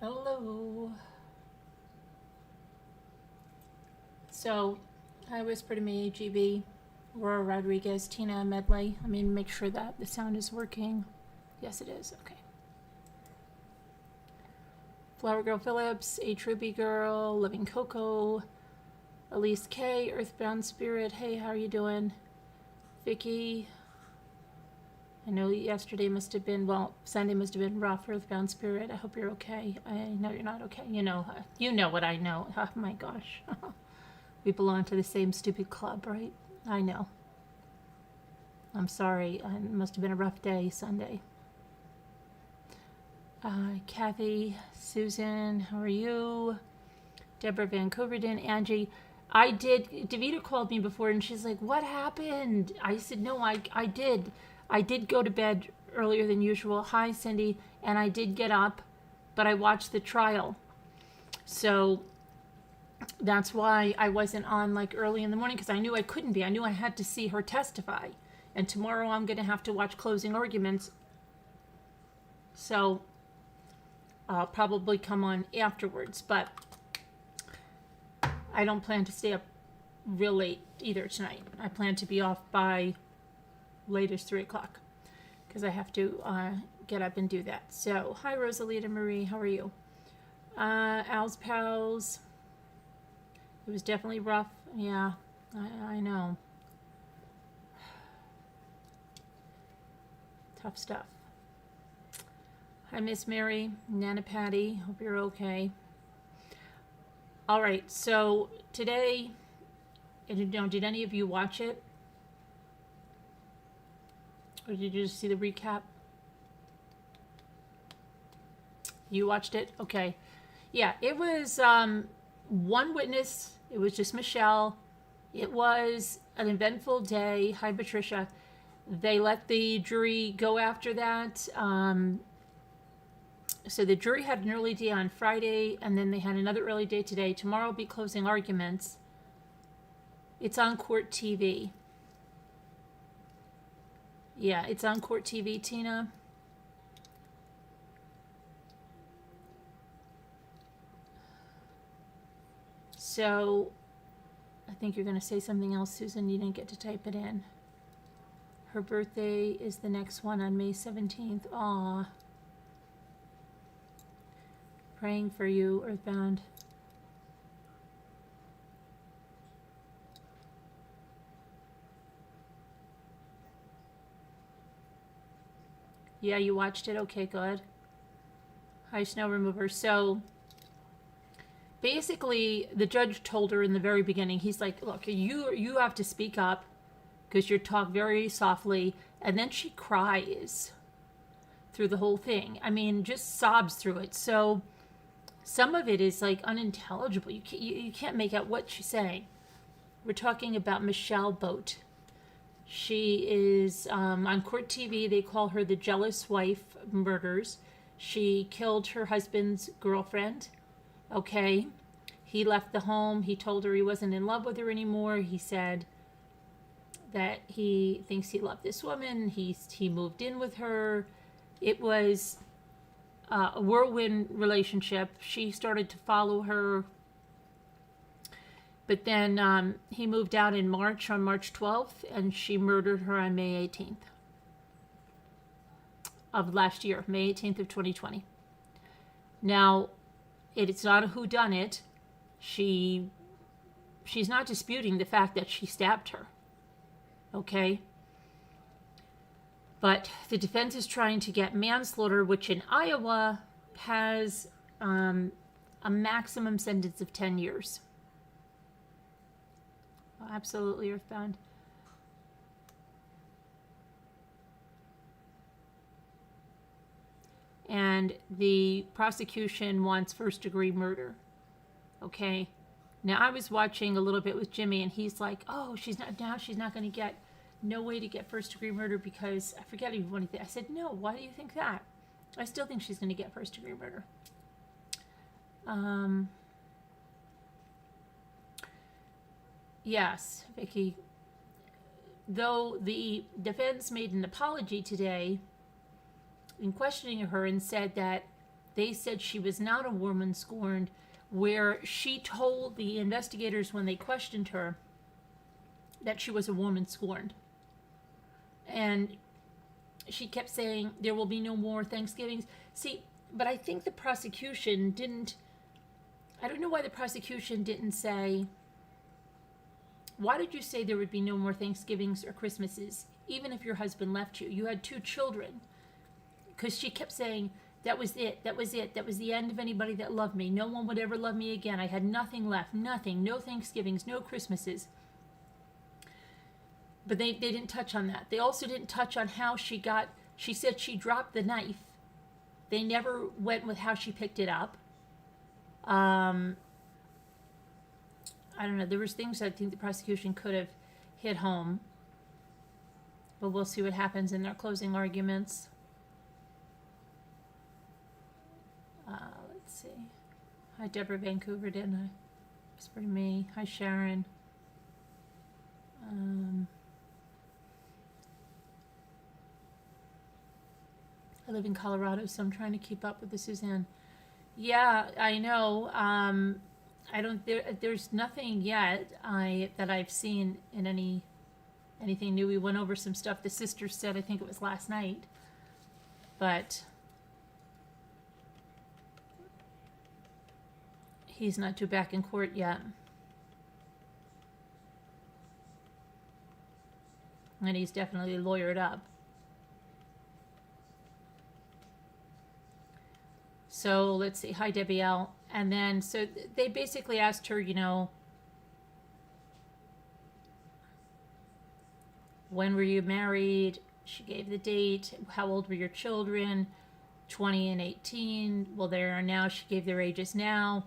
Hello. So, I Whisper to Me, GB, Aurora Rodriguez, Tina Medley. Let me make sure that the sound is working. Yes, it is. Okay. Flower Girl Phillips, H. Ruby Girl, Living Coco, Elise K, Earthbound Spirit. Hey, how are you doing? Vicky. I know yesterday must have been, well, Sunday must have been rough, Earthbound Spirit. I hope you're okay. I know you're not okay. You know what I know. Oh my gosh. We belong to the same stupid club, right? I know. I'm sorry. It must have been a rough day Sunday. Kathy, Susan, how are you? Deborah Van Coverdon, Angie. Davita called me before and she's like, what happened? I said, no, I did. I did go to bed earlier than usual. Hi, Cindy. And I did get up, but I watched the trial. So that's why I wasn't on like early in the morning, because I knew I couldn't be. I knew I had to see her testify. And tomorrow I'm going to have to watch closing arguments. So I'll probably come on afterwards. But I don't plan to stay up real late either tonight. I plan to be off by latest 3 o'clock because I have to get up and do that. So, hi Rosalita Marie, how are you? Al's Pals. It was definitely rough. Yeah, I know. Tough stuff. Hi Miss Mary, Nana Patty, hope you're okay. All right, so today, did any of you watch it? Or did you just see the recap? You watched it? Okay. Yeah, it was one witness. It was just Michelle. It was an eventful day. Hi, Patricia. They let the jury go after that. So the jury had an early day on Friday, and then they had another early day today. Tomorrow will be closing arguments. It's on Court TV. Yeah, it's on Court TV, Tina. So, I think you're going to say something else, Susan. You didn't get to type it in. Her birthday is the next one on May 17th. Aw. Praying for you, Earthbound. Yeah, you watched it? Okay, good. Hi, Snow Remover. So, basically, the judge told her in the very beginning, he's like, look, you have to speak up because you talk very softly. And then she cries through the whole thing. I mean, just sobs through it. So, some of it is like unintelligible. You can't make out what she's saying. We're talking about Michelle Boat. She is on Court TV. They call her the jealous wife murders. She killed her husband's girlfriend. Okay. He left the home. He told her he wasn't in love with her anymore. He said that he thinks he loved this woman. He moved in with her. It was a whirlwind relationship. She started to follow her. But then he moved out in March, on March 12th, and she murdered her on May 18th of last year, May 18th of 2020. Now, it's not a whodunit. She's not disputing the fact that she stabbed her. Okay? But the defense is trying to get manslaughter, which in Iowa has a maximum sentence of 10 years. Absolutely, Earthbound. And the prosecution wants first-degree murder. Okay? Now, I was watching a little bit with Jimmy, and he's like, oh, she's not going to get, no way to get first degree murder because, I forget even what he said. I said, no, why do you think that? I still think she's going to get first degree murder. Yes, Vicky. Though the defense made an apology today in questioning her and said that they said she was not a woman scorned, where she told the investigators when they questioned her that she was a woman scorned. And she kept saying, there will be no more Thanksgivings. See, but I think the prosecution didn't, I don't know why the prosecution didn't say, why did you say there would be no more Thanksgivings or Christmases, even if your husband left you? You had 2 children. Because she kept saying, that was it, that was it, that was the end of anybody that loved me. No one would ever love me again. I had nothing left, nothing, no Thanksgivings, no Christmases. But they didn't touch on that. They also didn't touch on how she said she dropped the knife. They never went with how she picked it up. I don't know, there was things I think the prosecution could have hit home. But we'll see what happens in their closing arguments. Let's see. Hi, Deborah Vancouver, didn't I? Whisper to me. Hi, Sharon. I live in Colorado, so I'm trying to keep up with the Suzanne. Yeah, I know. There's nothing yet that I've seen in anything new. We went over some stuff the sisters said, I think it was last night. But he's not due back in court yet. And he's definitely lawyered up. So let's see. Hi, Debbie L. And then, so they basically asked her, you know, when were you married? She gave the date. How old were your children? 20 and 18. Well, they are now. She gave their ages now.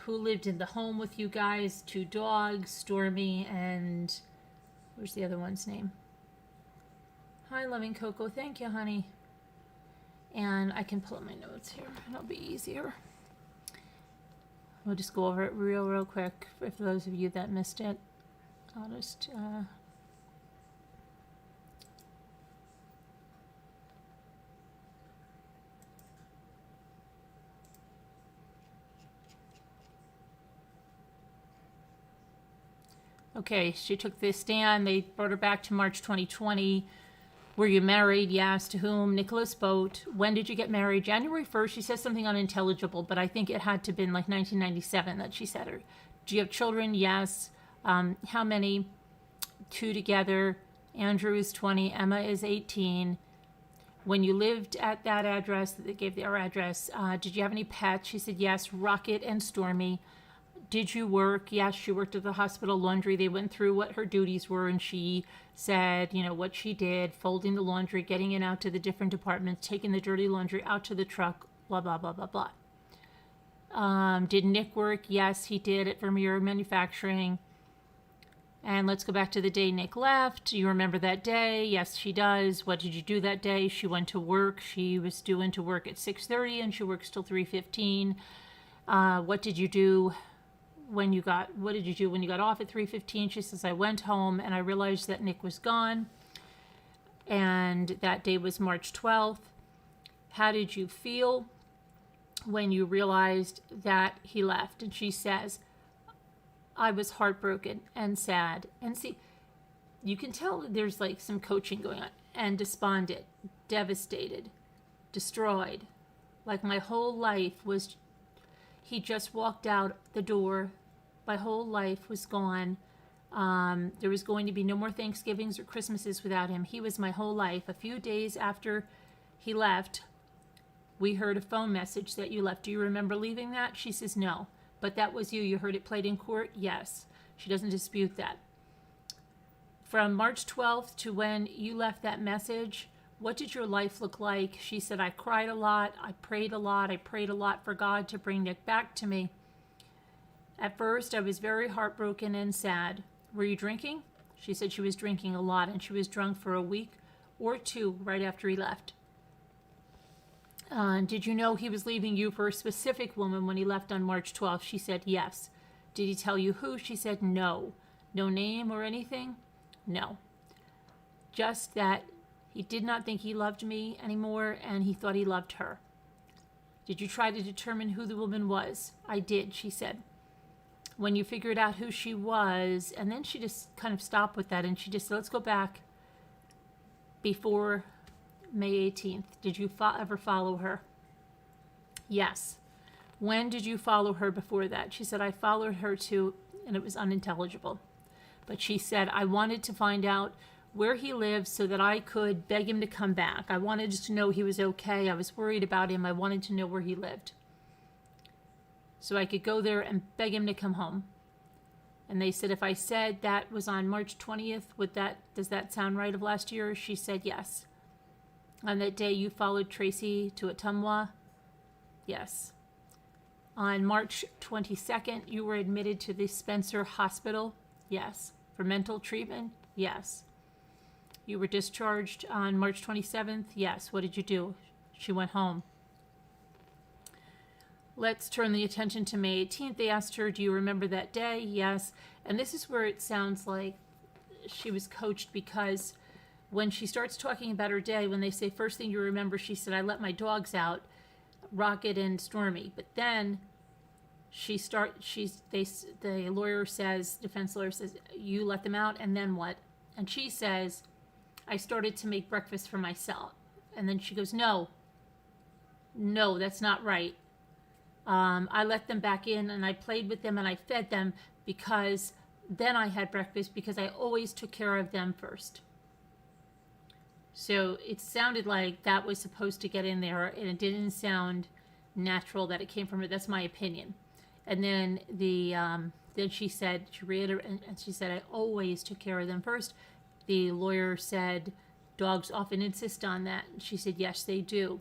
Who lived in the home with you guys? 2 dogs, Stormy, and where's the other one's name? Hi, Loving Coco. Thank you, honey. And I can pull up my notes here. It'll be easier. We'll just go over it real quick for those of you that missed it. I'll just... Okay, she took the stand. They brought her back to March 2020. Were you married? Yes. To whom? Nicholas Boat. When did you get married? January 1st. She says something unintelligible, but I think it had to have been like 1997 that she said her. Do you have children? Yes. How many? 2 together. Andrew is 20. Emma is 18. When you lived at that address, they gave their address, did you have any pets? She said yes. Rocket and Stormy. Did you work? Yes, she worked at the hospital laundry. They went through what her duties were, and she said, you know, what she did, folding the laundry, getting it out to the different departments, taking the dirty laundry out to the truck, blah, blah, blah, blah, blah. Did Nick work? Yes, he did at Vermeer Manufacturing. And let's go back to the day Nick left. Do you remember that day? Yes, she does. What did you do that day? She went to work. She was due into work at 6:30, and she works till 3:15. What did you do? What did you do when you got off at 3:15? She says, I went home and I realized that Nick was gone. And that day was March 12th. How did you feel when you realized that he left? And she says, I was heartbroken and sad. And see, you can tell that there's like some coaching going on. And despondent, devastated, destroyed. Like my whole life was, he just walked out the door. My whole life was gone. There was going to be no more Thanksgivings or Christmases without him. He was my whole life. A few days after he left, we heard a phone message that you left. Do you remember leaving that? She says, no. But that was you. You heard it played in court? Yes. She doesn't dispute that. From March 12th to when you left that message, what did your life look like? She said, I cried a lot. I prayed a lot. I prayed a lot for God to bring Nick back to me. At first, I was very heartbroken and sad. Were you drinking? She said she was drinking a lot, and she was drunk for a week or two right after he left. Did you know he was leaving you for a specific woman when he left on March 12th? She said yes. Did he tell you who? She said no. No name or anything? No. Just that he did not think he loved me anymore, and he thought he loved her. Did you try to determine who the woman was? I did, she said. When you figured out who she was, and then she just kind of stopped with that, and she just said, let's go back before May 18th. Did you ever follow her? Yes. When did you follow her before that? She said, I followed her too, and it was unintelligible. But she said, I wanted to find out where he lived so that I could beg him to come back. I wanted to know he was okay. I was worried about him. I wanted to know where he lived, so I could go there and beg him to come home. And they said, if I said that was on March 20th, does that sound right, of last year? She said yes. On that day, you followed Tracy to Ottumwa? Yes. On March 22nd, you were admitted to the Spencer Hospital? Yes. For mental treatment? Yes. You were discharged on March 27th? Yes. What did you do? She went home. Let's turn the attention to May 18th. They asked her, do you remember that day? Yes. And this is where it sounds like she was coached, because when she starts talking about her day, when they say first thing you remember, she said, I let my dogs out, Rocket and Stormy. But then the lawyer says, defense lawyer says, you let them out, and then what? And she says, I started to make breakfast for myself. And then she goes, no, that's not right. I let them back in, and I played with them, and I fed them, because then I had breakfast, because I always took care of them first. So it sounded like that was supposed to get in there, and it didn't sound natural that it came from her. That's my opinion. And then then she said, she reiterated, and she said, I always took care of them first. The lawyer said, dogs often insist on that. And she said, yes, they do.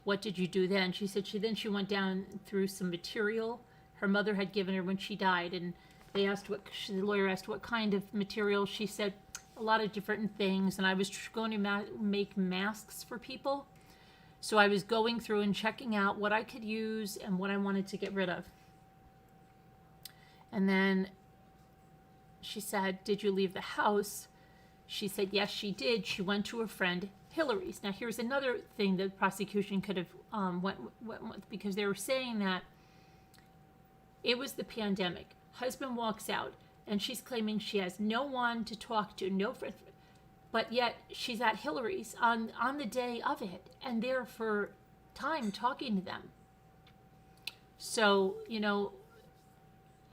What did you do then? She said she went down through some material her mother had given her when she died, and they asked the lawyer asked what kind of material. She said a lot of different things, and I was going to make masks for people, so I was going through and checking out what I could use and what I wanted to get rid of. And then she said, did you leave the house? She said yes, she did. She went to a friend Hillary's. Now here's another thing that the prosecution could have went with, because they were saying that it was the pandemic. Husband walks out, and she's claiming she has no one to talk to, no friend, but yet she's at Hillary's on the day of it, and there for time talking to them. So,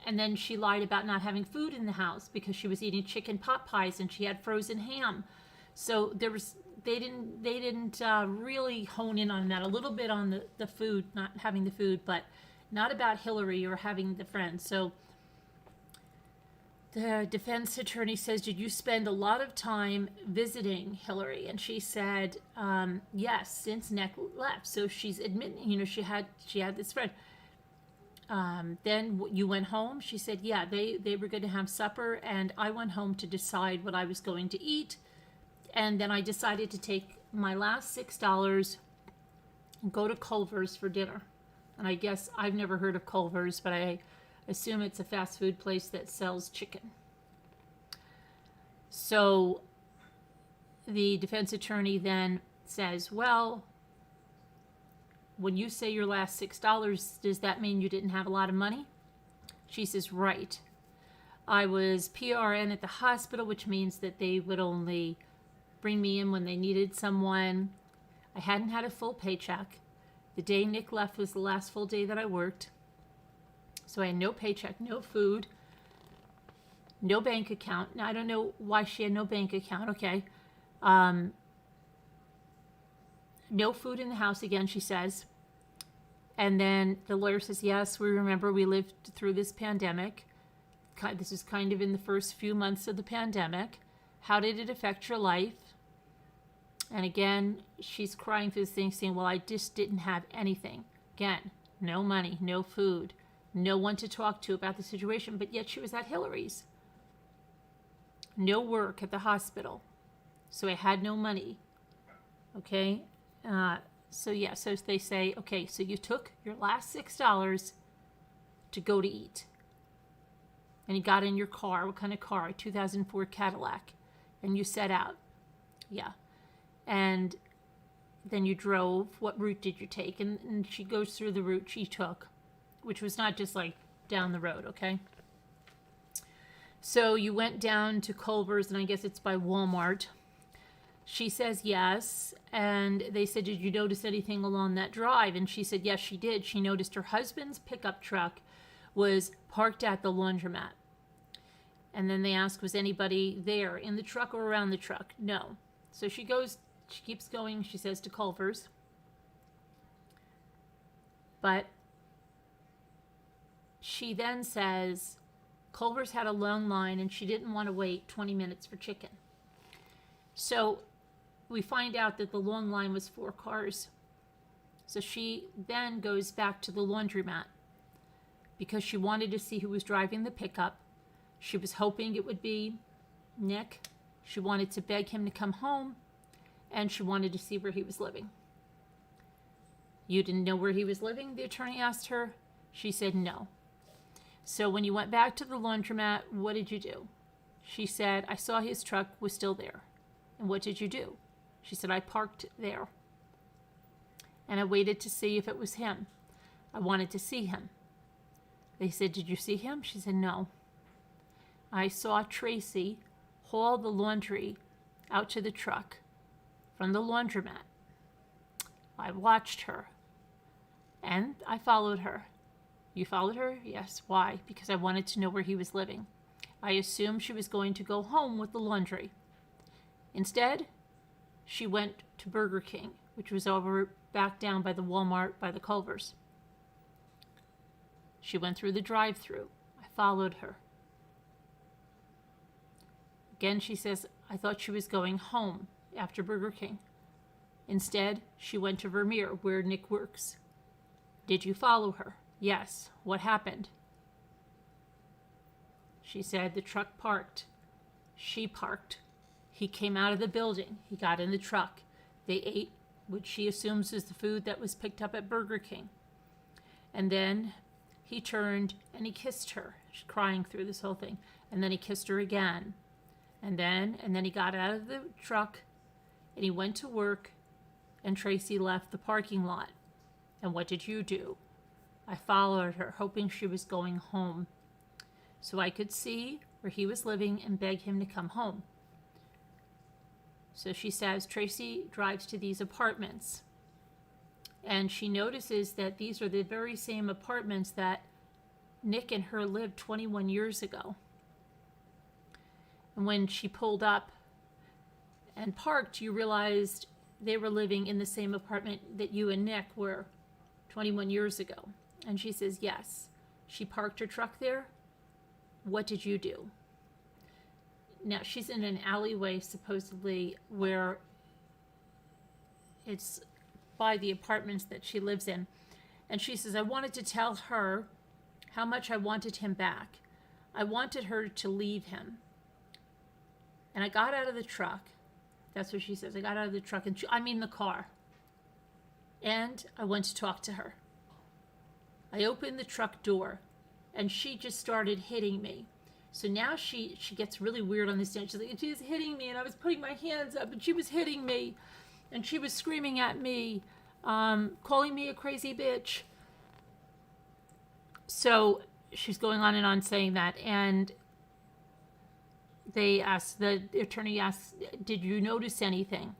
and then she lied about not having food in the house because she was eating chicken pot pies and she had frozen ham. So they didn't really hone in on that. A little bit on the food, not having the food, but not about Hillary or having the friends. So the defense attorney says, did you spend a lot of time visiting Hillary? And she said, yes, since Nick left. So she's admitting, she had this friend. Then you went home? She said, yeah, they were going to have supper, and I went home to decide what I was going to eat. And then I decided to take my last $6 and go to Culver's for dinner. And I guess I've never heard of Culver's, but I assume it's a fast food place that sells chicken. So the defense attorney then says, well, when you say your last $6, does that mean you didn't have a lot of money? She says, right. I was PRN at the hospital, which means that they would only bring me in when they needed someone. I hadn't had a full paycheck. The day Nick left was the last full day that I worked. So I had no paycheck, no food, no bank account. Now, I don't know why she had no bank account. Okay. No food in the house again, she says. And then the lawyer says, yes, we remember we lived through this pandemic. This is kind of in the first few months of the pandemic. How did it affect your life? And again, she's crying through this thing, saying, well, I just didn't have anything. Again, no money, no food, no one to talk to about the situation, but yet she was at Hillary's. No work at the hospital. So I had no money. Okay? So they say, okay, so you took your last $6 to go to eat. And you got in your car. What kind of car? A 2004 Cadillac. And you set out. Yeah. And then you drove. What route did you take? And she goes through the route she took, which was not just like down the road, okay? So you went down to Culver's, and I guess it's by Walmart. She says yes, and they said, did you notice anything along that drive? And she said yes, she did. She noticed her husband's pickup truck was parked at the laundromat. And then they asked, was anybody there in the truck or around the truck? No. So she keeps going, she says, to Culver's. But she then says Culver's had a long line and she didn't want to wait 20 minutes for chicken. So we find out that the long line was 4 cars. So she then goes back to the laundromat because she wanted to see who was driving the pickup. She was hoping it would be Nick. She wanted to beg him to come home, and she wanted to see where he was living. You didn't know where he was living? The attorney asked her. She said no. So when you went back to the laundromat, what did you do? She said, I saw his truck was still there. And what did you do? She said, I parked there. And I waited to see if it was him. I wanted to see him. They said, did you see him? She said, no. I saw Tracy haul the laundry out to the truck from the laundromat. I watched her. And I followed her. You followed her? Yes. Why? Because I wanted to know where he was living. I assumed she was going to go home with the laundry. Instead, she went to Burger King, which was over back down by the Walmart by the Culver's. She went through the drive-thru. I followed her. Again, she says, I thought she was going home after Burger King. Instead, she went to Vermeer, where Nick works. Did you follow her? Yes. What happened? She said the truck parked. She parked. He came out of the building. He got in the truck. They ate what she assumes is the food that was picked up at Burger King. And then he turned and he kissed her. She's crying through this whole thing. And then he kissed her again. And then he got out of the truck and he went to work, and Tracy left the parking lot. And what did you do? I followed her, hoping she was going home, so I could see where he was living and beg him to come home. So she says Tracy drives to these apartments, and she notices that these are the very same apartments that Nick and her lived 21 years ago. And when she pulled up and parked, you realized they were living in the same apartment that you and Nick were 21 years ago. And she says, yes. She parked her truck there. What did you do? Now, she's in an alleyway, supposedly, where it's by the apartments that she lives in. And she says, I wanted to tell her how much I wanted him back. I wanted her to leave him. And I got out of the truck. That's what she says. I got out of the truck, the car. And I went to talk to her. I opened the truck door, and she just started hitting me. So now she gets really weird on this stand. She's like, she was hitting me, and I was putting my hands up, and she was hitting me, and she was screaming at me, calling me a crazy bitch. So she's going on and on saying that, and the attorney asks, did you notice anything?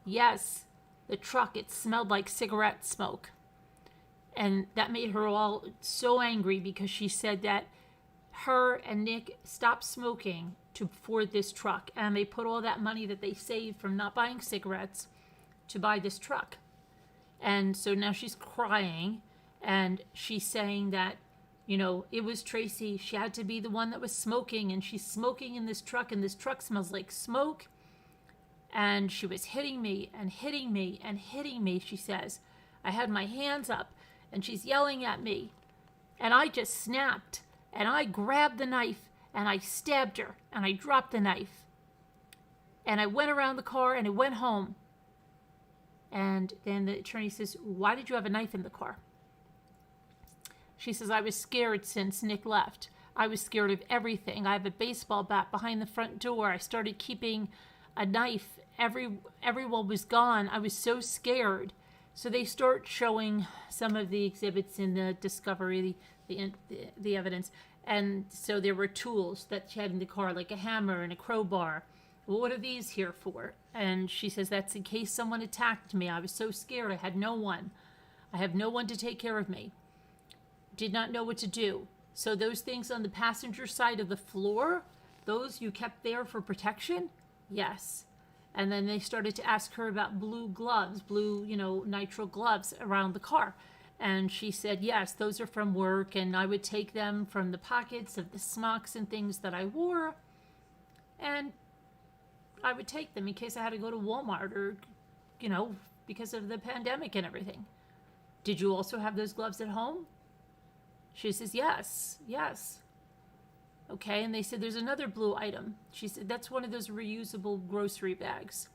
Yes, the truck, it smelled like cigarette smoke. And that made her all so angry because she said that her and Nick stopped smoking for this truck. And they put all that money that they saved from not buying cigarettes to buy this truck. And so now she's crying and she's saying that, it was Tracy. She had to be the one that was smoking, and she's smoking in this truck, and this truck smells like smoke. And she was hitting me and hitting me and hitting me, she says. I had my hands up, and she's yelling at me. And I just snapped, and I grabbed the knife, and I stabbed her, and I dropped the knife. And I went around the car, and I went home. And then the attorney says, why did you have a knife in the car? She says, I was scared since Nick left. I was scared of everything. I have a baseball bat behind the front door. I started keeping a knife. Everyone was gone. I was so scared. So they start showing some of the exhibits in the discovery, the evidence. And so there were tools that she had in the car, like a hammer and a crowbar. Well, what are these here for? And she says, that's in case someone attacked me. I was so scared. I had no one. I have no one to take care of me. Did not know what to do. So those things on the passenger side of the floor, those you kept there for protection? Yes. And then they started to ask her about blue gloves, blue, nitrile gloves around the car. And she said, yes, those are from work, and I would take them from the pockets of the smocks and things that I wore, and I would take them in case I had to go to Walmart or, because of the pandemic and everything. Did you also have those gloves at home? She says, yes. Okay, and they said, there's another blue item. She said, that's one of those reusable grocery bags.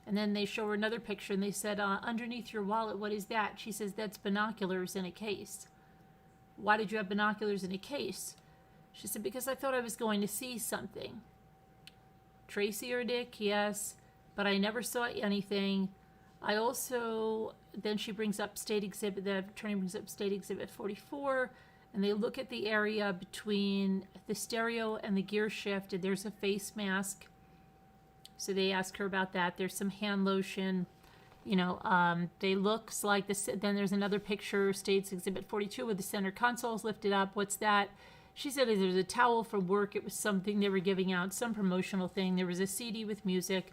And then they show her another picture, and they said, underneath your wallet, what is that? She says, that's binoculars in a case. Why did you have binoculars in a case? She said, because I thought I was going to see something. Tracy or Nick? Yes, but I never saw anything. I also, then she brings up the attorney brings up State Exhibit 44, and they look at the area between the stereo and the gear shift, and there's a face mask. So they ask her about that. There's some hand lotion. They looks like this. Then there's another picture, State's Exhibit 42, with the center consoles lifted up. What's that? She said there's a towel from work. It was something they were giving out, some promotional thing. There was a CD with music,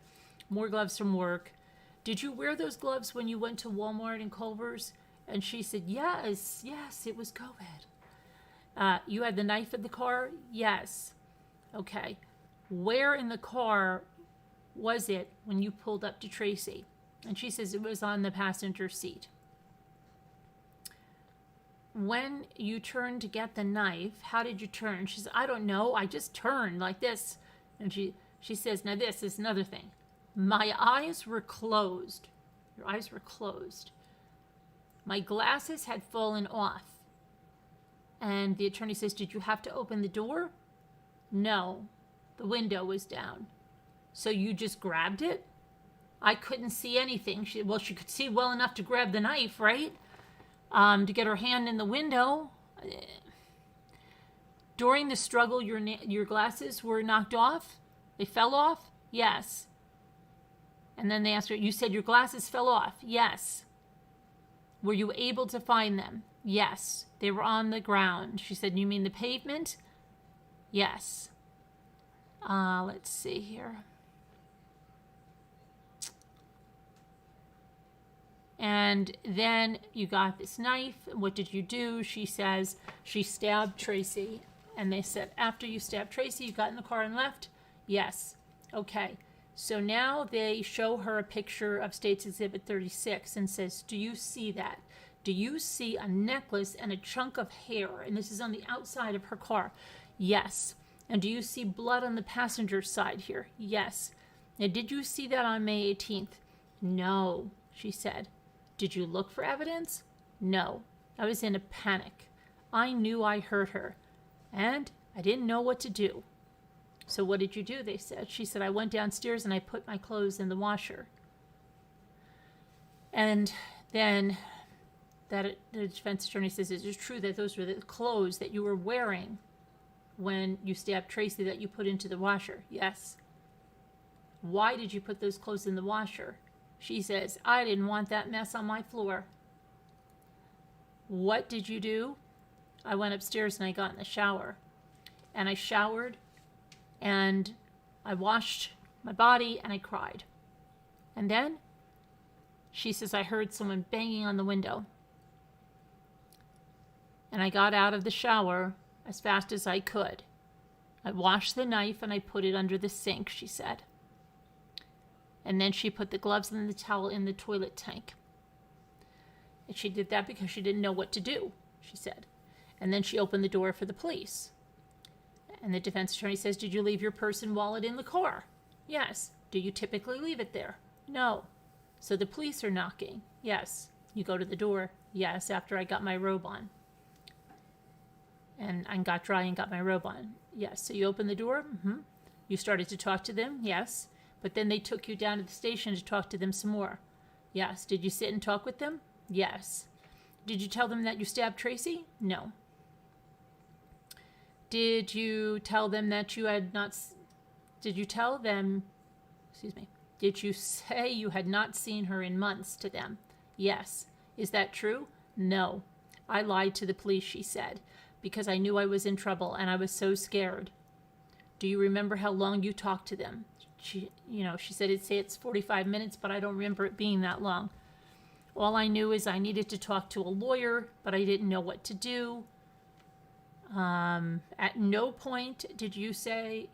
more gloves from work. Did you wear those gloves when you went to Walmart and Culver's? And she said, yes, it was COVID. You had the knife in the car? Yes. Okay. Where in the car was it when you pulled up to Tracy? And she says it was on the passenger seat. When you turned to get the knife, how did you turn? She says, I don't know. I just turned like this. And she says, now this is another thing. My eyes were closed. Your eyes were closed. My glasses had fallen off. And the attorney says, did you have to open the door? No. The window was down. So you just grabbed it? I couldn't see anything. She could see well enough to grab the knife, right? To get her hand in the window. During the struggle, your glasses were knocked off? They fell off? Yes. And then they asked her, you said your glasses fell off? Yes. Were you able to find them? Yes. They were on the ground. She said, you mean the pavement? Yes. Let's see here. And then you got this knife. What did you do? She says she stabbed Tracy. And they said, after you stabbed Tracy, you got in the car and left? Yes. Okay. So now they show her a picture of State's Exhibit 36 and says, do you see that? Do you see a necklace and a chunk of hair? And this is on the outside of her car. Yes. And do you see blood on the passenger side here? Yes. Now, did you see that on May 18th? No, she said. Did you look for evidence? No. I was in a panic. I knew I hurt her, and I didn't know what to do. So what did you do, they said. She said, I went downstairs and I put my clothes in the washer. And then the defense attorney says, is it true that those were the clothes that you were wearing when you stabbed Tracy that you put into the washer? Yes. Why did you put those clothes in the washer? She says, I didn't want that mess on my floor. What did you do? I went upstairs and I got in the shower. And I showered and I washed my body and I cried. And then she says, I heard someone banging on the window. And I got out of the shower as fast as I could. I washed the knife and I put it under the sink, she said. And then she put the gloves and the towel in the toilet tank. And she did that because she didn't know what to do, she said. And then she opened the door for the police. And the defense attorney says, did you leave your purse and wallet in the car? Yes. Do you typically leave it there? No. So the police are knocking. Yes. You go to the door. Yes, after I got my robe on. And I got dry and got my robe on. Yes. So you opened the door? Mm-hmm. You started to talk to them? Yes. But then they took you down to the station to talk to them some more. Yes. Did you sit and talk with them? Yes. Did you tell them that you stabbed Tracy? No. Did you tell them that you had not... Did you tell them... Excuse me. Did you say you had not seen her in months to them? Yes. Is that true? No. I lied to the police, she said, because I knew I was in trouble and I was so scared. Do you remember how long you talked to them? She said it's 45 minutes, but I don't remember it being that long. All I knew is I needed to talk to a lawyer, but I didn't know what to do. At no point did you say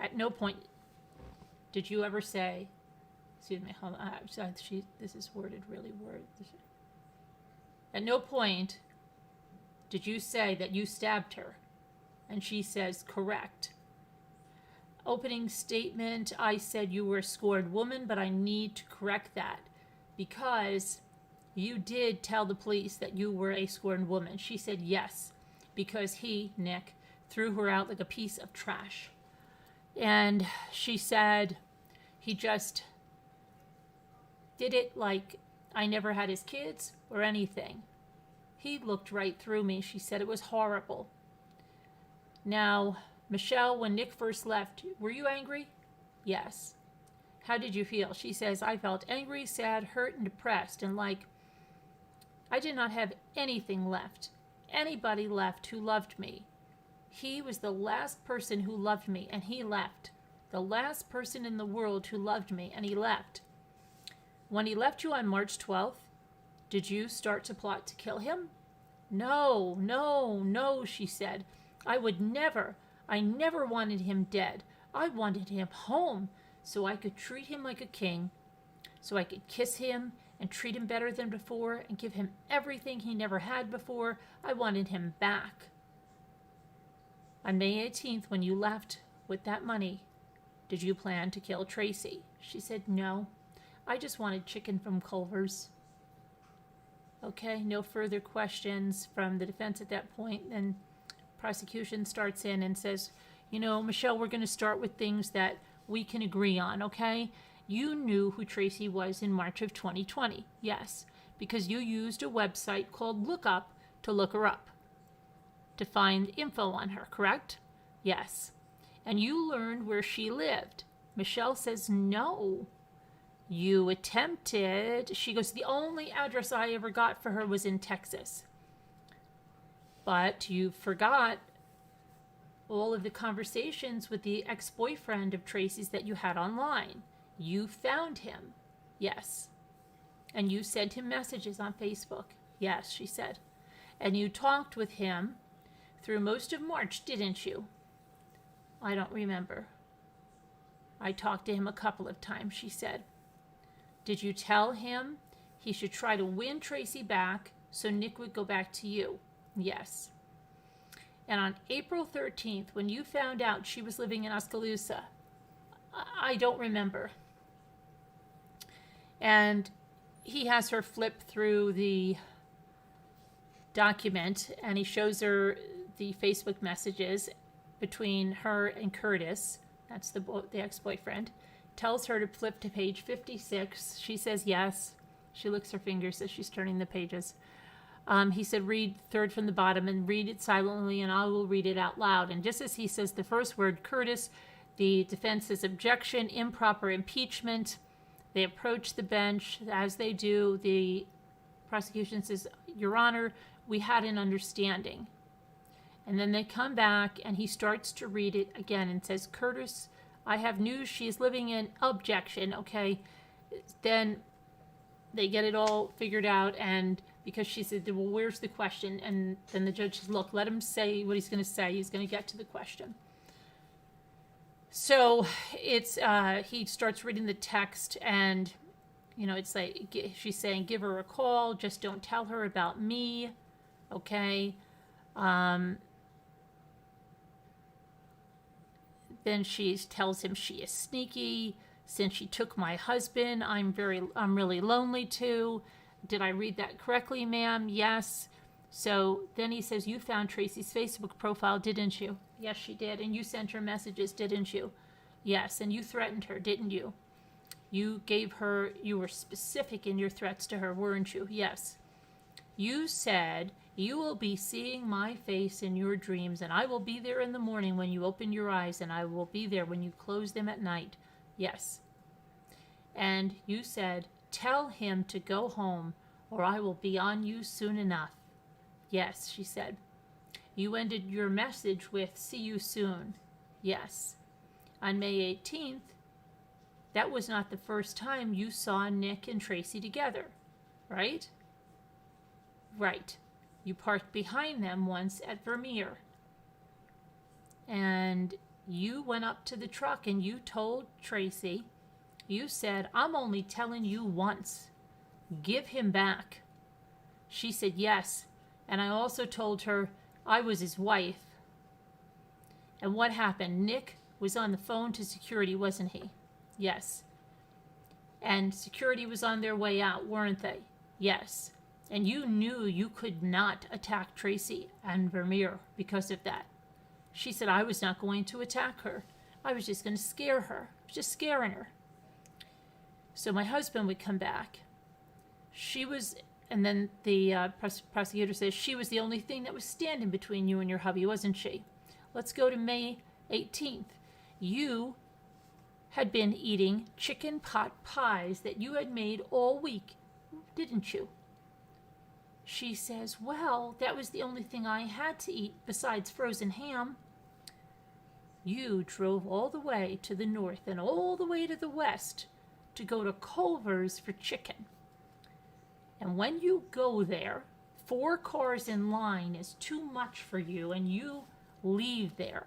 at no point did you ever say, excuse me, hold on, this is worded really weird. At no point did you say that you stabbed her? And she says, correct. Opening statement, I said you were a scorned woman, but I need to correct that because you did tell the police that you were a scorned woman. She said yes, because he, Nick, threw her out like a piece of trash. And she said he just did it like I never had his kids or anything. He looked right through me. She said it was horrible. Now, Michelle, when Nick first left, were you angry? Yes. How did you feel? She says, I felt angry, sad, hurt, and depressed, and like I did not have anything left. Anybody left who loved me. He was the last person who loved me, and he left. The last person in the world who loved me, and he left. When he left you on March 12th, did you start to plot to kill him? No, she said. I never wanted him dead. I wanted him home so I could treat him like a king, so I could kiss him and treat him better than before and give him everything he never had before. I wanted him back. On May 18th, when you left with that money, did you plan to kill Tracy? She said, no. I just wanted chicken from Culver's. Okay, no further questions from the defense at that point. Then prosecution starts in and says, Michelle, we're going to start with things that we can agree on, okay? You knew who Tracy was in March of 2020. Yes, because you used a website called Lookup to look her up, to find info on her, correct? Yes. And you learned where she lived. Michelle says, no. You attempted. She goes, the only address I ever got for her was in Texas. But you forgot all of the conversations with the ex-boyfriend of Tracy's that you had online. You found him. Yes. And you sent him messages on Facebook. Yes, she said. And you talked with him through most of March, didn't you? I don't remember. I talked to him a couple of times, she said. Did you tell him he should try to win Tracy back so Nick would go back to you? Yes. And on April 13th, when you found out she was living in Oskaloosa, I don't remember. And he has her flip through the document and he shows her the Facebook messages between her and Curtis. That's the ex-boyfriend. Tells her to flip to page 56. She says yes. She licks her fingers as she's turning the pages. He said, read third from the bottom and read it silently and I will read it out loud. And just as he says the first word, Curtis, the defense says objection, improper impeachment. They approach the bench. As they do, the prosecution says, Your Honor, we had an understanding. And then they come back and he starts to read it again and says, Curtis, I have news. She is living in objection. Okay. Then they get it all figured out. And because she said, well, where's the question? And then the judge says, look, let him say what he's going to say. He's going to get to the question. So it's, he starts reading the text and, it's like, she's saying, give her a call. Just don't tell her about me. Okay. Then she tells him she is sneaky. Since she took my husband, I'm really lonely too. Did I read that correctly, ma'am? Yes. So then he says, you found Tracy's Facebook profile, didn't you? Yes, she did. And you sent her messages, didn't you? Yes. And you threatened her, didn't you? You were specific in your threats to her, weren't you? Yes. You said, you will be seeing my face in your dreams, and I will be there in the morning when you open your eyes, and I will be there when you close them at night. Yes. And you said, tell him to go home, or I will be on you soon enough. Yes, she said. You ended your message with, see you soon. Yes. On May 18th, that was not the first time you saw Nick and Tracy together, right? Right. You parked behind them once at Vermeer. And you went up to the truck and you told Tracy, you said, I'm only telling you once. Give him back. She said yes. And I also told her I was his wife. And what happened? Nick was on the phone to security, wasn't he? Yes. And security was on their way out, weren't they? Yes. And you knew you could not attack Tracy and Vermeer because of that. She said, I was not going to attack her. I was just going to scare her. I was just scaring her. So my husband would come back. And then the prosecutor says, she was the only thing that was standing between you and your hubby, wasn't she? Let's go to May 18th. You had been eating chicken pot pies that you had made all week, didn't you? She says, well, that was the only thing I had to eat besides frozen ham. You drove all the way to the north and all the way to the west to go to Culver's for chicken. And when you go there, 4 cars in line is too much for you and you leave there.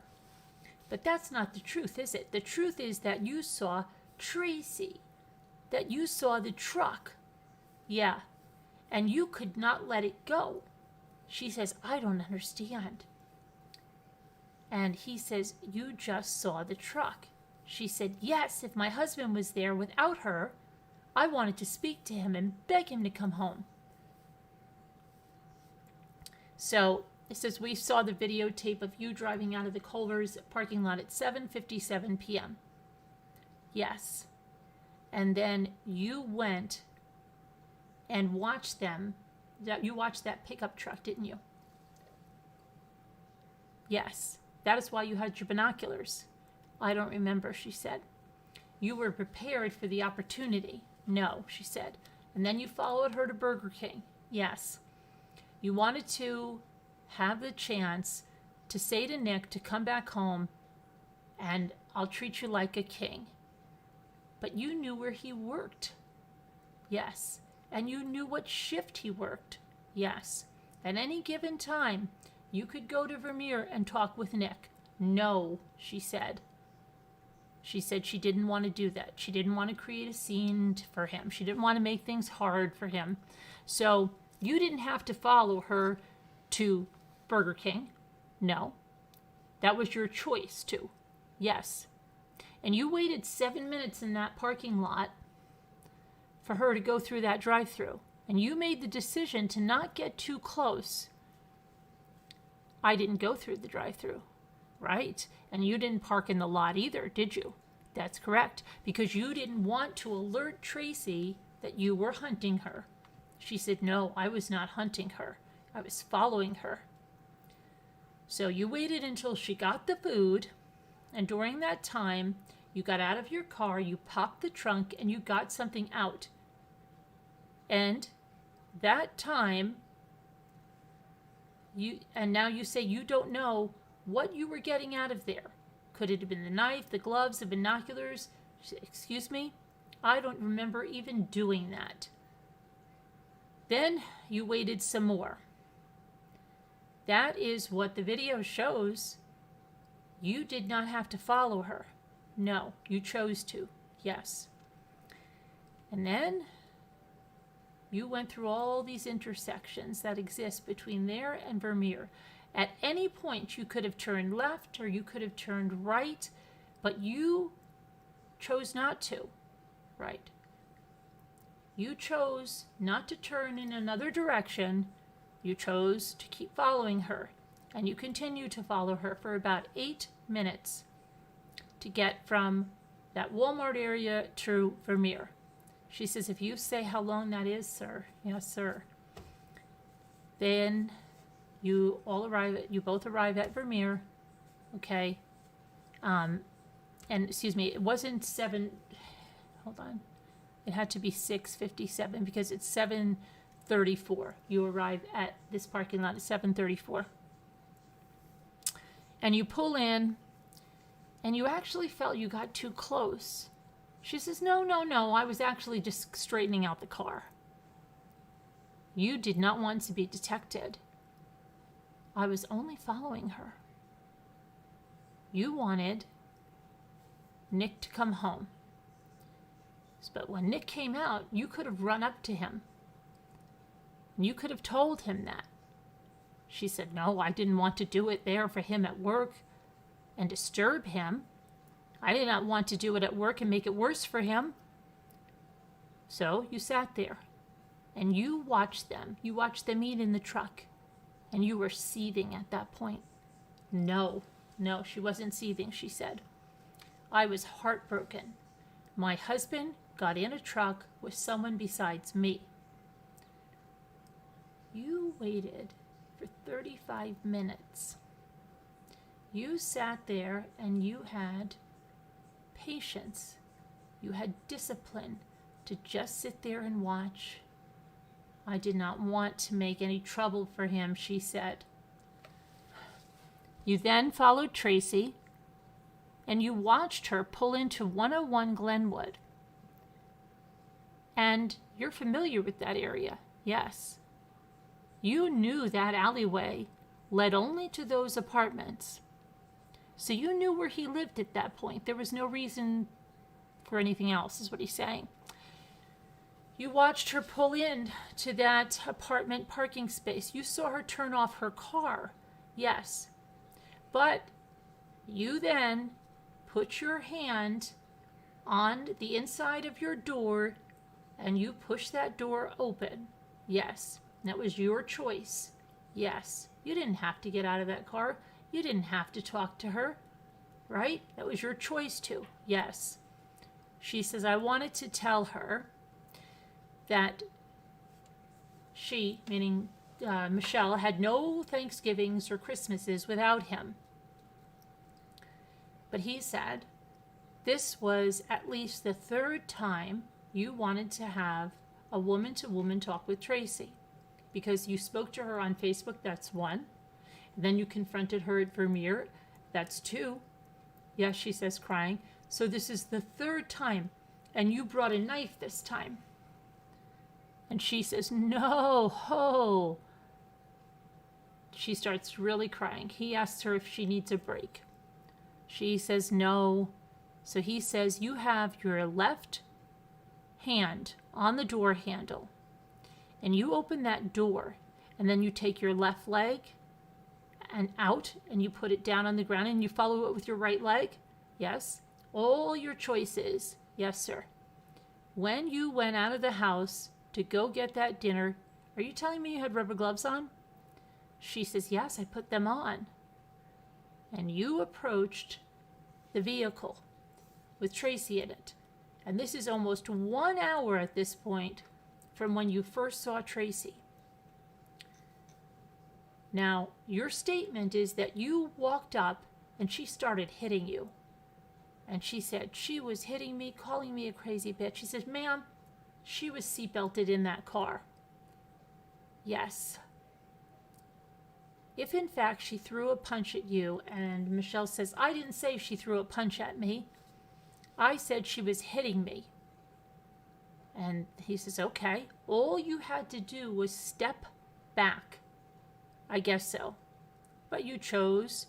But that's not the truth, is it? The truth is that you saw Tracy, that you saw the truck. Yeah. And you could not let it go. She says, I don't understand. And he says, you just saw the truck. She said, yes, if my husband was there without her, I wanted to speak to him and beg him to come home. So it says, we saw the videotape of you driving out of the Culver's parking lot at 7:57 p.m. Yes. And then you went and watched them. You watched that pickup truck, didn't you? Yes. That is why you had your binoculars. I don't remember, she said. You were prepared for the opportunity. No, she said. And then you followed her to Burger King. Yes. You wanted to have the chance to say to Nick to come back home and I'll treat you like a king. But you knew where he worked. Yes. And you knew what shift he worked. Yes. At any given time, you could go to Vermeer and talk with Nick. No, she said. She said she didn't want to do that. She didn't want to create a scene for him. She didn't want to make things hard for him. So you didn't have to follow her to Burger King. No. That was your choice too. Yes. And you waited 7 minutes in that parking lot for her to go through that drive-thru. And you made the decision to not get too close. I didn't go through the drive-thru, right? And you didn't park in the lot either, did you? That's correct, because you didn't want to alert Tracy that you were hunting her. She said, no, I was not hunting her. I was following her. So you waited until she got the food, and during that time, you got out of your car, you popped the trunk, and you got something out. And that time, now you say you don't know what you were getting out of there. Could it have been the knife, the gloves, the binoculars? Excuse me? I don't remember even doing that. Then you waited some more. That is what the video shows. You did not have to follow her. No, you chose to. Yes. And then You went through all these intersections that exist between there and Vermeer. At any point, you could have turned left or you could have turned right, but you chose not to, right? You chose not to turn in another direction. You chose to keep following her, and you continue to follow her for about 8 minutes to get from that Walmart area to Vermeer. She says, if you say how long that is, sir, yes, sir, then you both arrive at Vermeer, okay? And excuse me, it wasn't 7, hold on. It had to be 6:57 because it's 7:34. You arrive at this parking lot at 7:34. And you pull in, and you actually felt you got too close. She says, no, I was actually just straightening out the car. You did not want to be detected. I was only following her. You wanted Nick to come home. But when Nick came out, you could have run up to him. You could have told him that. She said, no, I didn't want to do it there for him at work and disturb him. I did not want to do it at work and make it worse for him. So you sat there and you watched them. You watched them eat in the truck, and you were seething at that point. No, she wasn't seething, she said. I was heartbroken. My husband got in a truck with someone besides me. You waited for 35 minutes. You sat there and you had patience. You had discipline to just sit there and watch. I did not want to make any trouble for him, she said. You then followed Tracy, and you watched her pull into 101 Glenwood. And you're familiar with that area, yes. You knew that alleyway led only to those apartments. So you knew where he lived at that point. There was no reason for anything else, is what he's saying. You watched her pull in to that apartment parking space. You saw her turn off her car, yes. But you then put your hand on the inside of your door and you pushed that door open, yes. That was your choice, yes. You didn't have to get out of that car. You didn't have to talk to her, right? That was your choice to, yes. She says, I wanted to tell her that she, meaning Michelle, had no Thanksgivings or Christmases without him. But he said, this was at least the 3rd time you wanted to have a woman-to-woman talk with Tracy. Because you spoke to her on Facebook, that's 1. And then you confronted her at Vermeer, that's 2. Yes, she says, crying. So this is the 3rd time, and you brought a knife this time. And she says, no, ho. She starts really crying. He asks her if she needs a break. She says no. So he says, you have your left hand on the door handle, and you open that door, and then you take your left leg and out, and you put it down on the ground, and you follow it with your right leg. Yes. All your choices. Yes, sir. When you went out of the house to go get that dinner, are you telling me you had rubber gloves on? She says, yes, I put them on. And you approached the vehicle with Tracy in it. And this is almost 1 hour at this point from when you first saw Tracy. Now, your statement is that you walked up and she started hitting you. And she said she was hitting me, calling me a crazy bitch. She says, ma'am, she was seatbelted in that car. Yes. If in fact she threw a punch at you, and Michelle says, I didn't say she threw a punch at me. I said she was hitting me. And he says, okay, all you had to do was step back. I guess so. But you chose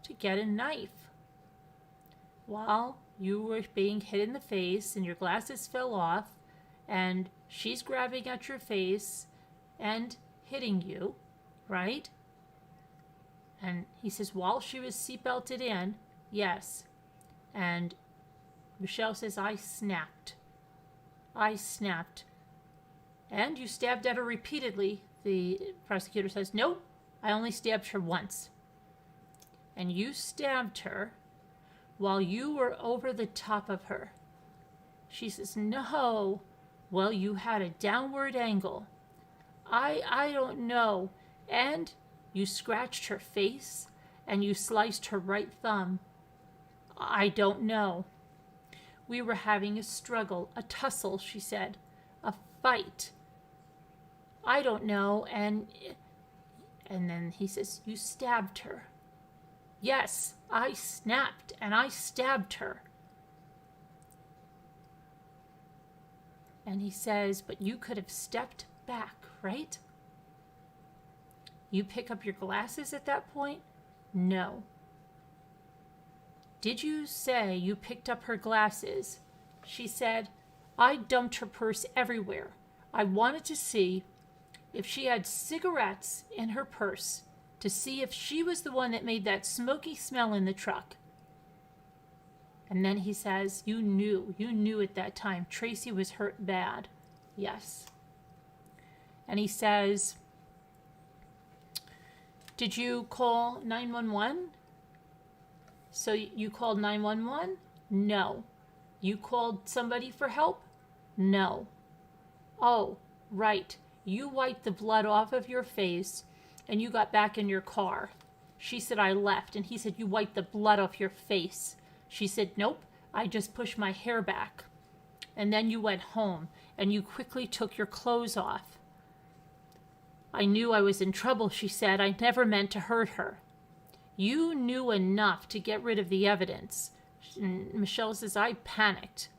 to get a knife. While you were being hit in the face and your glasses fell off and she's grabbing at your face and hitting you, right? And he says, while she was seatbelted in, yes. And Michelle says, I snapped. I snapped. And you stabbed at her repeatedly. The prosecutor says, nope, I only stabbed her once. And you stabbed her while you were over the top of her. She says, no. Well, you had a downward angle. I don't know. And you scratched her face and you sliced her right thumb. I don't know. We were having a struggle, a tussle, she said. A fight. I don't know. And then he says, you stabbed her. Yes, I snapped and I stabbed her. And he says, but you could have stepped back, right? You pick up your glasses at that point? No. Did you say you picked up her glasses? She said, I dumped her purse everywhere. I wanted to see if she had cigarettes in her purse, to see if she was the one that made that smoky smell in the truck. And then he says, you knew at that time Tracy was hurt bad. Yes. And he says, did you call 911? So you called 911? No. You called somebody for help? No. Oh, right. You wiped the blood off of your face and you got back in your car. She said, I left. And he said, you wiped the blood off your face. She said, nope, I just pushed my hair back. And then you went home and you quickly took your clothes off. I knew I was in trouble, she said. I never meant to hurt her. You knew enough to get rid of the evidence. And Michelle says, I panicked.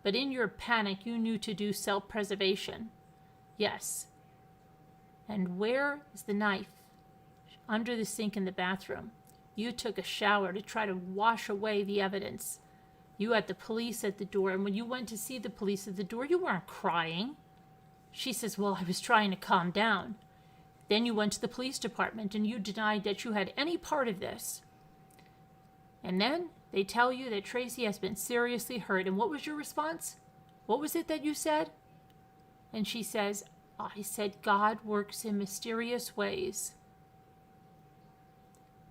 But in your panic, you knew to do self-preservation. Yes. And where is the knife? Under the sink in the bathroom. You took a shower to try to wash away the evidence. You had the police at the door, and when you went to see the police at the door, you weren't crying. She says, well, I was trying to calm down. Then you went to the police department, and you denied that you had any part of this. And then they tell you that Tracy has been seriously hurt. And what was your response? What was it that you said? And she says, I said, God works in mysterious ways.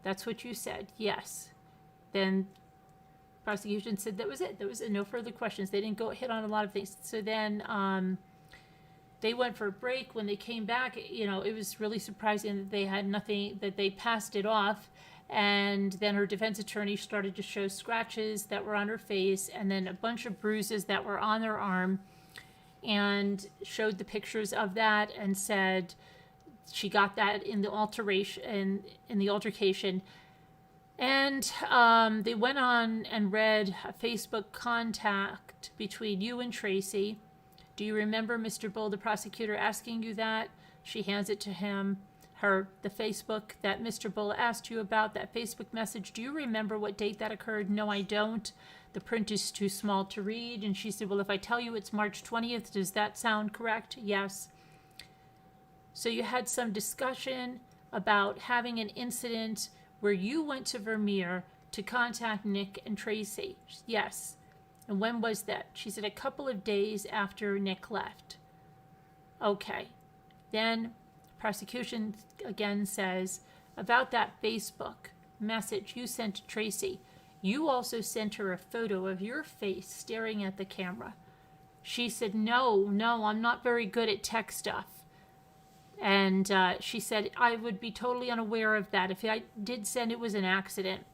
That's what you said, yes. Then prosecution said that was it. There was no further questions. They didn't go hit on a lot of things. So then they went for a break. When they came back, it was really surprising that they had nothing, that they passed it off. And then her defense attorney started to show scratches that were on her face and then a bunch of bruises that were on her arm, and showed the pictures of that and said she got that in the altercation. And they went on and read a Facebook contact between you and Tracy. Do you remember Mr. Bull, the prosecutor, asking you that? She hands it to him. The Facebook that Mr. Bull asked you about, that Facebook message. Do you remember what date that occurred? No, I don't. The print is too small to read. And she said, well, if I tell you it's March 20th, does that sound correct? Yes. So you had some discussion about having an incident where you went to Vermeer to contact Nick and Tracy. Yes. And when was that? She said a couple of days after Nick left. Okay. Then prosecution again says about that Facebook message you sent to Tracy. You also sent her a photo of your face staring at the camera. She said, no, I'm not very good at tech stuff. And she said, I would be totally unaware of that. If I did send, it was an accident.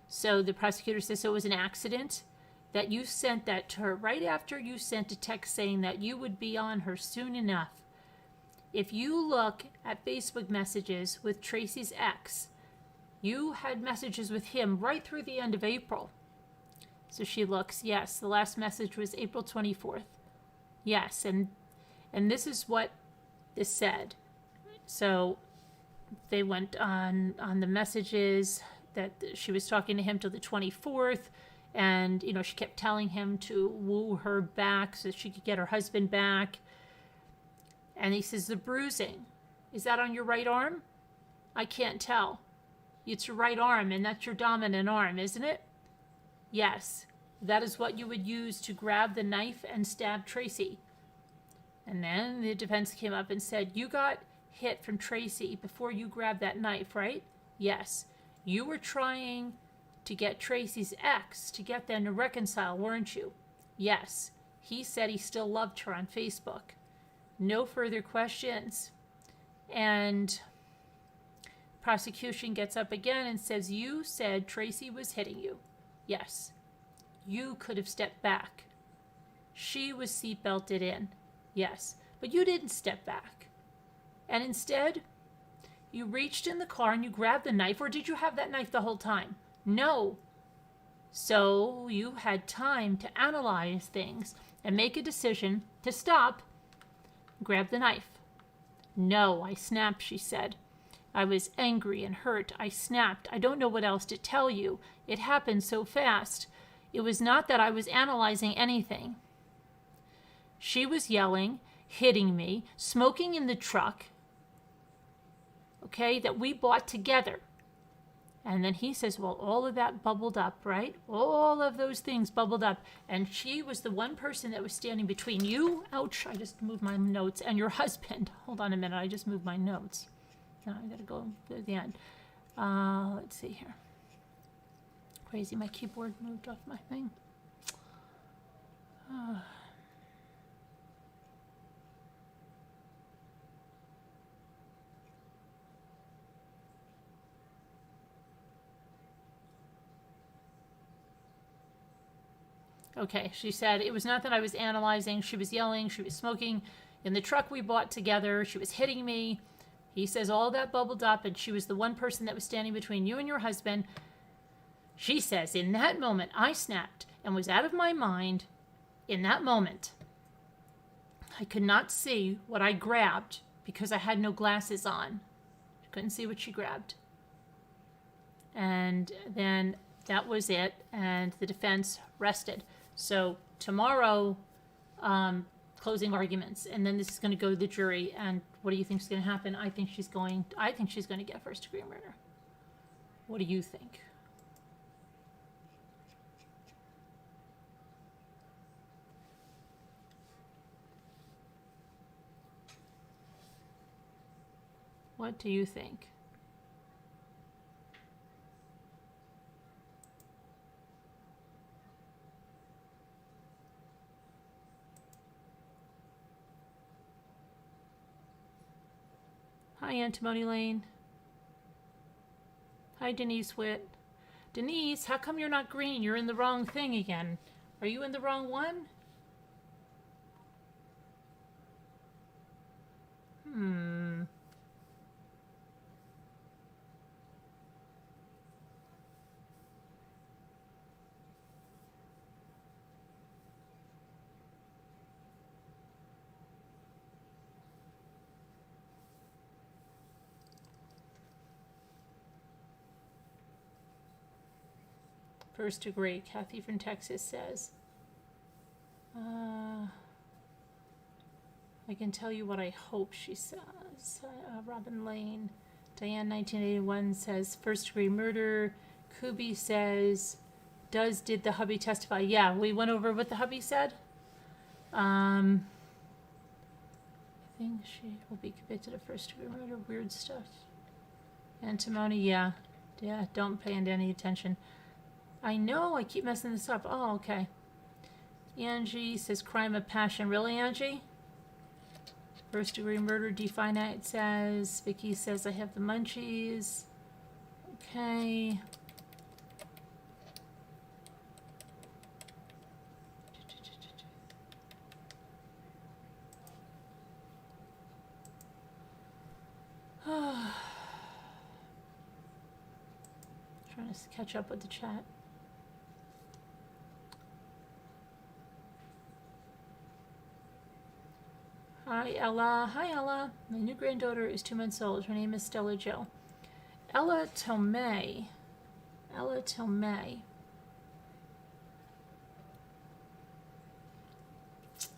So the prosecutor says, so it was an accident that you sent that to her right after you sent a text saying that you would be on her soon enough. If you look at Facebook messages with Tracy's ex, you had messages with him right through the end of April. So she looks, yes, the last message was April 24th. Yes, and this is what this said. So they went on the messages that she was talking to him till the 24th, And, you know, she kept telling him to woo her back so she could get her husband back. And he says, the bruising, is that on your right arm? I can't tell. It's your right arm, and that's your dominant arm, isn't it? Yes. That is what you would use to grab the knife and stab Tracy. And then the defense came up and said, you got hit from Tracy before you grabbed that knife, right? Yes. You were trying to get Tracy's ex to get them to reconcile, weren't you? Yes. He said he still loved her on Facebook. No further questions. And prosecution gets up again and says, you said Tracy was hitting you. Yes. You could have stepped back. She was seatbelted in. Yes. But you didn't step back. And instead, you reached in the car and you grabbed the knife, or did you have that knife the whole time? No. So you had time to analyze things and make a decision to stop, grab the knife. No, I snapped, she said. I was angry and hurt. I snapped. I don't know what else to tell you. It happened so fast. It was not that I was analyzing anything. She was yelling, hitting me, smoking in the truck, okay, that we bought together. And then he says, well, all of that bubbled up, right? All of those things bubbled up. And she was the one person that was standing between you, ouch, I just moved my notes, and your husband. Hold on a minute, I just moved my notes. Now I gotta go to the end. Let's see here. Crazy, my keyboard moved off my thing. Okay, she said, it was not that I was analyzing. She was yelling. She was smoking in the truck we bought together. She was hitting me. He says all that bubbled up, and she was the one person that was standing between you and your husband. She says, in that moment, I snapped and was out of my mind. In that moment, I could not see what I grabbed because I had no glasses on. I couldn't see what she grabbed. And then that was it, and the defense rested. So tomorrow, closing arguments, and then this is going to go to the jury. And what do you think is going to happen? I think she's going to get first-degree murder. What do you think? What do you think? Hi, Antimony Lane. Hi, Denise Witt. Denise, how come you're not green? You're in the wrong thing again. Are you in the wrong one? First degree, Kathy from Texas says. I can tell you what I hope, she says. Robin Lane. Diane 1981 says first degree murder. Kubi says, did the hubby testify? Yeah, we went over what the hubby said. I think she will be convicted of first degree murder. Weird stuff. Antimony, yeah, don't pay any attention. I know, I keep messing this up. Oh, okay. Angie says crime of passion. Really, Angie? First degree murder, definite says. Vicky says I have the munchies. Okay. Trying to catch up with the chat. Hi, Ella. Hi, Ella. My new granddaughter is 2 months old. Her name is Stella Jill. Ella Tomei.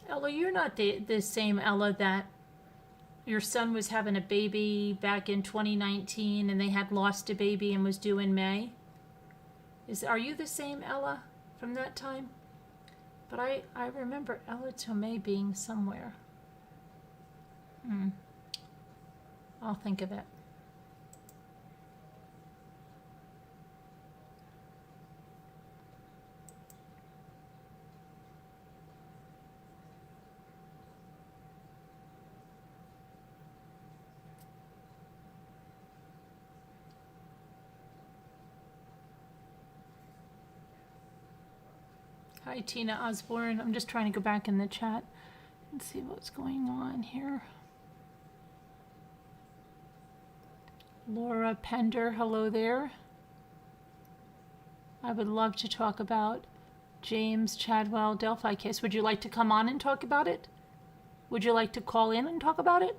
Ella, you're not the same Ella that your son was having a baby back in 2019 and they had lost a baby and was due in May. Are you the same Ella from that time? But I remember Ella Tomei being somewhere. I'll think of it. Hi, Tina Osborne. I'm just trying to go back in the chat and see what's going on here. Laura Pender, hello there. I would love to talk about James Chadwell Delphi case. Would you like to come on and talk about it? Would you like to call in and talk about it?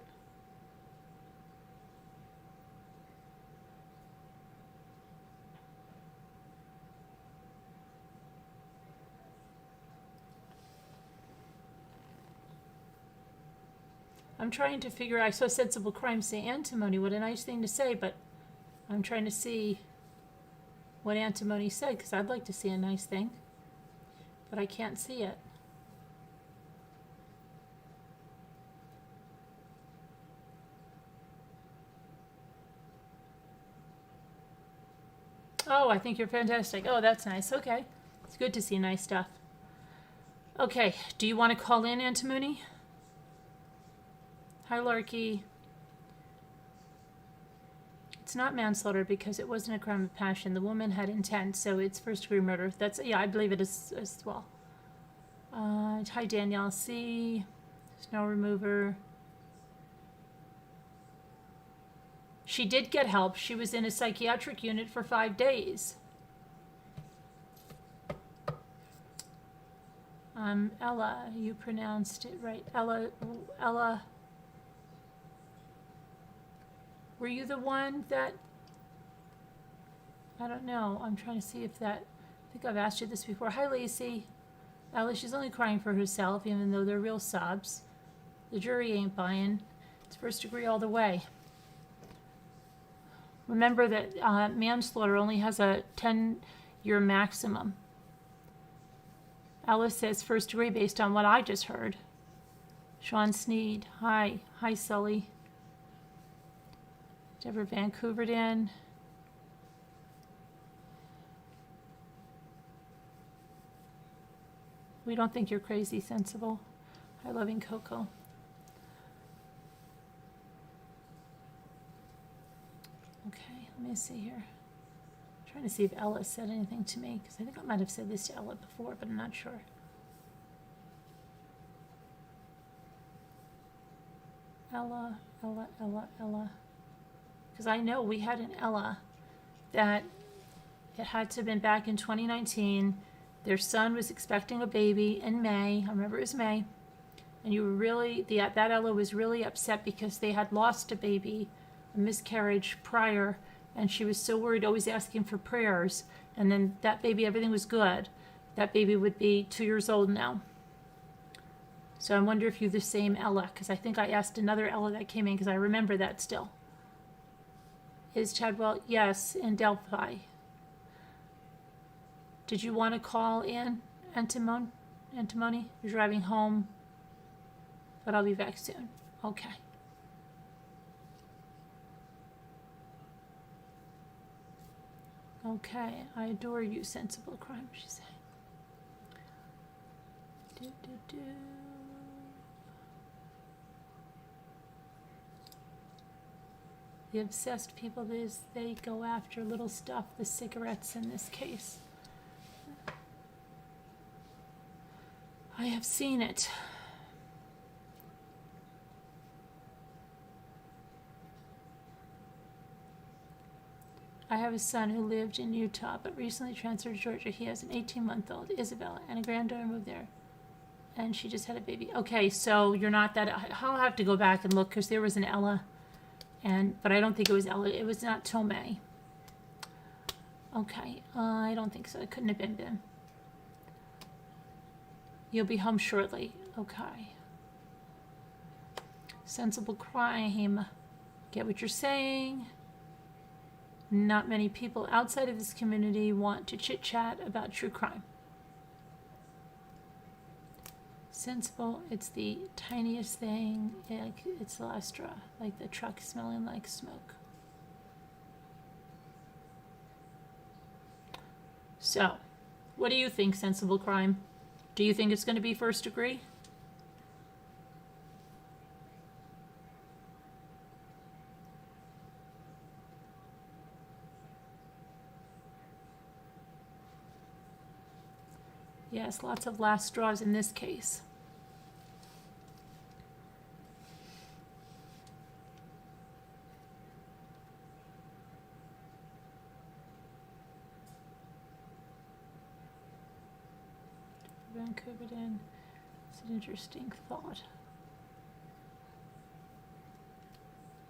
I'm trying to figure, I saw Sensible Crime say antimony. What a nice thing to say, but I'm trying to see what antimony said, because I'd like to see a nice thing, but I can't see it. Oh, I think you're fantastic. Oh, that's nice. Okay. It's good to see nice stuff. Okay. Do you want to call in, antimony? Hi, Larky. It's not manslaughter because it wasn't a crime of passion. The woman had intent, so it's first-degree murder. That's, yeah, I believe it is as well. Hi, Danielle C. Snow remover. She did get help. She was in a psychiatric unit for 5 days. Ella, you pronounced it right. Ella. Were you the one that, I don't know, I'm trying to see if that, I think I've asked you this before. Hi, Lacey. Ella, she's only crying for herself, even though they're real sobs. The jury ain't buying. It's first degree all the way. Remember that manslaughter only has a 10-year maximum. Ella says first degree based on what I just heard. Sean Sneed. Hi. Hi, Sully. Deborah Vancouvered in. We don't think you're crazy, Sensible. Hi, Loving Coco. Okay, let me see here. I'm trying to see if Ella said anything to me, because I think I might have said this to Ella before, but I'm not sure. Ella. Because I know we had an Ella that it had to have been back in 2019. Their son was expecting a baby in May. I remember it was May. And you were really, that Ella was really upset because they had lost a baby, a miscarriage prior, and she was so worried, always asking for prayers. And then that baby, everything was good. That baby would be 2 years old now. So I wonder if you're the same Ella, because I think I asked another Ella that came in, because I remember that still. Is Chadwell? Yes, in Delphi. Did you want to call in, Antimony? You're driving home, but I'll be back soon. Okay. Okay, I adore you, Sensible Crime, she's saying. The obsessed people, they go after little stuff, the cigarettes in this case. I have seen it. I have a son who lived in Utah but recently transferred to Georgia. He has an 18-month-old, Isabella, and a granddaughter moved there. And she just had a baby. Okay, so you're not that. I'll have to go back and look because there was an Ella. But I don't think it was Ella. It was not Tomei. Okay, I don't think so. It couldn't have been. You'll be home shortly. Okay. Sensible crime. Get what you're saying. Not many people outside of this community want to chit-chat about true crime. Sensible, it's the tiniest thing. It's the last straw, like the truck smelling like smoke. So, what do you think, sensible crime? Do you think it's going to be first degree? Yes, lots of last straws in this case. Vancouver, it's an interesting thought.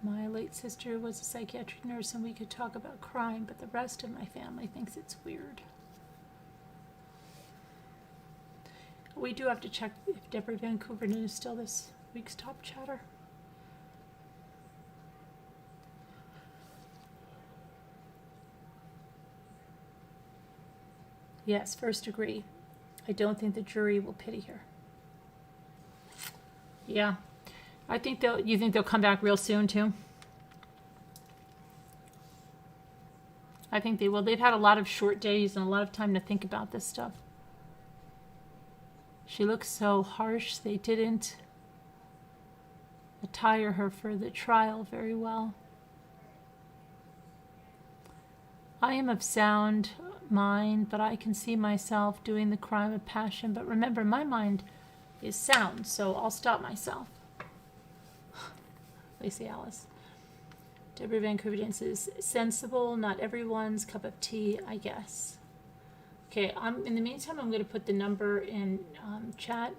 My late sister was a psychiatric nurse and we could talk about crime, but the rest of my family thinks it's weird. We do have to check if Deborah Vancouver is still this week's top chatter. Yes, first degree. I don't think the jury will pity her. Yeah. I think you think they'll come back real soon too? I think they will. They've had a lot of short days and a lot of time to think about this stuff. She looks so harsh. They didn't attire her for the trial very well. I am of sound mind, but I can see myself doing the crime of passion. But remember, my mind is sound, so I'll stop myself. Lacey Alice. Deborah Vancouver says, sensible, not everyone's cup of tea, I guess. Okay, in the meantime, I'm going to put the number in chat.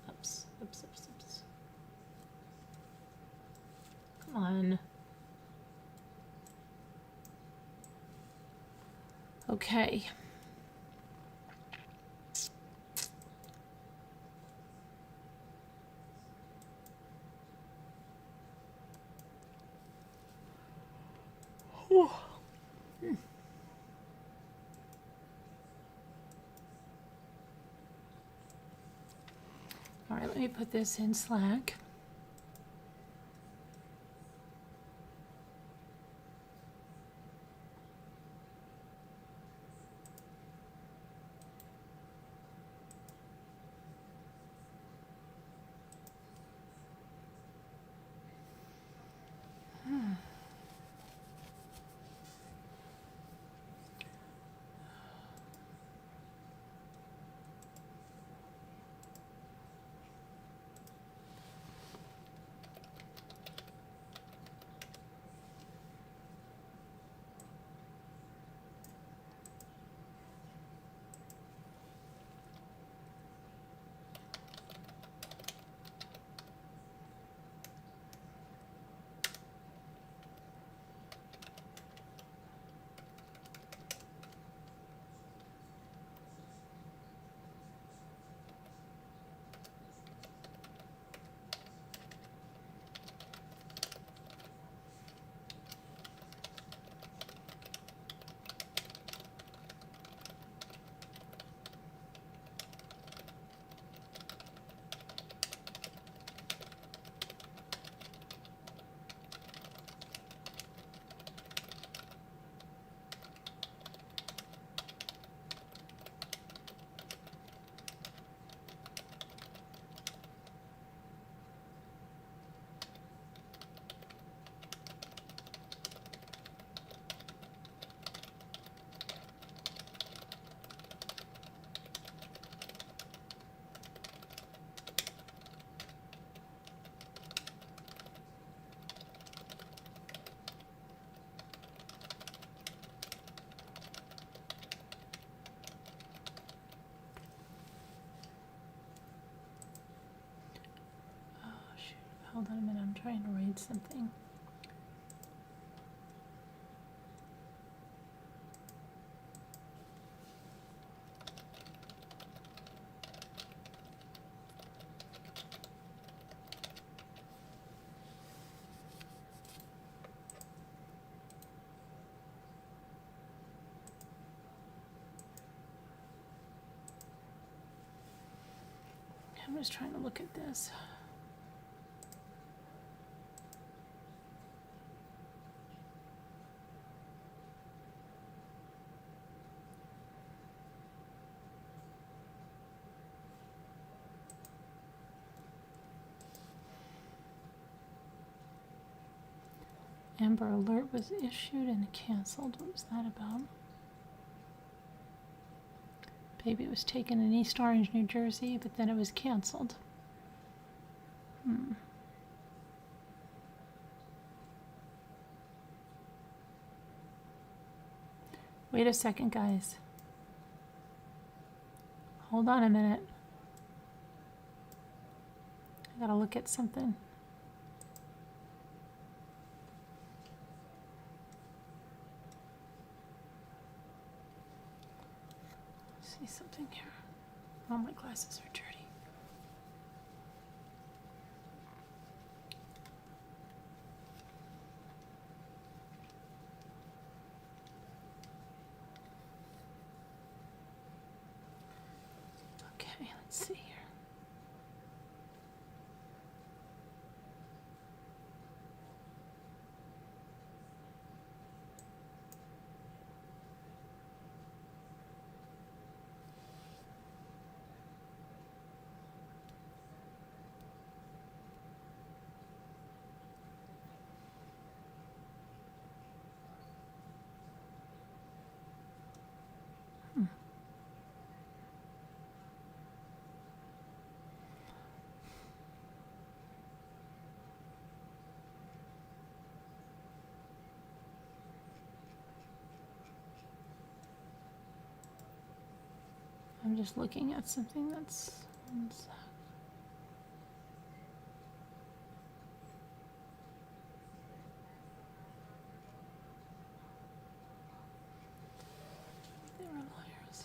Oops. Come on. Okay. Whew. All right, let me put this in Slack. Hold on a minute, I'm trying to read something. I'm just trying to look at this. Amber Alert was issued and canceled. What was that about? Baby was taken in East Orange, New Jersey, but then it was canceled. Wait a second, guys. Hold on a minute. I gotta look at something. See something here. Oh, my glasses are dirty. Okay, let's see here. I'm just looking at something that's... They were lawyers.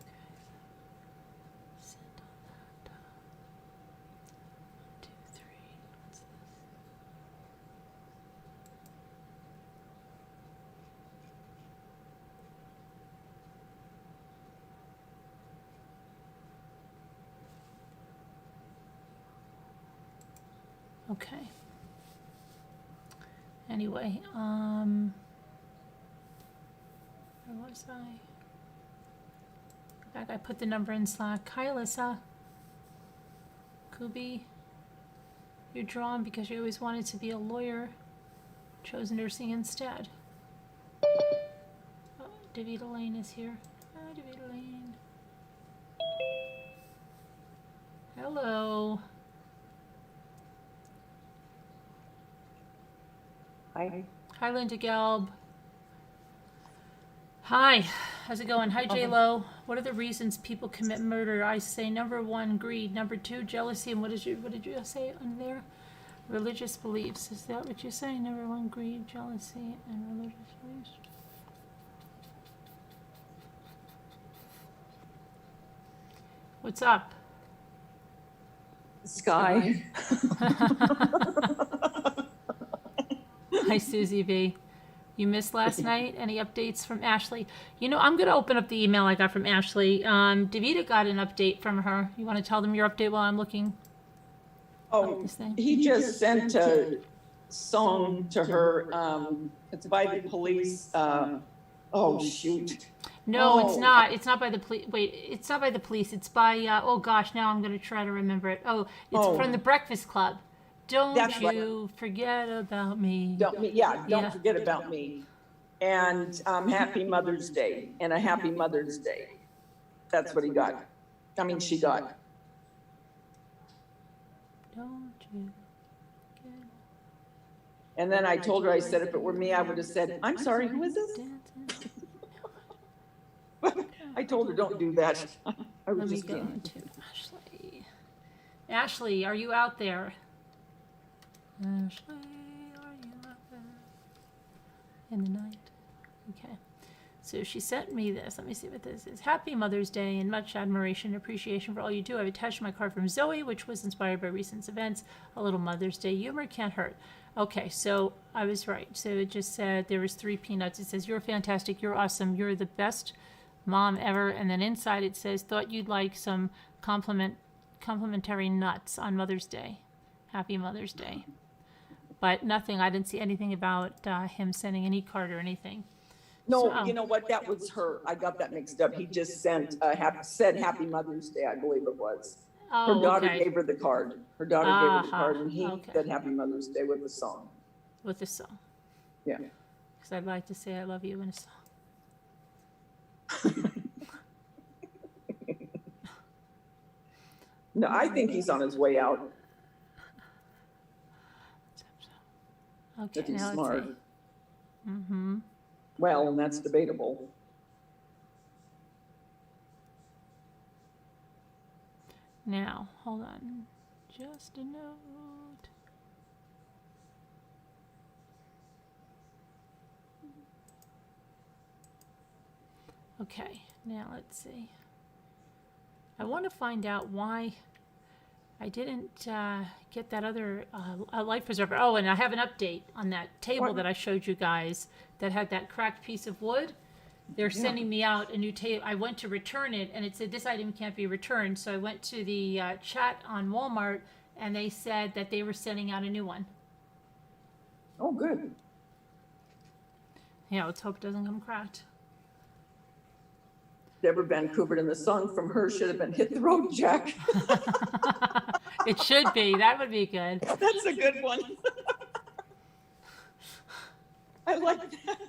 Okay. Send on that. 1, 2, 3. What's this? Okay. Anyway, where was I? Back, I put the number in Slack. Hi, Alyssa. Kubi, you're drawn because you always wanted to be a lawyer. Chose nursing instead. Oh, Davida Lane is here. Hi, Davida Lane. Hello. Hi. Hi, Linda Gelb. Hi, how's it going? Hi, J-Lo. What are the reasons people commit murder? I say number 1, greed. Number 2, jealousy. And what did you say on there? Religious beliefs. Is that what you say? Number 1, greed, jealousy, and religious beliefs. What's up? Sky. Hi, Susie B. You missed last night? Any updates from Ashley? You know, I'm going to open up the email I got from Ashley. Davida got an update from her. You want to tell them your update while I'm looking Oh, this thing? he just sent a song to her. It's by the police. Oh, shoot. No, it's not. It's not by the police. Wait, it's not by the police. It's by, oh gosh, now I'm going to try to remember it. Oh, it's from the Breakfast Club. Don't That's you forget about me. Don't forget about me. And happy Mother's Day and a happy Mother's Day. That's what he got. I mean, she got. Don't you forget. And then I told her, I said, if it were me, I would have said, I'm sorry, who is this? I told her, don't do that. I was Let me just go kidding. to Ashley. Ashley, are you out there? Ashley, are you out there? In the night. Okay. So she sent me this. Let me see what this is. Happy Mother's Day and much admiration and appreciation for all you do. I've attached my card from Zoe, which was inspired by recent events. A little Mother's Day humor can't hurt. Okay, so I was right. So it just said there was 3 peanuts. It says, you're fantastic, you're awesome, you're the best mom ever. And then inside it says, thought you'd like some complimentary nuts on Mother's Day. Happy Mother's Day. But nothing, I didn't see anything about him sending an e-card or anything. No, So- you know what? That was her. I got that mixed up. He just said Happy Mother's Day, I believe it was. Her Oh, daughter okay. gave her the card. Her daughter gave her the Uh-huh. card, and he Okay. said Happy Mother's Day with the song. With a song. Yeah. Because I'd like to say I love you in a song. No, I think he's on his way out. Okay, If he's now smart. let's see. Mm-hmm. Well, and that's debatable. Now, hold on. Just a note. Okay, now let's see. I want to find out why I didn't get that other life preserver. Oh, and I have an update on that table What? that I showed you guys that had that cracked piece of wood. They're sending me out a new table. I went to return it, and it said this item can't be returned. So I went to the chat on Walmart, and they said that they were sending out a new one. Oh, good. Yeah, let's hope it doesn't come cracked. Deborah Vancouver, and the song from her should have been Hit the Road, Jack. It should be. That would be good. That's a good one. I like that.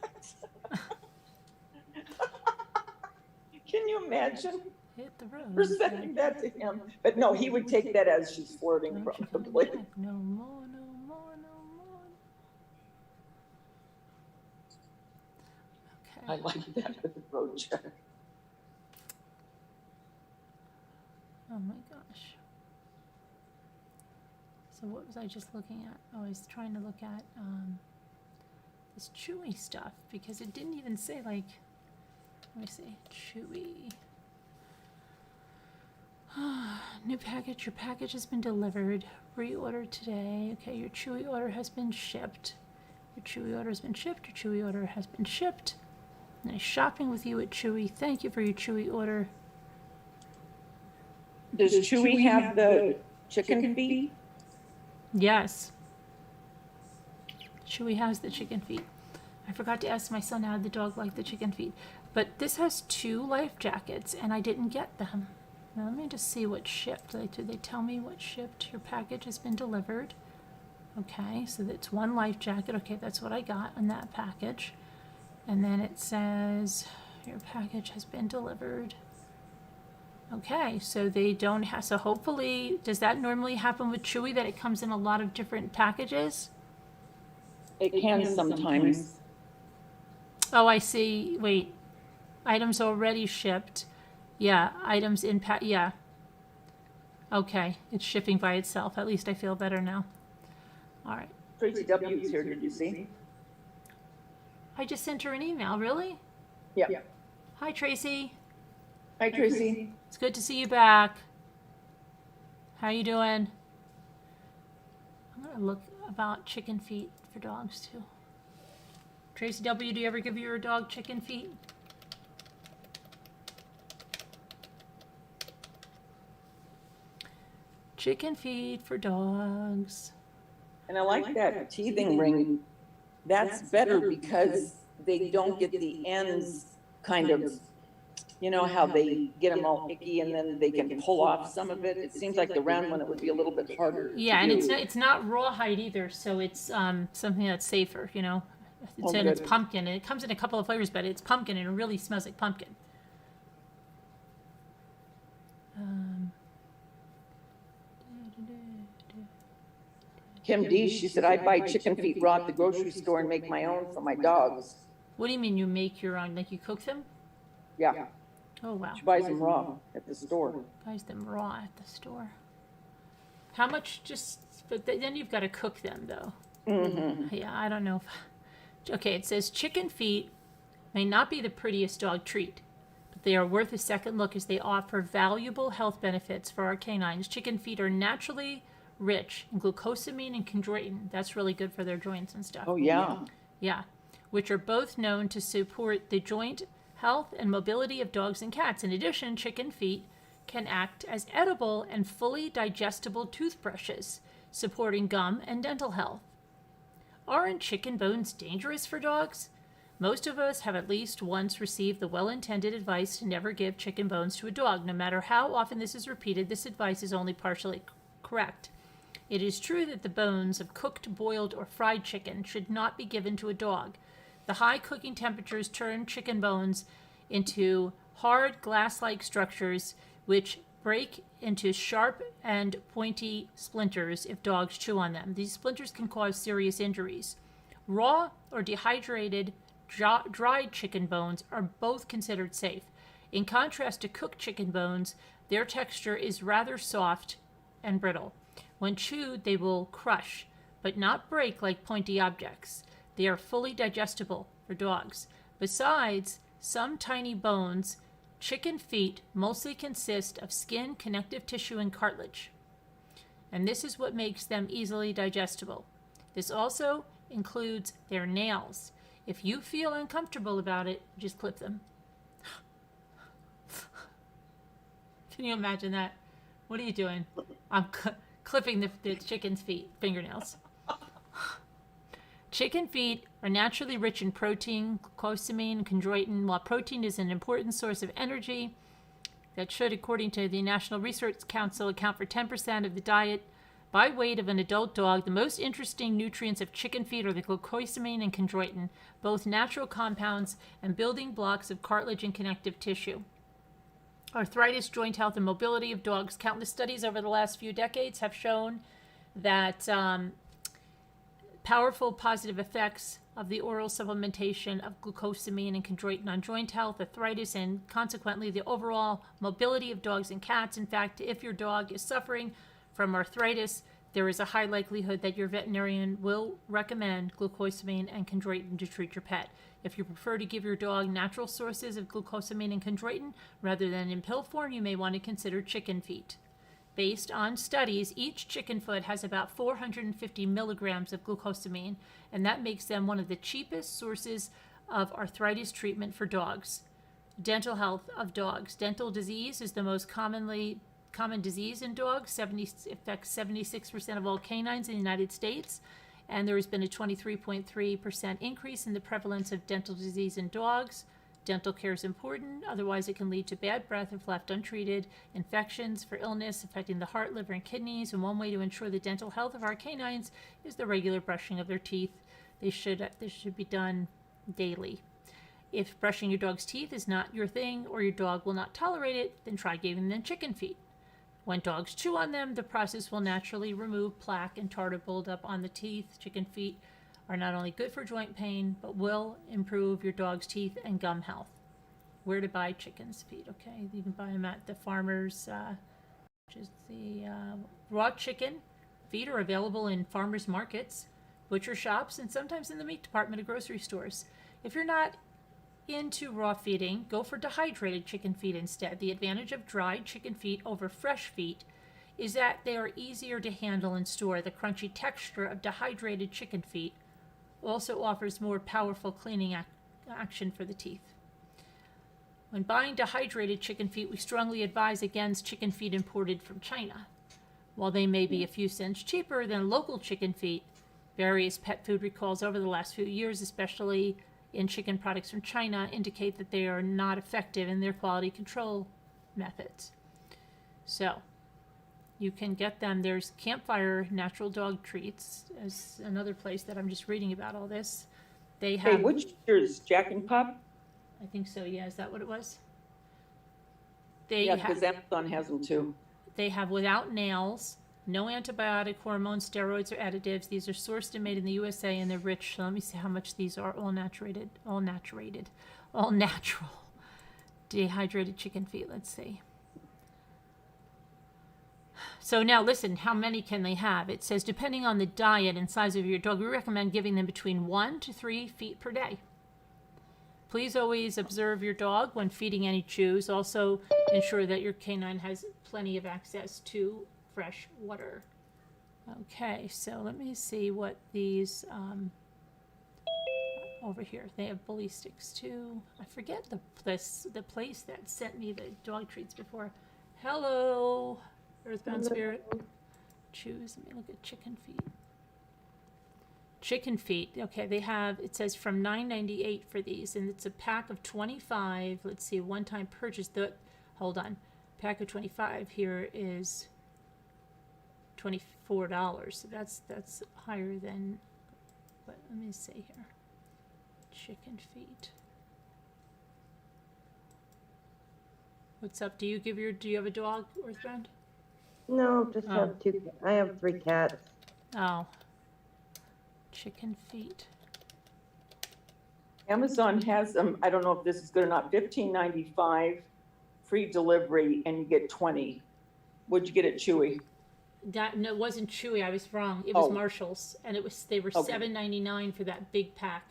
Can you imagine Hit the road. presenting that to him? But no, he would take that as she's flirting, Don't you come probably. back. No more, no more, no more. I Okay. like that, Hit the Road, Jack. Oh my gosh. So what was I just looking at? Oh, I was trying to look at this Chewy stuff because it didn't even say like, let me see, Chewy. New package, your package has been delivered. Reorder today. Okay, your Chewy order has been shipped. Your Chewy order has been shipped. Your Chewy order has been shipped. Nice shopping with you at Chewy. Thank you for your Chewy order. Does Chewy have the chicken feet? Yes. Chewy has the chicken feet. I forgot to ask my son how the dog liked the chicken feet. But this has 2 life jackets, and I didn't get them. Now let me just see what shipped. Did they tell me what shipped? Your package has been delivered. Okay, so that's 1 life jacket. Okay, that's what I got on that package. And then it says, your package has been delivered. Okay, so they don't have, so hopefully, does that normally happen with Chewy, that it comes in a lot of different packages? It can sometimes. Oh, I see. Wait. Items already shipped. Yeah, items in yeah. Okay, it's shipping by itself. At least I feel better now. All right. Tracy W. is here, did you see? I just sent her an email, really? Yeah. Hi, Tracy. Hi, Tracy. It's good to see you back. How you doing? I'm going to look about chicken feet for dogs, too. Tracy W., do you ever give your dog chicken feet? Chicken feet for dogs. And I like that teething ring. That's better because they don't get the ends kind of, you know, how they get them all icky and then they can pull off some of it. It seems like the round one, it would be a little bit harder. Yeah, to and do. it's not rawhide either, so it's something that's safer, you know. Oh, And it's good. pumpkin, and it comes in a couple of flavors, but it's pumpkin, and it really smells like pumpkin. Kim D, she said, I buy chicken feet raw at the grocery store and make my own for my dogs. What do you mean you make your own? Like you cook them? Yeah, Oh, wow. she buys them raw at the store. Buys them raw at the store. How much just, but then you've got to cook them, though. Mm-hmm. Yeah, I don't know if, okay, it says chicken feet may not be the prettiest dog treat, but they are worth a second look as they offer valuable health benefits for our canines. Chicken feet are naturally rich in glucosamine and chondroitin. That's really good for their joints and stuff. Oh, yeah. Yeah, which are both known to support the joint health and mobility of dogs and cats. In addition, chicken feet can act as edible and fully digestible toothbrushes, supporting gum and dental health. Aren't chicken bones dangerous for dogs? Most of us have at least once received the well-intended advice to never give chicken bones to a dog. No matter how often this is repeated, this advice is only partially correct. It is true that the bones of cooked, boiled, or fried chicken should not be given to a dog. The high cooking temperatures turn chicken bones into hard, glass-like structures which break into sharp and pointy splinters if dogs chew on them. These splinters can cause serious injuries. Raw or dehydrated dried chicken bones are both considered safe. In contrast to cooked chicken bones, their texture is rather soft and brittle. When chewed, they will crush, but not break like pointy objects. They are fully digestible for dogs. Besides some tiny bones, chicken feet mostly consist of skin, connective tissue, and cartilage. And this is what makes them easily digestible. This also includes their nails. If you feel uncomfortable about it, just clip them. Can you imagine that? What are you doing? I'm clipping the chicken's fingernails. Chicken feet are naturally rich in protein, glucosamine, and chondroitin. While protein is an important source of energy that should, according to the National Research Council, account for 10% of the diet by weight of an adult dog, the most interesting nutrients of chicken feet are the glucosamine and chondroitin, both natural compounds and building blocks of cartilage and connective tissue. Arthritis, joint health, and mobility of dogs. Countless studies over the last few decades have shown that powerful positive effects of the oral supplementation of glucosamine and chondroitin on joint health, arthritis, and consequently the overall mobility of dogs and cats. In fact, if your dog is suffering from arthritis, there is a high likelihood that your veterinarian will recommend glucosamine and chondroitin to treat your pet. If you prefer to give your dog natural sources of glucosamine and chondroitin rather than in pill form, you may want to consider chicken feet. Based on studies, each chicken foot has about 450 milligrams of glucosamine, and that makes them one of the cheapest sources of arthritis treatment for dogs. Dental health of dogs. Dental disease is the most common disease in dogs. Affects 76% of all canines in the United States, and there has been a 23.3% increase in the prevalence of dental disease in dogs. Dental care is important, otherwise it can lead to bad breath if left untreated, infections for illness affecting the heart, liver, and kidneys, and one way to ensure the dental health of our canines is the regular brushing of their teeth. This should be done daily. If brushing your dog's teeth is not your thing or your dog will not tolerate it, then try giving them chicken feet. When dogs chew on them, the process will naturally remove plaque and tartar buildup on the teeth. Chicken feet are not only good for joint pain, but will improve your dog's teeth and gum health. Where to buy chicken's feet? Okay, you can buy them at the farmers, which is the raw chicken feet are available in farmers markets, butcher shops, and sometimes in the meat department of grocery stores. If you're not into raw feeding, go for dehydrated chicken feet instead. The advantage of dried chicken feet over fresh feet is that they are easier to handle and store. The crunchy texture of dehydrated chicken feet also offers more powerful cleaning action for the teeth. When buying dehydrated chicken feet, we strongly advise against chicken feet imported from China. While they may be a few cents cheaper than local chicken feet, various pet food recalls over the last few years, especially in chicken products from China, indicate that they are not effective in their quality control methods. So you can get them. There's Campfire Natural Dog Treats as another place that I'm just reading about all this. They have. Hey, which yours, Jack and Pup? I think so. Yeah, is that what it was? Yeah, because Amazon has them too. They have without nails, no antibiotic, hormones, steroids, or additives. These are sourced and made in the USA, and they're rich. So let me see how much these are. All natural. Dehydrated chicken feet. Let's see. So now listen, how many can they have? It says, depending on the diet and size of your dog, we recommend giving them between 1 to 3 feet per day. Please always observe your dog when feeding any chews. Also, ensure that your canine has plenty of access to fresh water. Okay, so let me see what these, over here, they have bully sticks too. I forget the place that sent me the dog treats before Hello, Earthbound Spirit. Choose. Let me look at chicken feet. Chicken feet. Okay, they have. It says from $9.98 for these, and it's a pack of 25. Let's see, one-time purchase. Hold on, pack of 25 here is $24. So that's higher than. But let me see here. Chicken feet. What's up? Do you have a dog, Earthbound? No, just have two. I have 3 cats. Oh. Chicken feet. Amazon has them, I don't know if this is good or not, $15.95, free delivery, and you get 20. Would you get it Chewy? No, it wasn't Chewy. I was wrong. It was Oh. Marshall's, and they were Okay. $7.99 for that big pack.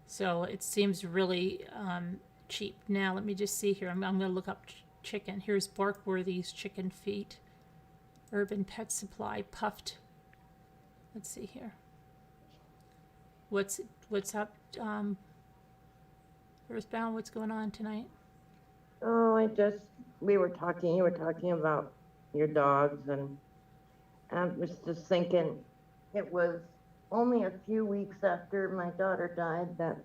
So it seems really cheap. Now let me just see here. I'm going to look up chicken. Here's Barkworthy's chicken feet. Urban Pet Supply puffed. Let's see here. What's up, Earthbound? What's going on tonight? Oh, we were talking, you were talking about your dogs, and I was just thinking, it was only a few weeks after my daughter died that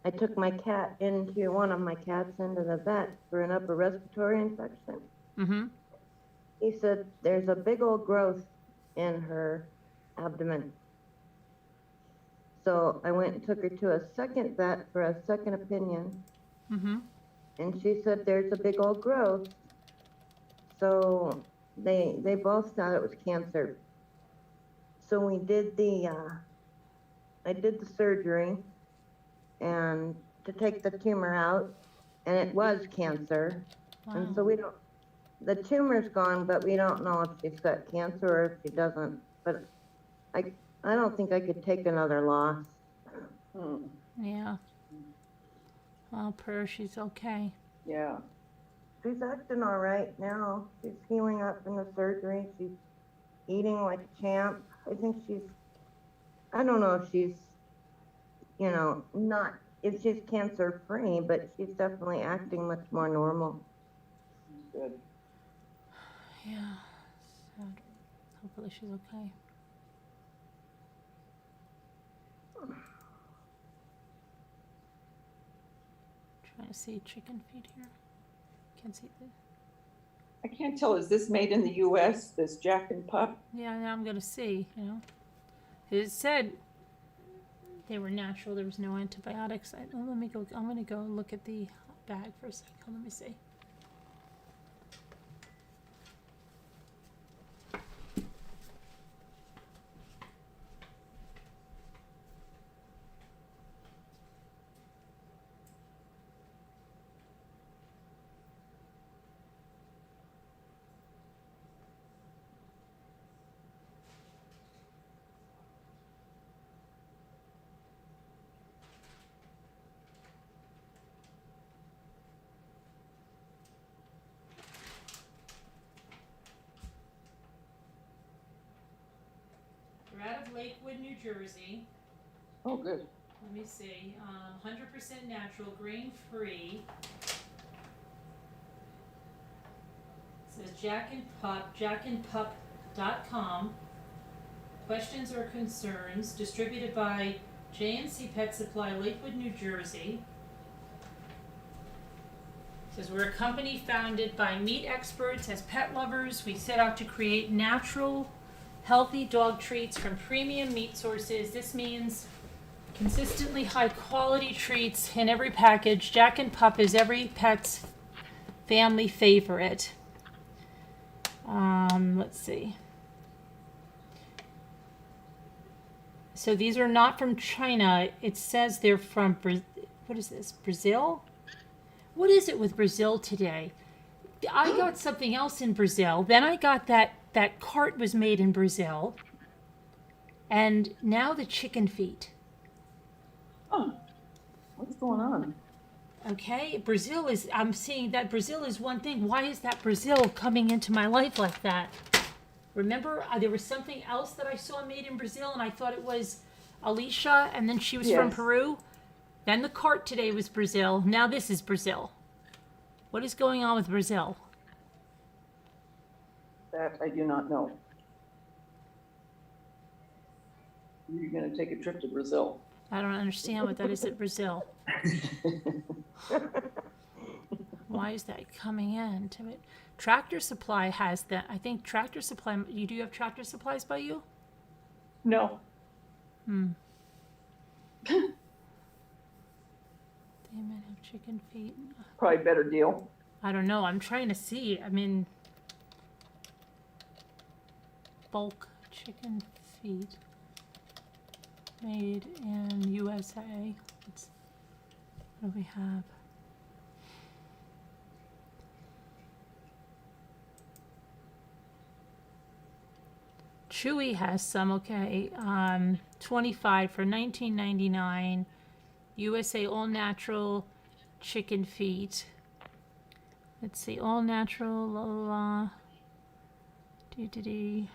I took one of my cats into the vet for an upper respiratory infection. Mm-hmm. He said there's a big old growth in her abdomen. So I went and took her to a second vet for a second opinion. Mm-hmm. And she said there's a big old growth. So they both thought it was cancer. So I did the surgery and to take the tumor out, and it was cancer. Wow. And so the tumor's gone, but we don't know if she's got cancer or if she doesn't. But I don't think I could take another loss. Yeah. Well, prayer she's okay. Yeah. She's acting all right now. She's healing up from the surgery. She's eating like a champ. I don't know if she's, if she's cancer free, but she's definitely acting much more normal. Good. Yeah. Sad. Hopefully she's okay. Trying to see chicken feet here. Can't see the. I can't tell, is this made in the US, this Jack and Pup? Yeah, now I'm gonna see. It said they were natural. There was no antibiotics. Let me go. I'm gonna go look at the bag for a second. Let me see. They're out of Lakewood, New Jersey. Oh, good. Let me see. 100% natural, grain-free. It says Jack and Pup, jackandpup.com. Questions or concerns, distributed by J&C Pet Supply, Lakewood, New Jersey. It says we're a company founded by meat experts. As pet lovers, we set out to create natural, healthy dog treats from premium meat sources. This means consistently high quality treats in every package. Jack and Pup is every pet's family favorite. Let's see. So these are not from China. It says they're from what is this? Brazil? What is it with Brazil today? I got something else in Brazil. Then I got that cart was made in Brazil. And now the chicken feet. Oh, what's going on? Okay, I'm seeing that Brazil is one thing. Why is that Brazil coming into my life like that? Remember, there was something else that I saw made in Brazil, and I thought it was Alicia, and then she was from Yes. Peru. Then the cart today was Brazil. Now this is Brazil. What is going on with Brazil? That I do not know. You're gonna take a trip to Brazil. I don't understand what that is at Brazil. Why is that coming in to it? Tractor Supply has that. I think Tractor Supply, you do have Tractor Supplies by you? No. They might have chicken feet. Probably better deal. I don't know. I'm trying to see. I mean, bulk chicken feet made in USA. What do we have? Chewy has some, okay. 25 for $19.99. USA all natural chicken feet. Let's see, all natural, la la la. Dee.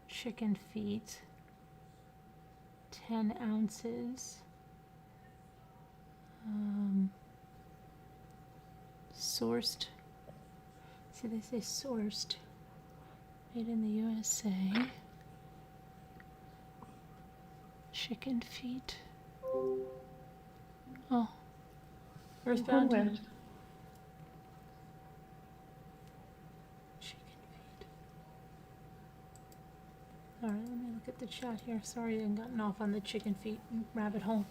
Chicken feet. 10 ounces. Sourced. See, they say sourced. Made in the USA. Chicken feet. Oh. Earthbound. Went. Chicken feet. Alright, let me look at the chat here. Sorry I gotten off on the chicken feet rabbit hole.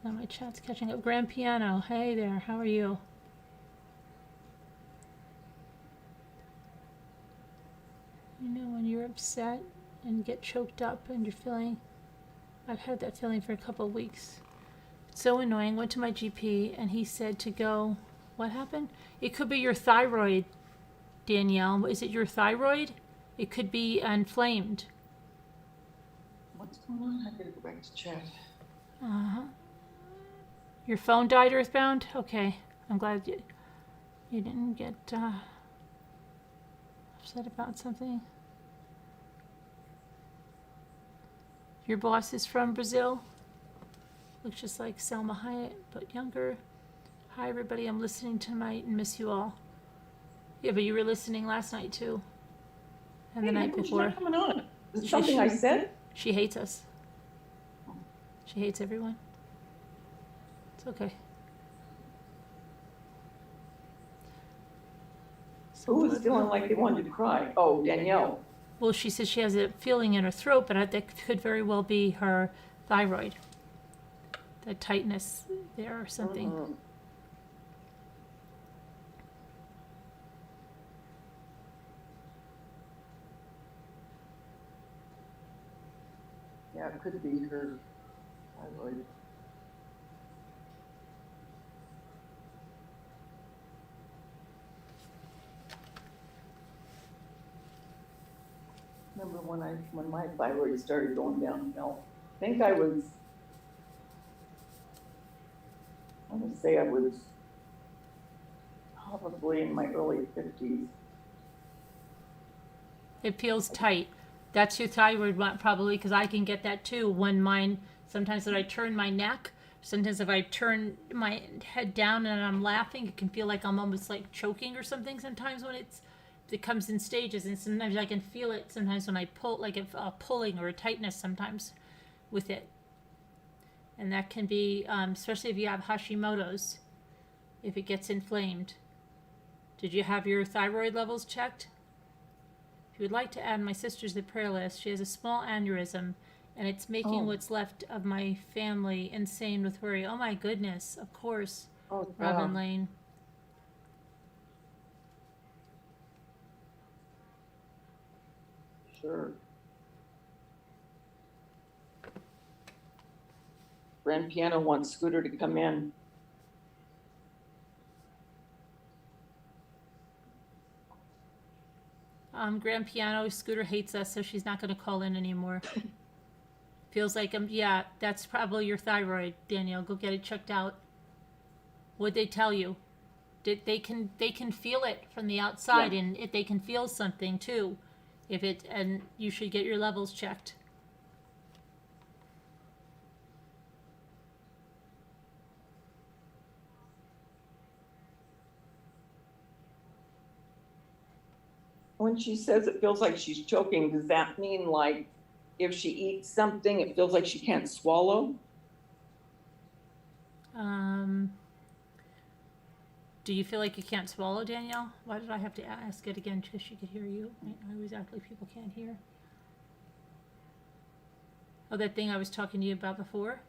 Now my chat's catching up. Grand Piano, hey there, how are you? You know when you're upset and get choked up and you're feeling, I've had that feeling for a couple of weeks. It's so annoying. Went to my GP and he said to go, what happened? It could be your thyroid, Danielle. Is it your thyroid? It could be inflamed. What's going on? I gotta go back to chat. Uh-huh. Your phone died, Earthbound? Okay. I'm glad you didn't get upset about something. Your boss is from Brazil? Looks just like Selma Hayek, but younger. Hi, everybody. I'm listening tonight and miss you all. Yeah, but you were listening last night, too. And the night before. She's not coming on. Is it something I said? She hates us. She hates everyone. It's okay. Who was feeling like they wanted to cry? Oh, Danielle. Well, she says she has a feeling in her throat, but that could very well be her thyroid. The tightness there or something. Mm-hmm. Yeah, it could be her thyroid. Remember when my thyroid started going downhill? I think I would say I was probably in my early 50s. It feels tight. That's your thyroid one, probably, because I can get that too. When mine, sometimes when I turn my neck, sometimes if I turn my head down and I'm laughing, it can feel like I'm almost like choking or something. Sometimes when it comes in stages, and sometimes I can feel it. Sometimes when I pull, like a pulling or a tightness, sometimes with it, and that can be, especially if you have Hashimoto's, if it gets inflamed. Did you have your thyroid levels checked? If you would like to add my sister to the prayer list, she has a small aneurysm, and it's making what's left of my family insane with worry. Oh my goodness, of course, Robin Lane. Sure. Grand Piano wants Scooter to come in. Grand Piano, Scooter hates us, so she's not going to call in anymore. Feels like, yeah, that's probably your thyroid, Danielle. Go get it checked out. What'd they tell you? They can feel it from the outside, Yeah. and they can feel something too. And you should get your levels checked. When she says it feels like she's choking, does that mean like if she eats something, it feels like she can't swallow? Do you feel like you can't swallow, Danielle? Why did I have to ask it again? Because she could hear you. I always act like people can't hear. Oh, that thing I was talking to you about before?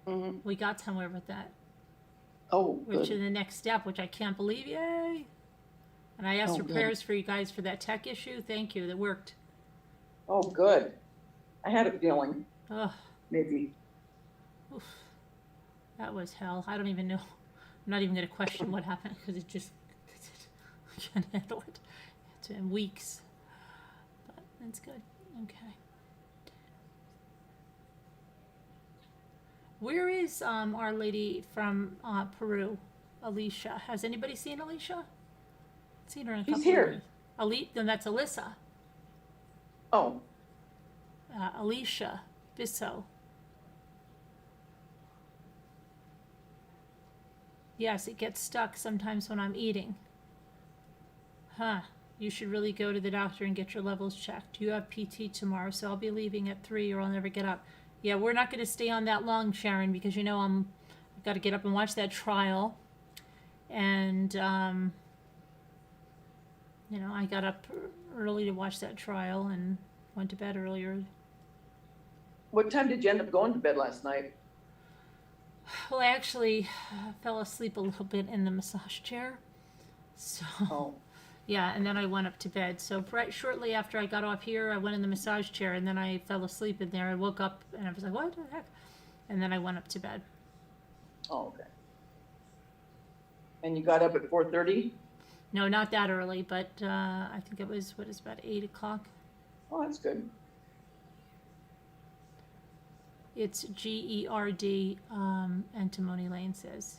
Mm-hmm. We got somewhere with that. Oh, Which good. is the next step, which I can't believe. Yay! And I asked Oh, for good. prayers for you guys for that tech issue. Thank you. That worked. Oh, good. I had a feeling, Oh, maybe. oof. That was hell. I don't even know. I'm not even going to question what happened because it just, I can't handle it. It's been weeks. But that's good. Okay. Where is Our Lady from Peru, Alicia? Has anybody seen Alicia? Seen her in a She's couple here. of years. Then that's Alyssa. Oh, Alicia Bissell. Yes, it gets stuck sometimes when I'm eating. Huh. You should really go to the doctor and get your levels checked. You have PT tomorrow, so I'll be leaving at 3 or I'll never get up. Yeah, we're not going to stay on that long, Sharon, because I've got to get up and watch that trial. And, I got up early to watch that trial and went to bed earlier. what time did you end up going to bed last night? Well, I actually fell asleep a little bit in the massage chair. So, Oh, yeah, and then I went up to bed. So right shortly after I got off here, I went in the massage chair, and then I fell asleep in there. I woke up, and I was like, what the heck? And then I went up to bed. oh, okay. And you got up at 4:30? No, not that early, but I think it was, about 8 o'clock? Oh, that's good. It's GERD, Antimony Lane says.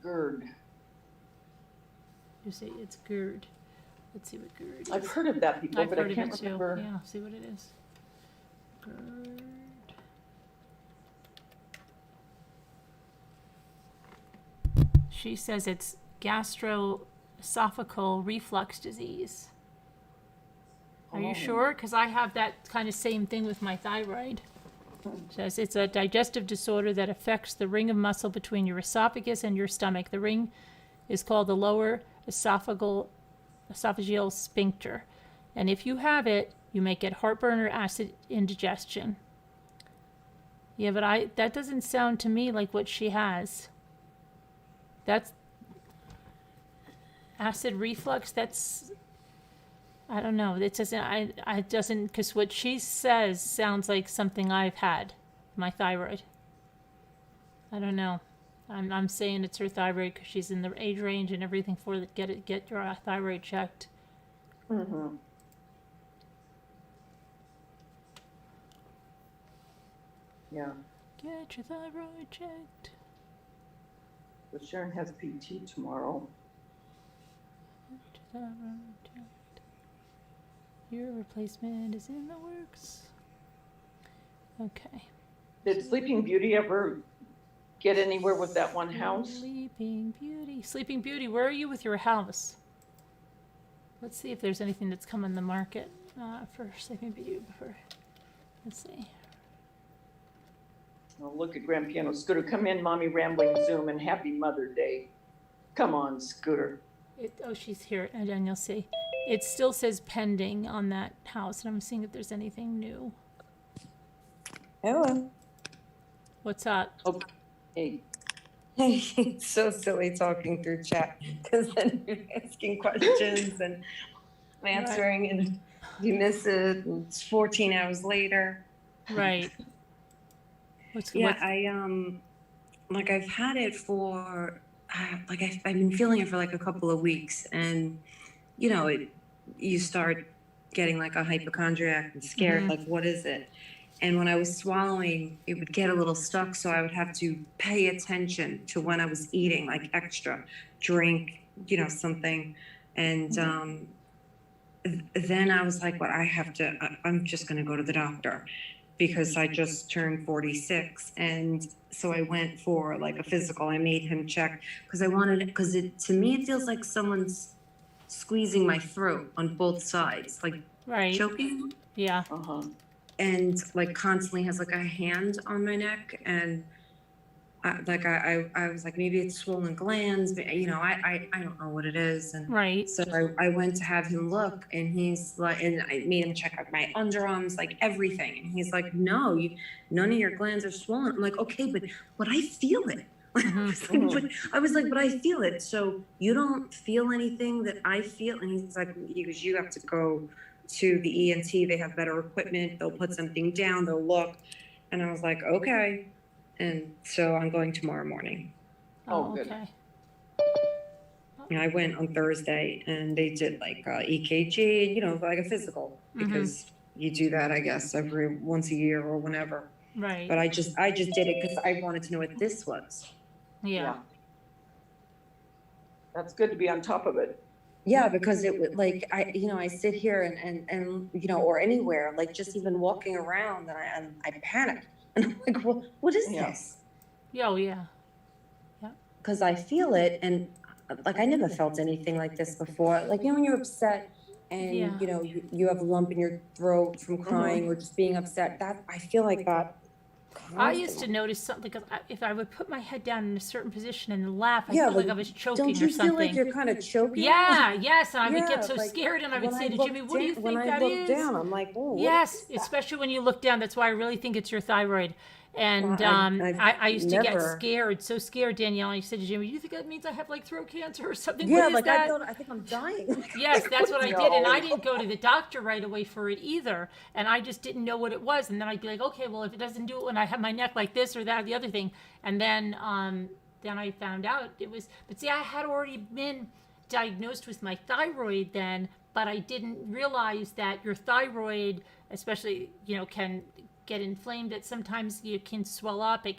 GERD. You say it's GERD. Let's see what GERD is. I've heard of that before, I've but heard I of can't it too. remember. Yeah, see what it is. GERD. She says it's gastroesophageal reflux disease. Are you Oh. sure? Because I have that kind of same thing with my thyroid. Says it's a digestive disorder that affects the ring of muscle between your esophagus and your stomach. The ring is called the lower esophageal sphincter. And if you have it, you may get heartburn or acid indigestion. Yeah, but that doesn't sound to me like what she has. That's acid reflux. That's, I don't know. It doesn't, because what she says sounds like something I've had, my thyroid. I don't know. I'm saying it's her thyroid because she's in the age range and everything for it. Get your thyroid checked. Mm-hmm. Yeah. Get your thyroid checked. But Sharon has PT tomorrow. Get your thyroid checked. Your replacement is in the works. Okay. Did Sleeping Beauty ever get anywhere with that one house? Sleeping Beauty. Sleeping Beauty, where are you with your house? Let's see if there's anything that's come on the market for Sleeping Beauty. Let's see. Oh, look at Grand Piano Scooter. Come in, Mommy Rambling Zoom, and happy Mother Day. Come on, Scooter. She's here, and then you'll see. It still says pending on that house, and I'm seeing if there's anything new. Hello. What's up? Okay. It's so silly talking through chat because then you're asking questions and answering, and you miss it. And it's 14 hours later. Right. I've had it for I've been feeling it for like a couple of weeks, and you start getting like a hypochondriac and scared, Mhm. like what is it? And when I was swallowing, it would get a little stuck, so I would have to pay attention to when I was eating, like extra, drink, something. And then I was like, I'm just going to go to the doctor. because I just turned 46. And so I went for like a physical. I made him check because I wanted, because to me, it feels like someone's squeezing my throat on both sides, like Right. choking, Yeah. Uh-huh. and like constantly has like a hand on my neck. And I was like, maybe it's swollen glands, but I don't know what it is. And Right. so I went to have him look, and he's like, and I made him check out my underarms, like everything. And he's like, no, none of your glands are swollen. I'm like, okay, but I feel it. I was like, but I feel it. So you don't feel anything that I feel? And he's like, you have to go to the ENT. They have better equipment. They'll put something down. They'll look. And I was like, okay. And so I'm going tomorrow morning. Oh, good. Okay. And I went on Thursday, and they did like EKG, like a physical, because you do that, I guess, every once a year or whenever. Right. But I just did it because I wanted to know what this was. Yeah. That's good to be on top of it. Yeah, because it would like I sit here and or anywhere, like just even walking around, and I panic, and I'm like, well, what is Yeah. this? Oh, yeah. Because I feel it, and like I never felt anything like this before. Like when you're upset, and Yeah. you have a lump in your throat from crying or just being upset. That I feel like that. I used to notice something because if I would put my head down in a certain position and laugh, I Yeah, felt like like, I was choking Don't or you something. feel like you're kind of choking? Yeah, yes, and I would Yeah, get so like, scared, and I would when say to look Jimmy, "What do you down- think when that I is?" look down, I'm like, oh, what Yes, is that? especially when you look down. That's why I really think it's your thyroid. And Well, I used to get never- scared, so scared, Danielle. I said to Jimmy, "You think that means I have like throat cancer or something?" Yeah, What is like that? I think I'm dying. Yes, that's what I did, and I No. didn't go to the doctor right away for it either, and I just didn't know what it was, and then I'd be like, okay, well, if it doesn't do it when I have my neck like this or that or the other thing, and then I found out it was, but see, I had already been diagnosed with my thyroid then, but I didn't realize that your thyroid, especially, can get inflamed, that sometimes you can swell up, you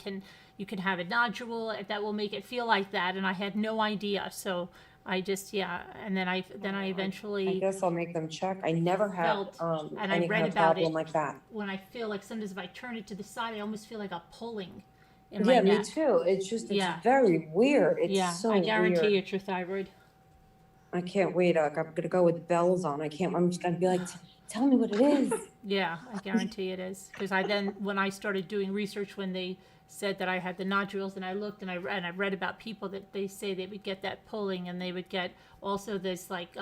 can have a nodule that will make it feel like that, and I had no idea, so I just, and then I eventually, I guess I'll make them check. I never had Felt, and I any read kind of about problem it. like that. when I feel like sometimes if I turn it to the side, I almost feel like a pulling in my Yeah, neck. me too. It's just Yeah. very weird. It's so I guarantee weird. it's your thyroid. I can't wait. Like, I'm gonna go with bells on. I'm just gonna be like, tell me what it is. Yeah, I guarantee it is. Because when I started doing research, when they said that I had the nodules, and I looked and I read about people that they say they would get that pulling, and they would get also this like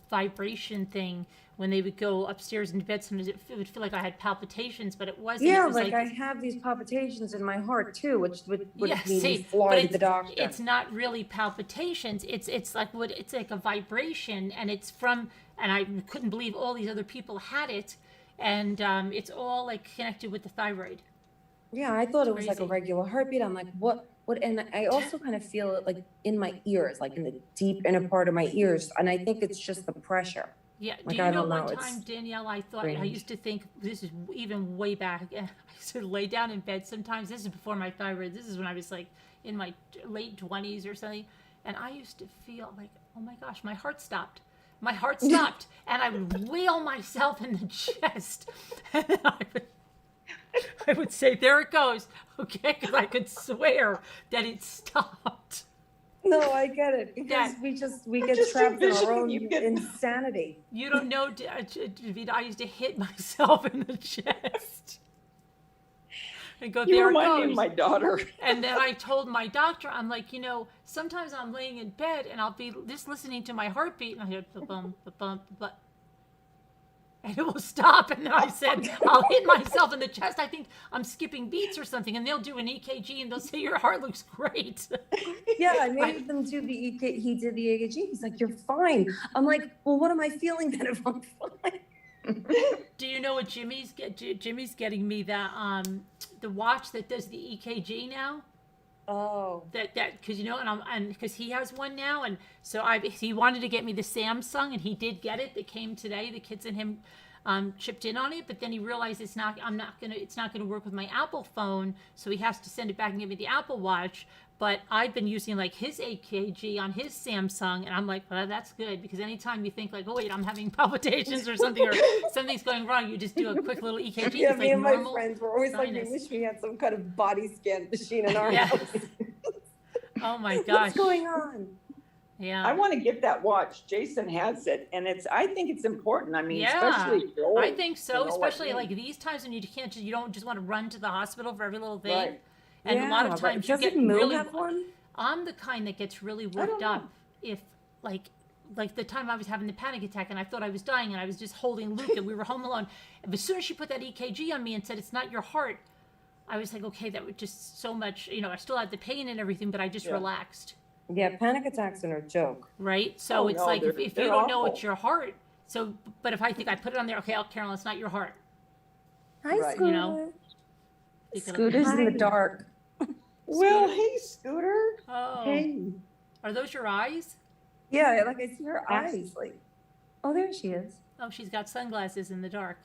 vibration thing when they would go upstairs into bed. Sometimes it would feel like I had palpitations, but it wasn't. Yeah, It was like I have these palpitations in my heart too, which would yeah, mean see, you fly but to the doctor. it's not really palpitations. It's like it's like a vibration, and it's from. And I couldn't believe all these other people had it, and it's all like connected with the thyroid. Yeah, I thought it was like a Crazy. regular heartbeat. I'm like, what? And I also kind of feel it like in my ears, like in the deep inner part of my ears. And I think it's just the pressure. Yeah. Like, Do you I know don't one know, time, it's Danielle, I thought I strange. used to think this is even way back. I used to lay down in bed sometimes. This is before my thyroid. This is when I was like in my late 20s or something, and I used to feel like, oh my gosh, my heart stopped. My heart stopped, and I would wheel myself in the chest, and then I would say, "There it goes," okay, because I could swear that it stopped. No, I get it. Because we get just trapped in our envisioning own you get- insanity. You don't know, Davida, I used to hit myself in the chest. And go, You "There it remind me of goes." my daughter. And then I told my doctor, I'm like, sometimes I'm laying in bed and I'll be just listening to my heartbeat, and I hear ba-bum, ba-bum, ba, and it will stop. And then I said, I'll hit myself in the chest. I think I'm skipping beats or something. And they'll do an EKG and they'll say, "Your heart looks great." Yeah, I made them do the EKG. He did the EKG. He's like, "You're fine." I'm like, "Well, what am I feeling then if I'm fine?" Do you know what Jimmy's getting me the watch that does the EKG now? Oh. That because and because he has one now, and so he wanted to get me the Samsung, and he did get it. That came today. The kids and him chipped in on it, but then he realized it's not gonna work with my Apple phone, so he has to send it back and give me the Apple Watch. But I've been using like his AKG on his Samsung, and I'm like, well, that's good, because anytime you think like, oh wait, I'm having palpitations or something, or something's going wrong, you just do a quick little EKG. Yeah, It's me like and my normal friends were always like, sinus. we wish we had some kind of body scan machine in our Yeah. house. Oh my gosh. What's going on? Yeah. I want to get that watch. Jason has it, and I think it's important. I mean, Yeah, especially if you're old, I think so, you know what especially I mean? like these times when you don't just want to run to the hospital for every little thing. Right. And a lot Yeah, of but times you doesn't get Moo really. have one? I'm the kind that gets really don't worked know. up if like the time I was having the panic attack and I thought I was dying and I was just holding Luke and we were home alone. And as soon as she put that EKG on me and said it's not your heart, I was like, okay, that was just so much. I still had the pain and everything, but I just Yeah. relaxed. Yeah, panic attacks are no joke. Right? So Oh, it's no, like if they're you don't know awful. it's your heart. So, but if I think I put it on there, okay, Carolyn, it's not your heart. Hi, Right. Scooter. You know? You can- Scooter's in the Hi. dark. Well, hey, Scooter. Oh, Hey, are those your eyes? Yeah, like I see her Yes. eyes. Like, oh, there she is. Oh, she's got sunglasses in the dark.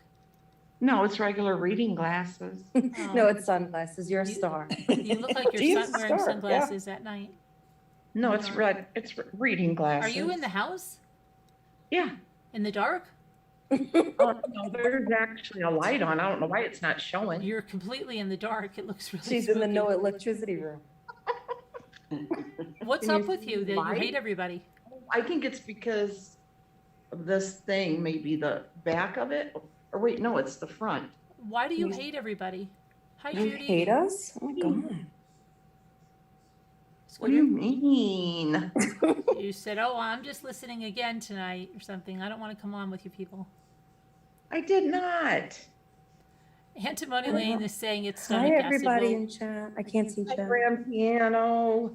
No, it's regular reading glasses. No, it's sunglasses. You're a You- star. You look like She's you're a wearing star, sunglasses at night. No, it's red. It's reading Are glasses. you in the house? Yeah. In the dark? Oh, no, there's actually a light on. I don't know why it's not showing. You're completely in the dark. It looks really She's in the spooky. no electricity room. What's Can up you with see you that you light? hate everybody? I think it's because of this thing, maybe the back of it. Or wait, no, it's the front. Why do you You- hate everybody? Hi, You Judy. hate us? Oh my god. What do you Scooter, mean? you said, oh, I'm just listening again tonight or something. I don't want to come on with you people. I did not. Antimony Lane is saying it's Hi, stomach acid. everybody Well, in chat. I can't see Hi, chat. grand piano.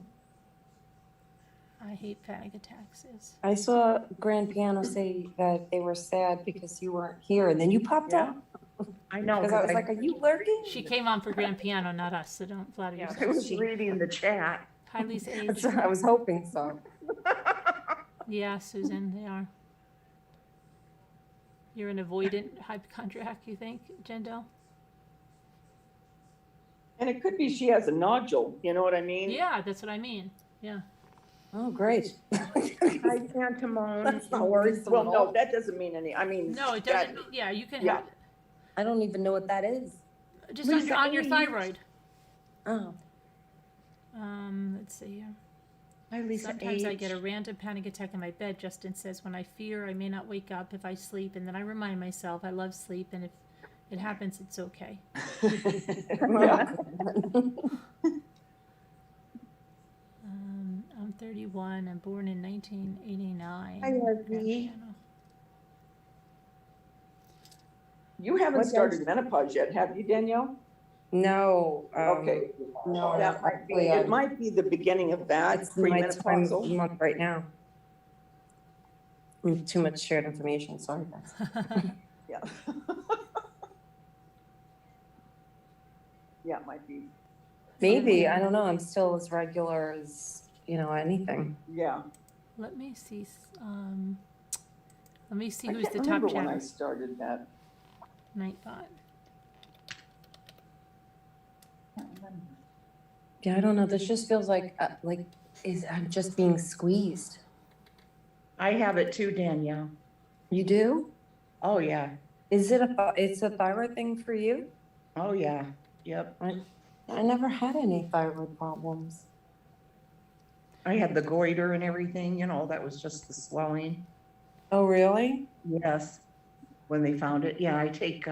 I hate panic attacks. I saw Grand Piano say that they were sad because you weren't here, and then you popped Yeah. up. I know. Because I was like, "Are you lurking?" She came on for grand piano, not us, so don't flatter I yourself. was reading the chat. Hi, Lisa Age. That's what I was hoping so. Yeah, Susan, they are. You're an avoidant hypochondriac, you think, Jendel? And it could be she has a nodule, you know what I mean? Yeah, that's what I mean. Yeah. Oh, great. Hi, Pantomone. That's not worrisome Well, at no, all. that doesn't mean any, I mean. No, it that- doesn't. Yeah, you can Yeah. have I don't even know what that is. just Lisa on your Age. thyroid. Oh. Let's see here. Hi, Lisa Sometimes I get a H. random panic attack in my bed. Justin says, when I fear I may not wake up if I sleep, and then I remind myself I love sleep, and if it happens, it's okay. Yeah. I'm 31. I'm born in 1989. Hi, Leslie. Piano. You haven't What started menopause yet, have you, Danielle? No. Okay. No, That might be, actually, it might be the beginning of that, it's my time of premenopausal. month right now. Too much shared information, sorry guys. Yeah. Yeah, it might be, Maybe, I don't know, I'm still as regular as, anything. yeah. Let me see. Let me see I who's can't the top remember when I chatter. started that. Nightbot. Yeah, I don't know, this just feels like I'm just being squeezed. I have it too, Danielle. You do? Oh, yeah. Is it it's a thyroid thing for you? Oh, yeah. Yep. I never had any thyroid problems. I had the goiter and everything, that was just the swelling. Oh, really? Yes. When they found it. Yeah, I take,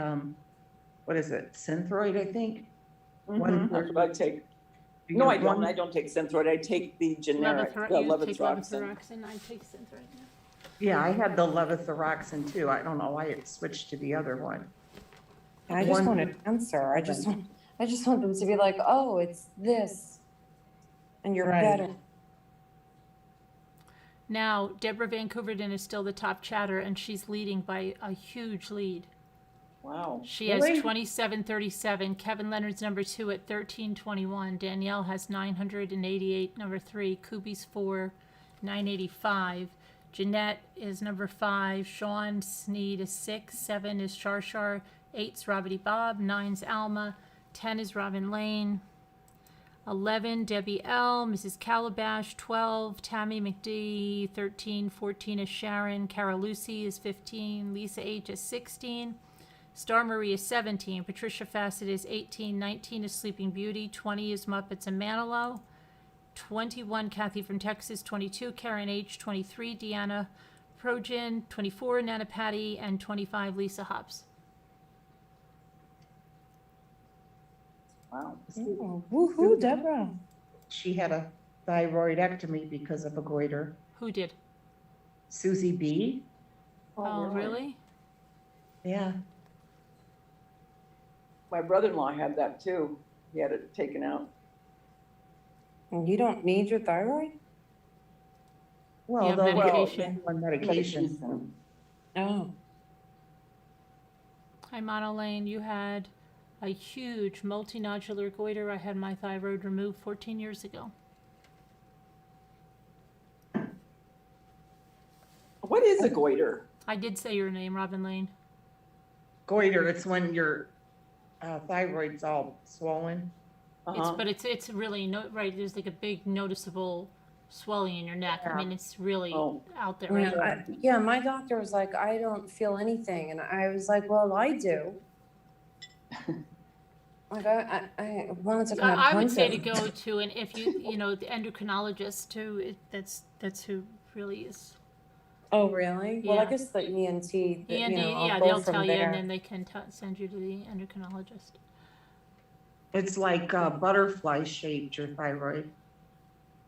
what is it? Synthroid, I think. Mhm, That's what I take. You No, get I don't, one- I don't take Synthroid, I take the generic, the You take levothyroxine. levothyroxine. I take Synthroid. Yeah. Yeah, I had the levothyroxine too. I don't know why it switched to the other one. I just One- want an answer. I just want them to be like, oh, it's this. And you're Right. better. Now, Deborah Van Coverdon is still the top chatter, and she's leading by a huge lead. Wow. She has Really? 2737. Kevin Leonard's number 2 at 1321. Danielle has 988, number 3. Kubi's 4, 985. Jeanette is number 5. Sean Sneed is 6. 7 is Shar. 8's Robity Bob. 9's Alma. 10 is Robin Lane. 11, Debbie L. Mrs. Calabash. 12, Tammy McD. 13, 14 is Sharon. Cara Lucy is 15. Lisa H. is 16. Star Marie is 17. Patricia Fassett is 18. 19 is Sleeping Beauty. 20 is Muppets and Manilow. 21, Kathy from Texas. 22, Karen H. 23, Deanna Progen. 24, Nana Patty. And 25, Lisa Hobbs. Wow. Oh, woohoo, Deborah. She had a thyroidectomy because of a goiter. Who did? Susie B. Oh, really? Yeah. My brother-in-law had that too. He had it taken out. And you don't need your thyroid? Well, Yeah, the medication. medication. Oh. Hi, Mono Lane. You had a huge multinodular goiter. I had my thyroid removed 14 years ago. What is a goiter? I did say your name, Robin Lane. Goiter, it's when your thyroid's all swollen. But it's really right. There's like a big noticeable swelling in your neck. I mean, it's really out there. Right? Yeah, my doctor was like, I don't feel anything. And I was like, well, I do. Like, I wanted to kind of I would punt say him. to go to, and if you know, the endocrinologist too. That's who really is. Oh, really? Well, I Yeah. guess the ENT, END, you know, I'll yeah, go they'll from tell you, there. and then they can send you to the endocrinologist. It's like butterfly shaped, your thyroid.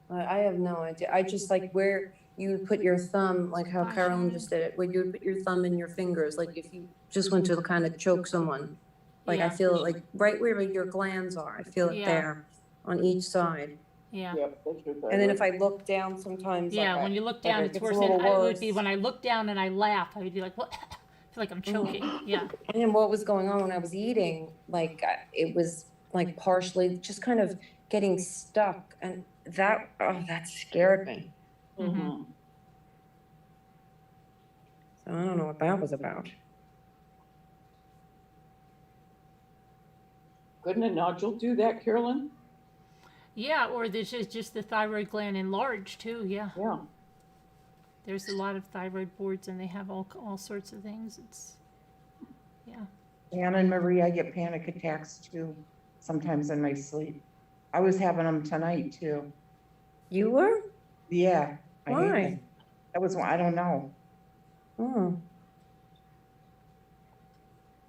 I have no idea. I just like where you would put your thumb, like how Gosh, Carolyn yeah. just did it, where you would put your thumb in your fingers, like if you just went to kind of choke someone. Like I Yeah. feel it like right where your glands are. I feel it Yeah. there on each side. Yeah. Yep, that's your thyroid. And then if I look down sometimes. Yeah, like when you look down, it it's gets worse. a little And it would be worse. when I look down and I laugh, I would be like, what? I feel like I'm choking. Yeah. And then what was going on when I was eating, like it was like partially just kind of getting stuck. And that scared me. Mhm. So I don't know what that was about. Couldn't a nodule do that, Carolyn? Yeah, or there's just the thyroid gland enlarged too. Yeah. Yeah. There's a lot of thyroid boards and they have all sorts of things. It's, yeah. Anna and Marie, I get panic attacks too, sometimes in my sleep. I was having them tonight too. You were? Yeah. I hate Why? it. That was, I don't know. Oh.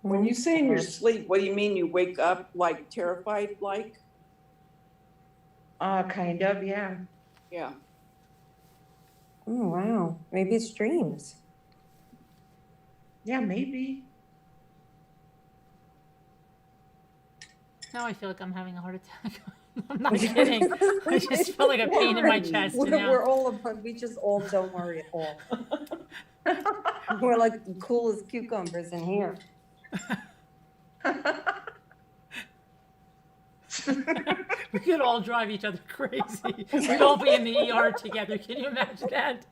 When you say in your sleep, what do you mean? You wake up like terrified, like? Kind of, yeah. Yeah. Oh, wow. Maybe it's dreams. Yeah, maybe. Now I feel like I'm having a heart attack. I'm not kidding. I just feel like a pain in my chest now. We're all, we just all don't worry at all. We're like cool as cucumbers in here. We could all drive each other crazy. We'd all be in the ER together. Can you imagine that?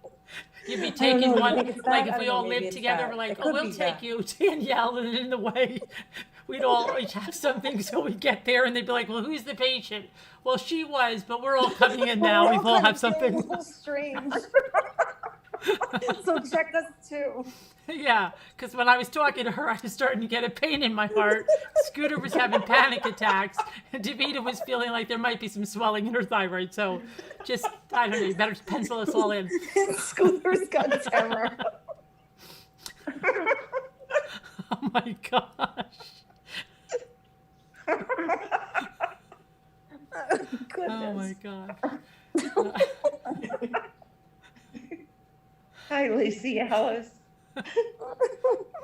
You'd be I don't taking know, you one, think it's like that? if I we don't know, all maybe lived it's together, that. we're like, It oh, could we'll be take that. you, Danielle, and in the way. We'd all each have something, so we'd get there and they'd be like, well, who's the patient? Well, she was, but we're all coming in now. We've all have something. A little strange. So check us too. Yeah, because when I was talking to her, I was starting to get a pain in my heart. Scooter was having panic attacks, and Davida was feeling like there might be some swelling in her thyroid. So, just I don't know. You better pencil us all in. Scooter's got terror. Oh my gosh. Goodness. Oh my god. Hi, Lacey Alice.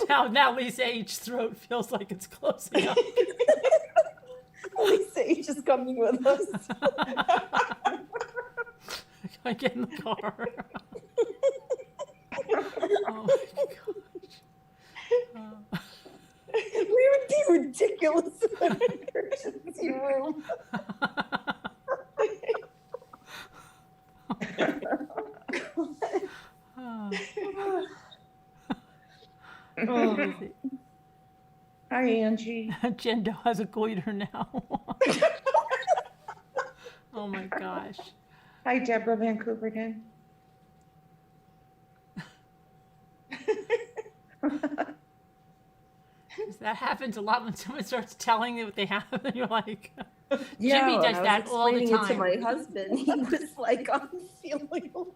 Now Lisa H's throat feels like it's closing up. Lisa H is coming with us. I get in the car. Oh my gosh. We would be ridiculous in an emergency room. Oh. Hi, Angie. Jen Doe has a goiter now. Oh my gosh. Hi, Deborah Van Cooperton. That happens a lot when someone starts telling you what they have, and you're like, Yeah, Jimmy and does I was that all the explaining it to time. my husband. He was like, I'm feeling a little.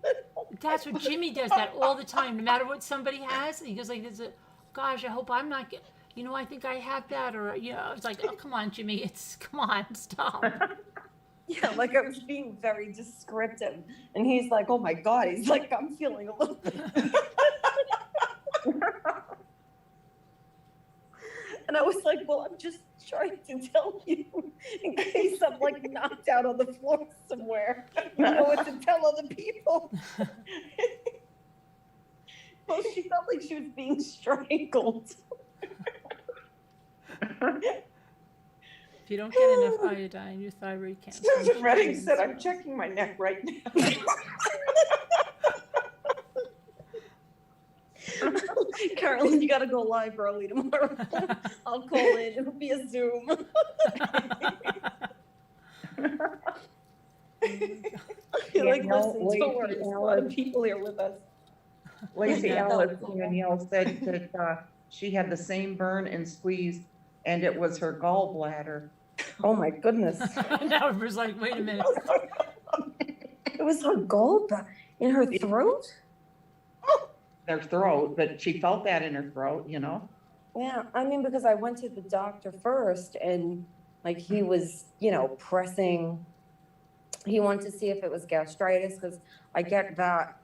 That's what Jimmy does that all the time. No matter what somebody has, he goes like, "There's a, gosh, I hope I'm not get, you know, I think I have that," or it's like, "Oh, come on, Jimmy, come on, stop." Yeah, like I was being very descriptive. And he's like, oh my God. He's like, I'm feeling a little bit. And I was like, well, I'm just trying to tell you in case I'm like knocked out on the floor somewhere. You know what to tell other people. Well, she felt like she was being strangled. If you don't get enough iodine, your thyroid can't. Susan Redding said, I'm checking my neck right now. Carolyn, you gotta go live early tomorrow. I'll call in. It'll be a Zoom. You're like, listen, don't worry. There's a lot of people here with us. Lacey Yeah. Ellis, Danielle said that she had the same burn and squeeze, and it was her gallbladder. Oh my goodness. Now everyone's like, wait a minute. It was her gallbladder in her throat? Their throat, but she felt that in her throat, you know? Yeah, I mean, because I went to the doctor first and like he was, pressing, he wanted to see if it was gastritis because I get that.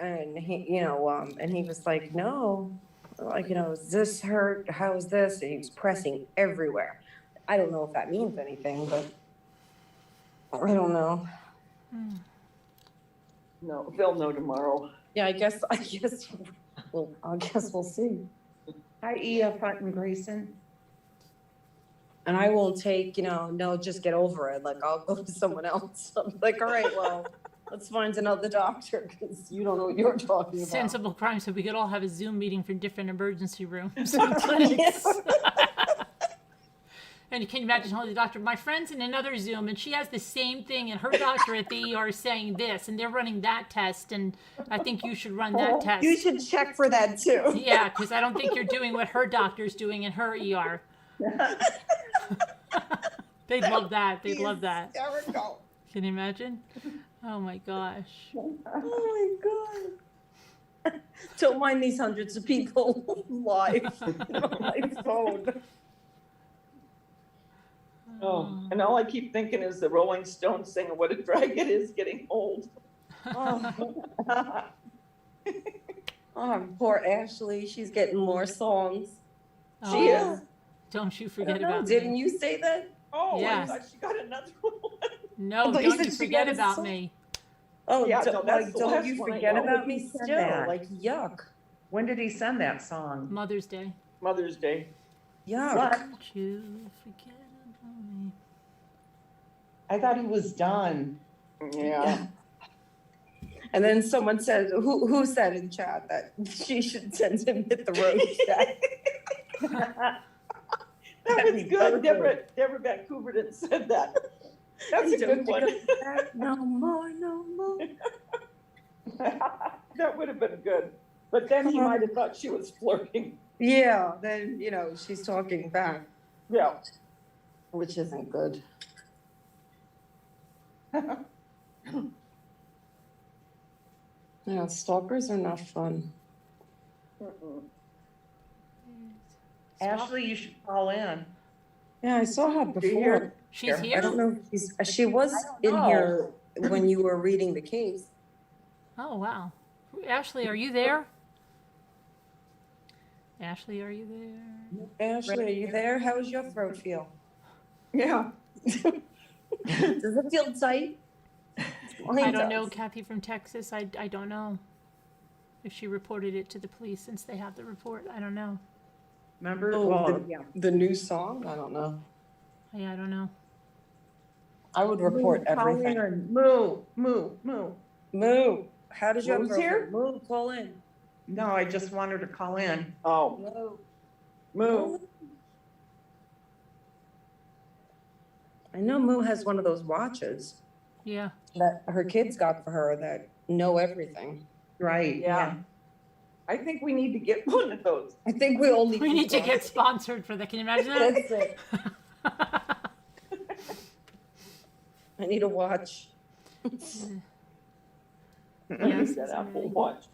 And he, and he was like, no, like, is this hurt? How's this? And he was pressing everywhere. I don't know if that means anything, but I don't know. No, they'll know tomorrow. Yeah, I guess we'll see. Hi, Ea Putton Grayson. And I won't take, no, just get over it. Like, I'll go to someone else. I'm like, all right, well, let's find another doctor because you don't know what you're talking about. Sensible crime, so we could all have a Zoom meeting for different emergency rooms and clinics. And can you imagine telling the doctor, my friend's in another Zoom and she has the same thing and her doctor at the ER is saying this and they're running that test and I think you should run that test. You should check for that too. Yeah, because I don't think you're doing what her doctor's doing in her ER. They'd love that. They'd love that. Hysterical. Can you imagine? Oh my gosh. Oh my God. Don't mind these hundreds of people live on my phone. Oh, and all I keep thinking is the Rolling Stones singing, what a drag it is getting old. Oh. Oh, poor Ashley. She's getting more songs. Oh, She is. Don't you forget about Didn't me. you say that? Oh, Yeah. I thought she got another one. No, I thought you don't said you she forget got a about song. me. Oh, Yeah, don't, no, that's the don't last you one I forget know. about me He said still. that. Like, yuck. When did he send that song? Mother's Day. Mother's Day. Yuck. Don't you forget about me. I thought he was done. Yeah. And then someone said, who said in chat that she should send him hit the road check? That was good. Deborah Van Cooperton said that. That's a good one. No more, no more. That would have been good. But then he might have thought she was flirting. Yeah, then, she's talking back, Yeah. which isn't good. Yeah, stalkers are not fun. Mm-mm. Ashley, you should call in. Yeah, I saw her before. here? She's I here? I don't know if she was in know. here when you were reading the case. Oh, wow. Ashley, are you there? Ashley, are you there? Ashley, are you there? How does your throat feel? Yeah. Does it feel tight? I don't know, Kathy from Texas. I don't know if she reported it to the police since they have the report. I don't know. Remember? Oh, Well, yeah. The new song? I don't know. Yeah, I don't know. I would report Call everything. in. Moo. Moo. How does your Moo's throat here? feel? Moo, call in. No, I just want her to call in. Oh, Moo. moo. know Moo has one of those watches Yeah. that her kids got for her that know everything. Right, Yeah. I think we need to get one of those. I think we all need. We need to get sponsored for that. Can you imagine that? That's it. I need a watch. Yes, That it's Apple amazing. Watch.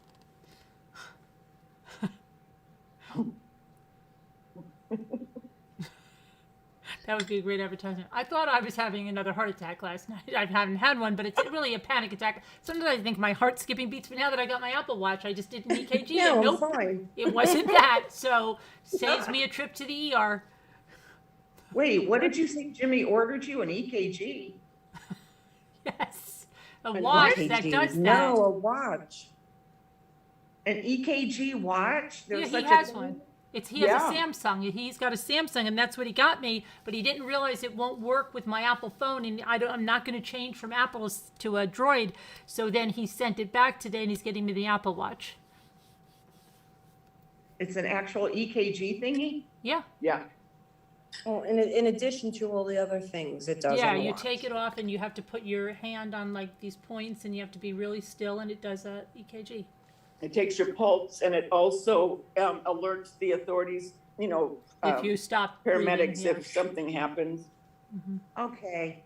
That would be a great advertisement. I thought I was having another heart attack last night. I haven't had one, but it's really a panic attack. Sometimes I think my heart's skipping beats, but now that I got my Apple Watch, I just did an EKG. No, and I'm nope, fine. it wasn't that. So saves me a trip to the ER. wait, what did you say Jimmy ordered you, an EKG? Yes, a An watch EKG. that does that. No, a watch. An EKG watch? Yeah, There's he such a has thing? one. He has a Yeah. Samsung. He's got a Samsung, and that's what he got me. But he didn't realize it won't work with my Apple phone, and I'm not going to change from Apple's to a Droid. So then he sent it back today, and he's getting me the Apple Watch. It's an actual EKG thingy? Yeah, Yeah. Well, in addition to all the other things it does. yeah. on the You watch. take it off, and you have to put your hand on like these points, and you have to be really still, and it does a EKG. It takes your pulse and it also alerts the authorities, If you stop breathing, paramedics yeah. if something happens. Okay.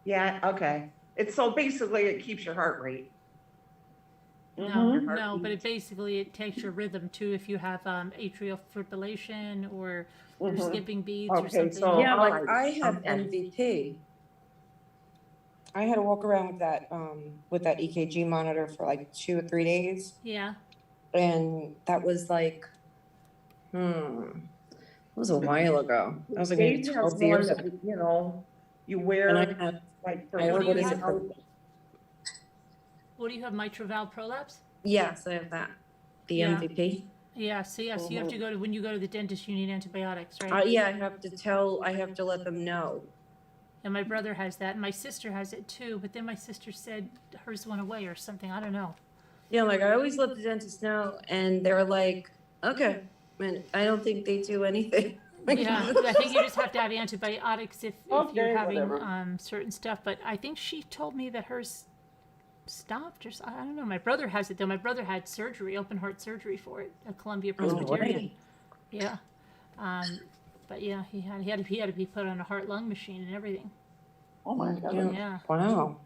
Yeah, okay. It's so basically it keeps your heart rate. No, Mhm. no, but it takes your rhythm too. If you have atrial fibrillation or you're Mhm. skipping beats or Okay, something. so- Yeah, like Alright, I have okay. MVP. I had to walk around with that EKG monitor for like 2 or 3 days, Yeah. and that was like, it was a while ago. That was like maybe Dave has 12 years one ago. that, you And wear I had, like for I What do working you what is have? it? out. What do you have? Mitral valve prolapse? Yes, I have that. The Yeah. MVP. Yes, yes. You have to go to when you go to the dentist. You need antibiotics, right? Yeah, I have to let them know. And my brother has that, and my sister has it too. But then my sister said hers went away or something. I don't know. Yeah, like I always let the dentist know, and they're like, okay, and I don't think they do anything. Yeah, I think you just have to have antibiotics if Okay, you're having whatever. certain stuff. But I think she told me that hers stopped, or I don't know. My brother has it though. My brother had surgery, open heart surgery for it at Columbia Presbyterian. way. Yeah, but yeah, he had to be put on a heart lung machine and everything. Oh my God. Yeah. Yeah, Wow.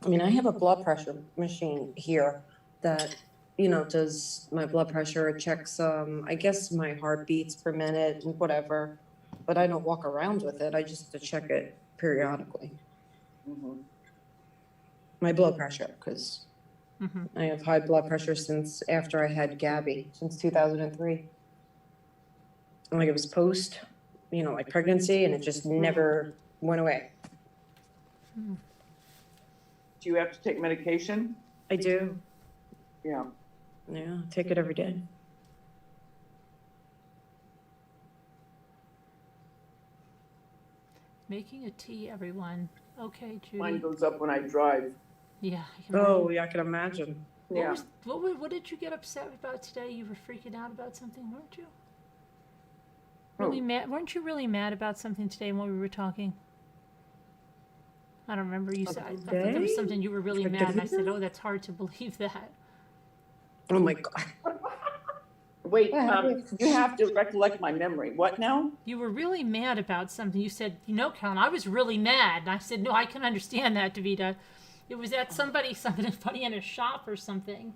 I mean, I have a blood pressure machine here that, does my blood pressure. It checks, I guess my heartbeats per minute and whatever, but I don't walk around with it. I just have to check it periodically. Mhm. My blood pressure, because Mhm. I have high blood pressure since after I had Gabby, since 2003. And like it was post, like pregnancy, and it just never went away. Do you have to take medication? I do. Yeah. Yeah, take it every day. making a tea, everyone. Okay, Mine Judy. goes up when I drive. Yeah. I can Oh, imagine. yeah, I can imagine. Yeah. What did you get upset about today? You were freaking out about something, weren't you? Oh. Really mad? Weren't you really mad about something today when we were talking? I don't remember. You said I thought there was Today? something you were really mad, and I said, "Oh, that's hard to believe that." Oh my God. Wait, Yeah. you have to recollect my memory. What now? You were really mad about something. You said, Count, I was really mad. And I said, no, I can understand that, Davida. It was at something funny in a shop or something.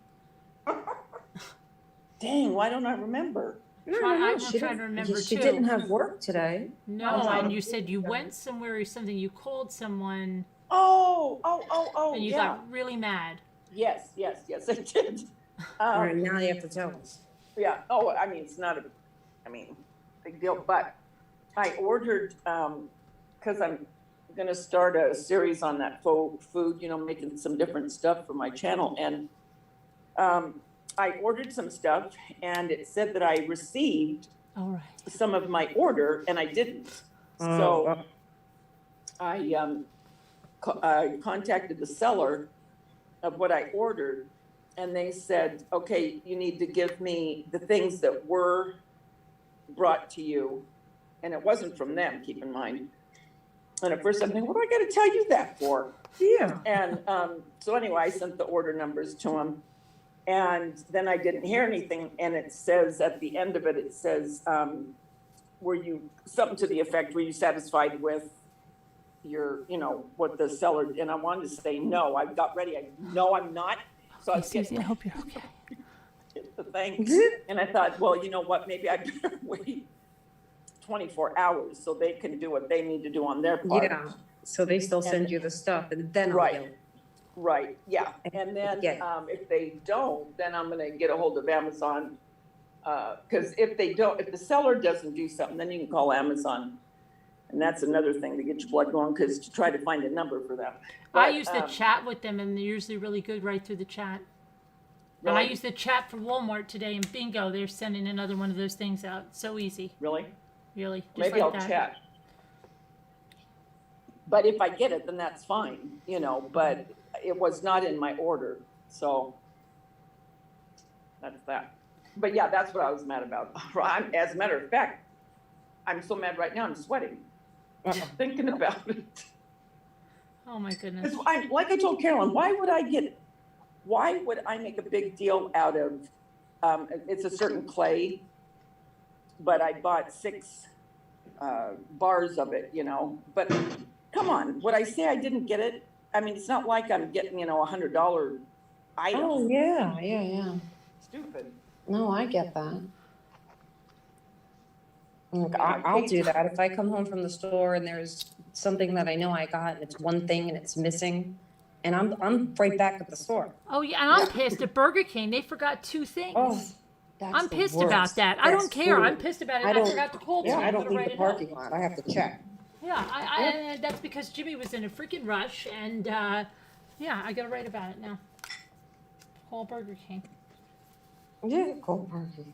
Dang, why don't I remember? I'm trying to remember, She too. didn't have work today. No, and you said you went somewhere or something. You called someone, Oh, and you yeah. got really mad. Yes, I did. All right, now you have to tell us. Yeah, oh, I mean, it's not big deal, but I ordered, cause I'm gonna start a series on that faux food, making some different stuff for my channel, and, I ordered some stuff, and it said that I received All right. some of my order, and I didn't. So I contacted the seller of what I ordered, and they said, okay, you need to give me the things that were brought to you. And it wasn't from them, keep in mind. And at first I'm thinking, what do I gotta tell you that for? Yeah. And, so anyway, I sent the order numbers to him. And then I didn't hear anything, and it says, at the end of it, it says, were you, something to the effect, were you satisfied with your, what the seller, and I wanted to say, no, I got ready, no, I'm not. So I Hey, was Susie, I getting hope you're okay. the thanks, and I thought, well, you know what, maybe I better wait 24 hours so they can do what they need to do on their part. Yeah, so they still send you the stuff and then I'll Right. get it. Right, yeah, and then, Yeah. if they don't, then I'm gonna get a hold of Amazon. Cause if the seller doesn't do something, then you can call Amazon. And that's another thing to get your blood going, cause to try to find a number for them. I But, used to chat with them, and they're usually really good right through the chat. And I Really? used to chat for Walmart today, and bingo, they're sending another one of those things out. So easy, Really? really. Just Maybe like I'll that. chat. But if I get it, then that's fine, but it was not in my order, so. That's that. But yeah, that's what I was mad about. As a matter of fact, I'm so mad right now, I'm sweating. Thinking about it. Oh my goodness. 'Cause like I told Carolyn, why would I make a big deal out of, it's a certain clay, but I bought 6 bars of it, but come on, would I say I didn't get it? I mean, it's not like I'm getting, $100 item. Oh, yeah. Stupid. No, I get that. Look, I'll do that. If I come home from the store and there's something that I know I got and it's one thing and it's missing, and I'm right back at the store. Oh yeah, and I'm pissed at Burger King. They forgot 2 things. Oh, that's I'm the pissed worst. about that. I That's don't care. food. I'm pissed about it. I I, don't- forgot to call Yeah, Jimmy. I I'm don't gonna leave write the it out. parking lot. I have to check. Yeah, and that's because Jimmy was in a freaking rush, and yeah, I gotta write about it now. Call Burger King. Yeah, go parking.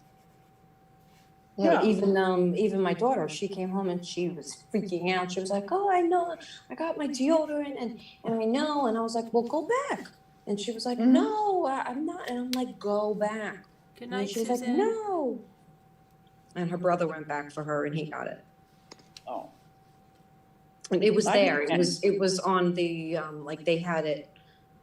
Yeah. Yeah, even my daughter, she came home and she was freaking out. She was like, "Oh, I know, I got my deodorant and I know." And I was like, "Well, go back." And she was like, "No, I'm not." And I'm like, "Go back." Good And night, she was Susan. like, "No." And her brother went back for her and he got it. Oh, And it was I there. understand. It was on the like they had it,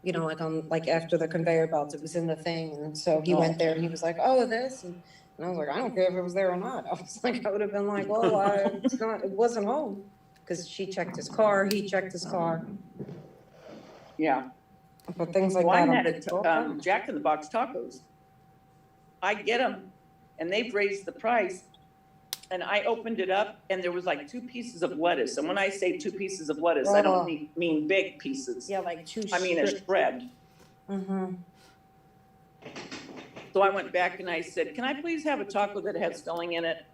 like after the conveyor belts. It was in the thing. And so he went there and he was like, "Oh, this." And I was like, "I don't care if it was there or not." I was like, I would have been like, "Well, it wasn't home." Because she checked his car, he checked his car, yeah. but things like Well, I that. had I'm- Jack in the Box tacos. I get them, and they've raised the price. And I opened it up, and there was like 2 pieces of lettuce. And when I say 2 pieces of lettuce, I don't mean big pieces. Yeah, like 2 I mean a shred. Mm-hmm. So I went back and I said, "Can I please have a taco that has filling in it?"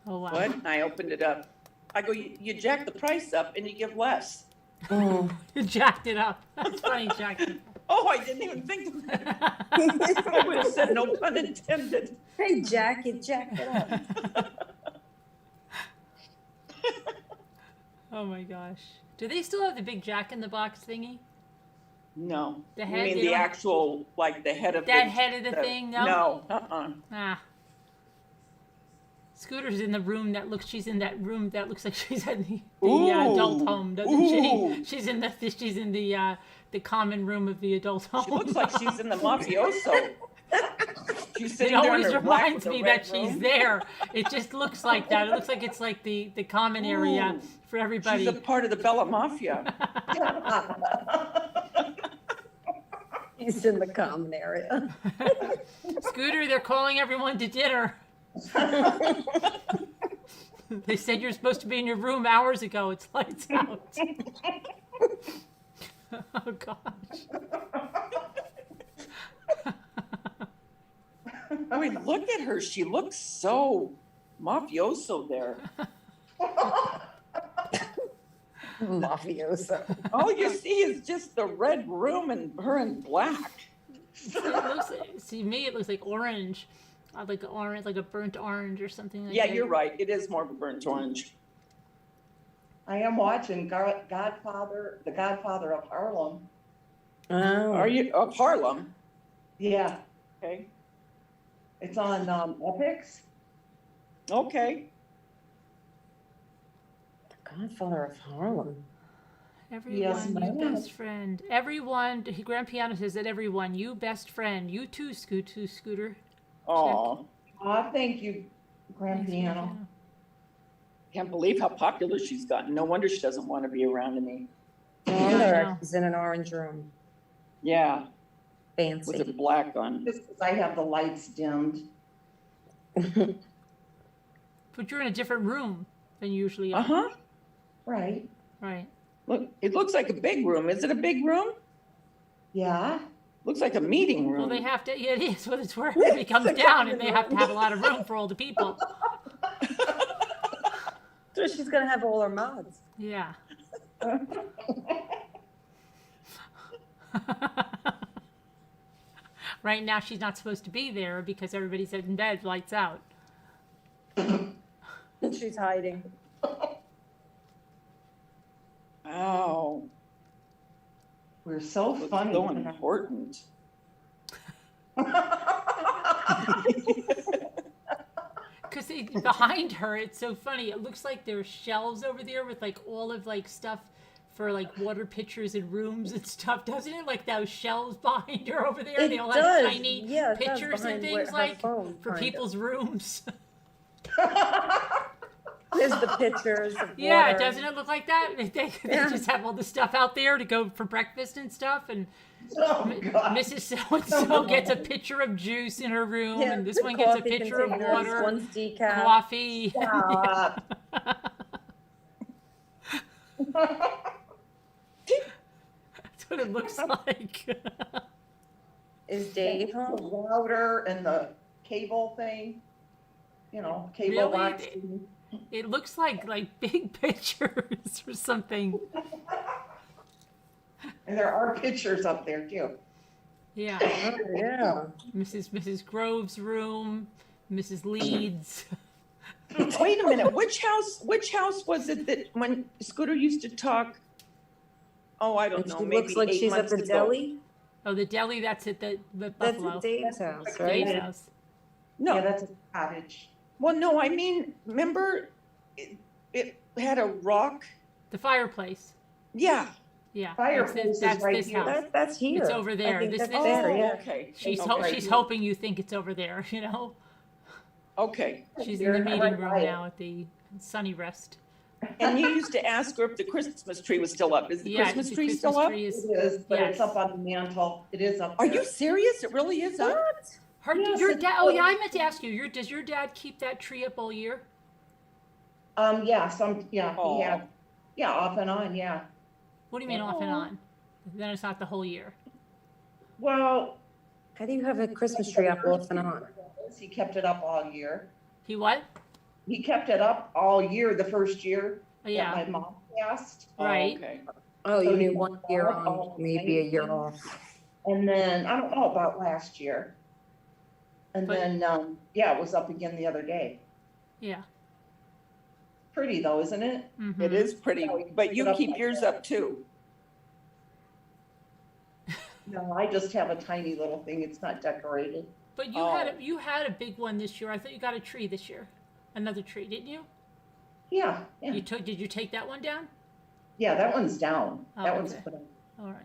Oh wow. What? And I opened it up. I go, you jack the price up and you give less. You jacked it up. That's funny, Jack. Oh, I didn't even think of that. I would have said no pun intended. Hey, Jack, you jacked it up. Oh my gosh. Do they still have the big Jack in the Box thingy? No. The You head, mean they the don't- actual, like the head of That the- head of the thing? No. No, uh-uh. Ah. Scooter's in the room that looks. She's in that room that looks like she's at the adult Ooh. home, doesn't Ooh. she? She's in the common room of the adult home. She looks like she's in the mafioso. She's It sitting there in always her black reminds with the me red that she's room. there. It just looks like that. It looks like it's like the common area Ooh. for everybody. She's a part of the Bella Mafia. He's in the common area. Scooter, they're calling everyone to dinner. They said you're supposed to be in your room hours ago. It's lights out. Oh gosh. I mean, look at her. She looks so mafioso there. Mafioso. All you see is just the red room and her in black. See me, it looks like orange, like orange, like a burnt orange or something like Yeah, that. you're right. It is more of a burnt orange. I am watching Godfather, The Godfather of Harlem. Oh. Are you of Harlem? Yeah, Okay. it's on Epics. Okay. Godfather of Harlem. Everyone, you ma'am. best friend. Everyone, Grand Piano says that everyone, you best friend. You too, Scooter. Oh, Aw, thank you, Grand Thanks, Piano. can't believe how popular she's gotten. No wonder she doesn't want to be around me. No Yeah, I wonder know. she's in an orange room. Yeah, with Fancy. it black on. Just because I have the lights dimmed. But you're in a different room than you usually are. Uh-huh. Right, Right. Look, it looks like a big room. Is it a big room? yeah. Looks like a meeting room. Well, they have to, yeah, it is. Well, it's where everybody comes down and they have to have a lot of room for all the people. So she's gonna have all her mods. Yeah. Right now, she's not supposed to be there because everybody's in bed, lights out. She's hiding. Wow. We're so Looks funny. so important. Because behind her, it's so funny. It looks like there's shelves over there with like all of like stuff for like water pitchers and rooms and stuff, doesn't it? Like those shelves behind her over there. They all have tiny pictures and things like for people's rooms. There's the pictures of Yeah, water. doesn't it look like that? They Yeah. just have all the stuff out there to go for breakfast and stuff. And Oh, God. Mrs. So-and-so gets a pitcher of juice in her room, Yeah, and this the one gets a coffee pitcher of containers, water, One's decaf. coffee. Stop. That's what it looks like. Is Dave The home? router and the cable thing, cable Really? box. It looks like big pictures or something. And there are pictures up there too. Yeah. Oh, yeah. Mrs. Grove's room, Mrs. Leeds. Wait a minute, which house was it that when Scooter used to talk? Oh, I don't And know, she maybe looks like 8 she's at months the ago. deli. Oh, the deli, that's at the That's Buffalo. at Dave's house, Dave's right? house. No, Yeah, that's a cottage. well, no, I mean, remember, it had a rock? The fireplace. Yeah. Yeah. Fireplace is that's right this here. house. That's here. It's over there. I think This- that's this- there, yeah. Okay. She's okay. she's hoping you think it's over there, you know? Okay. She's in You're the meeting right room by it. now at the Sunny Rest. And you used to ask her if the Christmas tree was still up. Is the Yeah, Christmas the tree Christmas still up? tree It is, is, but it's Yes. up on the mantle. It is up Are there. you serious? It really is up? her, Yes, your it's dad, oh yeah, up. I meant to ask you, does your dad keep that tree up all year? Yeah, Aw. he had, yeah, off and on, yeah. What do you mean off and on? Then it's not the whole year. Well, How do you have a Christmas tree up off and on? he kept it up all year. He what? He kept it up all year, the first year Oh, that yeah, my mom passed. Oh, right. Okay. Oh, So you he knew 1 year bought on, all maybe a year things. off. And then, I don't know about last year. And But- then, yeah, it was up again the other day. Yeah. Pretty though, isn't it? Mhm. It is pretty, but you keep yours up too. No, I just have a tiny little thing. It's not decorated. But Oh. you had a big one this year. I thought you got a tree this year. Another tree, didn't you? Yeah, yeah. Did you take that one down? Yeah, that one's down. Oh, That one's okay. put up. All right.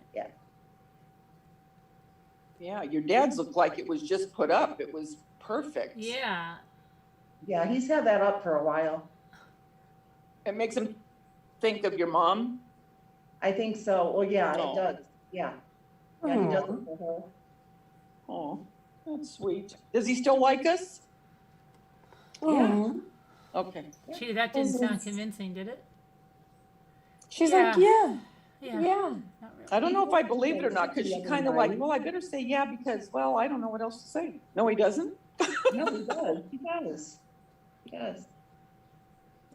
Yeah, your dad's looked like it was just put up. It was perfect. Yeah. Yeah, he's had that up for a while. It makes him think of your mom. I think so. Well, yeah, Oh. it does. Yeah. Yeah, he does it for her. Oh, that's sweet. Does he still like us? Aw. Okay. Gee, that didn't sound convincing, did it? She's Yeah. like, yeah, Yeah. yeah. Not really. I don't know if I believe it or not, because she kind of like, well, I better say yeah, because, well, I don't know what else to say. No, he doesn't? No, he does. He does. He does.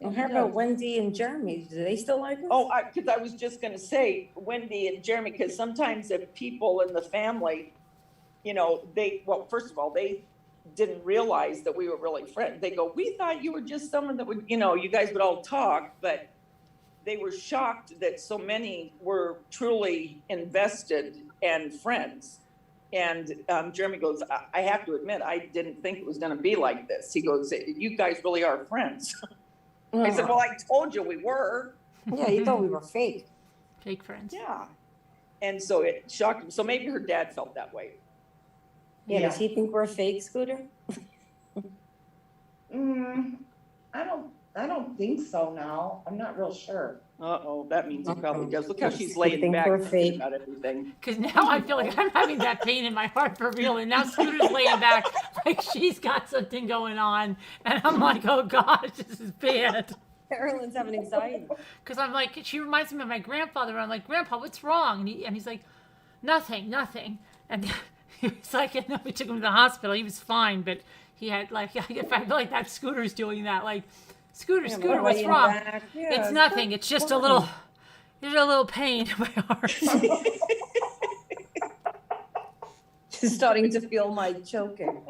Well, He how about does. Wendy and Jeremy? Do they still like us? Oh, because I was just gonna say Wendy and Jeremy, because sometimes if people in the family, well, first of all, they didn't realize that we were really friends. They go, we thought you were just someone that would, you guys would all talk, but they were shocked that so many were truly invested and friends. And Jeremy goes, I have to admit, I didn't think it was gonna be like this. He goes, you guys really are friends. I said, well, I told you we were. Yeah, you thought we were fake. Fake friends. Yeah. And so it shocked him. So maybe her dad felt that way. Yeah, does he think we're fake, Scooter? I don't think so now. I'm not real sure. Uh-oh, that means he probably does. Look how she's I laying think back we're thinking fake. about everything. Because now I feel like I'm having that pain in my heart for real, and now Scooter's laying back like she's got something going on, and I'm like, oh gosh, this is bad. Carolyn's having anxiety. Because I'm like, she reminds me of my grandfather. I'm like, Grandpa, what's wrong? And he's like, nothing. And he was like, and then we took him to the hospital. He was fine, but he had like, I feel like that Scooter's doing that. Like, Scooter, what's laying wrong? back. Yeah, It's nothing. It's just a little pain in my heart. She's starting to feel my choking.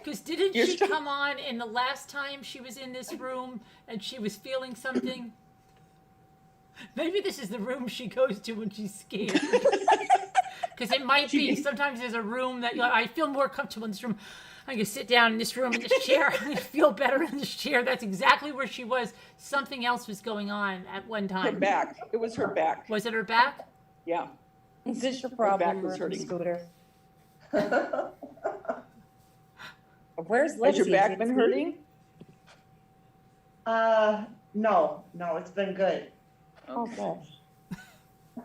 Because didn't You're she start- come on in the last time she was in this room and she was feeling something? Maybe this is the room she goes to when she's scared. Because it might be. Sometimes there's a room that I feel more comfortable in this room. I can sit down in this room in this chair. I feel better in this chair. That's exactly where she was. Something else was going on at one Her time. back. It was her back. Was it her back? Yeah. Is this your back problem, was hurting. Scooter? Where's Has Lindsay? your back been hurting? No, it's been good. Oh, gosh.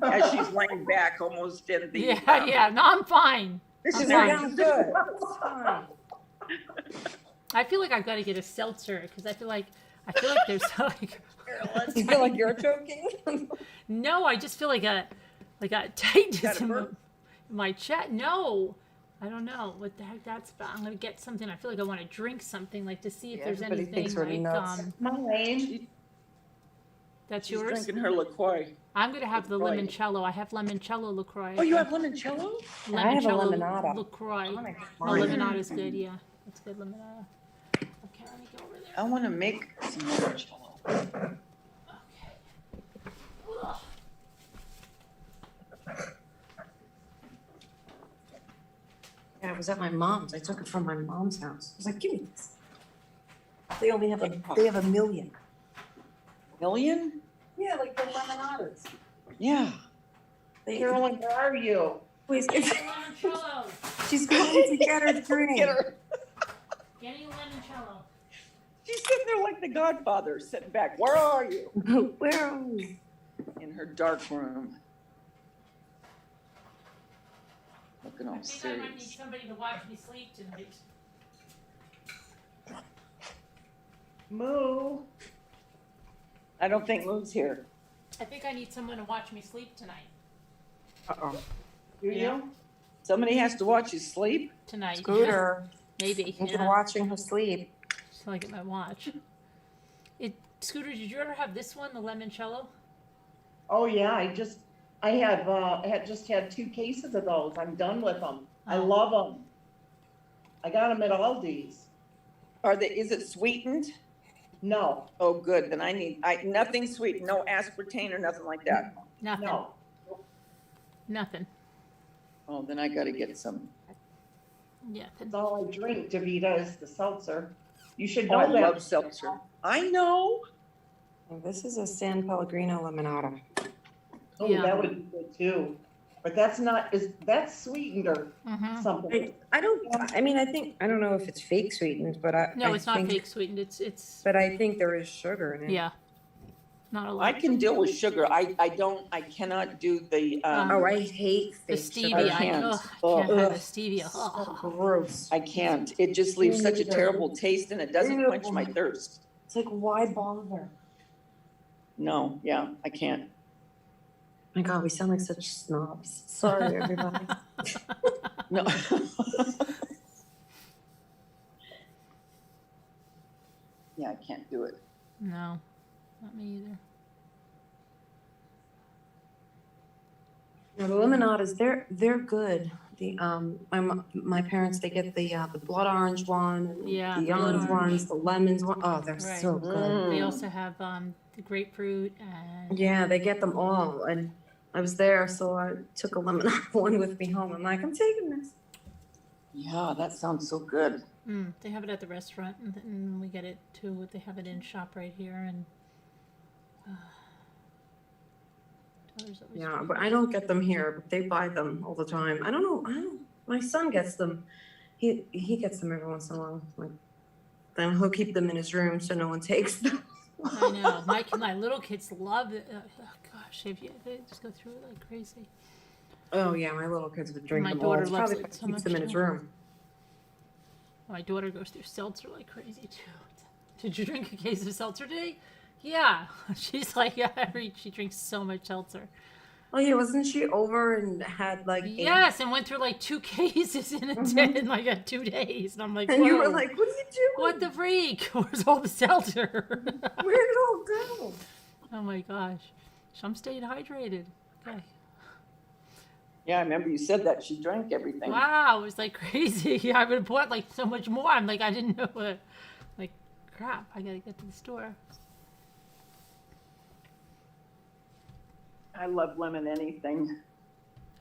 As she's laying back almost in the. Yeah. No, I'm fine. This is fine. her. I'm good. It's fine. I feel like I've got to get a seltzer because I feel like there's like. You feel like you're choking? No, I just feel like a tightness Got a in burp? my chest. No, I don't know what the heck that's about. I'm gonna get something. I feel like I want to drink something, like to see if Yeah, there's everybody anything thinks we're like nuts. Mine. that's She's yours. drinking her LaCroix. I'm gonna have the LaCroix. limoncello. I have limoncello LaCroix. Oh, you have limoncello? I have a limoncello limonada. LaCroix. I'm gonna get Oh, mine. limonada's good. Yeah, that's good limonada. Okay, let me go over there. I want to make some limoncello. Okay. Yeah, it was at my mom's. I took it from my mom's house. I was like, give me this. They only have they have a million. Million? Yeah, like the lemonadas. Yeah. They, Carolyn, where are you? please, Limoncello. she's going to get her drink. Get her. Getting a limoncello. She's sitting there like the Godfather, sitting back. Where are you? Where are we? In her dark room. Looking all I think I might need serious. somebody to watch me sleep tonight. Moo. I don't think Lou's here. I think I need someone to watch me sleep tonight. Uh-oh. Do Yeah. you? Somebody has to watch you sleep. Tonight. Scooter. Maybe. You're Yeah. watching her sleep. Just look at my watch. Scooter, did you ever have this one, the limoncello? Oh, yeah, I had just had 2 cases of those. I'm done with them. I Oh. love them. I got them at Aldi's. Is it sweetened? No, Oh, good. Then nothing sweet, no aspartame or nothing like that. Nothing. no. Nothing. Oh, then I gotta get some. Yeah. That's all I drink, Davita, is the seltzer. You should Oh, I know that. love seltzer. I know. Oh, this is a San Pellegrino limonada. Oh, Yeah. that would be good too. But that's that's sweetened or Mm-hmm. something. I don't know if it's fake sweetened, but No, I it's not think, fake sweetened. It's But I think there is sugar in it. yeah. Not a I lot. can deal with sugar. I cannot do the, Oh, I hate The fake sugar. stevia. I can't. Can't Oh. have the Ugh. stevia. So gross. I can't. It just leaves such a neither. terrible taste and it doesn't quench my thirst. It's like, why bother? No, yeah, I can't. My God, we sound like such snobs. Sorry, everybody. No. Yeah, I can't do it. No, not me either. No, the lemonades, they're good. The my parents, they get the blood orange one, and Yeah, the the blood orange orange. ones, the lemons one. Oh, they're Right. so good. They Mm. also have the grapefruit and Yeah, they get them all, and I was there, so I took a lemonade one with me home. I'm like, I'm taking this. Yeah, that sounds so good. they have it at the restaurant and we get it too. They have it in shop right here and Cauliflower's always Yeah, great. but I don't get them here, but they buy them all the time. I don't know, my son gets them. He gets them every once in a while, like, then he'll keep them in his room so no one takes them. I know. My little kids love it. Oh, gosh, they just go through it like crazy. Oh yeah, my little kids would drink My them all. daughter It's loves probably it why he so keeps much, them in his too. room. My daughter goes through seltzer like crazy too. Did you drink a case of seltzer today? Yeah. She's like, yeah, she drinks so much seltzer. Oh yeah, wasn't she over and had like 8? Yes, and went through like 2 cases in a day in like 2 days. And I'm like, And you were whoa, like, what are you doing? what the freak? Where's all the seltzer? Where'd it all go? Oh my gosh. So I'm staying hydrated. Okay. Yeah, I remember you said that. She drank everything. Wow, it was like crazy. I would have bought like so much more. I'm like, I didn't know what. Like, crap, I gotta get to the store. I love lemon anything.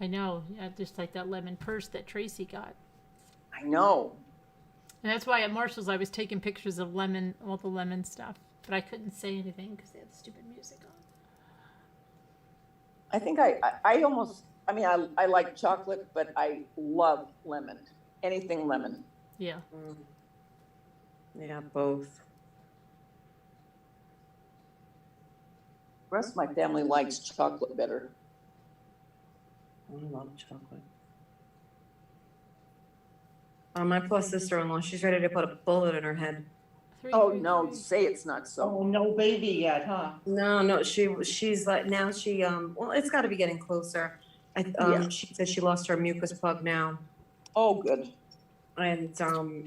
I know, yeah, just like that lemon purse that Tracy got. I know. And that's why at Marshall's I was taking pictures of all the lemon stuff. But I couldn't say anything because they had the stupid music on. I think I almost, I mean, I like chocolate, but I love lemon. Anything lemon. Yeah. Yeah, both. The rest of my family likes chocolate better. I love chocolate. My plus sister-in-law, she's ready to put a bullet in her head. Oh, no, say it's not so. Oh, no baby yet, huh? No, she's like now well, it's got to be getting closer. Yeah. She said she lost her mucus plug now, Oh, good. and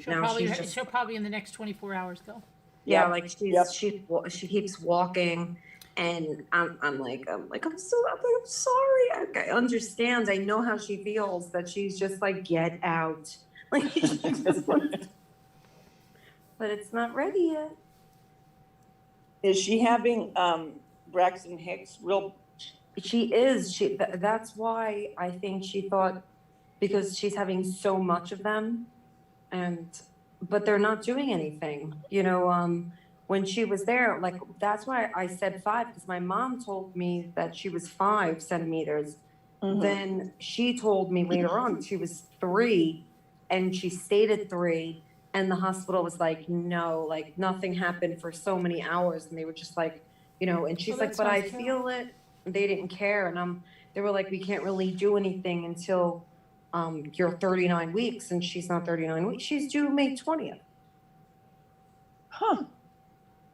now she's just she'll probably in the next 24 hours go. yeah, Yep. like Yep. she keeps walking, and I'm like I'm sorry. I understand. I know how she feels. That she's just like get out, like she just wants- but it's not ready yet. Is she having Braxton Hicks real? She is. That's why I think she thought, because she's having so much of them, but they're not doing anything. You know, when she was there, like that's why I said 5, because my mom told me that she was 5 centimeters. Mhm. Then she told me later on she was 3, and she stayed at 3. And the hospital was like, no, like nothing happened for so many hours. And they were just like, you know, and she's Well, like, that's but I nice, too. feel it. They didn't care. And they were like, we can't really do anything until you're 39 weeks. And she's not 39 weeks. She's due May 20th. Huh,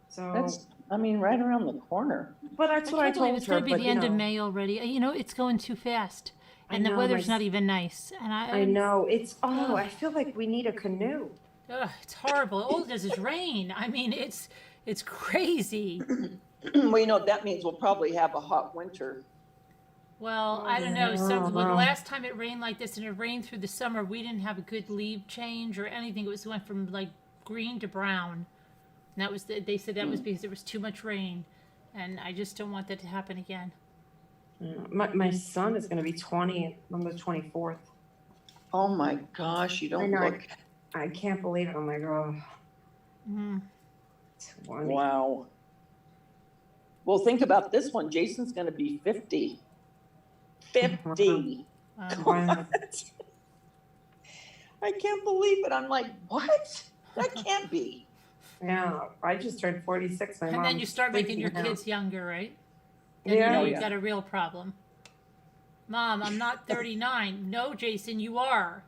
So, that's, I mean, right around the corner. but that's what I can't believe told it's her. going to be But, the you end of know, May already. You know, it's going too fast. I And the know, weather's my- not even nice. And I know it's, I feel like we need a canoe. Ugh, it's horrible. All it does is rain. I mean, it's crazy. Well, you know, that means we'll probably have a hot winter. Well, I don't know. Yeah, So the well. last time it rained like this, and it rained through the summer, we didn't have a good leaf change or anything. It went from like green to brown. And that was they said that was because there was too much rain, and I just don't want that to happen again. Yeah. My son is going to be 20 on the 24th. Oh my gosh, you I don't know. look, I can't believe it. I'm like, oh, Mm. 20. wow. Well, think about this one. Jason's gonna be 50. 50. Wow. I can't believe it. I'm like, what? That can't be. Yeah, I just turned 46. My And then mom's you start making your freaking out. kids younger, right? Then Yeah. you know Oh, you've yeah. got a real problem. Mom, I'm not 39. No, Jason, you are.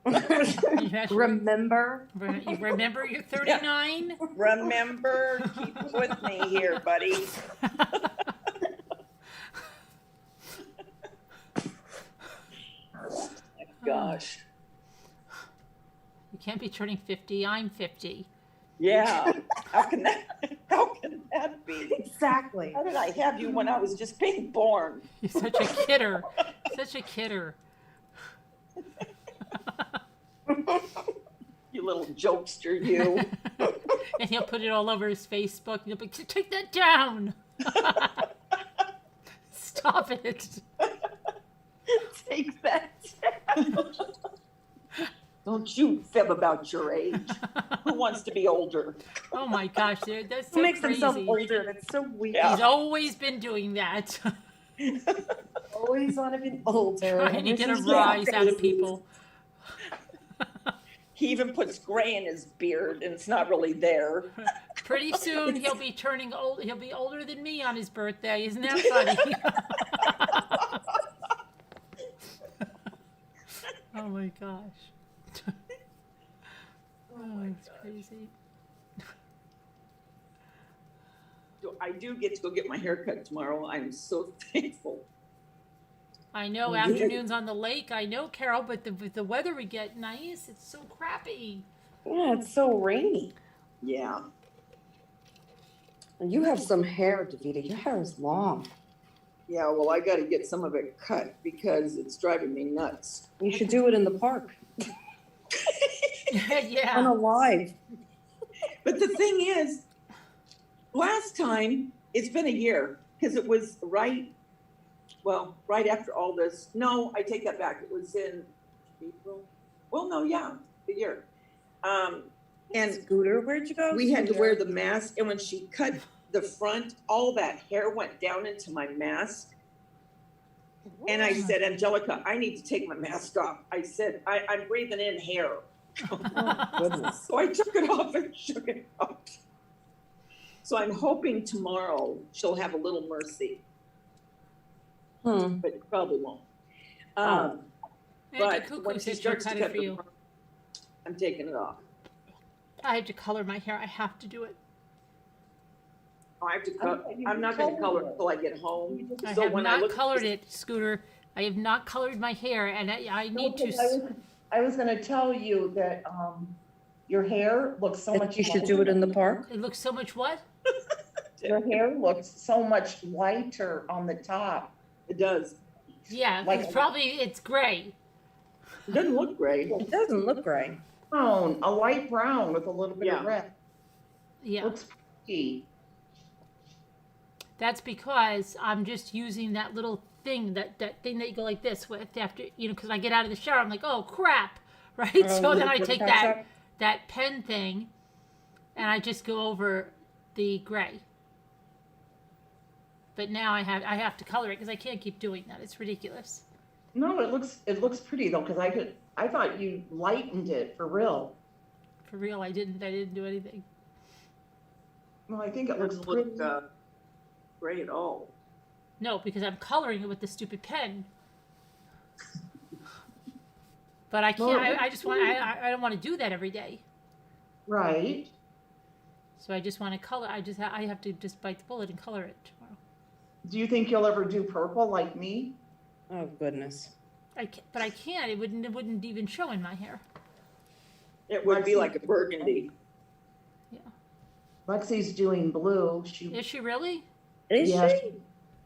You have to Remember? you remember you're 39? Remember, keep with me here, buddy. Gosh. You can't be turning 50. I'm 50. Yeah. How can that be? Exactly. How did I have you when I was just being born? You're such a kidder. Such a kidder. You little jokester, you. And he'll put it all over his Facebook. He'll be, take that down. Stop it. Take that. Don't you fib about your age. Who wants to be older? Oh my gosh, that's so Who makes crazy. himself older? That's so weird. Yeah. He's always been doing that. Always want to be older. Trying to get a Mrs. rise out of Crazy. people. He even puts gray in his beard and it's not really there. Pretty soon he'll be turning old. He'll be older than me on his birthday. Isn't that funny? Oh my gosh. Oh, it's crazy. So I do get to go get my hair cut tomorrow. I'm so thankful. I know Well, good. afternoons on the lake. I know, Carol, but the weather we get nice. It's so crappy. Yeah, it's so rainy. Yeah. And you have some hair, Davida. Your hair is long. Yeah, well, I gotta get some of it cut because it's driving me nuts. You should do it in the park. On Yeah. a live. But the thing is, last time, it's been a year, because it was right after all this. No, I take that back. It was in April. Well, no, yeah, the year. And Scooter, where'd you go? we had to wear the mask, and when she cut the front, all that hair went down into my mask. And I said, Angelica, I need to take my mask off. I said, I'm breathing in hair. Oh, goodness. So I took it off and shook it off. So I'm hoping tomorrow she'll have a little mercy, but probably won't. Auntie But Cuckoo when she said she'll starts to cut it cut for the you. front, I'm taking it off. I have to color my hair. I have to do it. I have to cut. I'm not going to color it until I get home. I So have when I not look, colored it, Scooter. I have not colored my hair, and I need to. I was gonna tell you that, your hair looks so much. You should do it in the park. It looks so much what? Your hair looks so much lighter on the top. it does. Yeah, Like- it's gray. It doesn't look great. It doesn't look gray. Brown, a light brown with a little bit of Yeah. red. Yeah, Looks pretty. that's because I'm just using that little thing, that thing that you go like this with after, because I get out of the shower. I'm like, oh crap, right? So then I take that pen thing, and I just go over the gray. But now I have to color it because I can't keep doing that. It's ridiculous. No, it looks pretty though, cause I thought you lightened it for real. For real, I didn't do anything. Well, I think it It looks doesn't pretty. look gray at all. No, because I'm coloring it with the stupid pen. But I can't. Well, I just want. I don't want to do that every day. Right. So I just want to color. I have to just bite the bullet and color it tomorrow. Do you think you'll ever do purple like me? Oh, goodness. But I can't. It wouldn't even show in my hair. It would be like a burgundy. Lexi's doing blue. Is she really? Is Yeah, she?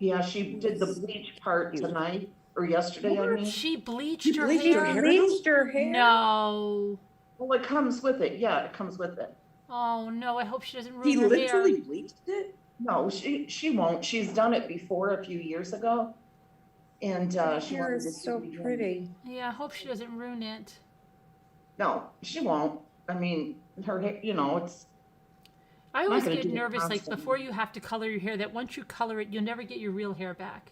Yeah, she did the bleach part tonight, or yesterday, I mean. She bleached her bleached her hair. hair? Bleached her hair? No. Well, it comes with it, yeah, it comes with it. Oh no! I hope she doesn't ruin He her literally hair. bleached it? No, she won't. She's done it before a few years ago. And, Her she hair wanted to is so do it again. pretty. Yeah, I hope she doesn't ruin it. No, she won't. I mean, her hair, it's, I not always gonna get do it nervous, like constantly. before you have to color your hair, that once you color it, you'll never get your real hair back.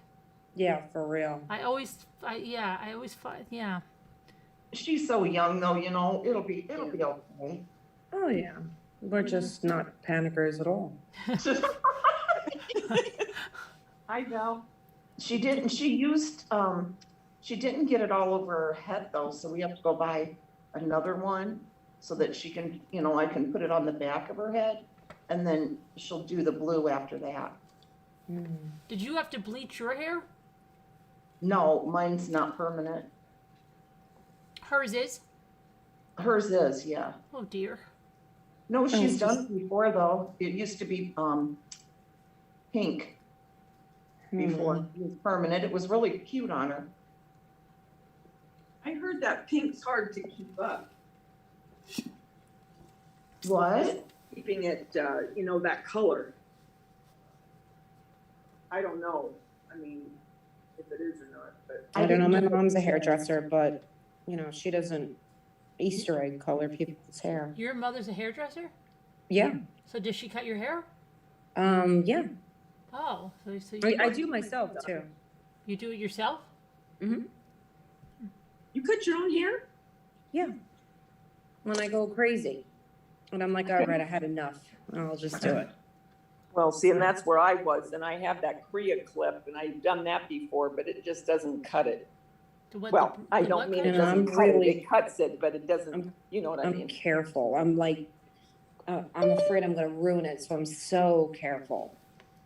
Yeah, for real. I always find, yeah. she's so young though, it'll be okay. Oh, yeah. We're just not panickers at all. I know. She didn't get it all over her head though, so we have to go buy another one so that she can, I can put it on the back of her head and then she'll do the blue after that. Did you have to bleach your hair? No, mine's not permanent. Hers is? Hers is, yeah. Oh dear. No, she's Oh, done it before though. It used to be, pink before it was permanent. It was really cute on her. I heard that pink's hard to keep up. What? Keeping it, that color. I don't know. I mean, if it is or not, but I don't know. My didn't do it. mom's a hairdresser, but, she doesn't Easter egg color people's hair. Your mother's a hairdresser? Yeah. So does she cut your hair? Yeah. Oh, so I you, do myself too. You do it yourself? Mm-hmm. You cut your own hair? Yeah. When I go crazy. And I'm like, all right, I had enough. I'll just do it. Well, see, and that's where I was, and I have that Korea clip, and I've done that before, but it just doesn't cut it. Well, I don't mean it kind? doesn't I'm cut it, really- it cuts it, but it doesn't, you know what I I'm mean? careful. I'm like, I'm afraid I'm going to ruin it. So I'm so careful.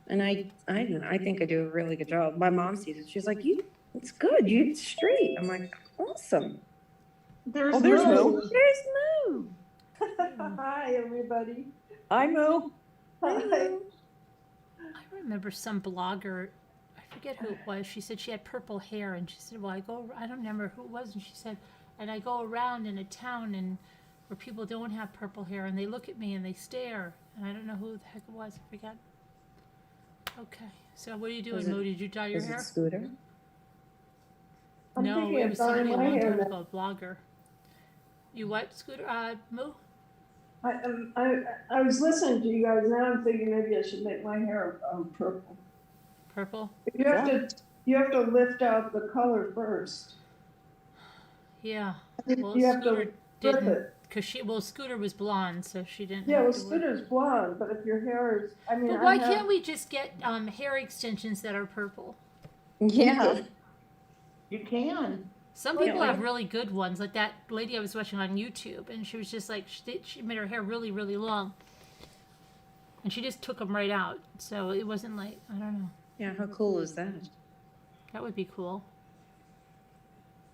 And I don't know, I think I do a really good job. My mom sees it. She's like, it's good. It's straight. I'm like, awesome. There's Oh, there's Moo. Moo. There's Moo. Hi, everybody. I Moo. Hi. I remember some blogger, I forget who it was. She said she had purple hair, and she said, "Well, I don't remember who it was." And she said, "And I go around in a town and where people don't have purple hair, and they look at me and they stare, and I don't know who the heck it was. I forget." Okay, so what are you doing, Mo? Did you dye your Is hair? it Scooter? I'm No, thinking it of was dyeing somebody a my long hair time now. ago, a blogger. You what, Scooter? Mo? I was listening to you guys now. I'm thinking maybe I should make my hair purple. Purple? You have to lift out the color first. Yeah. You Well, have to Scooter flip didn't, it. because Scooter was blonde, so she didn't Yeah, have well, to worry. Scooter's blonde, but if your hair is, I mean, But why can't we just get hair extensions that are purple? Yeah. You can. Some Well, people yeah. have really good ones, like that lady I was watching on YouTube, and she was just like, she made her hair really, really long. And she just took them right out. So it wasn't like, I don't know. Yeah, how cool is that? That would be cool.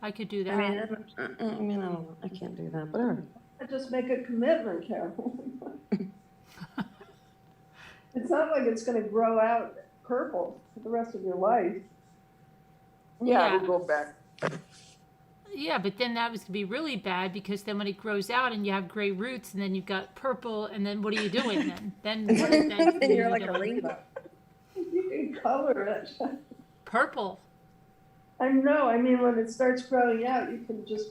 I could do that. I can't do that, but all right. just make a commitment, Carol. It's not like it's gonna grow out purple for the rest of your life. Yeah, Yeah. we'll go back. Yeah, but then that was to be really bad, because then when it grows out and you have gray roots, and then you've got purple, and then what are you doing then? Then what is that? And you're like a rainbow. You can color it. Purple. I know, I mean, when it starts growing out, you can just,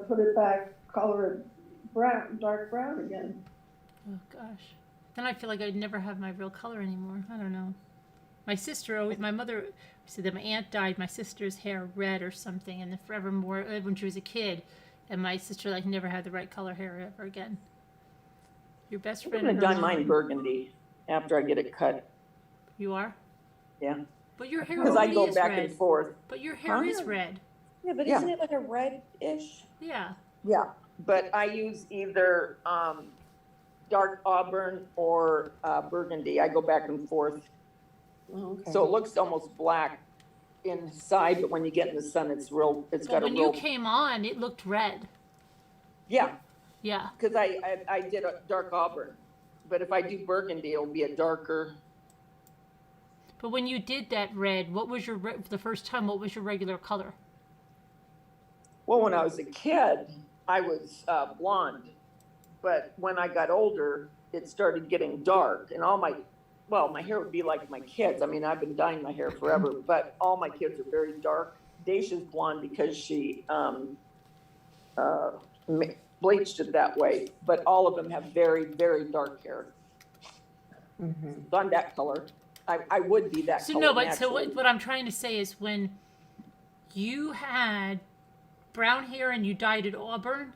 put it back, color it brown, dark brown again. Oh gosh. Then I feel like I'd never have my real color anymore. I don't know. My mother said that my aunt dyed my sister's hair red or something, and then forevermore when she was a kid, and my sister never had the right color hair ever again. Your best I'm friend. gonna and her dye mom. mine burgundy after I get it cut, You are? Yeah. But your hair because I already go is back red. and forth. But your hair Huh? is red. Yeah, but Yeah. isn't it like a reddish? Yeah. Yeah, but I use either dark auburn or burgundy. I go back and forth. Oh, okay. So it looks almost black inside, but when you get in the sun, it's But got a when you real, came on, it looked red. yeah, Yeah. because I did a dark auburn. But if I do burgundy, it'll be a darker, But when you did that red, what was the first time? What was your regular color? well, when I was a kid, I was blonde. But when I got older, it started getting dark, and my hair would be like my kids. I mean, I've been dyeing my hair forever, but all my kids are very dark. Dacia's blonde because she bleached it that way, but all of them have very, very dark hair. Mhm. So I'm that color. I would be that So color no, but so naturally. what I'm trying to say is, when you had brown hair and you dyed it auburn,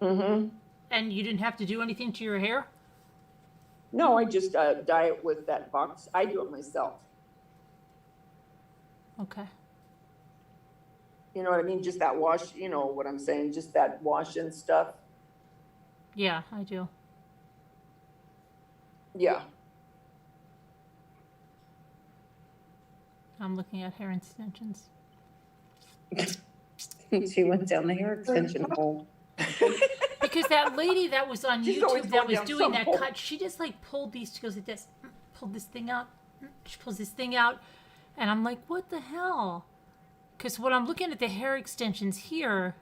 Mm-hmm. and you didn't have to do anything to your hair. No, I just dye it with that box. I do it myself. Okay. You know what I mean? Just that wash, you know what I'm saying? Just that wash and stuff. Yeah, I do. Yeah. I'm looking at hair extensions. She went down the hair extension hole. Because that lady that was on She's always YouTube that going was down doing some that hole. cut, she just pulled these. She goes like this, pulled this thing out. She pulls this thing out, and I'm like, what the hell? Because when I'm looking at the hair extensions here,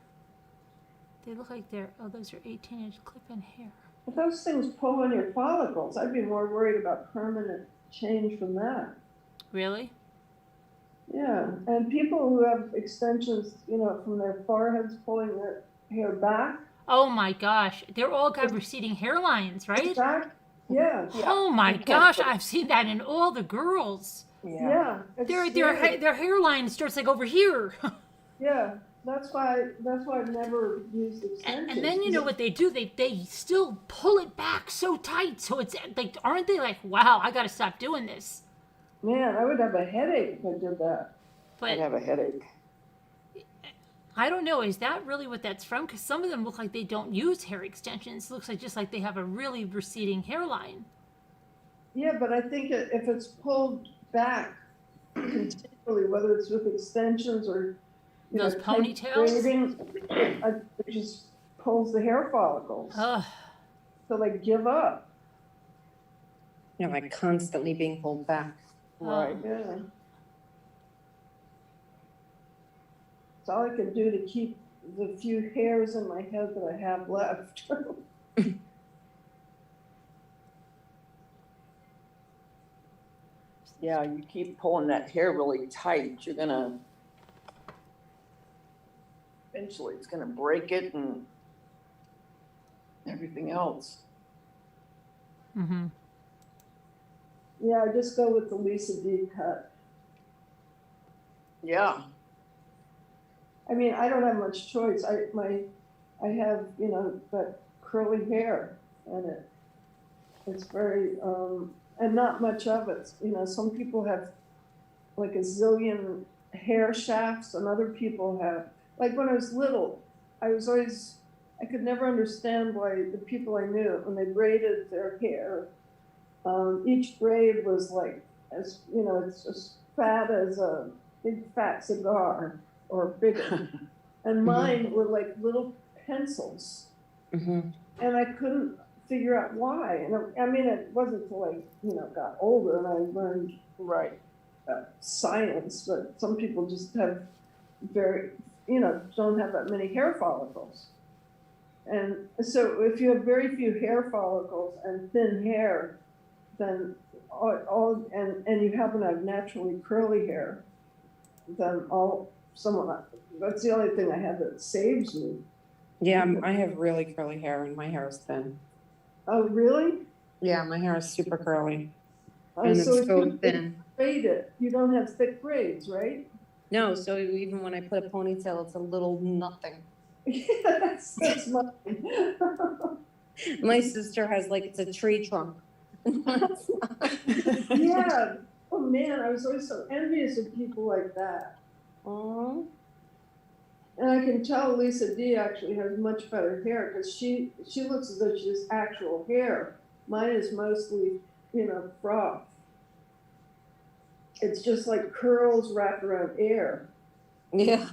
they look like those are 18-inch clip-in hair. If those things pull on your follicles, I'd be more worried about permanent change from that. Really? Yeah, and people who have extensions, from their foreheads pulling their hair back. Oh my gosh, they're all got receding hairlines, right? Back, yeah. Yeah, Oh my you can't gosh, put- I've seen that in all the girls. Yeah. it's scary. Their hairline starts like over here. Yeah, that's why I've never used extensions. And then you know what they do? They still pull it back so tight, so it's like, aren't they like, wow, I got to stop doing this? Man, I would have a headache if I did that. I'd But have a headache. I don't know. Is that really what that's from? Because some of them look like they don't use hair extensions. It looks like just like they have a really receding hairline. Yeah, but I think if it's pulled back continually, whether it's with extensions or Those tight ponytails? braiding, it just pulls the hair follicles. Ugh. So they give up. You know, like constantly being pulled back. Right. Yeah. It's all I can do to keep the few hairs in my head that I have left. Yeah, you keep pulling that hair really tight, you're gonna, eventually it's gonna break it and everything else. Mm-hmm. Yeah, I just go with the Lisa D cut. Yeah, I mean, I don't have much choice. I have, that curly hair and it's very, and not much of it. Some people have like a zillion hair shafts and other people have, like when I was little, I could never understand why the people I knew, when they braided their hair, each braid was like, it's as fat as a big fat cigar or bigger. And mine were like little pencils. Mm-hmm. And I couldn't figure out why. And I mean, it wasn't until I, got older and I learned right. science, but some people just have don't have that many hair follicles. And so if you have very few hair follicles and thin hair, then and you happen to have naturally curly hair, then that's the only thing I have that saves me. Yeah, I have really curly hair and my hair is thin. Oh, really? Yeah, my hair is super curly. Oh, And so it's if so you thin. braid it, you don't have thick braids, right? No, so even when I put a ponytail, it's a little nothing. Yeah, that's mine. My sister has it's a tree trunk. Yeah. Oh man, I was always so envious of people like that. Aww. And I can tell Lisa D actually has much better hair because she looks as though she has actual hair. Mine is mostly, froth. It's just like curls wrapped around air. Yeah.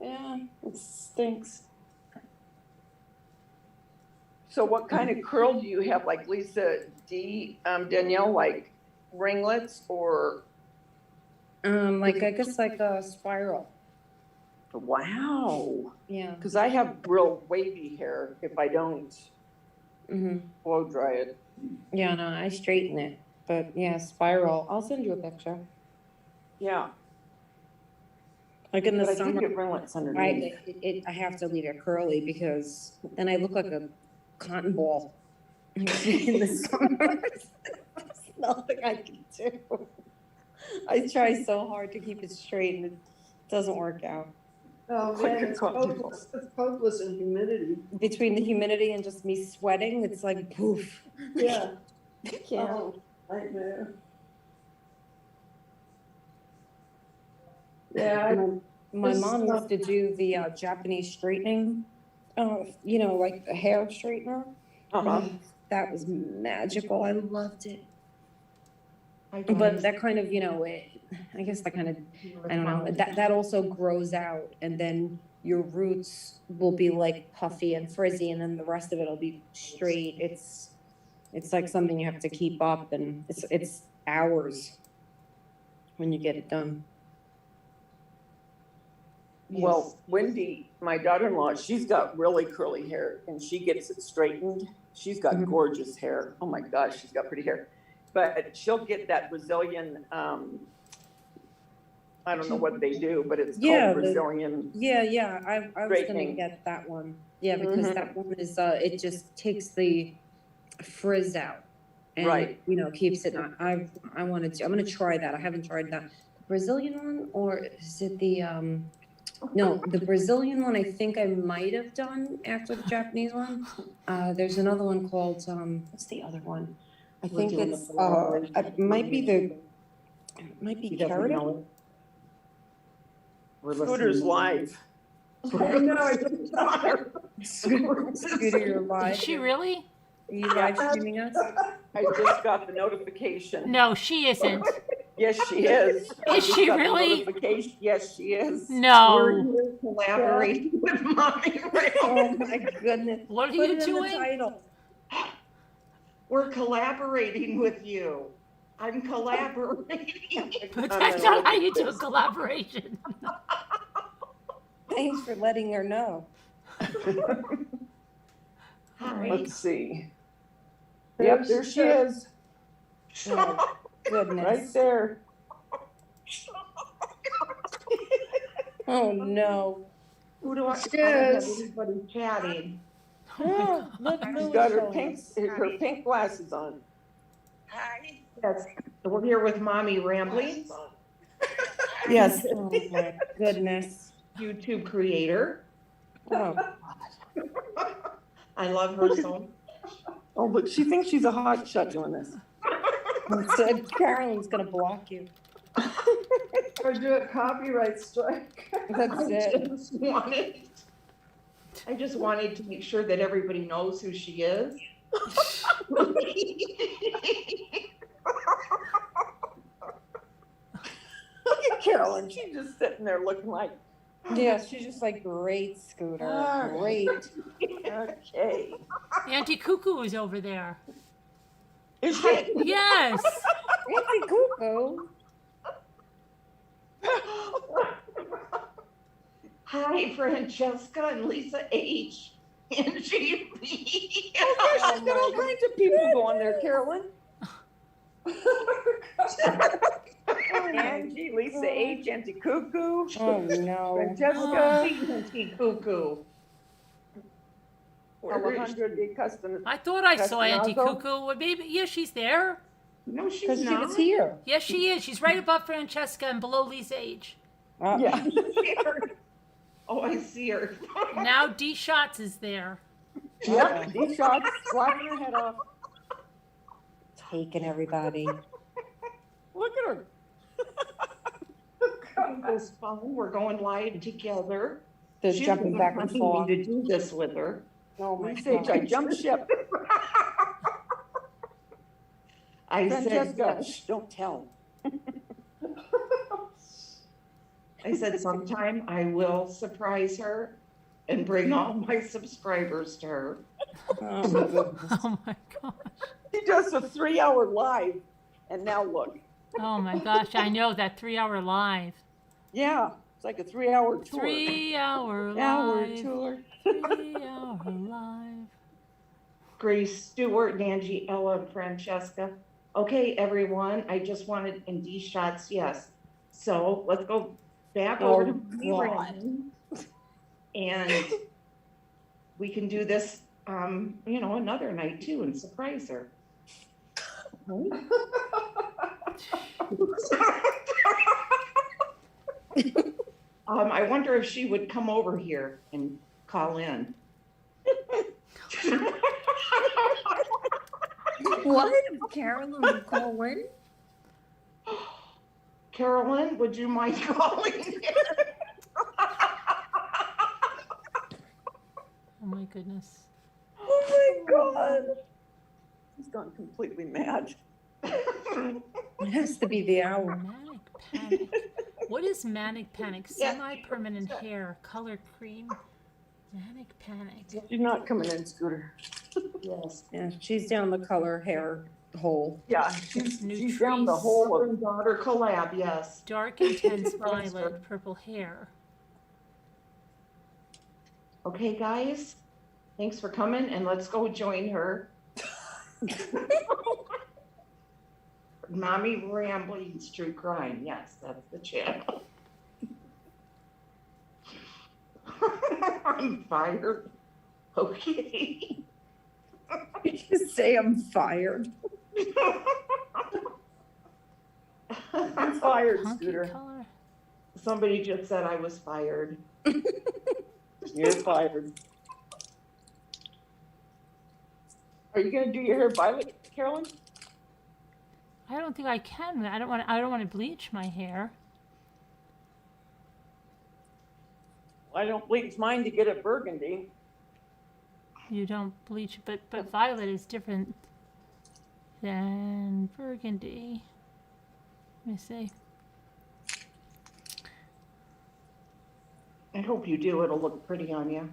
Yeah, it stinks. So what kind of curl do you have, like Lisa D, Danielle, like ringlets or? I guess like a spiral. Wow, Yeah. because I have real wavy hair if I don't Mm-hmm. blow dry it. Yeah, no, I straighten it. But yeah, spiral. I'll send you a picture. Yeah, Like in the but I do summer, get ringlets underneath. I have to leave it curly because then I look like a cotton ball in the summer. There's nothing I can do. I try so hard to keep it straight and it doesn't work out. Oh Like man, a it's cotton hopeless. It's hopeless in humidity. Between the humidity and just me sweating, it's like poof. Yeah. Yeah. Oh, nightmare. Yeah, My This- mom used to do the Japanese straightening, like a hair straightener. Uh-huh. That was magical. I loved it. I But that kind of, I guess that kind of, I don't know, that also grows out and then your roots will be like puffy and frizzy and then the rest of it will be straight. It's like something you have to keep up and it's hours when you get it done. Well, Wendy, my daughter-in-law, she's got really curly hair and she gets it straightened. She's got Mhm. gorgeous hair. Oh my gosh, she's got pretty hair. But she'll get that Brazilian, I don't know what they do, but it's Yeah, called the- Brazilian. Yeah, I was gonna Straightening. get that one. Yeah, because Mhm. that one is, it just takes the frizz out and, Right. you know, keeps it, I wanted to, I'm gonna try that. I haven't tried that Brazilian one, or is it the, no, the Brazilian one I think I might have done after the Japanese one. There's another one called, what's the other one? I We're think doing it's, the collaboration. it might be the, it might be He doesn't carrot. know it. We're Scooter's listening. live. I know, I just saw her. Scooter, you're live. Is she really? Are you live streaming us? I just got the notification. No, she isn't. Yes, she is. I Is just she got the really? notification. Yes, she is. We're No. here collaborating with mommy. Oh my goodness. What are Put you it in the doing? title. We're collaborating with you. I'm collaborating. But that's not how you do a collaboration. Thanks for letting her know. Hi. Let's see. There Yep, there she she is. Oh, goodness. Right there. Oh, no. Who do I have Yes. everybody chatting? Oh, look, She's Lou's got her showing pink, us. her pink glasses on. Hi. Yes, we're here with mommy rambling, Yes. Oh, my goodness. YouTube creator. Oh, I love her so. Oh, but she thinks she's a hot shot doing this. said Carolyn's gonna block you. Or do a copyright strike. That's it. I just wanted to make sure that everybody knows who she is. Look at Carolyn. She's just sitting there looking like, Yeah, she's just like, great, Scooter, All right. great. okay. Auntie Cuckoo is over there. Is she? Yes. Auntie Cuckoo. Hi, Francesca and Lisa H. And GB. Oh, yeah, she's got all kinds of people going there, Carolyn. Angie, Lisa H, Auntie Cuckoo, Oh, no. Francesca, Cuckoo. Alejandra de Custom. I thought I saw Auntie Castagnazzo. Cuckoo. Well, maybe, yeah, she's there. No, she's Because she not. was here. Yes, she is. She's right above Francesca and below Lisa H. Yeah. Oh, I see her. Now D Shots is there. Yep, these shots, slapping her head off. Taking everybody. Look at her. This phone, we're going live together. They're She's jumping been back and wanting me forth. to do this with her. Oh, my Lisa H, I God. jumped ship. I said, Francesca, yes. shh, don't tell. I said sometime I will surprise her and bring all my subscribers to her. Oh, my goodness. Oh my gosh. She does a 3-hour live, and now look. Oh my gosh. I know that 3-hour live. Yeah, it's like a 3-hour tour. 3-hour Hour live. tour. 3-hour live. Grace Stewart, and Angie, Ella, and Francesca. Okay, everyone, I just wanted, in these shots, yes. So let's go back over to Oh, me, God. Randy. And we can do this, another night too and surprise her. I wonder if she would come over here and call in. What? Carolyn would call in? Carolyn, would you mind calling in? Oh my goodness. Oh my God. He's gone completely mad. It has to be the hour. Manic panic. What is manic panic? Yeah. Semi-permanent hair, color cream. Manic panic. She's not coming in, Scooter. Yes. Yeah, she's down the color hair hole. Yeah, she's Nutrice. down the whole Mother of, and daughter collab, yes. Dark intense Surprise her. violet, purple hair. Okay, guys, thanks for coming and let's go join her. Mommy Ramblings True Crime, yes, that's the channel. I'm fired. Okay. Did you say I'm fired? I'm fired, Punky Scooter. color. Somebody just said I was fired. You're fired. Are you gonna do your hair violet, Carolyn? I don't think I can. I don't want to bleach my hair. I don't bleach mine to get it burgundy. You don't bleach, but violet is different than burgundy. Let me see. I hope you do. It'll look pretty on you.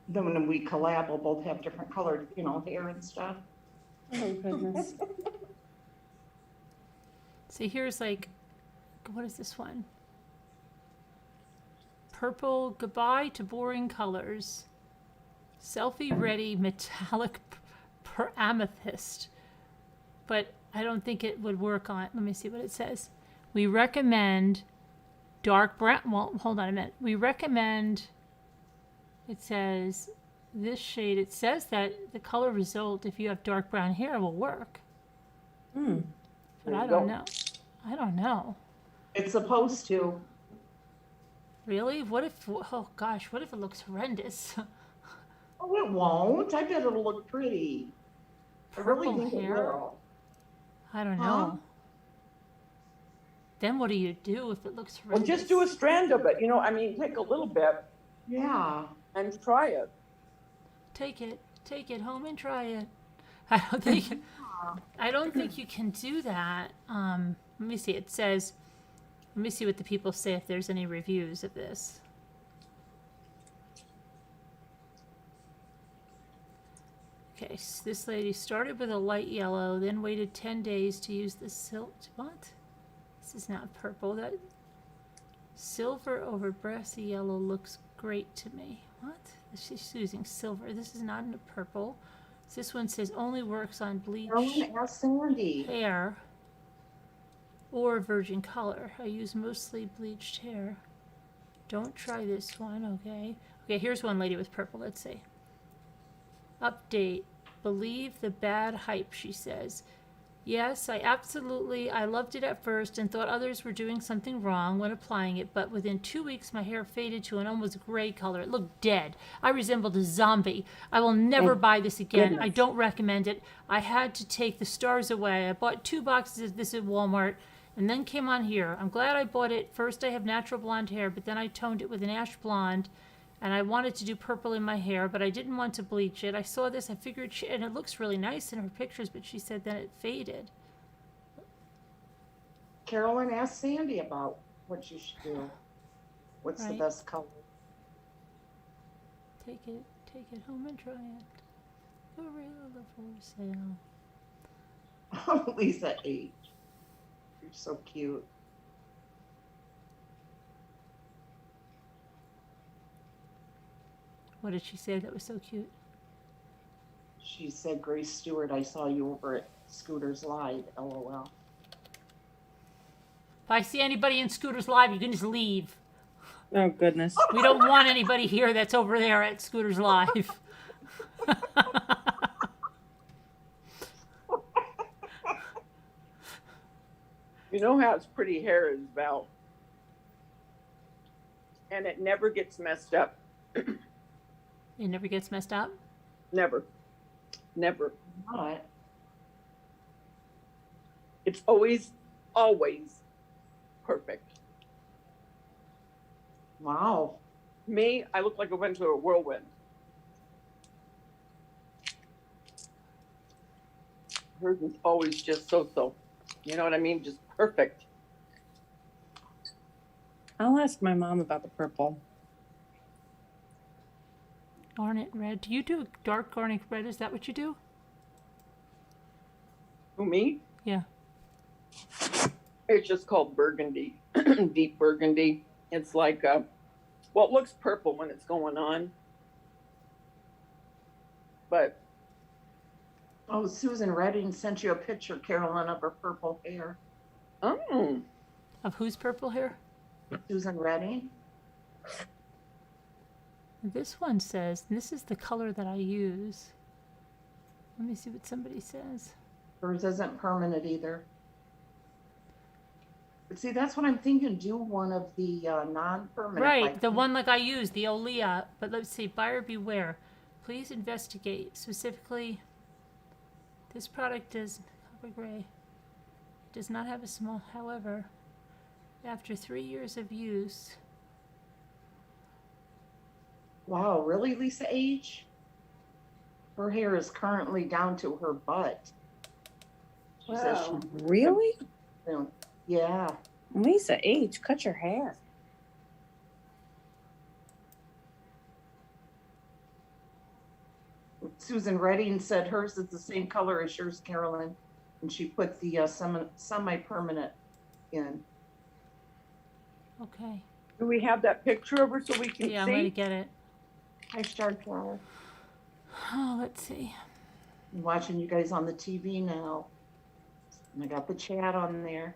Then when we collab, we'll both have different colored, hair and stuff. Oh, goodness. See, here's like, what is this one? Purple, goodbye to boring colors. Selfie ready metallic amethyst. But I don't think it would work on, let me see what it says. We recommend dark brown, well, hold on a minute. We recommend, it says, this shade, it says that the color result, if you have dark brown hair, will work. Hmm. But There I you don't go. know. I don't know. It's supposed to. Really? What if, oh gosh, what if it looks horrendous? Oh, it won't. I bet it'll look pretty. I really Purple think it hair? will. I don't Huh? know. Then what do you do if it looks Well, horrendous? just do a strand of it, take a little bit Yeah. and try it. Take it home and try it. I don't think you can do that. Let me see. It says, let me see what the people say if there's any reviews of this. Okay, so this lady started with a light yellow, then waited 10 days to use the silk. What? This is not purple. That silver over brassy yellow looks great to me. What? She's using silver. This is not in a purple. This one says only works on bleach Carolyn, ask Sandy. hair or virgin color. I use mostly bleached hair. Don't try this one, okay? Okay, here's one lady with purple. Let's see. Update. Believe the bad hype, she says. Yes, I loved it at first and thought others were doing something wrong when applying it, but within 2 weeks my hair faded to an almost gray color. It looked dead. I resembled a zombie. I will never buy this again. I don't recommend it. I had to take the stars away. I bought 2 boxes of this at Walmart and then came on here. I'm glad I bought it. First I have natural blonde hair, but then I toned it with an ash blonde. And I wanted to do purple in my hair, but I didn't want to bleach it. I saw this, I figured, and it looks really nice in her pictures, but she said that it faded. Carolyn, ask Sandy about what you should do. What's the Right. best color? Take it home and try it. Gorilla for sale. Lisa H. You're so cute. What did she say that was so cute? She said, Grace Stewart, I saw you over at Scooter's Live, LOL. If I see anybody in Scooter's Live, you can just leave. Oh, goodness. We don't want anybody here that's over there at Scooter's Live. You know how it's pretty hair is, Val. And it never gets messed up. It never gets messed up. Never. Never. Not. It's always perfect. Wow. Me, I look like I went to a whirlwind. Hers is always just so. You know what I mean? Just perfect. I'll ask my mom about the purple. Garnet red. Do you do dark garnet red? Is that what you do? Who, me? Yeah. It's just called burgundy, deep burgundy. It's like, it looks purple when it's going on. But Oh, Susan Redding sent you a picture, Carolyn, of her purple hair. oh, Of whose purple hair? Susan Redding? This one says, and this is the color that I use. Let me see what somebody says. Hers isn't permanent either. But see, that's what I'm thinking, do one of the, non-permanent. Right, like- the one like I used, the Olea. But let's see, buyer beware. Please investigate. Specifically, this product is copper gray. Does not have a small, however, after 3 years of use. Wow, really, Lisa H? Her hair is currently down to her butt. She says she, Wow. Really? yeah, Lisa H, cut your hair. Susan Redding said hers is the same color as yours, Carolyn, and she put the semi-permanent in. Okay. Do we have that picture of her so we can Yeah, I'm going to see? get it. Hi, Star Flower. Oh, let's see. I'm watching you guys on the TV now. And I got the chat on there.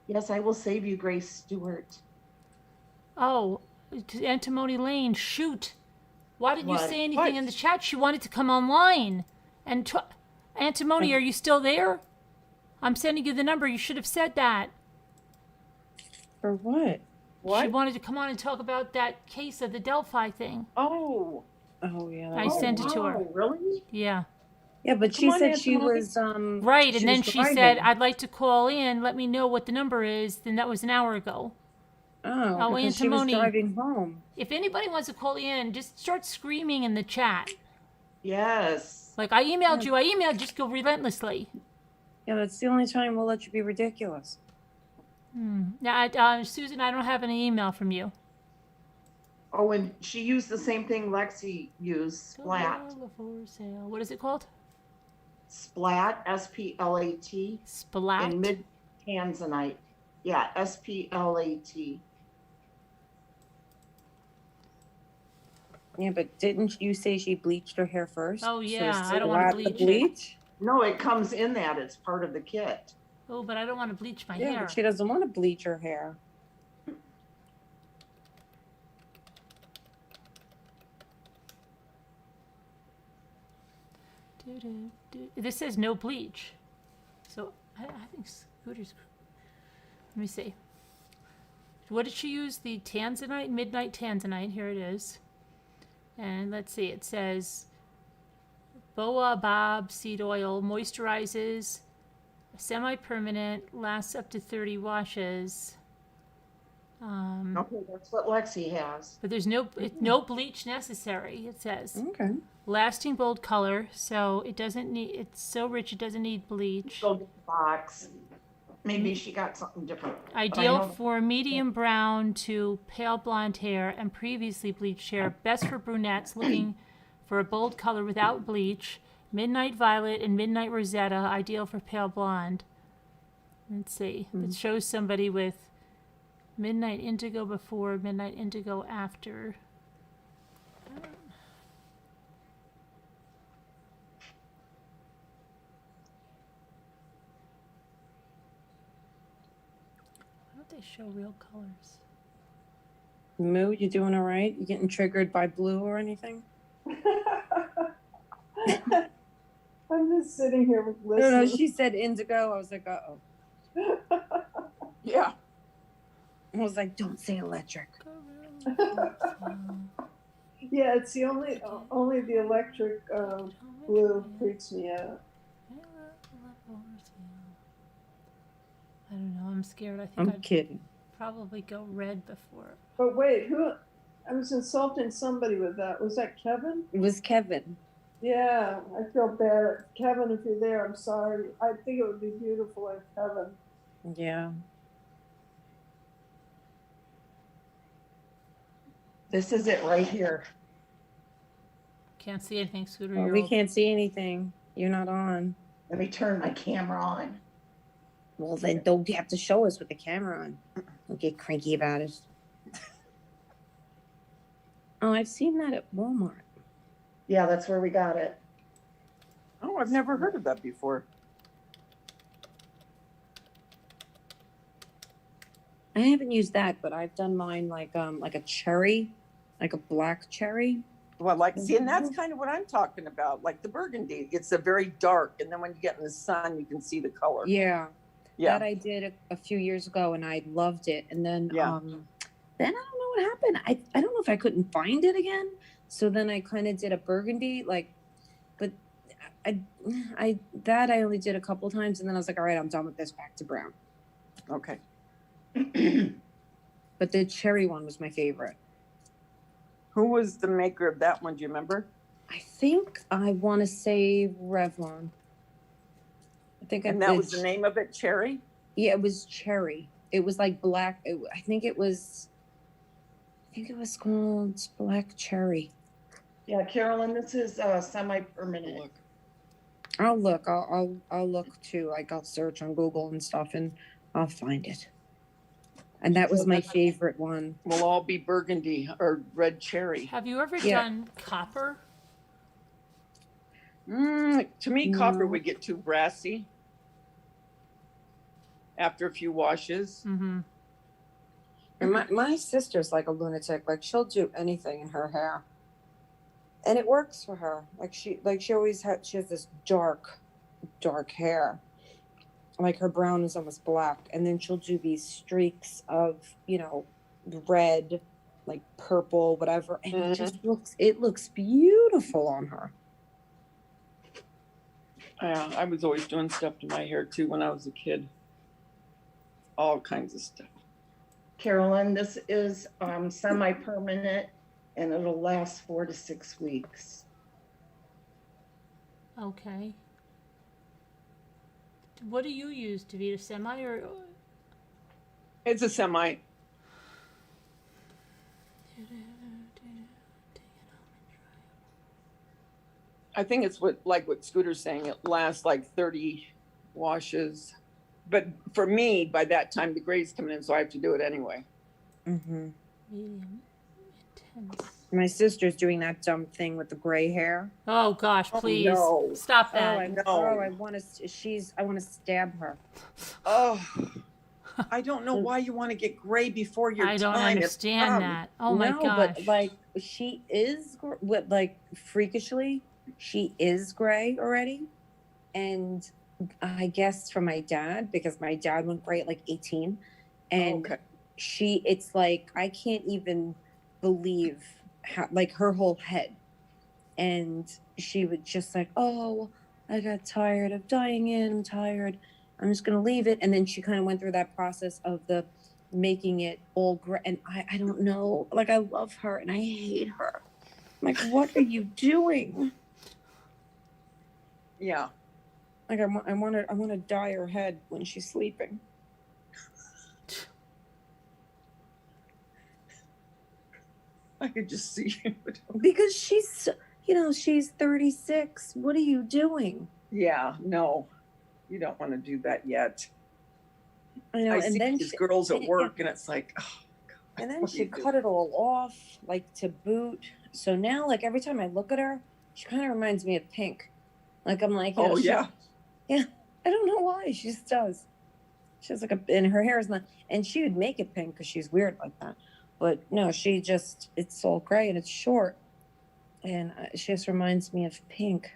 Yes, I will save you, Grace Stewart. Oh, to Antimony Lane, shoot. Why didn't you What? say anything What? in the chat? She wanted to come online. And Antimony, are you still there? I'm sending you the number. You should have said that. For what? She What? wanted to come on and talk about that case of the Delphi thing. Oh, Oh yeah. I was- sent it to her. wow, really? Yeah. Yeah, but she Come on, said she Antimony. was Right, she and then was she said, driving. I'd like to call in. Let me know what the number is. Then that was an hour ago. Oh, because she was Antimony. driving home. If anybody wants to call in, just start screaming in the chat. Yes. Like, I emailed you, just go relentlessly. Yeah, that's the only time we'll let you be ridiculous. Now, Susan, I don't have any email from you. Oh, and she used the same thing Lexi used, Splat. For sale. What is it called? Splat, S-P-L-A-T, Splat. in mid-tanzanite. Yeah, S-P-L-A-T. Yeah, but didn't you say she bleached her hair first? Oh, So yeah, is I don't wanna Splat the bleach it. bleach? No, it comes in that. It's part of the kit. Oh, but I don't want to bleach my Yeah, hair. but she doesn't want to bleach her hair. This says no bleach. So I think Scooter's. Let me see. What did she use? The Tanzanite, Midnight Tanzanite. Here it is. And let's see. It says Boa Bob seed oil moisturizes, semi-permanent, lasts up to 30 washes. Okay, that's what Lexi has. But there's no bleach necessary. It says. Okay. Lasting bold color, so it doesn't need. It's so rich it doesn't need bleach. Go get the box. Maybe she got something different. But I Ideal know- for medium brown to pale blonde hair and previously bleached hair. Best for brunettes looking for a bold color without bleach. Midnight violet and midnight rosetta. Ideal for pale blonde. Let's see. It shows somebody with midnight indigo before, midnight indigo after. Why don't they show real colors? Moo, you doing all right? You getting triggered by blue or anything? I'm just sitting here No, listening. no, she said indigo. I was like, uh-oh. yeah. I was like, don't say electric. Yeah, it's the only the electric blue freaks me out. I don't know. I'm scared. I think I'm I'd kidding. probably go red before. But wait, I was insulting somebody with that. Was that Kevin? It was Kevin. Yeah, I feel bad. Kevin, if you're there, I'm sorry. I think it would be beautiful if Kevin. Yeah. This is it right here. Can't see anything, Scooter. Well, You're we old. can't see anything. You're not on. Let me turn my camera on. Well, then don't you have to show us with the camera on. Don't get cranky about it. Oh, I've seen that at Walmart. Yeah, that's where we got it. Oh, I've never heard of that before. I haven't used that, but I've done mine like a cherry, like a black cherry. Well, like, see, and that's kind of what I'm talking about, like the burgundy. It's a very dark, and then when you get in the sun, you can see the color. Yeah. Yeah. That I did a few years ago and I loved it. And then Yeah. then I don't know what happened. I don't know if I couldn't find it again. So then I kind of did a burgundy, like, but I that I only did a couple times and then I was like, all right, I'm done with this, back to brown. Okay. But the cherry one was my favorite. Who was the maker of that one? Do you remember? I think I want to say Revlon. I think And that was the name of it, Cherry? Yeah, it was cherry. It was like black. I think it was called black cherry. Yeah, Carolyn, this is semi-permanent. I'll look. I'll look too. Like I'll search on Google and stuff, and I'll find it. And that was my favorite one. Will all be burgundy or red cherry. Have you ever Yeah. done copper? To me, copper No. would get too brassy after a few washes. Mm-hmm. And my sister's like a lunatic. Like she'll do anything in her hair, and it works for her. She has this dark hair. Like her brown is almost black, and then she'll do these streaks of red, like purple, whatever, and it looks beautiful on her. Yeah, I was always doing stuff to my hair too when I was a kid. All kinds of stuff. Carolyn, this is semi-permanent and it'll last 4 to 6 weeks. Okay. What do you use, Davita? Semi or? It's a semi. I think it's what Scooter's saying. It lasts like 30 washes. But for me, by that time, the gray's coming in, so I have to do it anyway. Mm-hmm. Medium, intense. My sister's doing that dumb thing with the gray hair. Oh gosh, please no. stop Oh, that. I want to stab her. Oh, I don't know why you want to get gray before your time. I don't understand that. Oh my no, gosh. but like she is freakishly, she is gray already, and I guess for my dad, because my dad went gray at like 18, and Okay. it's like I can't even believe how, like her whole head, and she would just like, oh, I got tired of dyeing it, I'm tired, I'm just gonna leave it. And then she kind of went through that process of the making it all gray, and I don't know, like I love her and I hate her. I'm like, what are you doing? Yeah. Like I want to dye her head when she's sleeping. I could just see you. Because she's 36. What are you doing? Yeah, no. You don't want to do that yet. I know. I And see then these girls at work and it's like, oh, God, and then what do she you do? cut it all off, like to boot. So now, like every time I look at her, she kind of reminds me of Pink. Like I'm like, Oh, yeah. I don't know why. She just does. She has and her hair is not, and she would make it pink because she's weird like that. But no, it's all gray and it's short. And she just reminds me of Pink.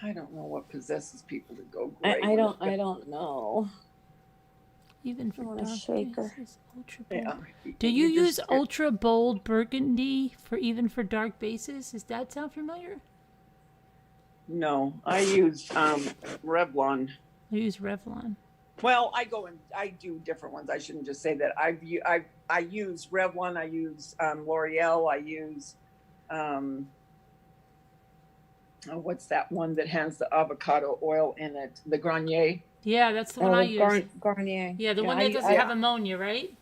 I don't know what possesses people to go gray. I don't know. Even for I wanna dark shake her. bases, ultra bold. Yeah. Do you use just- ultra bold burgundy for dark bases? Does that sound familiar? No, I use Revlon. I use Revlon. Well, I do different ones. I shouldn't just say that. I use Revlon. I use L'Oreal. I use what's that one that has the avocado oil in it? The Garnier. Yeah, that's the one I use. Garnier. Yeah, the one that doesn't have ammonia, right?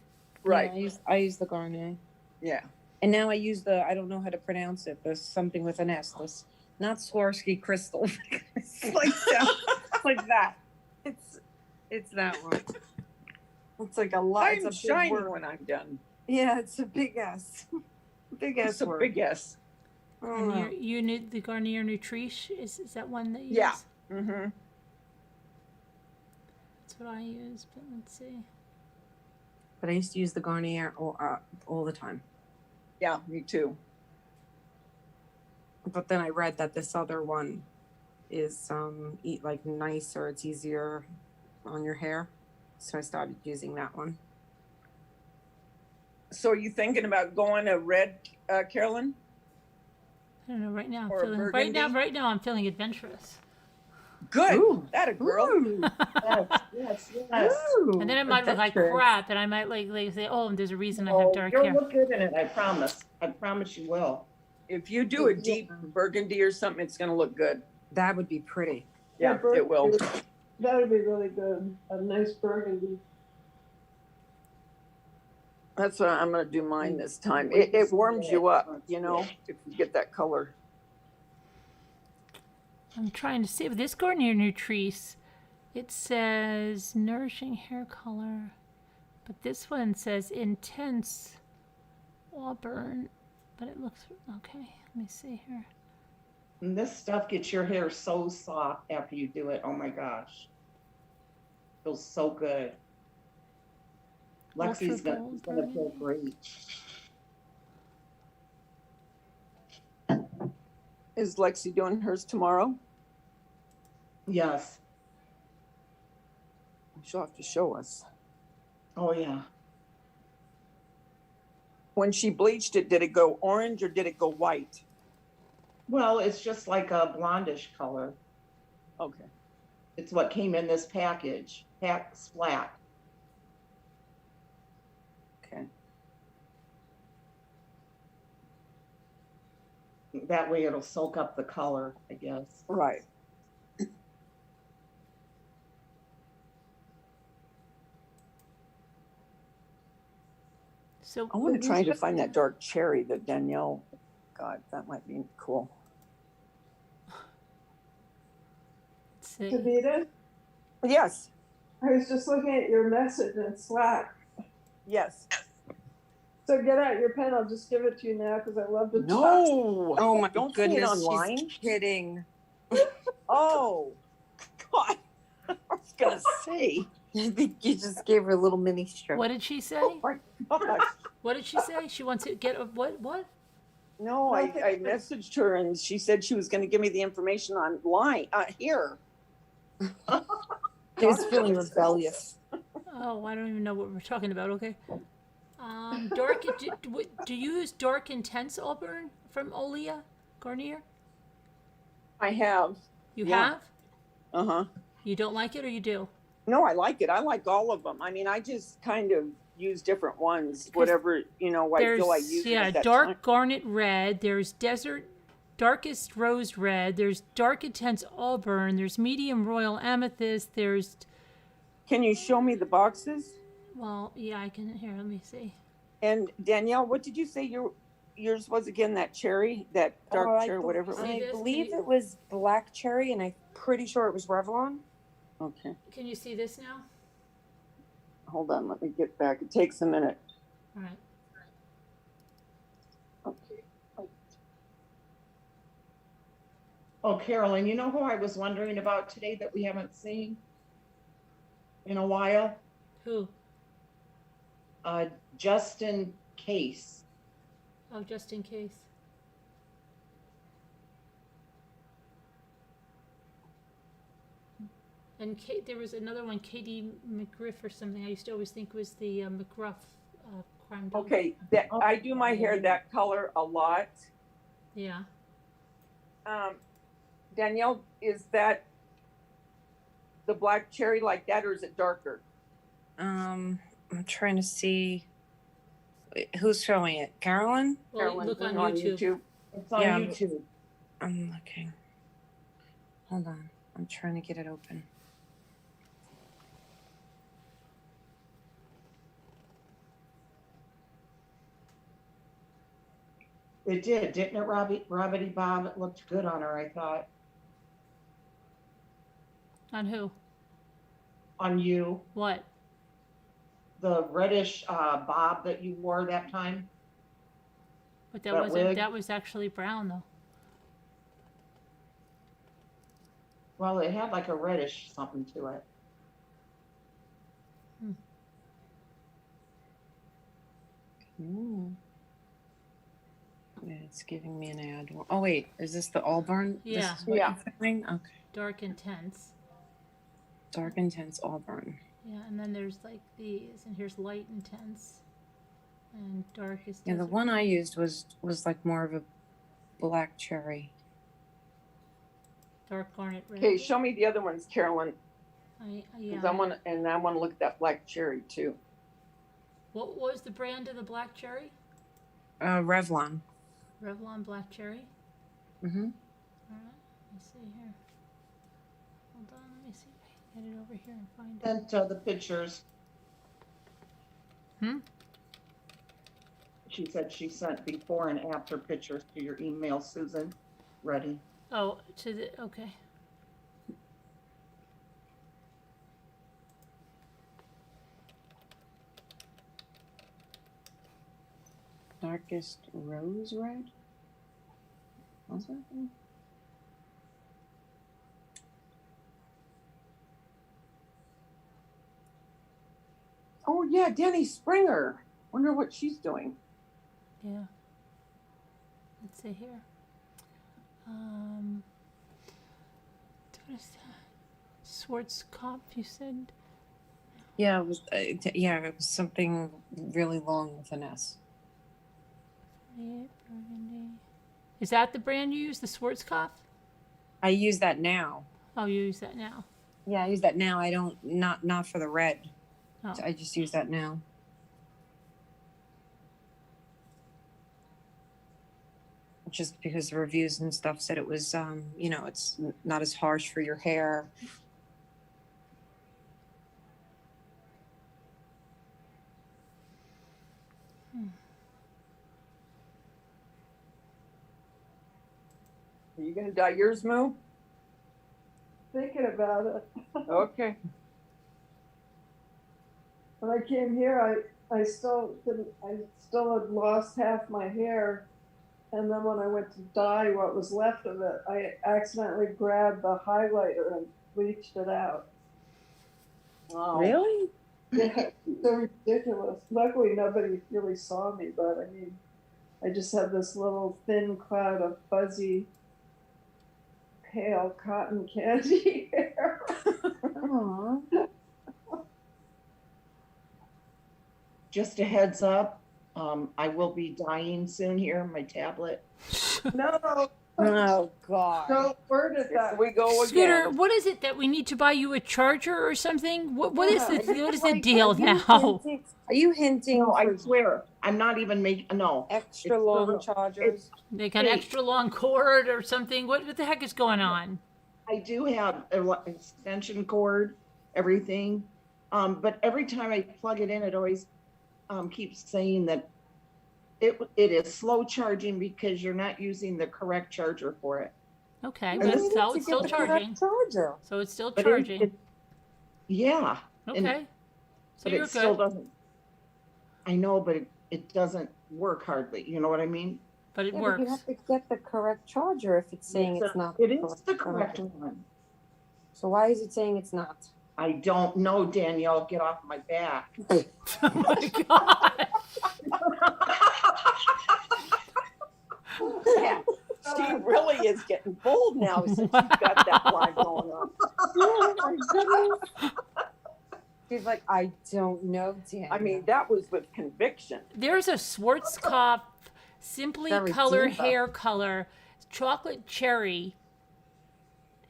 Right. Yeah, I use the Garnier. Yeah. And now I use I don't know how to pronounce it. There's something with an S. This, not Swarovski crystal. It's like that. It's like that. It's that one. It's like a lot. I'm It's a big shiny word. when I'm done. Yeah, it's a big S. Big S It's a word. big S. Oh, And you need the Garnier Nutriche. Is that one that you Yeah. use? Mm-hmm. That's what I use. But let's see. but I used to use the Garnier all the time. Yeah, me too. But then I read that this other one is eat like nicer, it's easier on your hair. So I started using that one. So are you thinking about going a red, Carolyn? I don't know. Right now, I'm Or a feeling burgundy? right now I'm feeling adventurous. Good, Ooh. that a girl. Ooh. Yes. Ooh. And then I might look like Adventurous. crap, and I might like say, "Oh, there's a reason I have Oh, dark you'll hair." look good in it, I promise. I promise you will. If you do a deep burgundy or something, it's gonna look good. That would be pretty. Yeah, it will. That would be really good, a nice burgundy. That's what I'm gonna do mine this time. It warms you up, you know, if you get that color. I'm trying to see with this Garnier Nutrice. It says nourishing hair color, but this one says intense auburn. But it looks okay. Let me see here. And this stuff gets your hair so soft after you do it. Oh my gosh. Feels so good. Lexi's Ultra gold gonna feel great. Is Lexi doing hers tomorrow? Yes. She'll have to show us. Oh, yeah. When she bleached it, did it go orange or did it go white? Well, it's just like a blondish color. Okay. It's what came in this package. Pack's flat. Okay. That way it'll soak up the color, I guess. Right. So I want to try to find that dark cherry that Danielle got. That might be cool. let's see. Kavita, Yes. I was just looking at your message in Slack. Yes. So get out your pen, I'll just give it to you now because I love to talk. No. Oh my Don't goodness. see it online. She's kidding. Oh, God. I was going to say. I think you just gave her a little mini stroke. What did she say? Oh, my gosh. What did she say? She wants to get a what? What? No, I messaged her and she said she was going to give me the information online here. She was feeling rebellious. Oh, I don't even know what we're talking about. Okay. Dark. Do you use dark intense auburn from Olia Garnier? I have. You Yeah. have? Uh-huh. You don't like it, or you do? No, I like it. I like all of them. I mean, I just kind of use different ones, whatever, you know, I feel I use yeah, at that dark time. garnet red. There's desert darkest rose red. There's dark intense auburn. There's medium royal amethyst. There's Can you show me the boxes? well, yeah, I can. Here, let me see. And Danielle, what did you say yours was again? That cherry, that dark cherry, whatever it was? See I this? believe Can you- it was black cherry, and I'm pretty sure it was Revlon. Okay, Can you see this now? hold on, let me get back. It takes a minute. All right. Okay. Oh, Carolyn, you know who I was wondering about today that we haven't seen in a while? Who? Justin Case. Oh, just in case. And there was another one, Katie McGriff or something. I used to always think was the McGruff crime dog. Okay, that, I do my hair that color a lot. Yeah. Danielle, is that the black cherry like that, or is it darker? I'm trying to see who's showing it. Carolyn? Well, Carolyn, look on on YouTube. It's on Yeah. YouTube. I'm looking. Hold on. I'm trying to get it open. It did, didn't it, Robbity Bob? It looked good on her, I thought. On who? On you, What? the reddish bob that you wore that time. But that That wasn't. wig? That was actually brown though. Well, it had like a reddish something to it. It's giving me an ad. Oh wait, is this the Auburn? Yeah. This is what Yeah. you're saying? Okay. Dark intense. Dark intense Auburn. Yeah, and then there's like these, and here's light intense, and dark is Yeah, the desert. one I used was like more of a black cherry. Dark garnet red. Okay, show me the other ones, Carolyn, Yeah. because I want to look at that black cherry too. What was the brand of the black cherry? Revlon. Revlon black cherry. Mm-hmm. All right. Let me see here. Hold on. Let me see if I can get it over here and find it. Sent the pictures. Hmm? She said she sent before and after pictures to your email, Susan. Ready? Oh, to the okay. Darkest rose red. Was that? Oh yeah, Danny Springer. Wonder what she's doing. Yeah. Let's see here. What is that? Schwarzkopf, you said? Yeah, it was. Yeah, it was something really long with an S. Burgundy. Is that the brand you use, the Schwarzkopf? I use that now. Oh, you use that now. Yeah, I use that now. I don't not for the red. Oh. I just use that now. Just because the reviews and stuff said it was, you know, it's not as harsh for your hair. Are you gonna dye yours, Moo? Thinking about it. Okay. When I came here, I still had lost half my hair. And then when I went to dye what was left of it, I accidentally grabbed the highlighter and bleached it out. Oh. Really? Yeah, so ridiculous. Luckily, nobody really saw me, but I mean, I just had this little thin cloud of fuzzy, pale cotton candy hair. Aww. Just a heads up, I will be dying soon here, my tablet. No, Oh, God. don't word it Here that we go Scooter, again. what is it that we need to buy you a charger or something? What is Yeah, what is the Like, deal are you now? hinting- Are you hinting No, I for swear, I'm not even making, no. Extra It's long little- chargers. They got Hey. extra long cord or something. What the heck is going on? I do have an extension cord, everything. But every time I plug it in, it always keeps saying that it is slow charging because you're not using the correct charger for it. Okay, And but this it's is still, To it's get still the correct charging. Charger. So it's still But charging. Yeah, and- Okay. So but you're it still good. doesn't. I know, but it doesn't work hardly. You know what I mean? But it Yeah, but works. you have to get the correct charger if it's saying it's not. It is the correct charger. one. So why is it saying it's not? I don't know, Danielle. Get off my back. Oh my god. Yeah, she really is getting bold now since she's got that line going on. Oh my goodness. She's like, I don't know, Dan. I mean, that was with conviction. There's a Schwarzkopf Simply Very Color diva. hair color chocolate cherry,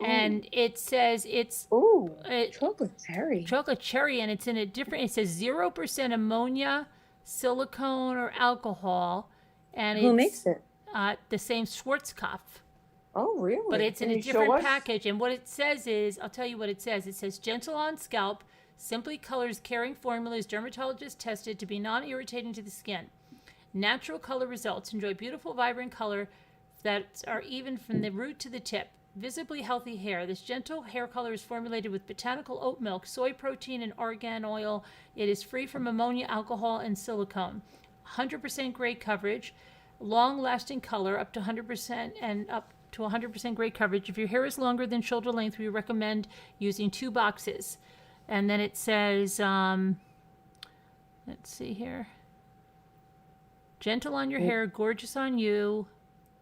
and it says it's Ooh, it, chocolate cherry. chocolate cherry, and it's in a different. It says 0% ammonia, silicone, or alcohol, and Who it's makes it? the same Schwarzkopf. Oh, really? But it's in Can a you show different us? package. And what it says is, I'll tell you what it says. It says gentle on scalp, Simply Colors caring formula is dermatologist tested to be non-irritating to the skin. Natural color results. Enjoy beautiful, vibrant color that are even from the root to the tip. Visibly healthy hair. This gentle hair color is formulated with botanical oat milk, soy protein, and argan oil. It is free from ammonia, alcohol, and silicone. 100% gray coverage, long-lasting color up to 100% and up to 100% gray coverage. If your hair is longer than shoulder length, we recommend using 2 boxes. And then it says, let's see here. Gentle on your hair, gorgeous on you.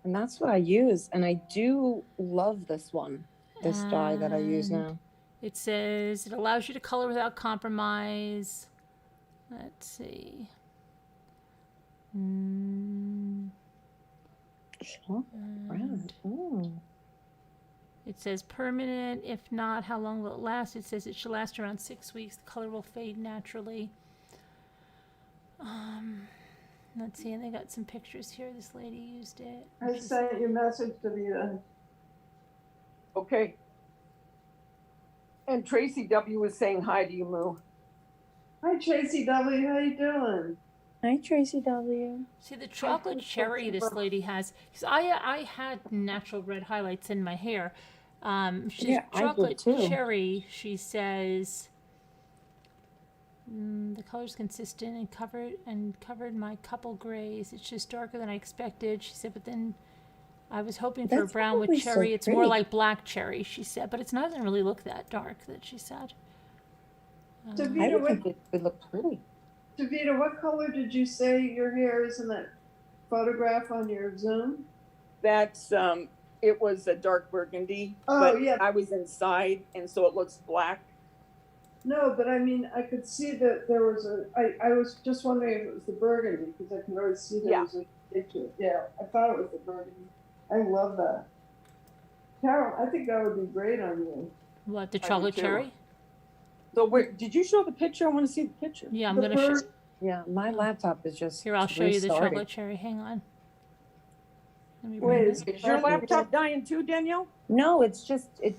And that's what I use. And I do love this one, this dye that I use And now. it says it allows you to color without compromise. Let's see. Chocolate brown. Oh. It says permanent. If not, how long will it last? It says it should last around 6 weeks. The color will fade naturally. Let's see, and they got some pictures here. This lady used it. I sent you a message, Davida. Okay. And Tracy W was saying hi to you, Moo. Hi, Tracy W. How you doing? Hi, Tracy W. See the chocolate cherry this lady has. Because I had natural red highlights in my hair. She's Yeah, I did chocolate too. cherry. She says the color's consistent and covered my couple grays. It's just darker than I expected. She said, but then I was hoping for a That's brown with probably so cherry. It's more pretty. like black cherry. She said, but it doesn't really look that dark. That she said. I Davida, would what, think it would look pretty. Davida, what color did you say your hair is in that photograph on your Zoom? That's it was a dark burgundy, Oh, but yeah. I was inside and so it looks black. No, but I mean, I could see that there was I was just wondering if it was the burgundy, because I can always see there Yeah. was a picture. Yeah, I thought it was the burgundy. I love that. Carol, I think that would be great on you. What, the do chocolate too. cherry? So where did you show the picture? I want to see the picture. Yeah, I'm The going to show. first- Yeah, my laptop is just Here, I'll show you the restarting. chocolate cherry. Hang on. Let me Wait, bring is it. Is your laptop dying too, Danielle? No, it's just it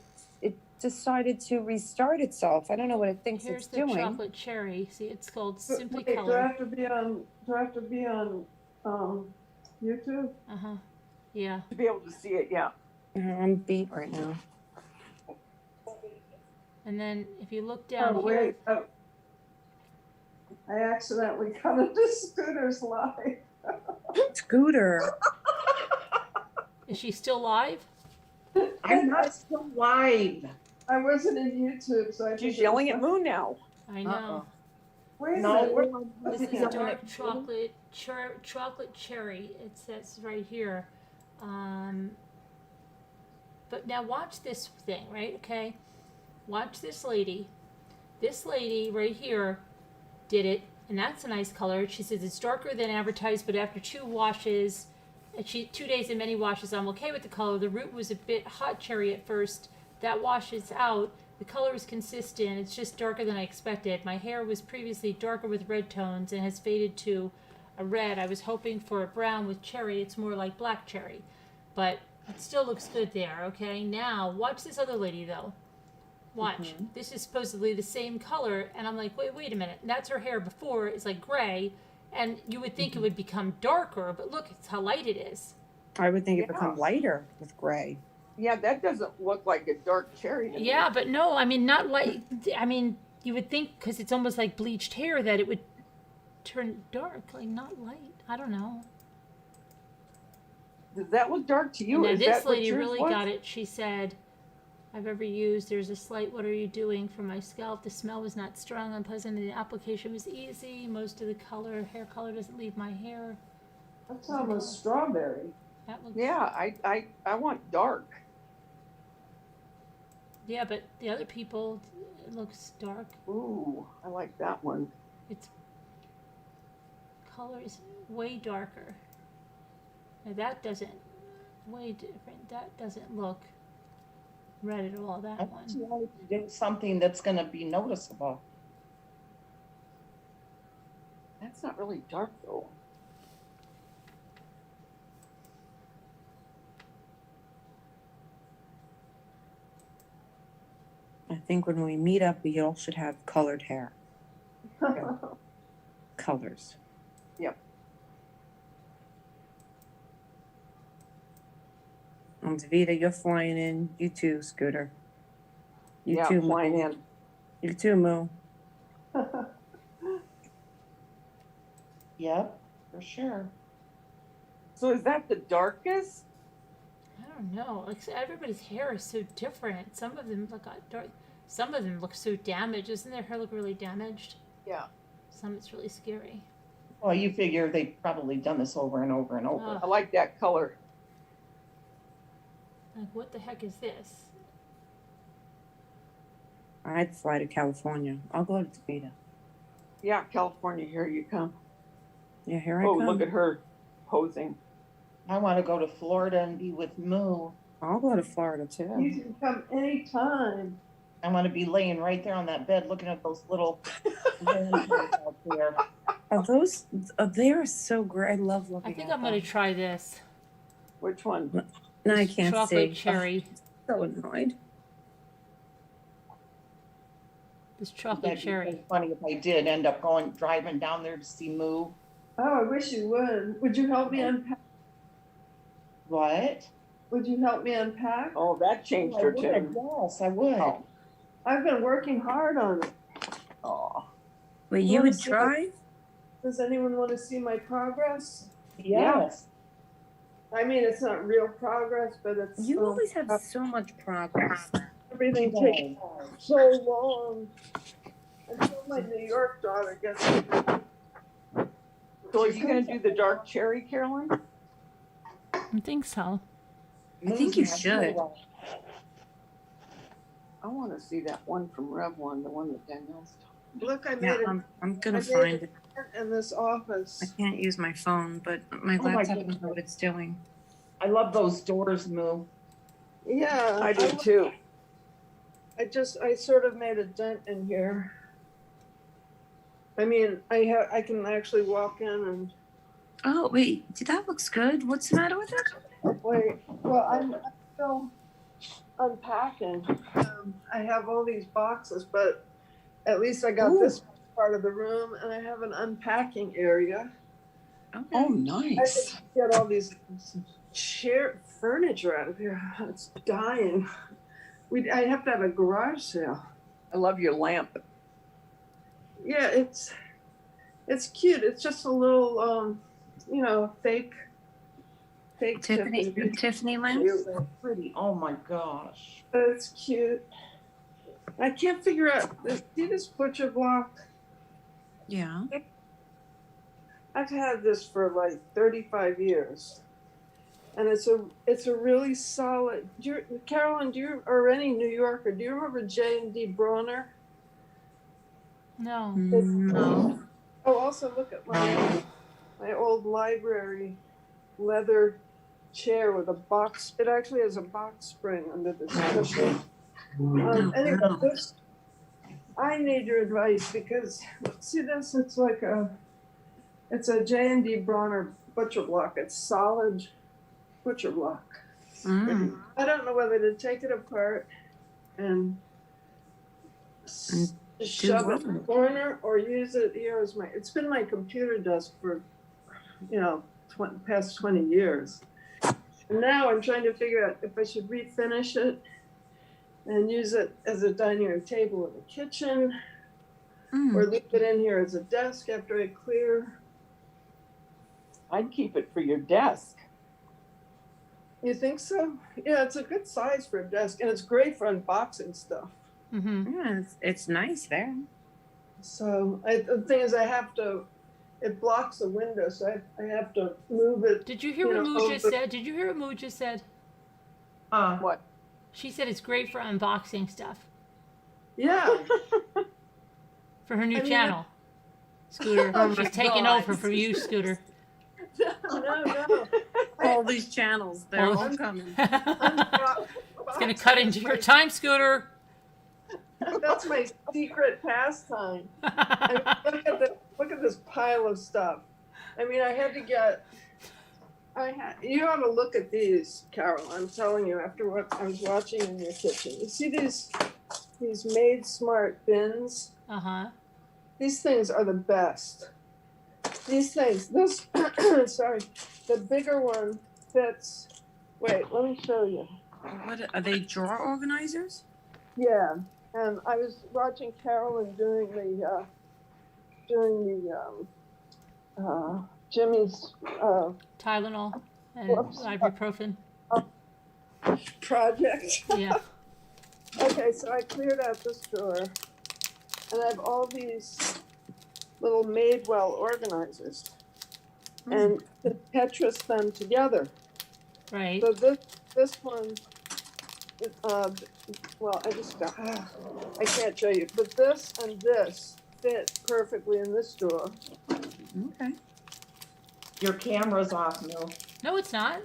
decided to restart itself. I don't know what it thinks Here's it's the doing. chocolate cherry. See, it's called Simply Wait, Color. do I have to be on YouTube? Uh-huh. Yeah. To be able to see it, yeah. I'm beat right now. And then if you look down Oh, here, wait. Oh. I accidentally cut into Scooter's live. Scooter. is she still live? I'm not still live. I wasn't in YouTube, so I She's think it yelling was- at Moo now. I know. Wait a No, minute. we're what- This is Yeah. dark chocolate cherry. It says right here. But now watch this thing, right? Okay. Watch this lady. This lady right here did it, and that's a nice color. She says it's darker than advertised, but after 2 washes, 2 days and many washes, I'm okay with the color. The root was a bit hot cherry at first. That washes out. The color is consistent. It's just darker than I expected. My hair was previously darker with red tones and has faded to a red. I was hoping for a brown with cherry. It's more like black cherry, but it still looks good there. Okay, now watch this other lady though. Watch. This is supposedly the same color, and I'm like, wait a minute. That's her hair before. It's like gray, and you would think it would become darker, but look, it's how light it is. I would think it Yeah. become lighter with gray. Yeah, that doesn't look like a dark cherry to me. Yeah, but no, I mean, not light. I mean, you would think because it's almost like bleached hair that it would turn dark, like not light. I don't know. Does that look dark to you? And then Is this that what lady yours really was? got it. She said, I've ever used, there's a slight, what are you doing for my scalp? The smell was not strong, unpleasant, and the application was easy. Most of the hair color doesn't leave my hair. That's almost strawberry. That looks, Yeah, I want dark. yeah, but the other people, it looks dark. Ooh, I like that one. Its color is way darker. Now that doesn't, way different. That doesn't look red at all, that I one. want you to do something that's gonna be noticeable. That's not really dark though. I think when we meet up, we all should have colored hair. Colors. Yep. And Davida, you're flying in. You too, Scooter. You Yeah, too, flying Moo. in. You too, Moo. Yep, for sure. So is that the darkest? I don't know. Like everybody's hair is so different. Some of them look dark. Some of them look so damaged. Doesn't their hair look really damaged? Yeah. Some it's really scary. Well, you figure they've probably done this over and over and over. I like that color. Like, what the heck is this? I'd fly to California. I'll go to Toledo. Yeah, California, here you come. Yeah, here I Oh, come. look at her posing. I want to go to Florida and be with Moo. I'll go to Florida You too. can come anytime. I want to be laying right there on that bed looking at those little out there. Are those? They are so great. I love looking. I think at I'm gonna them. try this. Which one? No, I This can't chocolate see. cherry. Oh, so annoyed. This chocolate That'd be cherry. so funny if I did end up driving down there to see Moo. Oh, I wish you would. Would you help me unpack? What? Would you help me unpack? Oh, that changed I her would, tune. yes, I would. Oh. I've been working hard on it. Oh. Wait, you Wanna would see drive? Does anyone want to see my progress? Yes. I mean, it's not real progress, but it's You always have so much progress. everything takes so long until my New York daughter gets it. So are you gonna do the dark cherry, Caroline? I think so. I think you should. I wanna see that one from Rev One, the one that Danielle's talking. Look, I made Yeah, it I'm gonna I made find it. it. in this office. I can't use my phone, but my Oh my laptop goodness. knows what it's doing. I love those doors, Moo. Yeah, I do too. I sort of made a dent in here. I mean, I can actually walk in and Oh wait, that looks good. What's the matter with it? wait. Well, I'm still unpacking. I have all these boxes, but at least I got Ooh. this part of the room, and I have an unpacking area. Okay. Oh, I nice. could get all these chair furniture out of here. It's dying. I have to have a garage sale. I love your lamp. Yeah, it's cute. It's just a little fake Tiffany lamps? So pretty. Oh my gosh. But it's cute. I can't figure out. See this butcher block? Yeah. I've had this for like 35 years, and it's a really solid. Carolyn, or any New Yorker? Do you remember J&D Bronner? No. No. Oh, also look at my old library leather chair with a box. It actually has a box spring under the cushion. Anyway, wow. this, I need your advice because see this? It's a J&D Bronner butcher block. It's solid butcher block. Mm. I don't know whether to take it apart and shove it in the corner or use it here as it's been my computer desk for, past 20 years. And now I'm trying to figure out if I should refinish it and use it as a dining room table in the kitchen or leave it in here as a desk after I clear. I'd keep it for your desk. You think so? Yeah, it's a good size for a desk and it's great for unboxing stuff. Mm-hmm. Yeah, it's nice there. So the thing is it blocks the window, so I have to move it. Did you hear what Moo just said? Did you hear what Moo just said? What? She said it's great for unboxing stuff Yeah. for her new I mean, channel. Scooter, Oh my she's taking God. over for you, Scooter. No. All these channels, they're Oh. all coming. It's gonna cut into your time, Scooter. That's my secret pastime. I mean, look at this pile of stuff. I mean, you ought to look at these, Carol. I'm telling you, after what I was watching in your kitchen. You see these Made Smart bins? Uh-huh. These things are the best. These things, sorry, the bigger one fits. Wait, let me show you. What are they? Drawer organizers? Yeah, and I was watching Carolyn doing the Jimmy's Tylenol and Whoops. ibuprofen. project. Yeah. Okay, so I cleared out this drawer, and I have all these little Madewell organizers and Tetris them together. Right. So this one, well, I can't show you, but this and this fit perfectly in this drawer. Okay. Your camera's off, Mel. No, it's not.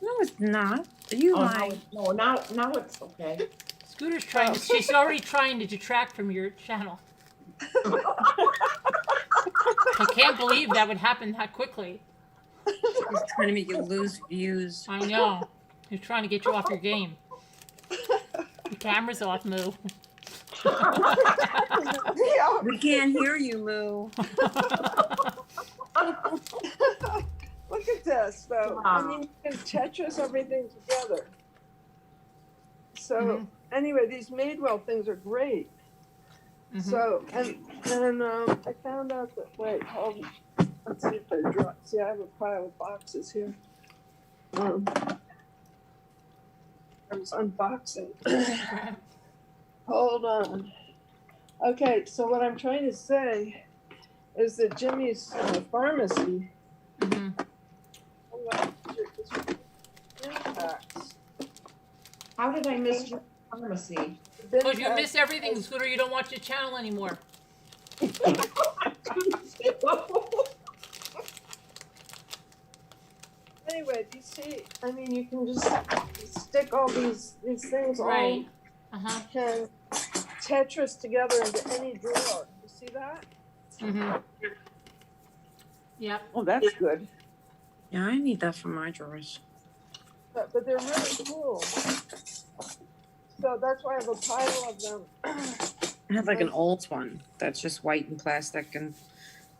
No, it's not. Are you Oh, lying? now it's okay. Scooter's trying to, she's already trying to detract from your channel. I can't believe that would happen that quickly. He's trying to make you lose views. I know. He's trying to get you off your game. The camera's off, Moo. Yeah. We can't hear you, Moo. Look at this, though. I mean, you can Tetris everything together. So anyway, these Madewell things are great. So and I found out that let's see if I draw. See, I have a pile of boxes here. I was unboxing. Hold on. Okay, so what I'm trying to say is that Jimmy's pharmacy. How did I miss your pharmacy? Because you miss everything, Scooter. You don't watch the channel anymore. Anyway, do you see? I mean, you can just stick all these things Right. all can Tetris together into any drawer. You see that? Yep. Oh, that's good. Yeah, I need that for my drawers. But they're really cool. So that's why I have a pile of them. I have like an old one that's just white and plastic, and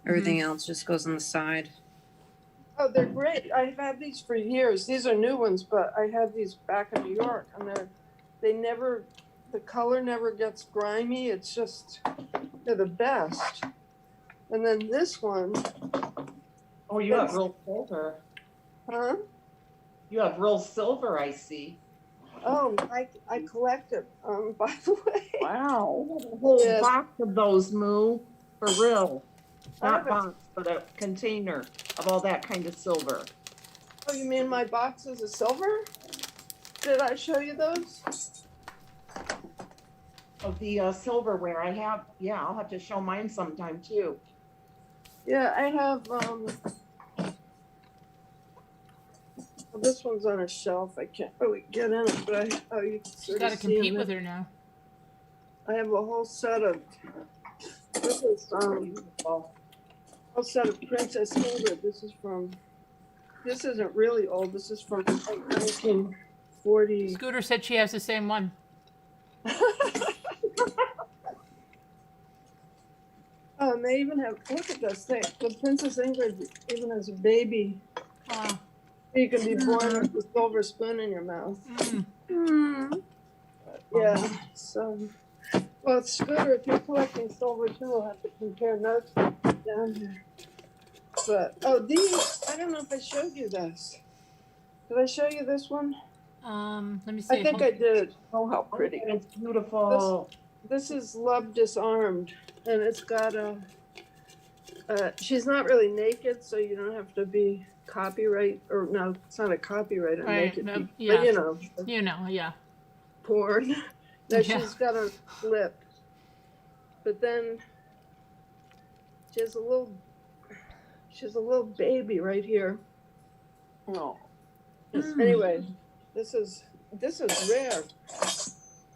everything else just goes on the side. Oh, they're great. I've had these for years. These are new ones, but I had these back in New York, and the color never gets grimy. It's just, they're the best. And then this one. Oh, you have real silver. Huh? You have real silver, I see. Oh, I collect it, by the way. Wow. A whole Yes. box of those, Moo. For real. I Not have a- box, but a container of all that kind of silver. Oh, you mean my boxes of silver? Did I show you those? Of the silverware I have, yeah, I'll have to show mine sometime too. Yeah, I have, well, this one's on a shelf. I can't really get in it, but you can She's sort got of to see compete in with it. her now. I have a whole set of, this is, whole set of Princess Ingrid. This isn't really old. This is from like 1940. Scooter said she has the same one. Oh, and they even have, look at this thing. The Princess Ingrid even has a baby. Oh. You can be born with a silver spoon in your mouth. Yeah, so, well, Scooter, if you're collecting silver too, we'll have to compare notes down here. But, oh, these, I don't know if I showed you this. Did I show you this one? Let me see. I think I did. Oh, how pretty. It's beautiful. This is Love Disarmed, and it's got she's not really naked, so you don't have to be copyright, or no, it's not a copyright on Right, naked no, people, yeah. but you know, You know, yeah. porn. No, Yeah. she's got a lip, but then she has a little baby right here. Oh, Anyway, this is rare.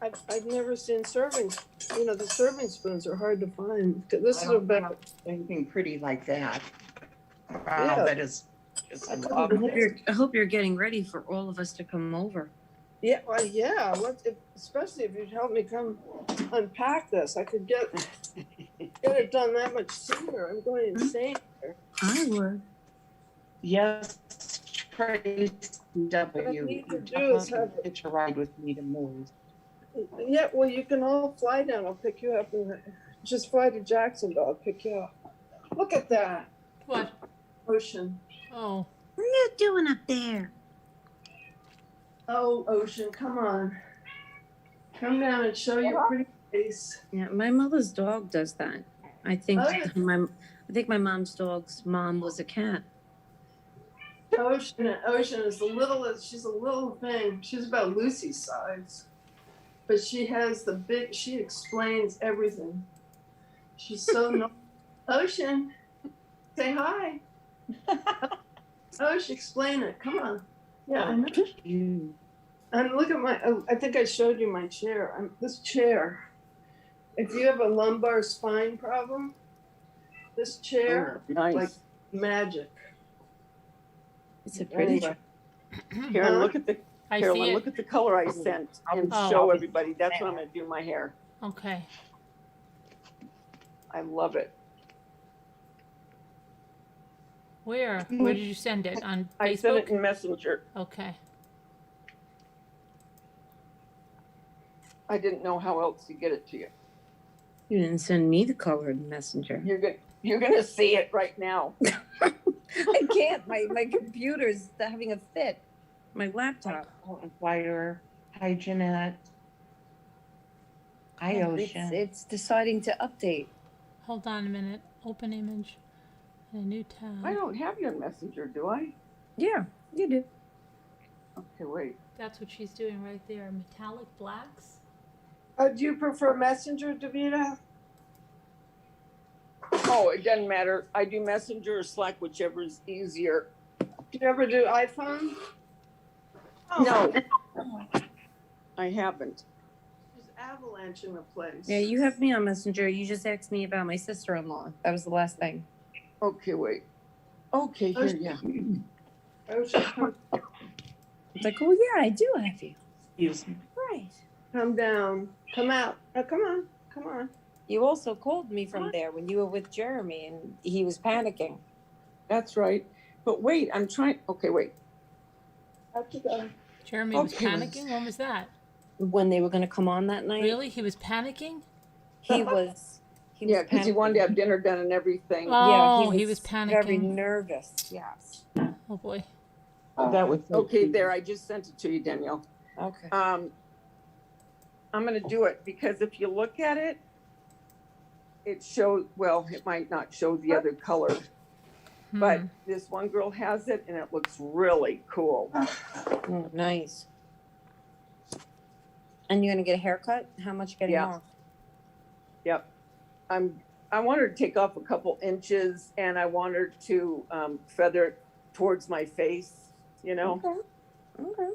I've never seen serving. You know, the serving spoons are hard to find. This I is don't about. have anything pretty like that. Wow, Yeah. that is just I hope you're getting ready for all of us to come over. Yeah, well, yeah. Especially if you'd help me come unpack this, I could get it done that much sooner. I'm going insane here. I would. Yes, Tracy What I W. need to You do is definitely have- hitch a ride with me to move. Yeah, well, you can all fly down. I'll pick you up, and just fly to Jacksonville. I'll pick you up. Look at that What? ocean. Oh. What are you doing up there? Oh, ocean, come on. Come down and show your pretty face. Yeah, my mother's dog does that. I think Oh, yeah. my mom's dog's mom was a cat. Ocean is she's a little thing. She's about Lucy's size. But she has she explains everything. She's so no Ocean, say hi. Ocean, explain it. Come on. Yeah, I know. And look at I think I showed you my chair. This chair. If you have a lumbar spine problem, this chair, Oh, nice. like magic. It's a pretty Anyway. Karen, Huh? look at the I see Carolyn, it. look at the color I sent and Oh. show everybody. That's what I'm gonna do my hair. Okay. I love it. Where did you send it? On I sent it Facebook? in Messenger. Okay. I didn't know how else to get it to you. You didn't send me the colored messenger. You're gonna see it right now. I can't. My computer's having a fit. My laptop. Inquirer. Hi, Jeanette. Hi, Ocean. It's deciding to update. Hold on a minute. Open image. A new tab. I don't have your Messenger, do I? Yeah, you do. Okay, wait. That's what she's doing right there. Metallic blacks. Do you prefer Messenger, Davina? Oh, it doesn't matter. I do Messenger or Slack, whichever is easier. Do you ever do iPhone? No, I haven't. There's Avalanche in the place. Yeah, you have me on Messenger. You just asked me about my sister-in-law. That was the last thing. Okay, wait. Okay, here, yeah. Ocean, come It's like, oh yeah, I do have you. Excuse me. Right. come down. Come out. Oh, come on. Come on. You also called me from there when you were with Jeremy and he was panicking. That's right. But wait, I'm trying. Okay, wait. Have to go. Jeremy was Okay, panicking. When was that? When they were gonna come on that night. Really? He was panicking? He was. Yeah, because he wanted to have dinner done and everything. Oh, he was Very panicking. nervous. Yes. Oh boy. That was so Okay, cute. there. I just sent it to you, Danielle. Okay. I'm gonna do it because if you look at it, it shows, well, it might not show the other color, but this one girl has it and it looks really cool. Oh, nice. And you're gonna get a haircut? How much you getting Yeah. off? Yep. I want her to take off a couple inches and I want her to feather it towards my face, you know? Okay. Okay.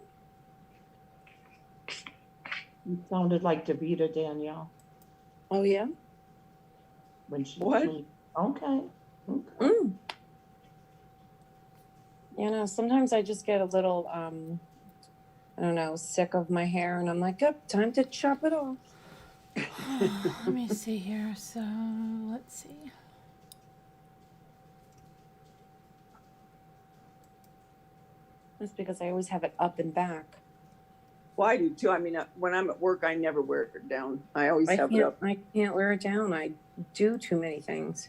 You sounded like Davita, Danielle, Oh yeah. when she. What? Okay. Mm. You know, sometimes I just get a little, I don't know, sick of my hair, and I'm like, oh, time to chop it off. Let me see here. So let's see. That's because I always have it up and back. Well, I do too. I mean, when I'm at work, I never wear it down. I always have it up. I can't wear it down. I do too many things.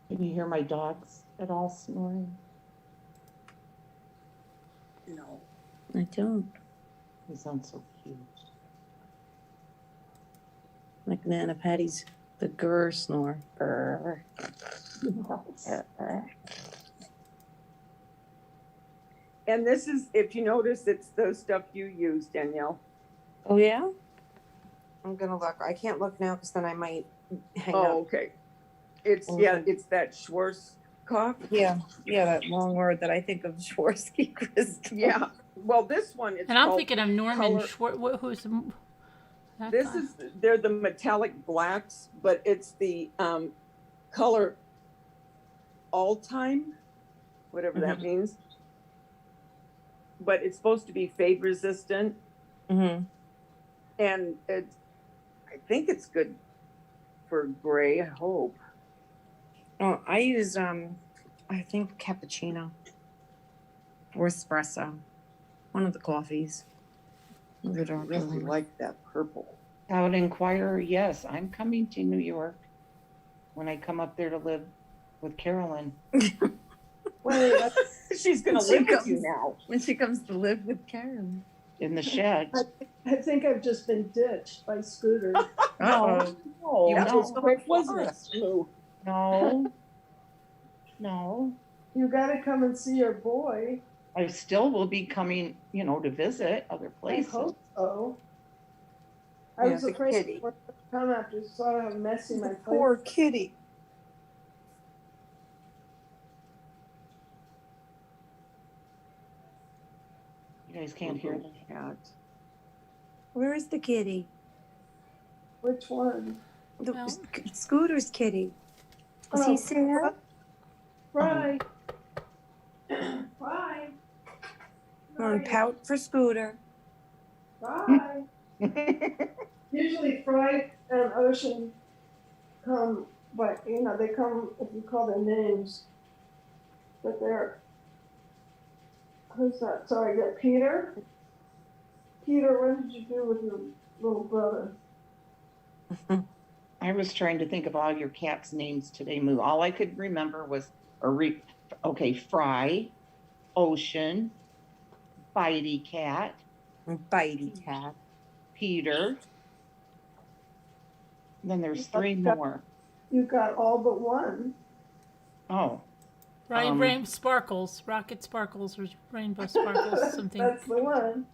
Can you hear my dogs at all snoring? No. I don't. They sound so cute. Like Nana Patty's the grr snore. Grr. And this is, if you notice, it's the stuff you use, Danielle. Oh yeah. I'm gonna look. I can't look now because then I might hang Oh, up. okay. It's, yeah, it's that Schwarzkopf. Yeah, that long word that I think of Schwarzkopf crystal. Yeah. Well, this one is And I'm called thinking of Norman color- Schwartz. Who's that This guy? is, they're the metallic blacks, but it's the color all time, whatever that means. But it's supposed to be fade resistant, Mm-hmm. and it's, I think it's good for gray, I hope. Oh, I use I think cappuccino or espresso. One of the coffees. I really like that purple. Cloud Inquirer, yes, I'm coming to New York when I come up there to live with Carolyn. Well, she's gonna She live with comes. you now. When she comes to live with Karen. in the shed. I think I've just been ditched by Scooter. No, no, That was no, quick, wasn't it, Lou? no, no. You gotta come and see your boy. I still will be coming, to visit other I places. hope so. I Yeah, was the afraid kitty. he would come after you saw how messy my place. Poor kitty. You guys can't hear the cat. Where is the kitty? Which one? The Well. Scooter's kitty. Is Oh, he sad? Fry. Fry. Come on, pout for Scooter. Fry. Usually Fry and Ocean come, but they come if you call their names. But they're, who's that? So I get Peter. Peter, what did you do with your little brother? I was trying to think of all your cats' names today, Moo. All I could remember was, Fry, Ocean, Bitey Cat, Bitey cat. Peter. Then there's 3 more. You got all but one. Oh, Rain Sparkles, Rocket Sparkles, or Rainbow Sparkles, something. That's the one.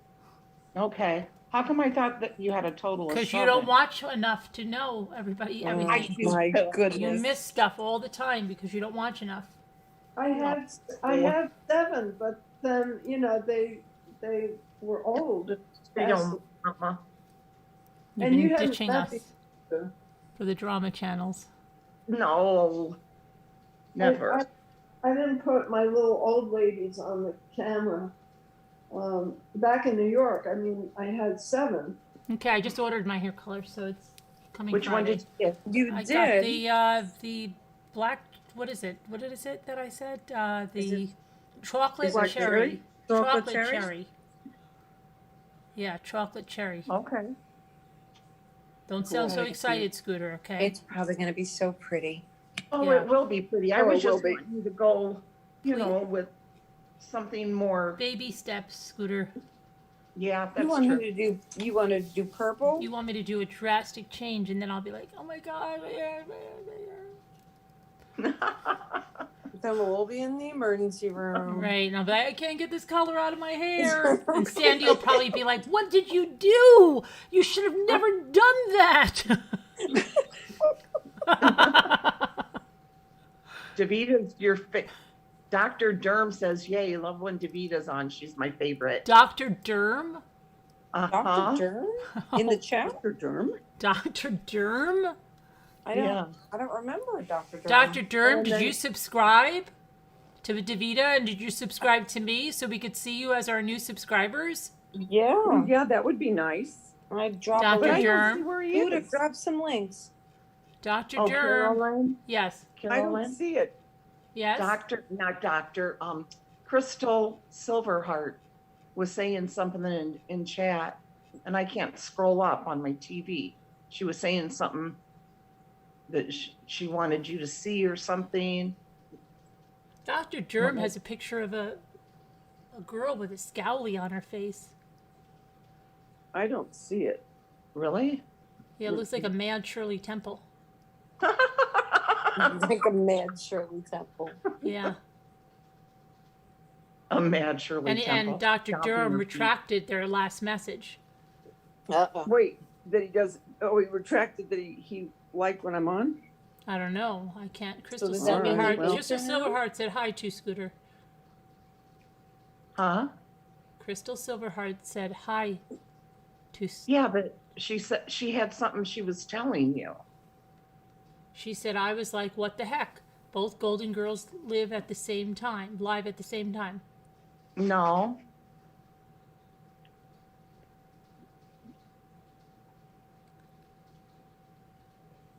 okay. How come I thought that you had a total of 7? Because you don't watch enough to know everything. I do. My You goodness. miss stuff all the time because you don't watch enough. I have 7, but then they were old. They don't, uh-uh. You've And you been haven't ditching met us the- for the drama channels. No, never. I didn't put my little old ladies on the camera. Back in New York, I had 7. Okay, I just ordered my hair color, so it's coming Which one Friday. did you get? You I did. got the black. What is it? What is it that I said? The chocolate black cherry. cherry? Chocolate cherry? Yeah, chocolate cherry. Okay. Don't sound so Cool. excited, Scooter. Okay. It's probably going to be so pretty. Oh, Yeah. it will be pretty. I Oh, was it will just be. wanting you to go, with something more. Baby steps, Scooter. Yeah, that's You want true. me to do? You want to do purple? You want me to do a drastic change, and then I'll be like, oh my god, my hair, my hair, my hair. Then we'll be in the emergency room. Right, and I'll be like, I can't get this color out of my hair. And Sandy will probably be like, what did you do? You should have never done that. Davita's your Dr. Derm says, yay, love when Davita's on. She's my favorite. Dr. Derm? Uh-huh. Dr. Derm in the chat. Dr. Derm? Dr. Derm? I don't. Yeah. I don't remember Dr. Derm. Dr. Derm, And did then- you subscribe to Davita? And did you subscribe to me so we could see you as our new subscribers? Yeah, Yeah, that would be nice. I dropped. Dr. But I Derm. don't see where he Dude, is. drop some links. Dr. Oh, Derm. Caroline? Yes. I Caroline? don't see it. Yes. Crystal Silverheart was saying something in chat, and I can't scroll up on my TV. She was saying something that she wanted you to see or something. Dr. Derm has a picture of a girl with a scowly on her face. I don't see it. Really? Yeah, it looks like a mad Shirley Temple. Like a mad Shirley Temple. Yeah. A mad Shirley And Temple. Dr. Stomping Durham her feet. retracted their last message. Wait, that he does, he retracted that he liked when I'm on? I don't know. I can't. Crystal does that mean Silverheart. he wrote Crystal to him? Silverheart said hi to Scooter. Huh? Crystal Silverheart said hi to. Yeah, but she said she had something she was telling you. She said I was like, what the heck? Both Golden Girls live at the same time, live at the same time. No.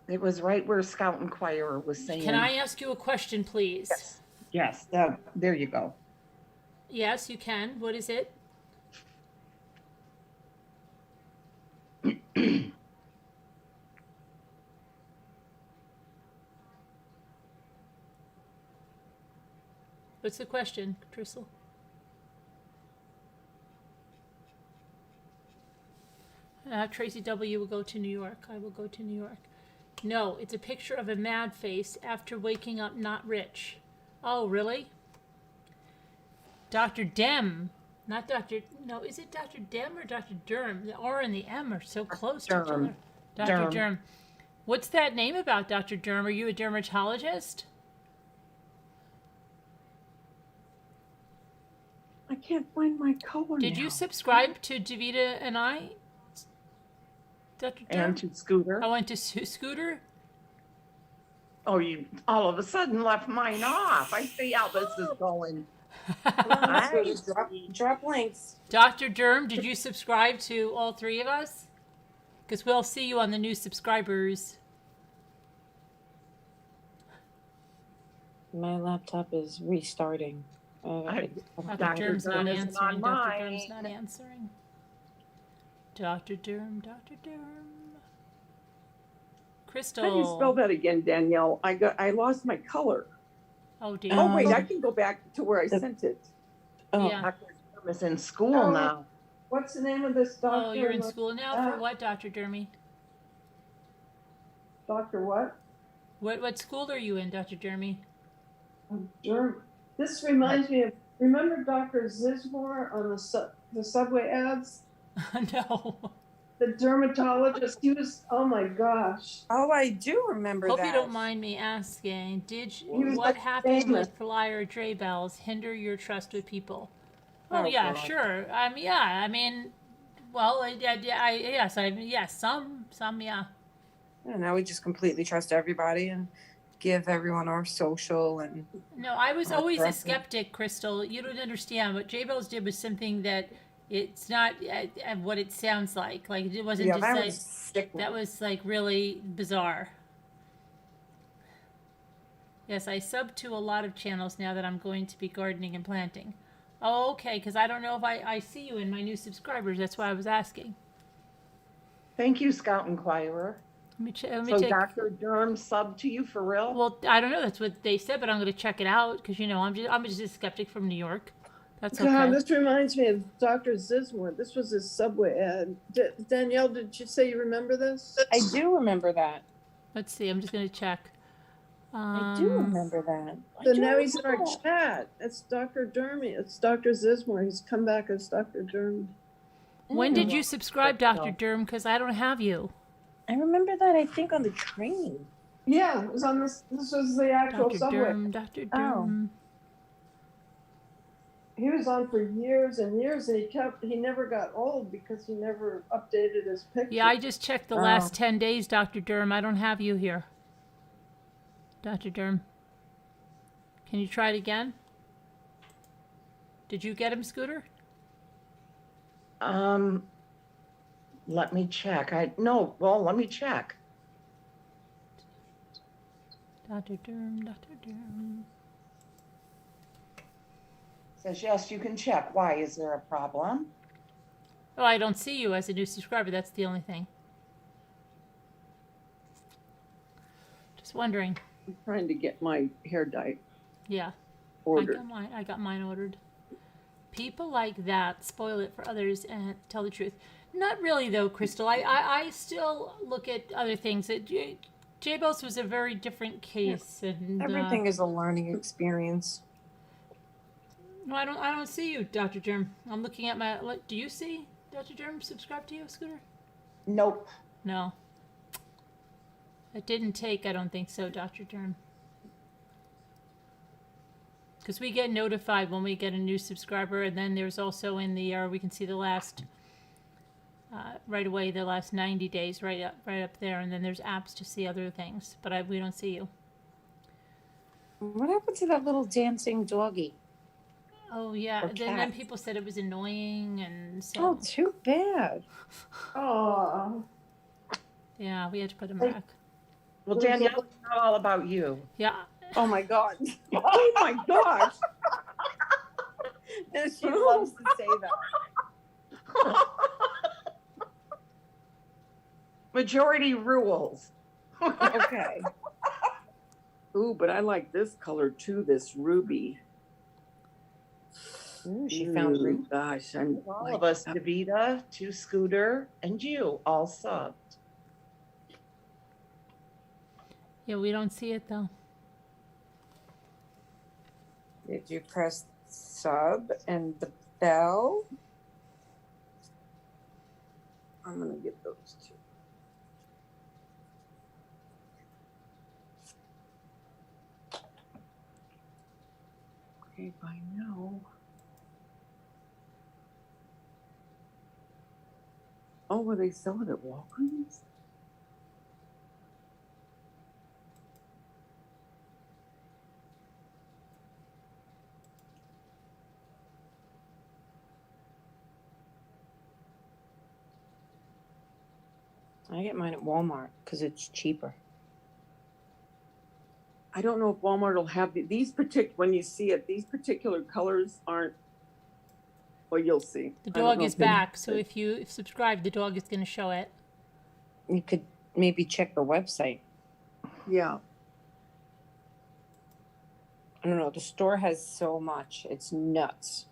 It was right where Scout Inquirer was saying. Can I ask you a question, please? Yes. There you go. Yes, you can. What is it? What's the question, Crystal? Tracy W. will go to New York. I will go to New York. No, it's a picture of a mad face after waking up not rich. Oh, really? Dr. Dem. Not Dr. No, is it Dr. Dem or Dr. Derm? The R and the M are so close to each other. Dr. Derm. What's that name about, Dr. Derm? Are you a dermatologist? I can't find my color Did now. you subscribe to Davita and I, Dr. Derm? And to Scooter. I went to Scooter. Oh, you all of a sudden left mine off. I see how this is going. Nice. Drop links. Dr. Derm, did you subscribe to all three of us? Because we'll see you on the new subscribers. My laptop is restarting. Dr. Dr. Derm's not Derm isn't answering. on Dr. Derm's mine. not answering. Dr. Derm, Dr. Derm. Crystal. How do you spell that again, Danielle? I lost my color. Oh, dear. Oh, wait, I can go back to where I sent it. Oh, Yeah. Dr. Derm is in school Oh. now. What's the name of this doctor? Oh, you're in school now? For Uh, what, Dr. Dermy? Doctor what? What school are you in, Dr. Dermy? This reminds me of, remember Dr. Zismore on the subway ads? No. The dermatologist, he was, oh my gosh. oh, I do remember Hope that. you don't mind me asking. He was What like happened famous. with flyer Dre bells hinder your trust with people? Oh, Oh, yeah, God. sure. Yeah. I mean, well, yes, some, yeah. And now we just completely trust everybody and give everyone our social and No, I was Oh, always a correct. skeptic, Crystal. You don't understand. What J Bells did was something that it's not what it sounds like. Like it wasn't yeah, just that like was sick. that was like really bizarre. Yes, I sub to a lot of channels now that I'm going to be gardening and planting. Oh, okay, because I don't know if I see you in my new subscribers. That's why I was asking. Thank you, Scout Inquirer. Let me So check. Dr. Derm sub to you for real? Well, I don't know. That's what they said, but I'm going to check it out because I'm just a skeptic from New York. That's okay. God, this reminds me of Dr. Zismore. This was his subway ad. Danielle, did you say you remember this? I do remember that. Let's see. I'm just going to check. I do remember that. So now he's in our chat. It's Dr. Dermy. It's Dr. Zismore. He's come back as Dr. Dermy. When did you subscribe, Dr. Derm? Because I don't have you. I remember that, I think, on the train. Yeah, it was on this. This was the actual Dr. subway. Derm, Dr. Derm. He was on for years and years, and he never got old because he never updated his picture. Yeah, I just checked the last 10 days, Dr. Derm. I don't have you here. Dr. Derm. Can you try it again? Did you get him, Scooter? Let me check. Let me check. Dr. Derm, Dr. Derm. Says, yes, you can check. Why? Is there a problem? Oh, I don't see you as a new subscriber. That's the only thing. Just wondering. I'm trying to get my hair dye Yeah. ordered. I got mine ordered. People like that spoil it for others and tell the truth. Not really, though, Crystal. I still look at other things. J-Bells was a very different case. And, Everything is a learning experience. No, I don't see you, Dr. Germ. I'm looking at my... Do you see Dr. Germ subscribe to you, Scooter? Nope. No. It didn't take, I don't think so, Dr. Germ. Because we get notified when we get a new subscriber, and then there's also in the, we can see the last, right away, the last 90 days right up there, and then there's apps to see other things, but we don't see you. What happened to that little dancing doggy? Oh, yeah, Or then cat. people said it was annoying, and so, Oh, too bad. Oh, yeah, we had to put him back. Well, Danielle, it's not all about you. Yeah, Oh my God. Oh my gosh. No, she loves to say that. Majority rules. Okay. Ooh, but I like this color too, this ruby. Ooh, she found Ooh, room. gosh, I'm All like, of us, Davita, to Scooter, and you, all subbed. Yeah, we don't see it though. Did you press sub and the bell? I'm gonna get those two. Okay, by now. Oh, were they selling at Walgreens? I get mine at Walmart because it's cheaper. I don't know if Walmart will have these particular, when you see it, these particular colors aren't, well, you'll see. The I don't dog know is if they- back, so if you subscribe, the dog is going to show it. You could maybe check the website. Yeah, I don't know. The store has so much. It's nuts.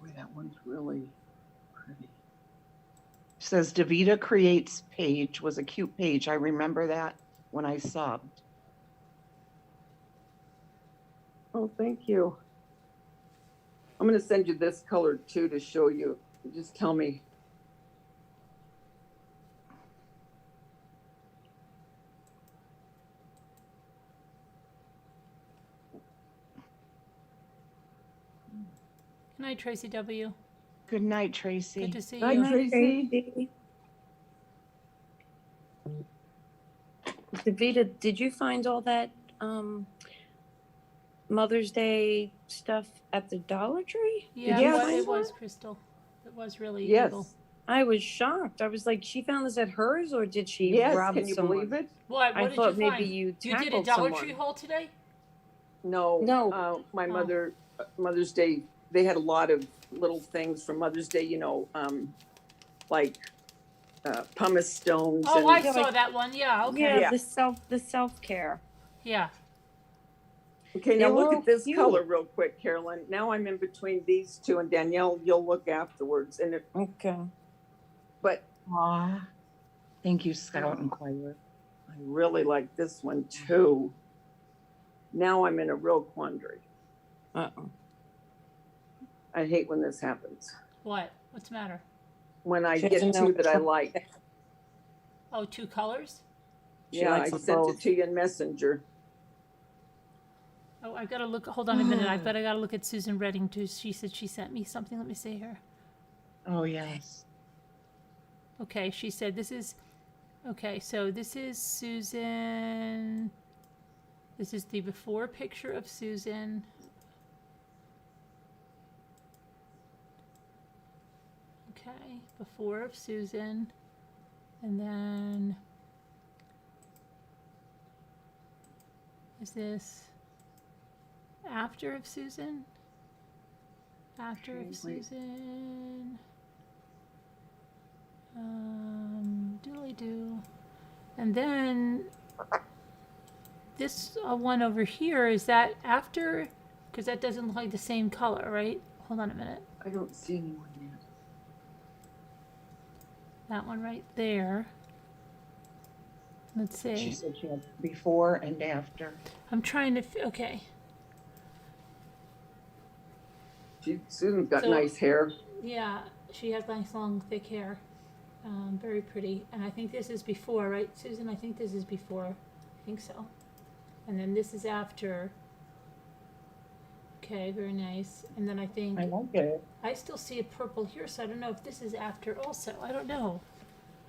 boy, that one's really pretty. Says Davita Creates page was a cute page. I remember that when I subbed. Oh, thank you. I'm gonna send you this color too to show you. Just tell me. Good night, Tracy W. Good night, Tracy. Good to see Hi, you. Tracy. Davita, did you find all that Mother's Day stuff at the Dollar Tree? Yeah, you it find was Crystal. It was really Yes, evil. I was shocked. I was like, she found this at hers, or did she yes, rob can you someone? believe it? What? I What did thought you maybe find? you You did a tackled Dollar someone. Tree haul today? No, No. my Oh. mother, Mother's Day, they had a lot of little things for Mother's Day, you know, like pumice stones. Oh, and, I Yeah, saw like- that one. Yeah, okay. Yeah, Yeah. the self care. Yeah. Okay, They now were look all at this cute. color real quick, Carolyn. Now I'm in between these two, and Danielle, you'll look afterwards. And it, Okay. but Aw. Thank you, Scout Inquirer. I really like this one too. Now I'm in a real quandary. Uh-oh. I hate when this happens. What? What's the matter? When I She get doesn't know two that I which one- like. Oh, two colors? She Yeah, I likes them sent both. it to you in Messenger. Oh, I gotta look. Hold on a minute. I gotta look at Susan Redding too. She said she sent me something. Let me see here. Oh, yes. Okay, she said this is. Okay, so this is Susan. This is the before picture of Susan. Okay, before of Susan. And then. Is this after of Susan? After Okay, of wait. Susan. Doodly do. And then this one over here, is that after? Because that doesn't look like the same color, right? Hold on a minute. I don't see anyone yet. That one right there. Let's She see. said she had before and after. I'm trying to. Okay. Susan's got So- nice hair. Yeah, she has nice long thick hair. Very pretty. And I think this is before, right, Susan? I think this is before. I think so. And then this is after. Okay, very nice. And then I think I like it. I still see a purple here, so I don't know if this is after also. I don't know.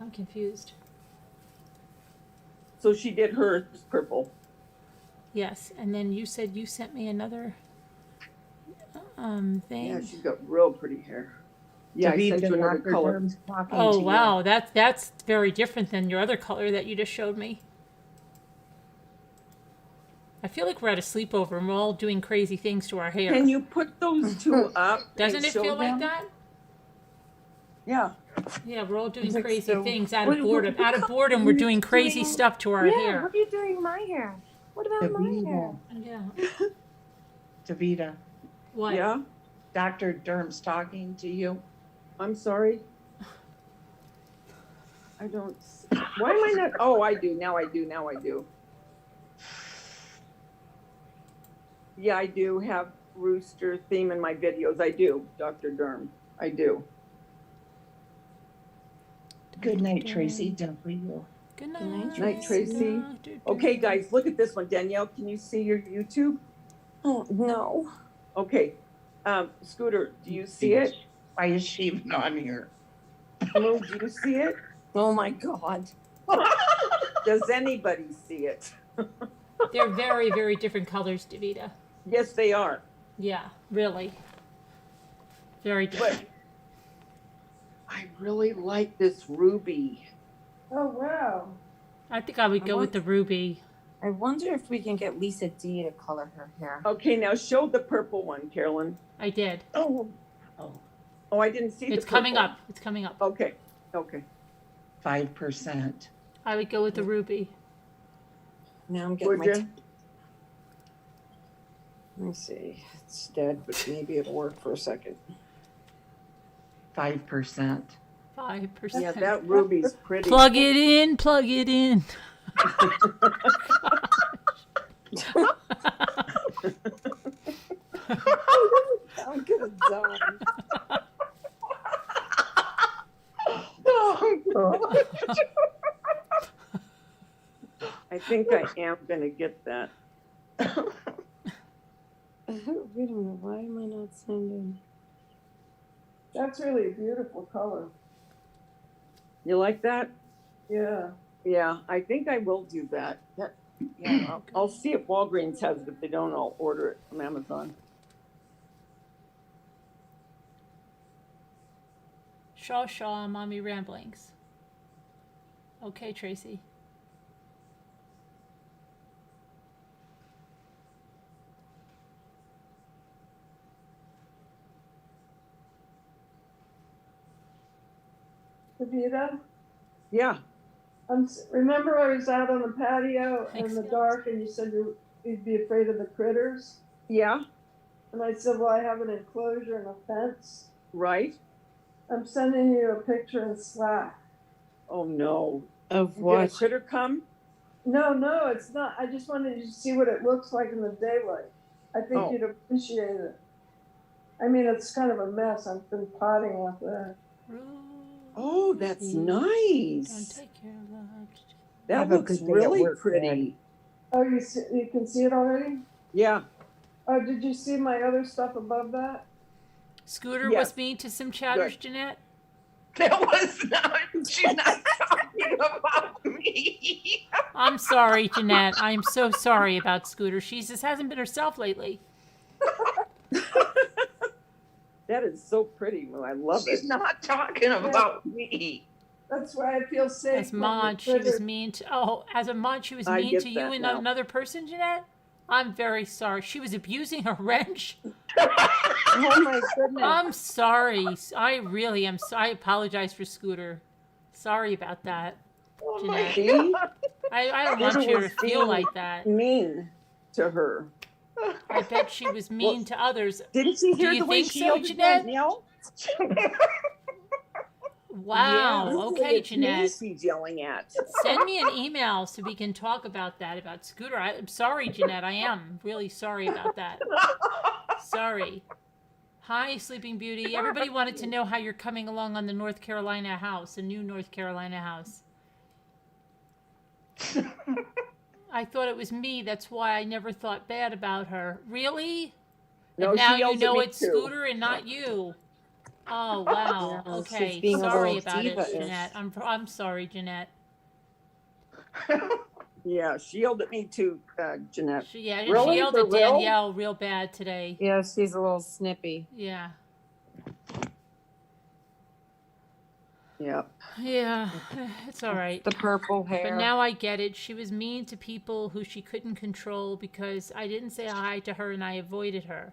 I'm confused. So she did hers purple. Yes, and then you said you sent me another thing. Yeah, she's got real pretty hair. Yeah, I David sent you another Dr. color. Germ's talking Oh to you. wow, that's very different than your other color that you just showed me. I feel like we're at a sleepover and we're all doing crazy things to our hair. Can you put those two up? Doesn't and it show feel like them? that? Yeah. Yeah, we're all doing It's like crazy so- things out What- of boredom. what Out of co- boredom, we're doing crazy stuff to our Yeah, hair. what are you doing in my hair? What about my hair? Yeah. Davida, What? Yeah, Dr. Derm's talking to you. I'm sorry. I don't, why am I not, oh, I do, now I do, now I do. Yeah, I do have rooster theme in my videos. I do, Dr. Derm. I do. Good night, Tracy W. Good night, Night, Tracy. Dr. Okay, Derm. guys, look at this one. Danielle, can you see your YouTube? Oh, no. Okay. Scooter, do you see it? Why is she even on here? Lou, do you see it? Oh, my God. Does anybody see it? They're very, very different colors, Davida. Yes, they are. Yeah, really. Very different. But I really like this ruby. Oh, wow. I think I would go with the ruby. I wonder if we can get Lisa D to color her hair. Okay, now show the purple one, Carolyn. I did. Oh, Oh, I didn't see the It's coming purple. up. It's coming up. Okay, okay. 5%. I would go with the ruby. Now I'm getting Would my. you? Let me see. It's dead, but maybe it'll work for a second. 5%. 5%. Yeah, that ruby's pretty. Plug it in. Plug it in. I'm gonna die. I think I am gonna get that. Wait a minute. Why am I not sending? That's really a beautiful color. You like that? Yeah. Yeah, I think I will do that. Yeah, I'll see if Walgreens has it. If they don't, I'll order it from Amazon. Shaw, mommy ramblings. Okay, Tracy. Davida, Yeah, remember I was out on the patio Thanks, in the guys. dark and you said you'd be afraid of the critters? yeah, And I said, well, I have an enclosure and a fence. right. I'm sending you a picture in Slack. Oh, no. Of You get a critter come? No, it's not. I just wanted you to see what it looks like in the daylight. I think Oh. you'd appreciate it. I mean, it's kind of a mess. I've been potting out there. Oh, that's Don't nice. take care of that. That Have a looks good day at really work, pretty. Oh, you can see it already? Yeah, Oh, did you see my other stuff above that? Scooter Yes. was mean to some chatters, Good. Jeanette. That was not, she's not talking about me. I'm sorry, Jeanette. I am so sorry about Scooter. She just hasn't been herself lately. that is so pretty. Lou. I love She's it. not talking about me. That's why I feel safe. As from Mod, the she was critters. mean to. Oh, as a Mod, she was I mean get to you that and now. another person, Jeanette. I'm very sorry. She was abusing a wrench. Oh my goodness. I'm sorry. I really am. I apologize for Scooter. Sorry about that. Oh my See? I don't want Scooter you to was feel being like that. mean to her. I bet she was mean to others. Didn't she hear you the way think she so, yelled at Jeanette? Danielle? Wow. Yeah, Okay, it's me Jeanette. she's yelling at. Send me an email so we can talk about that, about Scooter. I'm sorry, Jeanette. I am really sorry about that. Sorry. Hi, Sleeping Beauty. Everybody wanted to know how you're coming along on the North Carolina house, the new North Carolina house. I thought it was me. That's why I never thought bad about her. Really? No, And now she you yells at know me it's too. Scooter and not you. Oh, wow. Yeah, she's Okay. being a Sorry little about it, diva-ish. Jeanette. I'm sorry, Jeanette. Yeah, she yelled at me too, Jeanette. She yelled For at real? Danielle real bad today. Yeah, she's a little snippy. Yeah. Yeah. Yeah. It's all right. The purple hair. But now I get it. She was mean to people who she couldn't control because I didn't say hi to her and I avoided her.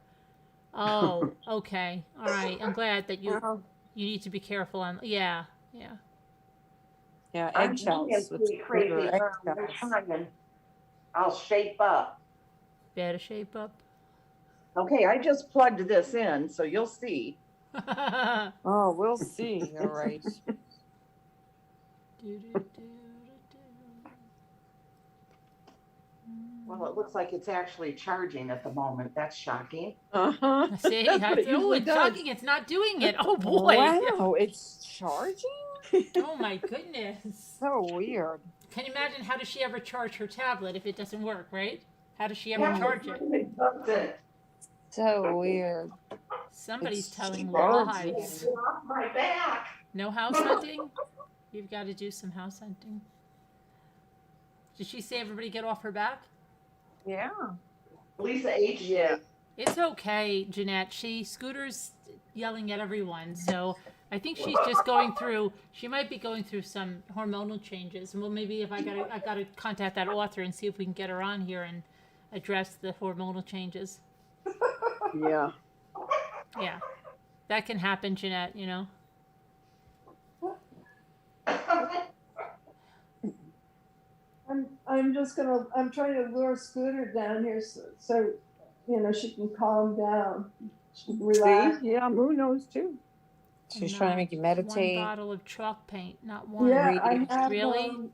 Oh, okay. All right. I'm glad that you need to be careful on. Yeah. Yeah, I'm eggshells. being with crazy. Scooter eggshells. I'll shape up. Better shape up. Okay, I just plugged this in, so you'll see. Oh, we'll see. All right. Well, it looks like it's actually charging at the moment. That's shocking. Uh-huh. See, That's what it oh, usually it's does. shocking. It's not doing it. Oh boy. Wow, it's charging? Oh my goodness. So weird. Can you imagine how does she ever charge her tablet if it doesn't work, right? How does she ever charge it? It doesn't. So weird. Somebody's It's telling charging. lies. Get off my back. No house hunting? You've got to do some house hunting. Did she say everybody get off her back? Yeah. Lisa H. Yeah. It's okay, Jeanette. Scooter's yelling at everyone, so I think she's just going through. She might be going through some hormonal changes. Well, maybe if I gotta contact that author and see if we can get her on here and address the hormonal changes. Yeah. Yeah, that can happen, Jeanette. You know. I'm trying to lure Scooter down here so she can calm down. She can relax. See? Yeah, Moo knows too. She's trying to make you meditate. One bottle of chalk paint, not one. Yeah, I have Really?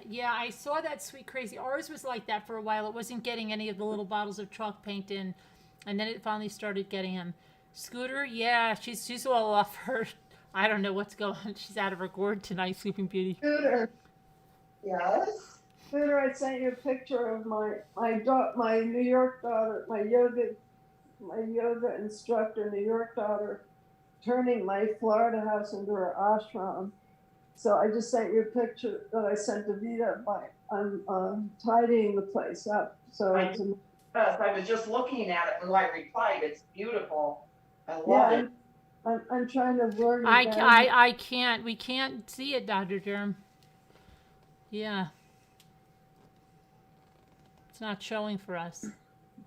Yeah, I saw that, sweet crazy. Ours was like that for a while. It wasn't getting any of the little bottles of chalk paint in, and then it finally started getting them. Scooter, yeah, she's all off her. I don't know what's going on. She's out of her gourd tonight, Sleeping Beauty. Scooter, Yes. Scooter, I sent you a picture of my New York daughter, my yoga instructor, New York daughter, turning my Florida house into her ashram. So I just sent you a picture that I sent to Vita. I'm tidying the place up. So I was just looking at it when I replied. It's beautiful. I love yeah, it. I'm trying to learn. I can't. We can't see it, Dr. Germ. Yeah. It's not showing for us.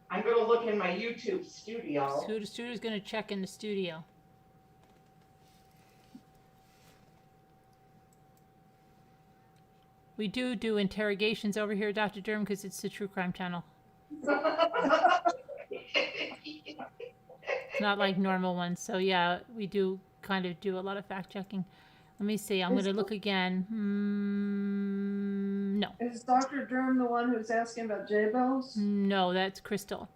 I'm going to look in my YouTube studio. Scooter's going to check in the studio. We do interrogations over here, Dr. Durham, because it's the True Crime Channel. It's not like normal ones. So, yeah, we do kind of do a lot of fact-checking. Let me see. I'm going to look again. No. Is Dr. Durham the one who's asking about J-Bells? No, that's Crystal.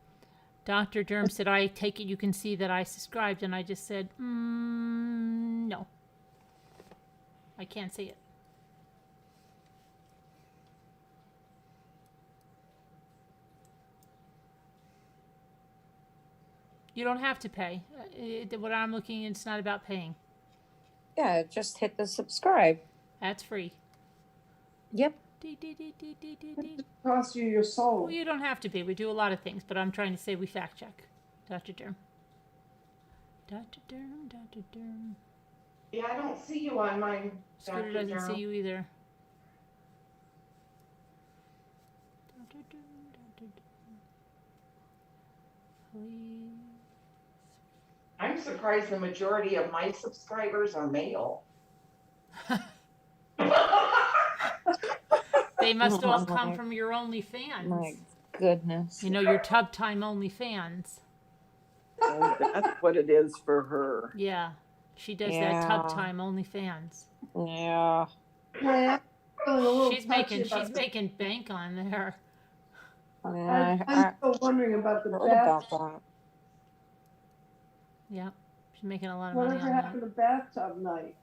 Dr. Durham said, I take it you can see that I subscribed, and I just said, no. I can't see it. You don't have to pay. What I'm looking at, it's not about paying. Yeah, just hit the subscribe. That's free. Yep. Cost you your soul. Well, you don't have to be. We do a lot of things, but I'm trying to say we fact check. Dr. Durham. Dr. Durham, Dr. Durham. Yeah, I don't see you on mine. Scooter Dr. doesn't Durham. see you either. Dr. Durham, Dr. Durham. Please. I'm surprised the majority of my subscribers are male. They must all come from your OnlyFans. My goodness. You know, your Tub Time OnlyFans. Oh, that's what it is for her. Yeah. She does that Yeah. Tub Time OnlyFans. Yeah. Yeah, I'm feeling a little She's touchy making about bank on there. Yeah, I'm still wondering about the heard bath. about that. Yeah. She's making a lot of money Whatever on that. happened to bathtub night?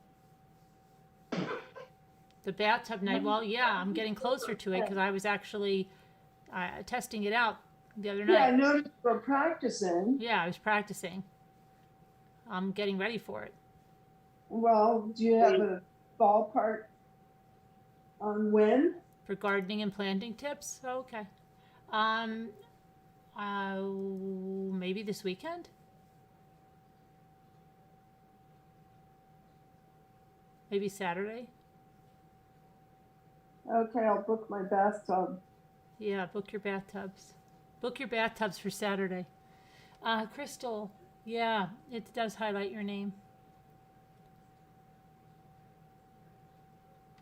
The bathtub night. Well, yeah, I'm getting closer to it because I was actually testing it out the other Yeah, I night. noticed you were practicing. Yeah, I was practicing. I'm getting ready for it. Well, do you have a ballpark on when? For gardening and planting tips? Okay. Maybe this weekend? Maybe Saturday? Okay, I'll book my bathtub. Yeah, book your bathtubs. Book your bathtubs for Saturday. Crystal, yeah, it does highlight your name.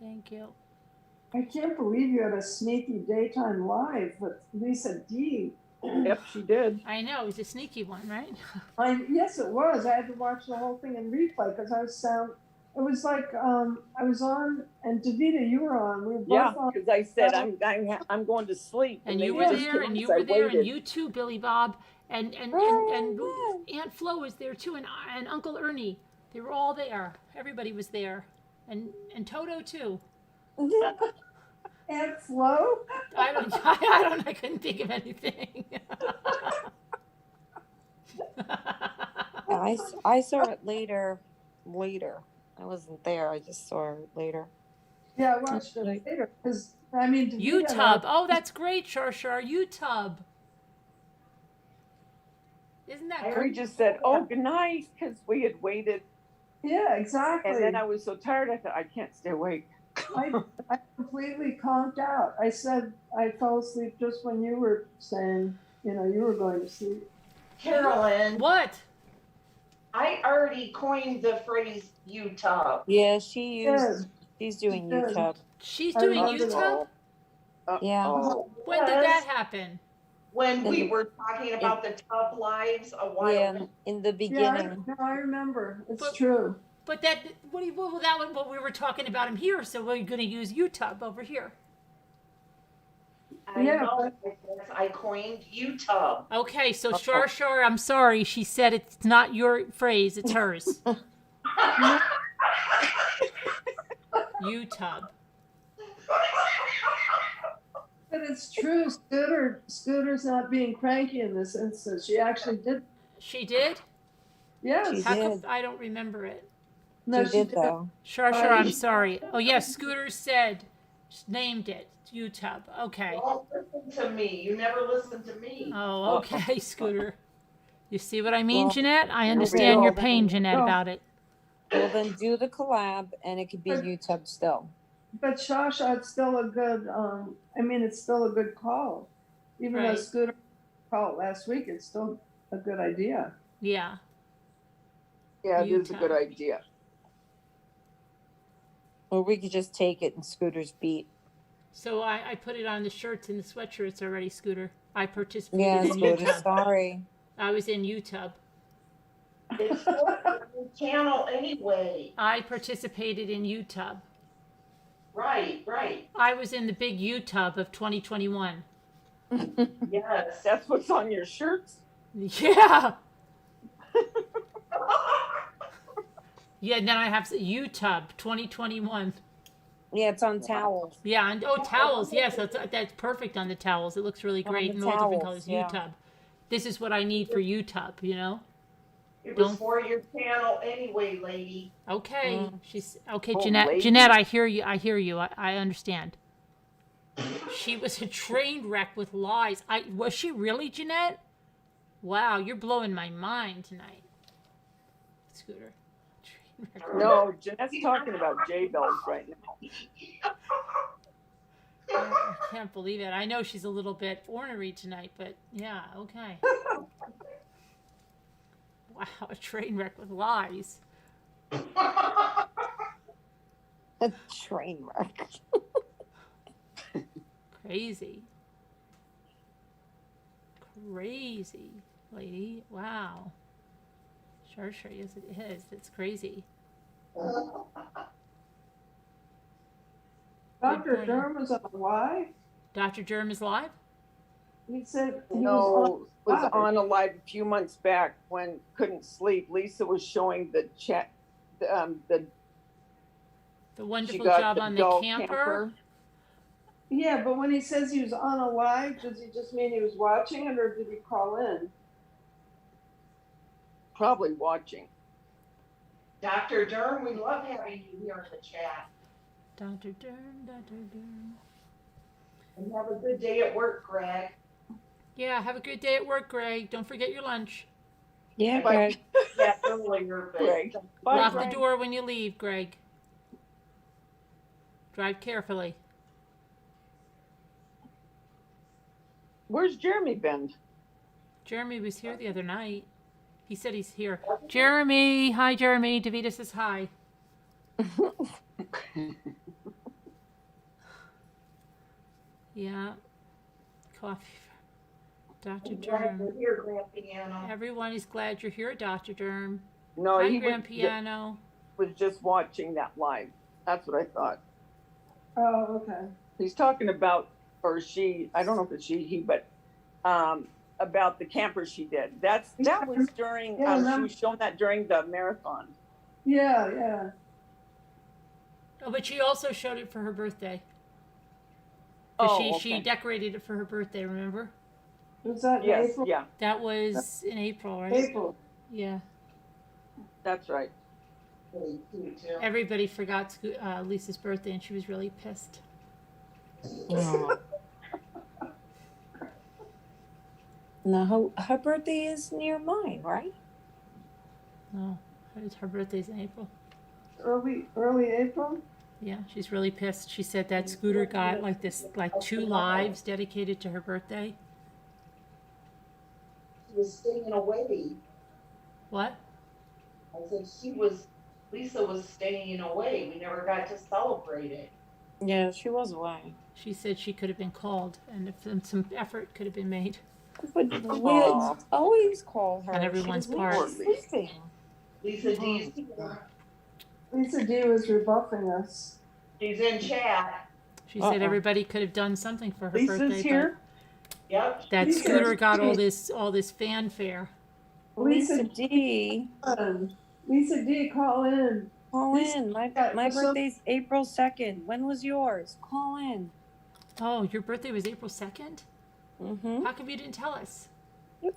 Thank you. I can't believe you had a sneaky daytime live with Lisa D. Yep, she did. I know, it was a sneaky one, right? Yes, it was. I had to watch the whole thing in replay because it was like, I was on, and Davita, you were on. We were Yeah, both on. because I said I'm going to sleep. And they you were were just there, kidding, and you so I were there, and waited. you too, Billy Bob, and Right. Aunt Flo was there too, and Uncle Ernie. They were all there. Everybody was there, and Toto too. Aunt Flo? I couldn't think of anything. I saw it later. I wasn't there. I just saw it later. Yeah, I watched it later because, I mean, Davita and I- UTub. Oh, that's great, Shar. UTub. Isn't that We great? just said, "Oh, good night," because we had waited, Yeah, exactly. and then I was so tired. I thought I can't stay awake. I completely conked out. I said I fell asleep just when you were saying, you were going to sleep. Carolyn, What? I already coined the phrase UTub. Yeah, she's doing She did. YouTube. She's I doing love it. UTub? Yeah. When did that happen? When we were talking about the tub lives a while Yeah, ago. in the Yeah, beginning. I remember. It's But- true. But that we were talking about him here, so we're going to use UTub over here. I Yeah, know, I coined UTub. Okay, so Shar, I'm sorry. She said it's not your phrase, it's hers. UTub. But it's true. Scooter's not being cranky in this instance. She actually did. She did? Yes. She How come did. I don't remember it? No, She did though. Shar, I'm sorry. Oh, yes, Scooter said, named it, UTub. Okay. Don't listen to me. You never listen to me. Oh, okay, Scooter. You see what I mean, Well, Jeanette? I understand your go. pain, Jeanette, Go. about it. Well, then do the collab, and it could be YouTube still. But Shasha, it's still a good. It's still a good call. Even though Right. Scooter called last week, it's still a good idea. Yeah. Yeah, it is a UTub. good idea. Or we could just take it in Scooter's beat. So I put it on the shirts and the sweatshirts already, Scooter. I participated Yeah, in Scooter, UTub. sorry. I was in UTub. It's a channel anyway. I participated in UTub. Right. I was in the big UTub of 2021. Yes. That's what's on your shirts. Yeah. Yeah, and then I have UTub 2021. Yeah, it's on towels. Yeah, and towels. Yes, that's perfect on the towels. It looks really On great the in all different towels, colors. yeah. UTub. This is what I need for UTub, It was Don't- for your channel anyway, lady. Okay. She's okay, Oh, Jeanette. lady. Jeanette, I hear you. I understand. She was a train wreck with lies. Was she really, Jeanette? Wow, you're blowing my mind tonight. Scooter. Train wreck. No, Jeanette's talking about J-Bells right now. I can't believe it. I know she's a little bit ornery tonight, but yeah, okay. Wow, a train wreck with lies. A train wreck. Crazy. Crazy, lady. Wow. Sure, yes it is. It's crazy. Dr. point. Durham was on live. Dr. Germ is live? He said he was No, was live. on a live a few months back when couldn't sleep. Lisa was showing the chat, the The she wonderful got job the on the dull camper. Yeah, but when he says he was on a live, does he just mean he was watching it, or did he call in? Probably watching. Dr. Durham, we love having you here in the chat. Dr. Durham, Dr. Durham. And have a good day at work, Greg. Yeah, have a good day at work, Greg. Don't forget your lunch. Yeah, Bye. Greg. Yeah, earlier, but Greg. Bye, Lock Greg. the door when you leave, Greg. Drive carefully. Where's Jeremy been? Jeremy was here the other night. He said he's here. Jeremy! Hi, Jeremy. Davita says hi. Yeah. Coffee. Dr. I'm glad Derm. you're here, Grand Piano. Everyone is glad you're here, Dr. Derm. No, Hi, he Grand Piano. was just watching that live. That's what I thought. Oh, okay. He's talking about, or she, I don't know if it's she, he, but about the camper she did. That was during, Yeah, she was showing that during the marathon. Yeah, yeah. Oh, but she also showed it for her birthday. Oh, She okay. decorated it for her birthday, remember? Was that in Yes, April? yeah, That was in April, right? April. Yeah. that's right. Everybody forgot Lisa's birthday, and she was really pissed. No, her birthday is near mine, right? No, her birthday's in April. Early April? Yeah, she's really pissed. She said that Scooter got like 2 lives dedicated to her birthday. She was staying away. What? I said Lisa was staying away. We never got to celebrate it. Yeah, she was away. She said she could have been called, and if some effort could have been made. But we always call her. On everyone's She was part. sleeping. Lisa D's Lisa D was rebuffing us. she's in chat. She said everybody could have done something for her birthday, Lisa's here. Yep. but that Lisa- Scooter got all this fanfare. Lisa D. Lisa D, call in. Call Lisa- in. My what's up? birthday's April 2nd. When was yours? Call in. Oh, your birthday was April 2nd? Mm-hmm. How come you didn't tell us?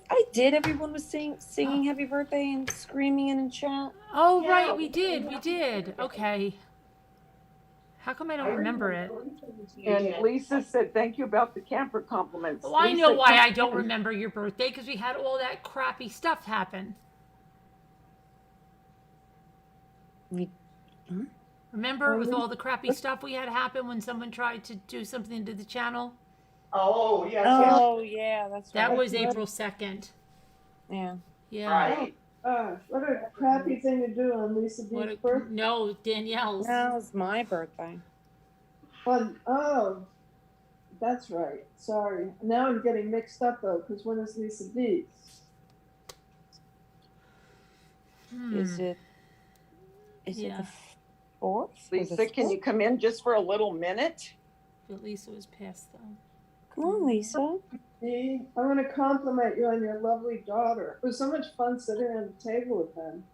I did. Everyone was singing happy birthday and screaming in chat. Oh, Yeah. right, we did. Okay. How come I don't remember it? And Lisa said, thank you about the camper compliments. Well, I Lisa, know why I don't remember your birthday, because we had all that crappy stuff happen. Remember with all the crappy stuff we had happen when someone tried to do something to the channel? Oh, yes, Oh, yeah, that's right. That was April 2nd. Yeah. Yeah. Right. What a crappy thing to do on Lisa What D's a, birthday. no, Danielle's. Now it's my birthday. Oh, that's right. Sorry. Now I'm getting mixed up though, because when is Lisa D? Is it Yeah. the 4th? Lisa, can you come in just for a little minute? But Lisa was pissed though. Come on, Lisa. D, I want to compliment you on your lovely daughter. It was so much fun sitting at the table with them.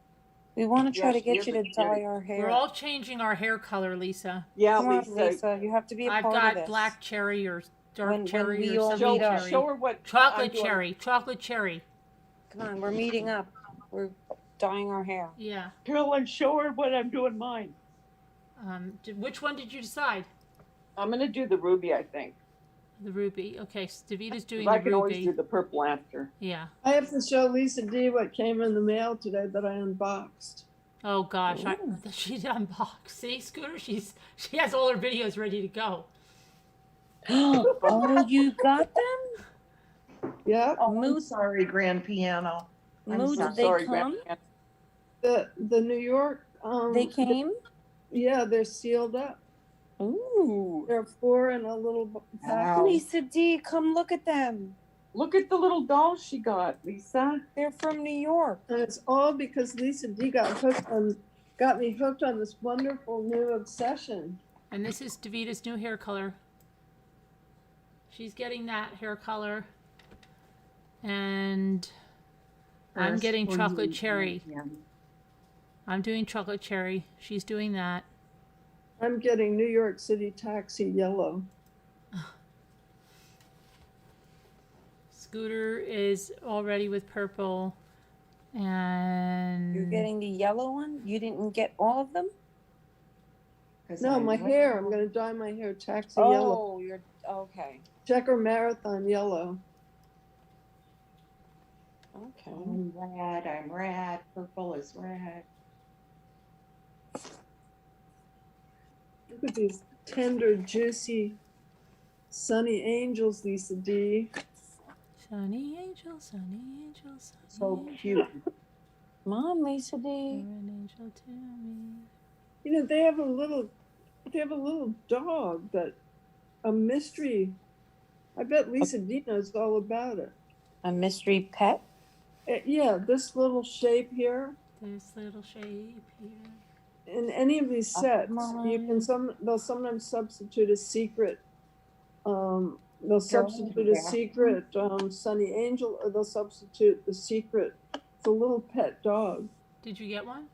We want to try Yes, to get yes, you to yes. dye our hair. We're all changing our hair color, Lisa. Yeah, Come on, Lisa. Lisa. You have to be a I've part of got this. black cherry or dark When cherry we or all something meet up. cherry. Show her what I'm Chocolate doing. cherry. Chocolate cherry. Come on, we're meeting up. We're dyeing our hair. Yeah. Carolyn, show her what I'm doing mine. Which one did you decide? I'm gonna do the ruby, I think. The ruby. Okay, so Davita's doing 'Cause I the can always ruby. do the purple after. Yeah. I have to show Lisa D what came in the mail today that I unboxed. Oh gosh, she unboxed. See, Scooter, she has all her videos ready to go. Oh, you got them? Yeah, Oh, I'm sorry, Grand Piano. I'm Moo, so did they Sorry, come? Grant. the New York. They came? Yeah, they're sealed up. Ooh. There are 4 in a little pack. Wow. Lisa D, come look at them. Look at the little dolls she got, Lisa. They're from New York. And it's all because Lisa D got me hooked on this wonderful new obsession. And this is Davita's new hair color. She's getting that hair color. And I'm getting chocolate cherry. I'm doing chocolate cherry. She's doing that. I'm getting New York City taxi yellow. Scooter is already with purple. And You're getting the yellow one? You didn't get all of them? No, my hair. I'm going to dye my hair taxi yellow. Oh, you're okay. Checker marathon yellow. Okay. I'm red. Purple is red. Look at these tender, juicy, sunny angels, Lisa D. Sunny angel, sunny angel, sunny So angel, cute. Come on, Lisa you're D. an angel to me. You know, they have a little dog a mystery I bet Lisa D knows all about it. A mystery pet? Yeah, this little shape here, This little shape here. in any of these sets, you can they'll sometimes substitute a secret, they'll substitute a secret, Sunny Angel, or they'll substitute the secret, it's a little pet dog. Did you get one?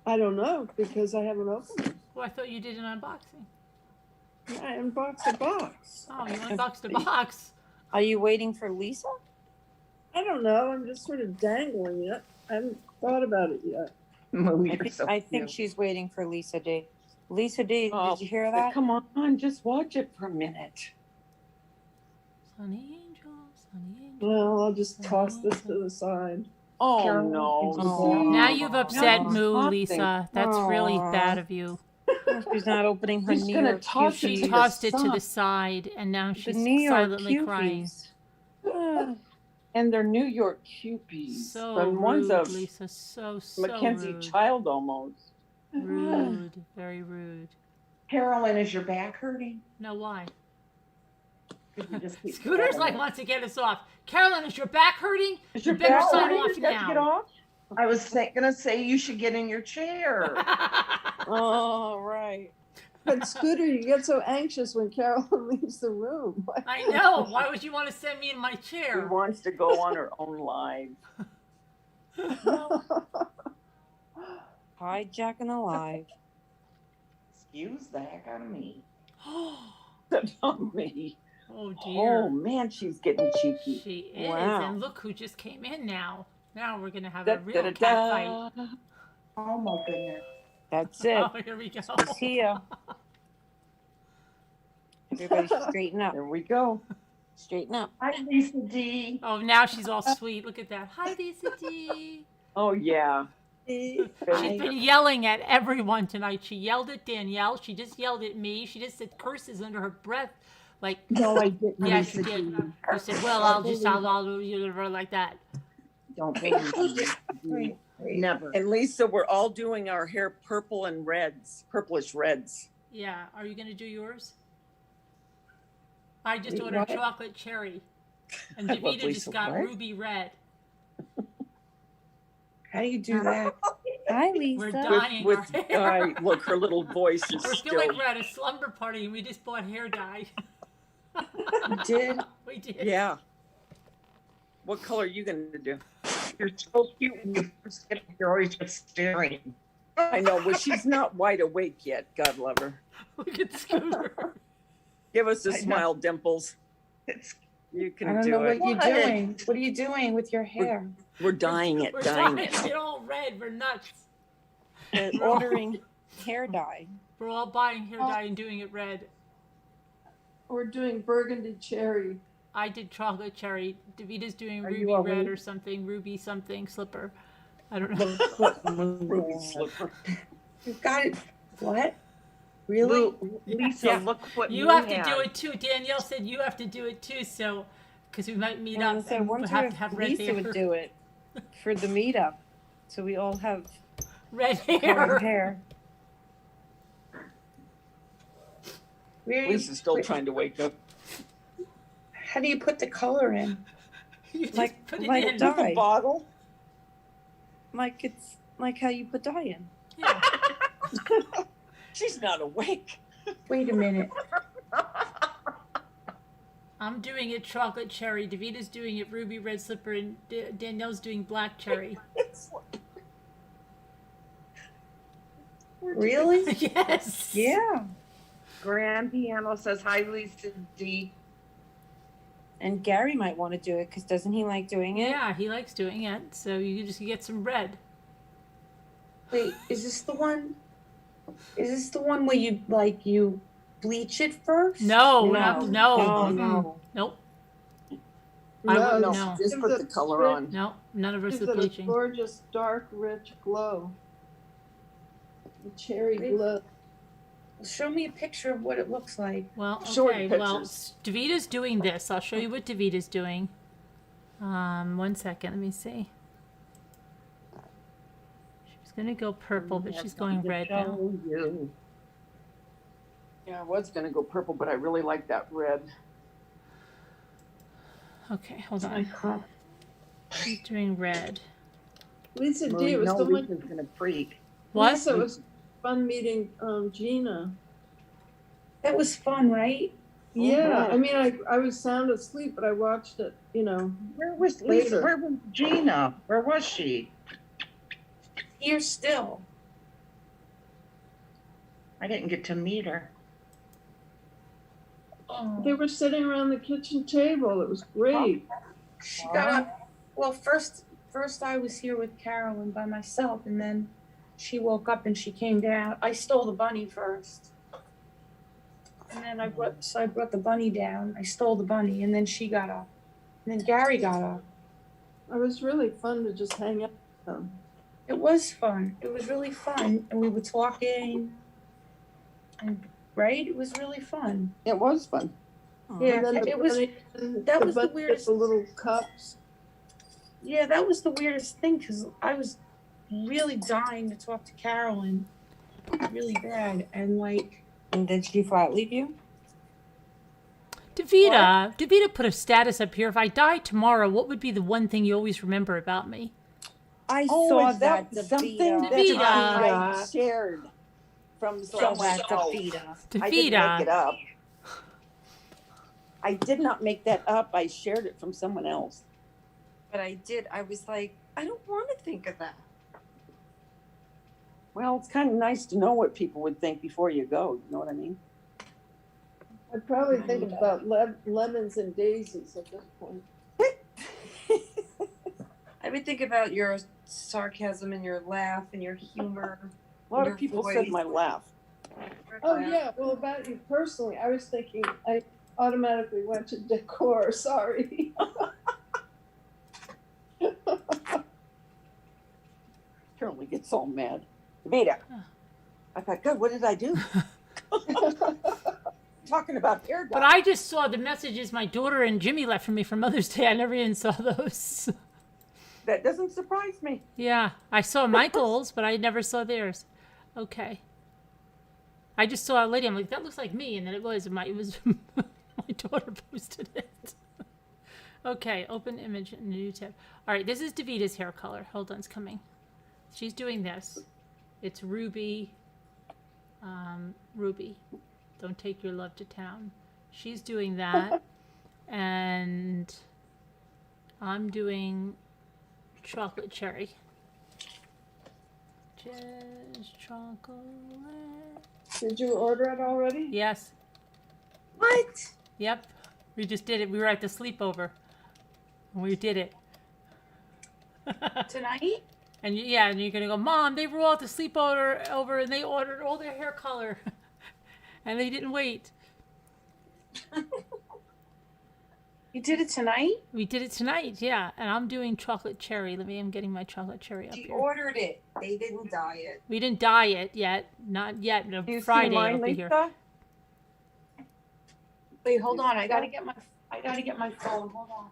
I don't know, because I haven't opened it. Well, I thought you did an unboxing. I unboxed a box. Oh, you unboxed a box. Are you waiting for Lisa? I don't know, I'm just sort of dangling it. I haven't thought about it yet. Moo, you're so I think cute. she's waiting for Lisa D. Lisa D, Oh, did you hear that? Come on, just watch it for a minute. Sunny angel, sunny angel. Well, I'll just toss this to the side. Oh, Carol, no. Oh. Now you've upset No, Moo, nothing. Lisa. That's really Aw. bad of you. She's not opening her She's New gonna York toss it She to cuties. the tossed it to the side. side, and now The she's New York silently crying. cuties. And they're New York Cupies. So and one's rude, a Lisa. So Mackenzie rude. child almost. Rude. Very rude. Carolyn, is your back hurting? No, why? Could you just keep Scooter's grabbing like it? wants to get us off. Carolyn, is your back hurting? Is You your better back sign hurting? off You got to get now. off? I was gonna say you should get in your chair. Oh, right. But Scooter, you get so anxious when Carolyn leaves the room. I know. Why would you want to send me in my She chair? wants to go on her own live. Hijacking alive. Excuse the heck out of me. That's on me. Oh Oh dear. man, she's getting cheeky. She is. Wow. And look who just came in now. Now we're gonna have a Da, real da, cat da, fight. da. Oh my goodness. That's it. Oh, here we go. She's here. Everybody straighten up. There we go. Straighten up. Hi, Lisa D. Oh, now she's all sweet. Look at that. Hi, Lisa D. Oh yeah. She's been yelling at everyone tonight. She yelled at Danielle. She just yelled at me. She just said curses under her breath. Like, No, I didn't. yeah, Lisa she did. D. She said, well, I'll like that. Don't believe me. Never. And Lisa, we're all doing our hair purple and reds, purplish reds. Yeah. Are you going to do yours? I just Wait, ordered what? chocolate cherry. And I love Davida just Lisa, got what? ruby red. How do you do that? Hi, We're Lisa. dying With our hair. look, her little voice is We're still. feeling we're at a slumber party and we just bought hair dye. You did? We did. Yeah. What color are you gonna do? You're so cute when you first get up. You're always just staring. I know, well, she's not wide awake yet. God love her. Look at Scooter. Give us a I know. smile, Dimples. It's You I can don't do know it. what you're What? doing. What are you doing with your hair? We're dyeing it, We're dyeing dying. it. We're all red. We're nuts. Ordering hair dye. We're all buying hair dye and doing it red. We're doing burgundy cherry. I did chocolate cherry. Davita's doing Are ruby you all red ready? or something. Ruby something slipper. I don't know. Ruby slipper. You got it. What? Really? Lisa, Yeah. look what You Moo have to has. do it too. Danielle said you have to do it too. So, because we might meet I up said, and we'll wonder have if to have red Lisa hair. would do it for the meetup. So we all have Red colored hair. hair. Lisa's still trying to wake up. How do you put the color in? You just Like- put it like in. dye. The bottle? Like it's like how you put dye in. Yeah. She's not awake. Wait a minute. I'm doing it chocolate cherry. Davita's doing it ruby red slipper, and Danielle's doing black cherry. Really? Yes. Yeah. Grand Piano says hi, Lisa D. And Gary might want to do it because doesn't he like doing it? Yeah, he likes doing it. So you just get some red. Wait, is this the one? Is this the one where you bleach it first? No, No. not, no. Oh Mm-mm. no. Nope. I No, would know. no. Just put the color on. No, none of us Gives is it a bleaching. gorgeous, dark, rich glow. The cherry Really? glow. Show me a picture of what it looks like. Well, Short okay. Well, pictures. Davita's doing this. I'll show you what Davita's doing. 1 second. Let me see. She's gonna go purple, but she's going red now. You. Yeah, I was gonna go purple, but I really like that red. Okay, hold My on. cup. She's doing red. Lisa Well, D, you it was know so much, Lisa's gonna freak. What? Lisa, it was fun meeting, Gina. That was fun, right? Yeah, Mhm. I mean, I was sound asleep, but I watched it, you know. Where was Lisa? Later. Where was Gina? Where was she? Here still. I didn't get to meet her. They were sitting around the kitchen table. It was great. She got up. Well, first I was here with Carolyn by myself, and then she woke up and she came down. I stole the bunny first, and then I brought the bunny down. I stole the bunny, and then she got up, and then Gary got up. It was really fun to just hang out with them. It was fun. It was really fun, and we were talking, and right, it was really fun. It was fun. Yeah, And then the it was. bunny- that the was the bunny with weirdest- The little cups. Yeah, that was the weirdest thing because I was really dying to talk to Carolyn, really bad, and like. And did she flat leave you? Davita put a status up here. If I die tomorrow, what would be the one thing you always remember about me? I Oh, saw is that that something Davita. that Davita. I shared from somewhere else? Davita. I didn't make it Davita. up. I did not make that up. I shared it from someone else. But I did. I was like, I don't want to think of that. Well, it's kind of nice to know what people would think before you go. You know what I mean? I'd probably think about lemons and daisies at this point. I would think about your sarcasm and your laugh and your humor. A lot Your of people voice. said my laugh. Oh, yeah, well, about you personally, I was thinking, I automatically went to decor, sorry. Apparently gets all mad. Vita. I thought, God, what did I do? Talking about hair But dye. I just saw the messages my daughter and Jimmy left for me for Mother's Day. I never even saw those. That doesn't surprise me. Yeah, I saw Michael's, but I never saw theirs. Okay. I just saw a lady. I'm like, that looks like me, and then it was my daughter posted it. Okay, open image in the new tab. All right, this is Davita's hair color. Hold on, it's coming. She's doing this. It's ruby. Ruby. Don't take your love to town. She's doing that, and I'm doing chocolate cherry. Just chocolate. Did you order it already? Yes. What? Yep. We just did it. We were at the sleepover. And we did it. Tonight? And yeah, and you're gonna go, Mom, they were all at the sleepover over and they ordered all their hair color. And they didn't wait. You did it tonight? We did it tonight, yeah. And I'm doing chocolate cherry. I'm getting my chocolate cherry up She here. ordered it. They didn't dye it. We didn't dye it yet. Not yet. No, Do you Friday see mine, it'll be here. Lisa? Wait, hold on. I gotta get my phone. Hold on.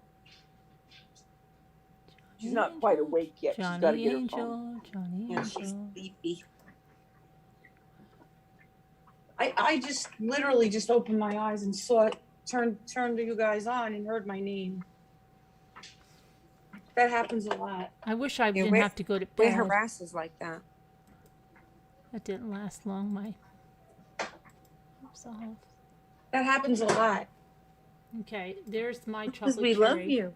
She's not quite awake yet. She's got to Johnny get her phone. Angel, Johnny Yeah, she's Angel. sleepy. I just literally just opened my eyes and saw it, turned to you guys on and heard my name. That happens a lot. I wish I didn't we're- have to go to They bed. harass us like that. That didn't last long. My resolve. That happens a lot. Okay, there's my Because chocolate we cherry. love you.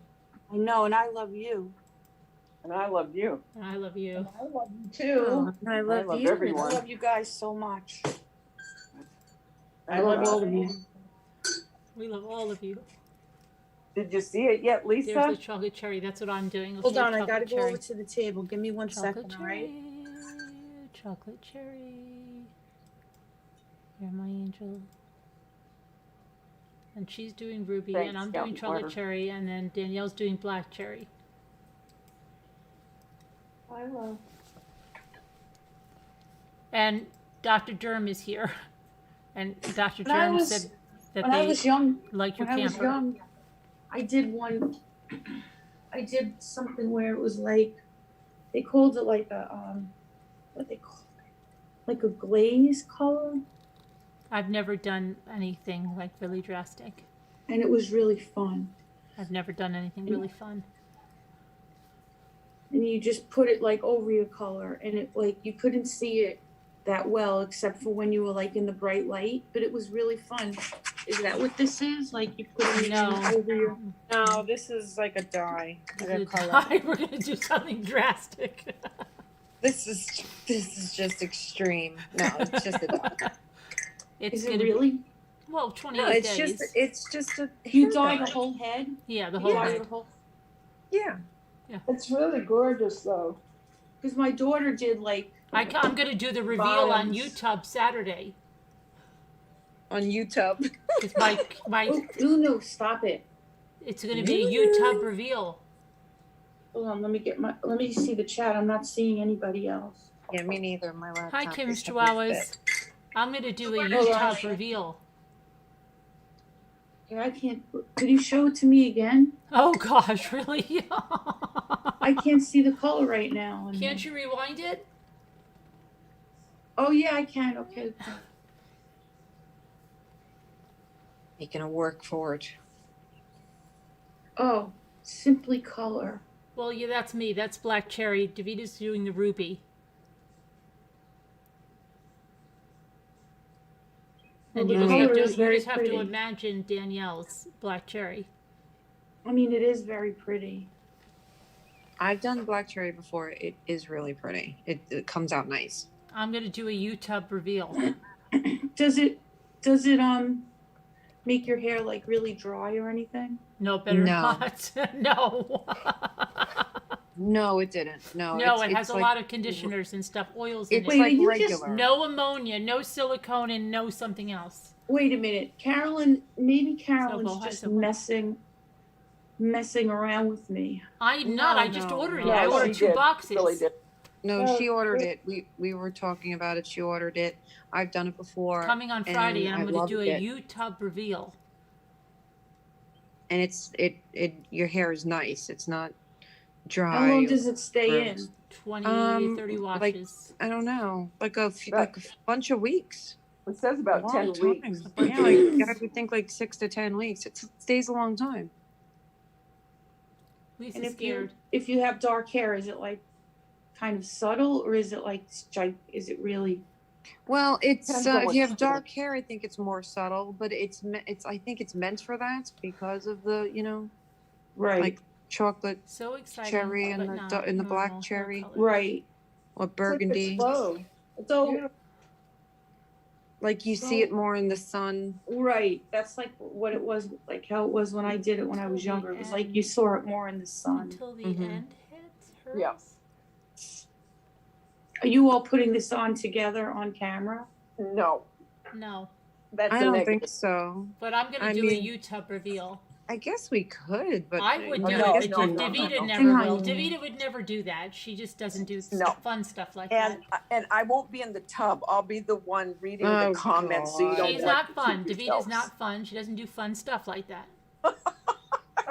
I know, and I love you. And I love you. And I love you. I love you too. And I love love you. everyone. I love you guys so much. I I love love all of you. We love all of you. Did you see it yet, There's Lisa? the chocolate cherry. That's what I'm doing. Hold Okay, on, I chocolate gotta go cherry. over to the table. Give me one Chocolate second, all right? cherry. Chocolate cherry. You're my angel. And she's doing ruby, Thanks, and I'm Scout doing and chocolate Barber. cherry, and then Danielle's doing black cherry. I love. And Dr. Durham is here. And Dr. When I Durham was- said that When I they was young, like your when I was camper. young, I did something where it was like, they called it like a, what they call it? Like a glaze color. I've never done anything like really drastic. And it was really fun. I've never done anything really fun. And you just put it like over your color, and it like you couldn't see it that well except for when you were like in the bright light, but it was really fun. Is that what this is? Like you put it over your. No, this is like a dye, like a Good color. God, we're gonna do something drastic. This is just extreme. No, it's just a dye. It's Is it gonna really? well 28 No, it's days. just a You hair dye dye. the whole head? Yeah, the whole Dye head. the whole. Yeah. It's really gorgeous though. Because my daughter did like. I'm gonna do the reveal on Bottoms. YouTube Saturday. On YouTube. Oh, no, stop it. It's gonna be a YouTube reveal. Hold on, let me see the chat. I'm not seeing anybody else. Yeah, me neither. My laptop. Hi, Kim's is having a Chihuahuas. fit. I'm gonna do a Hold on. YouTube reveal. Yeah, I can't. Could you show it to me again? Oh gosh, really? I can't see the color right now. Can't you rewind it? Oh yeah, I can. Okay. Making a work for it. Oh, simply color. Well, yeah, that's me. That's Black Cherry. Davita's doing the ruby. And you Well, just the have color to, is very have to pretty. imagine Danielle's Black Cherry. I mean, it is very pretty. I've done black cherry before. It is really pretty. It comes out nice. I'm gonna do a YouTube reveal. Does it make your hair like really dry or anything? No, better No. not. No. No, it didn't. No. No, it's it has a like, lot of conditioners and stuff, oils in It's it. Wait, like you regular. No ammonia, no silicone, and no something else. Wait a minute, maybe Carolyn's Snowball, hi, just Snowball. messing around with me. I'm No, not. I just no, ordered no. it. I No, ordered she 2 did. boxes. Really did. No, Oh, she ordered it- it. We were talking about it. She ordered it. I've done it before. Coming on Friday, and and I'm I going to do loved a it. YouTube reveal. And your hair is nice. It's not dry. How long does it stay in? gross. 20, 30 like- washes. I don't know. Like a Right. bunch of weeks. It says about A 10 long weeks. time. Yeah, like I would think like 6 to 10 weeks. It stays a long time. Lisa's And scared. if you have dark hair, is it like kind of subtle, or is it like is it really? Well, it's Depends on if what you have you dark hair, I think it's more subtle, but I think it's meant for that because of the Right. like chocolate So exciting. cherry and but the not and the black normal hair cherry. color. Right. or burgundy. It's slow. It's So beautiful. Like you see it more in the sun. right, that's like what it was, like how it was when I did it when I was younger. It was like you saw it more in the sun. Until the Mhm. end hits. Hers. Yeah. Are you all putting this on together on camera? No, No, that's I a don't negative. think so. but I'm going to I do mean- a YouTube reveal. I guess we could, but I would Oh, do no, it. no, no, Davita no. never Hang will. on. Davita would never do that. She just doesn't do No. fun stuff like And that. I won't be in the tub. I'll be the one reading Oh, the comments, so you God. don't. She's want not to fun. keep Davita's yourselves. not fun. She doesn't do fun stuff like that.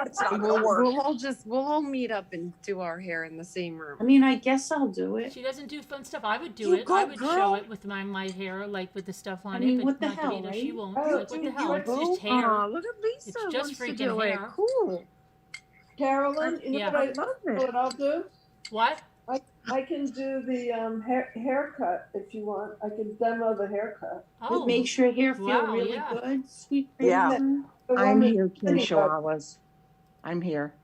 It's not we'll, gonna work. we'll all meet up and do our hair in the same room. I mean, I guess I'll do it. She doesn't do fun stuff. I would do You it. go, I would show girl. it with my hair, like with the stuff on I mean, it. But what the not hell, Davita. She right? won't. Oh, Like, what the you hell? do It's it, just boo. hair. Aw, look at Lisa. It's just wants to freaking do it. hair. Cool. Carolyn, you know Yeah. what I love know it. what I'll do? What? I can do the haircut if you want. I can demo the haircut. Oh, It makes your hair feel wow, really yeah. good, sweet. Yeah. baby. The I'm woman- here, Kim Chihuahuas. I'm here.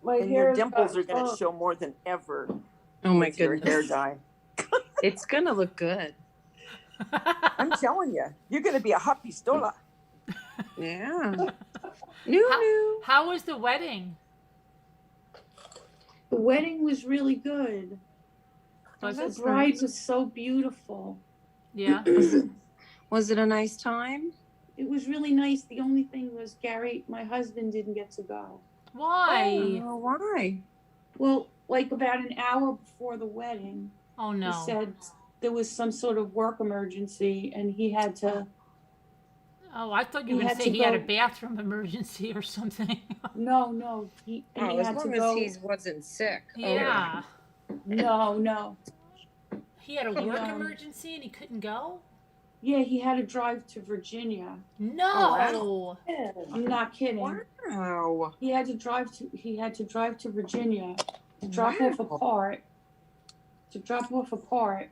My And hair your is dimples not are going to fun. show more than ever Oh my with your hair goodness. dye. It's gonna look good. I'm telling you, you're going to be a hot pistola. Yeah. How- New. How was the wedding? The wedding was really good. Was The it? bride was so beautiful. Yeah. Was it a nice time? It was really nice. The only thing was Gary, my husband, didn't get to go. Why? Oh, why? Well, like about an hour before the wedding, Oh he no. said there was some sort of work emergency and he had to. Oh, I thought you were He going to had say to he had a go- bathroom emergency or something. No, he Oh, as had to long go. as he wasn't sick. Yeah. No. He had a work Yeah. emergency and he couldn't go? Yeah, he had to drive to Virginia. No. I'm not kidding. Wow. He had to drive to Virginia to drop off a part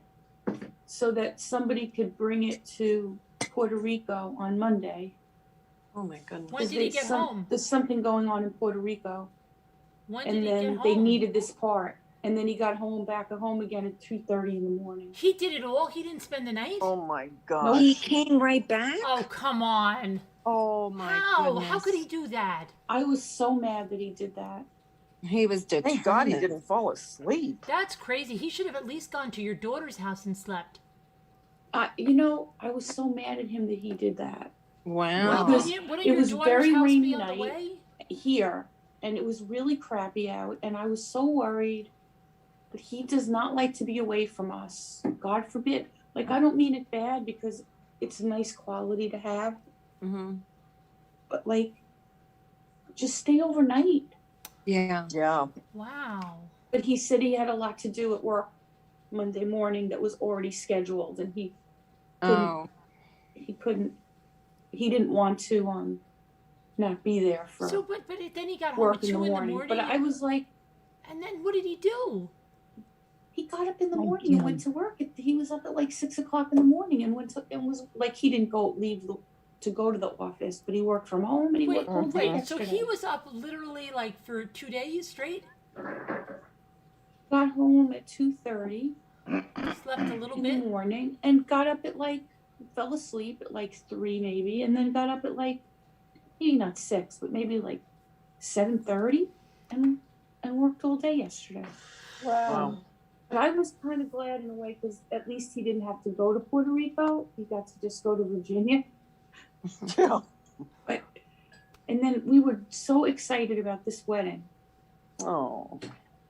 so that somebody could bring it to Puerto Rico on Monday. Oh my goodness. When did he get home? There's something going on in Puerto Rico. When did And he get then home? they needed this part. And then he got back at home again at 2:30 in the morning. He did it all? He didn't spend the night? Oh my Nope. gosh. He came right back? Oh, come on. Oh my How? goodness. How could he do that? I was so mad that he did that. He was determined. Thank God he didn't fall asleep. That's crazy. He should have at least gone to your daughter's house and slept. I was so mad at him that he did that. Wow. Wouldn't it your was daughter's very house rainy be on the night. way? Here, and it was really crappy out, and I was so worried. But he does not like to be away from us. God forbid. Like, I don't mean it bad because it's a nice quality to have, Mm-hmm. but like, just stay overnight. Yeah. Yeah. Wow. But he said he had a lot to do at work Monday morning that was already scheduled, and he Oh. didn't want to not be there for So, but then he got home work at in 2 the in the morning. morning. But I was like, And then what did he do? he got up in the morning and went to work. He was up at like 6:00 in the morning and was like, he didn't to go to the office, but he worked from home and he Wait, worked all day wait. So yesterday. he was up literally like for 2 days straight? Got home at 2:30 Slept a little in the bit? morning and got up at fell asleep at like 3 maybe, and then got up at like, maybe not 6, but maybe like 7:30 and worked all day yesterday. Wow. But I was kind of glad in a way because at least he didn't have to go to Puerto Rico. He got to just go to Virginia. Yeah. And then we were so excited about this wedding. Oh.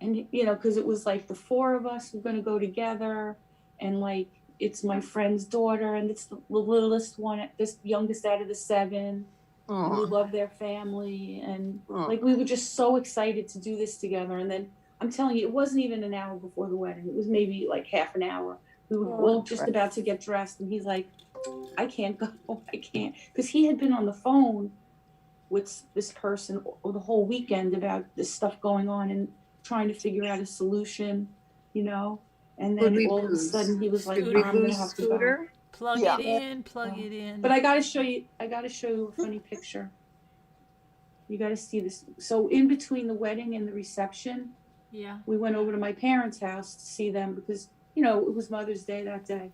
And, because it was like the 4 of us were going to go together. And like, it's my friend's daughter and it's the littlest one, this youngest out of the 7. And we Oh. love their family. And like, we were just so excited to do this together. And then I'm telling you, it wasn't even an hour before the wedding. It was maybe like half an hour. We were all just about to get dressed. And he's like, I can't go. I can't. Because he had been on the phone with this person the whole weekend about this stuff going on and trying to figure out a solution, And then all of a sudden he was like, I'm going to have to go. Plug Yeah. it in, plug it in. But I got to show you a funny picture. You got to see this. So in between the wedding and the reception, Yeah. we went over to my parents' house to see them because, it was Mother's Day that day.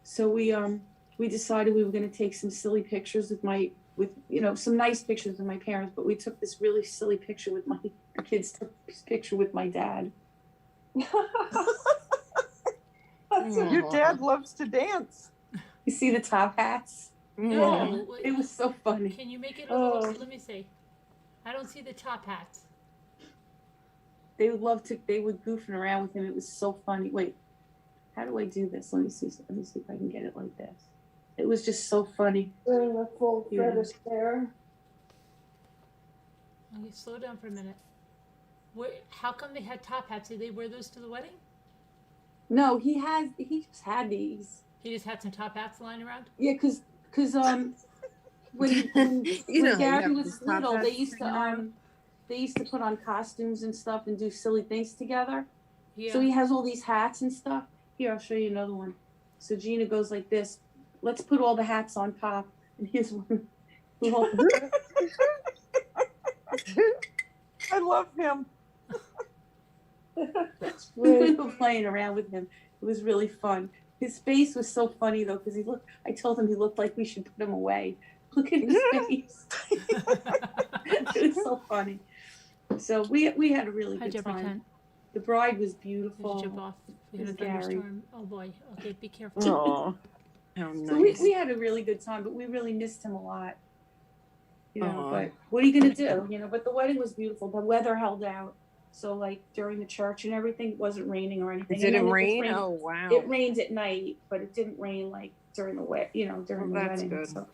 So we decided we were going to take some silly pictures with some nice pictures of my parents, but we took this really silly picture with our kids took this picture with my dad. Your dad loves to dance. You see the top hats? No. It was so funny. Can you make it a little, let me see. I don't see the top hats. They would goofing around with him. It was so funny. Wait, how do I do this? Let me see if I can get it like this. It was just so funny. Doing a full Yeah. thread of hair. Okay, slow down for a minute. How come they had top hats? Did they wear those to the wedding? No, he just had these. He just had some top hats lying around? Yeah, cause when Gary was little, they used to put on costumes and stuff and do silly things together. Yeah. So he has all these hats and stuff. Here, I'll show you another one. So Gina goes like this. Let's put all the hats on top. And here's one. I love him. We were playing around with him. It was really fun. His face was so funny though, because I told him he looked like we should put him away. Look at his face. It was so funny. So we had a really Hi, good Deborah time. Kent. The bride was Just beautiful. jump off. We had a It's Gary. thunderstorm. Oh boy. Okay, be careful. Oh. How So nice. we had a really good time, but we really missed him a lot. Aw. But what are you gonna do? But the wedding was beautiful. The weather held out. So like during the church and everything, it wasn't raining or anything. It And then didn't was rain? raining- Oh, wow. It rained at night, but it didn't rain like during the during Well, the that's wedding. good. So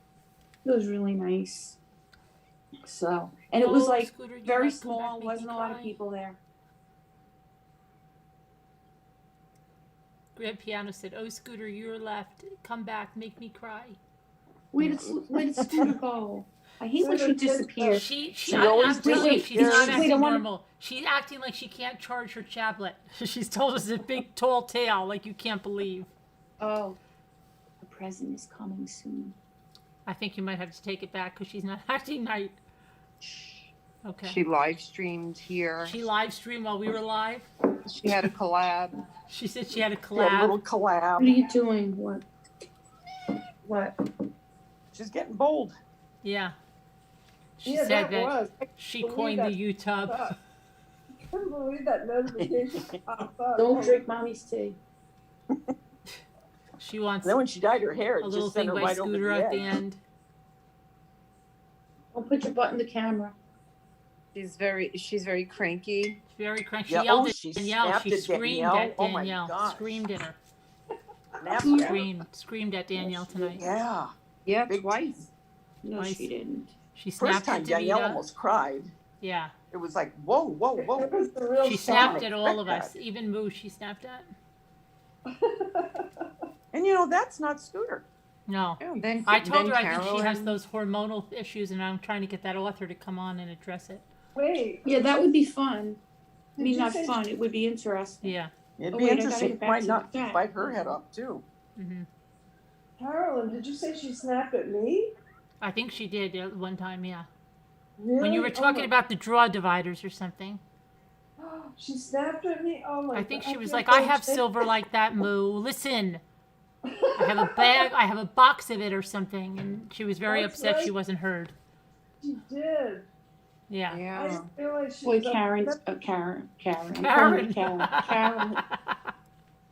it was really nice. So, and it was Oh, like Scooter, you very might come back, small. make Wasn't me a lot of cry. people there. Grand Piano said, "Oh, Scooter, you're left. Come back, make me cry." Where did Scooter go? I hate when she disappears. She always I'm telling you, disappears. she's not Wait, acting I wanna- normal. She's acting like she can't charge her tablet. She's told us a big, tall tale like you can't believe. Oh, the present is coming soon. I think you might have to take it back because she's not acting right. Okay. She live streamed here. She live streamed while we were live. She had a collab. She said she had a A collab. little What collab. are you doing? What? She's getting bold. Yeah. She Yeah, said that was. she believe coined that. the YouTube. I can't believe that notification popped up. Don't drink mommy's tea. She wants Then when she dyed her hair, a it little just sent thing her by right over Scooter the at the edge. end. Don't put your butt in the camera. She's very cranky. Very cranky. She Yeah, yelled oh, at she Danielle. snapped She at screamed Danielle. at Oh my Danielle. gosh. Screamed at her. Snapchat. Screamed at Danielle tonight. Yeah. Yeah, Big twice. No, Nice. she didn't. She First snapped time at Danielle Davida. almost cried. Yeah. It was like, whoa, whoa, whoa. It was the real She shock. snapped at all of us. expect Even Moo she snapped at. And you know, that's not Scooter. No. Oh, then I told her then I think she has Carolyn- those hormonal issues and I'm trying to get that author to come on and address it. Wait, Yeah, that would be fun. I Did mean, you not say- fun. It would be interesting. Yeah. It'd Oh, be wait, I gotta interesting. get back Might to not that. bite her head off too. Hmm. Carolyn, did you say she snapped at me? I think she did at one time, yeah. Really? When you were talking Oh about the draw dividers or something. my- She snapped at me? Oh my I think God, she was can't like, I believe have she- silver like that, Moo. Listen. I have a bag, I have a box of it or something. And she was very That's upset she right. wasn't heard. She did. Yeah. I Yeah. didn't realize she Boy, was Karen. upset. Karen. I'm calling Karen. you Karen. Karen.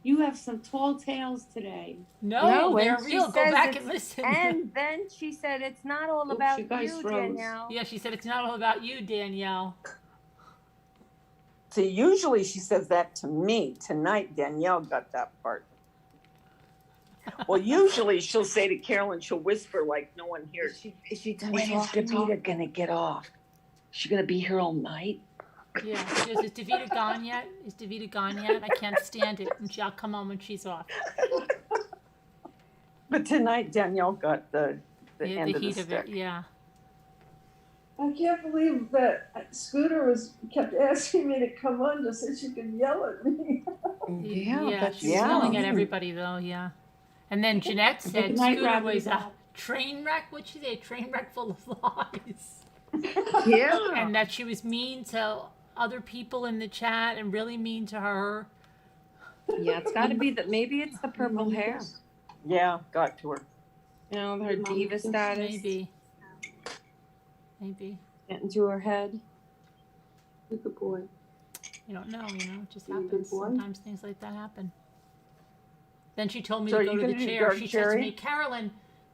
You have some tall tales today. No, they're and she real. Go says back it's- and listen. And then she said, "It's not all Oops, about you guys you, froze. Danielle." Yeah, she said it's not all about you, Danielle. See, usually she says that to me. Tonight, Danielle got that part. Well, usually she'll say to Carolyn, she'll whisper like no one hears. Is she done When is talking? Davida gonna get off? She gonna be here all night? Yeah. She goes, is Davida gone yet? Is Davida gone yet? I can't stand it. And I'll come on when she's off. But tonight, Danielle got the The end of the heat of stick. it, yeah. I can't believe that Scooter kept asking me to come on just so she could yell at me. Yeah, she's yeah. yelling at everybody though, yeah. And then Jeanette said Good night, Scooter Rabbit was a Bob. train wreck. What'd she say? A train wreck full of lies. Yeah. And that she was mean to other people in the chat and really mean to her. Yeah, it's got to be that. Maybe it's the purple hair. Yeah, got to her. You know, her diva status Maybe. Maybe. Getting to her head. Good boy. You don't know, it just You're a good happens. boy. Sometimes things like that happen. Then she told me So to are go you to the gonna do chair. dark She says to cherry? me, Carolyn,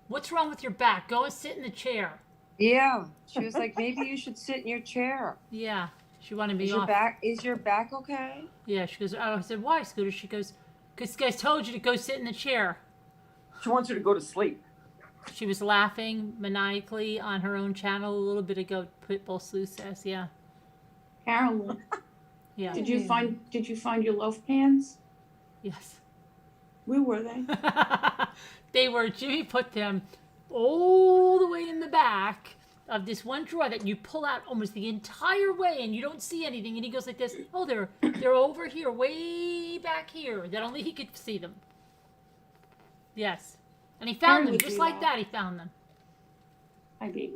what's wrong with your back? Go and sit in the chair. Yeah. She was like, maybe you should sit in your chair. Yeah. She wanted me Is your off. back okay? Yeah, she goes, oh, I said, why, Scooter? She goes, because guys told you to go sit in the chair. She wants her to go to sleep. She was laughing maniacally on her own channel a little bit ago, Pitbull Sleuth says, yeah. Carolyn, Yeah. did you find your loaf pans? Yes. Where were they? They were, Jimmy put them all the way in the back of this one drawer that you pull out almost the entire way and you don't see anything. And he goes like this, oh, they're over here, way back here, that only he could see them. Yes. And he found Gary them, would just do like that. that, he found them. Hi, baby.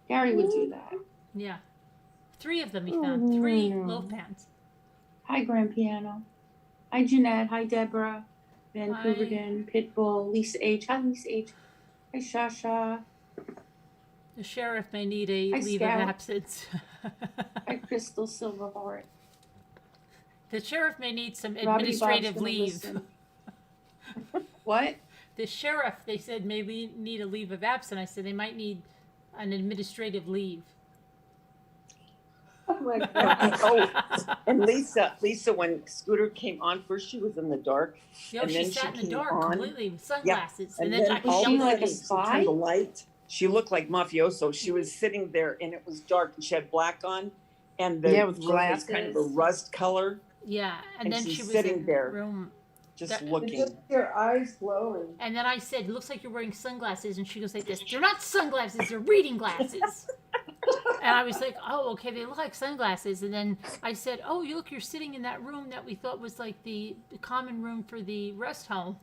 Gary would do that. Yeah. 3 of them he found, 3 loaf pans. Hi, Grand Piano. Hi, Jeanette. Hi, Deborah. Vancouverton, Pitbull, Lisa H. Hi, Lisa H. Hi, Shasha. The sheriff may need a Hi, leave of Scout. absence. Hi, Crystal Silverheart. The sheriff may need some Robbie Bob's administrative gonna leave. listen. What? The sheriff, they said, maybe need a leave of absence. I said they might need an administrative leave. Oh my God. Oh, and Lisa, when Scooter came on, first she was in the dark. Yo, And she then sat she in the came dark on. completely with sunglasses. And then I could all yell of a at sudden- her. a spy? Turned the light. She looked like mafioso. She was sitting there and it was dark and she had black on. And the Yeah, with room was kind of a glasses. rust color. Yeah, and And then she's she was sitting in there. the room. just That- It's looking. just your eyes glowing. And then I said, "Looks like you're wearing sunglasses," and she goes like this. "They're not sunglasses. They're reading glasses." And I was like, "Oh, okay. They look like sunglasses." And then I said, "Oh, you look. You're sitting in that room that we thought was like the common room for the rest home."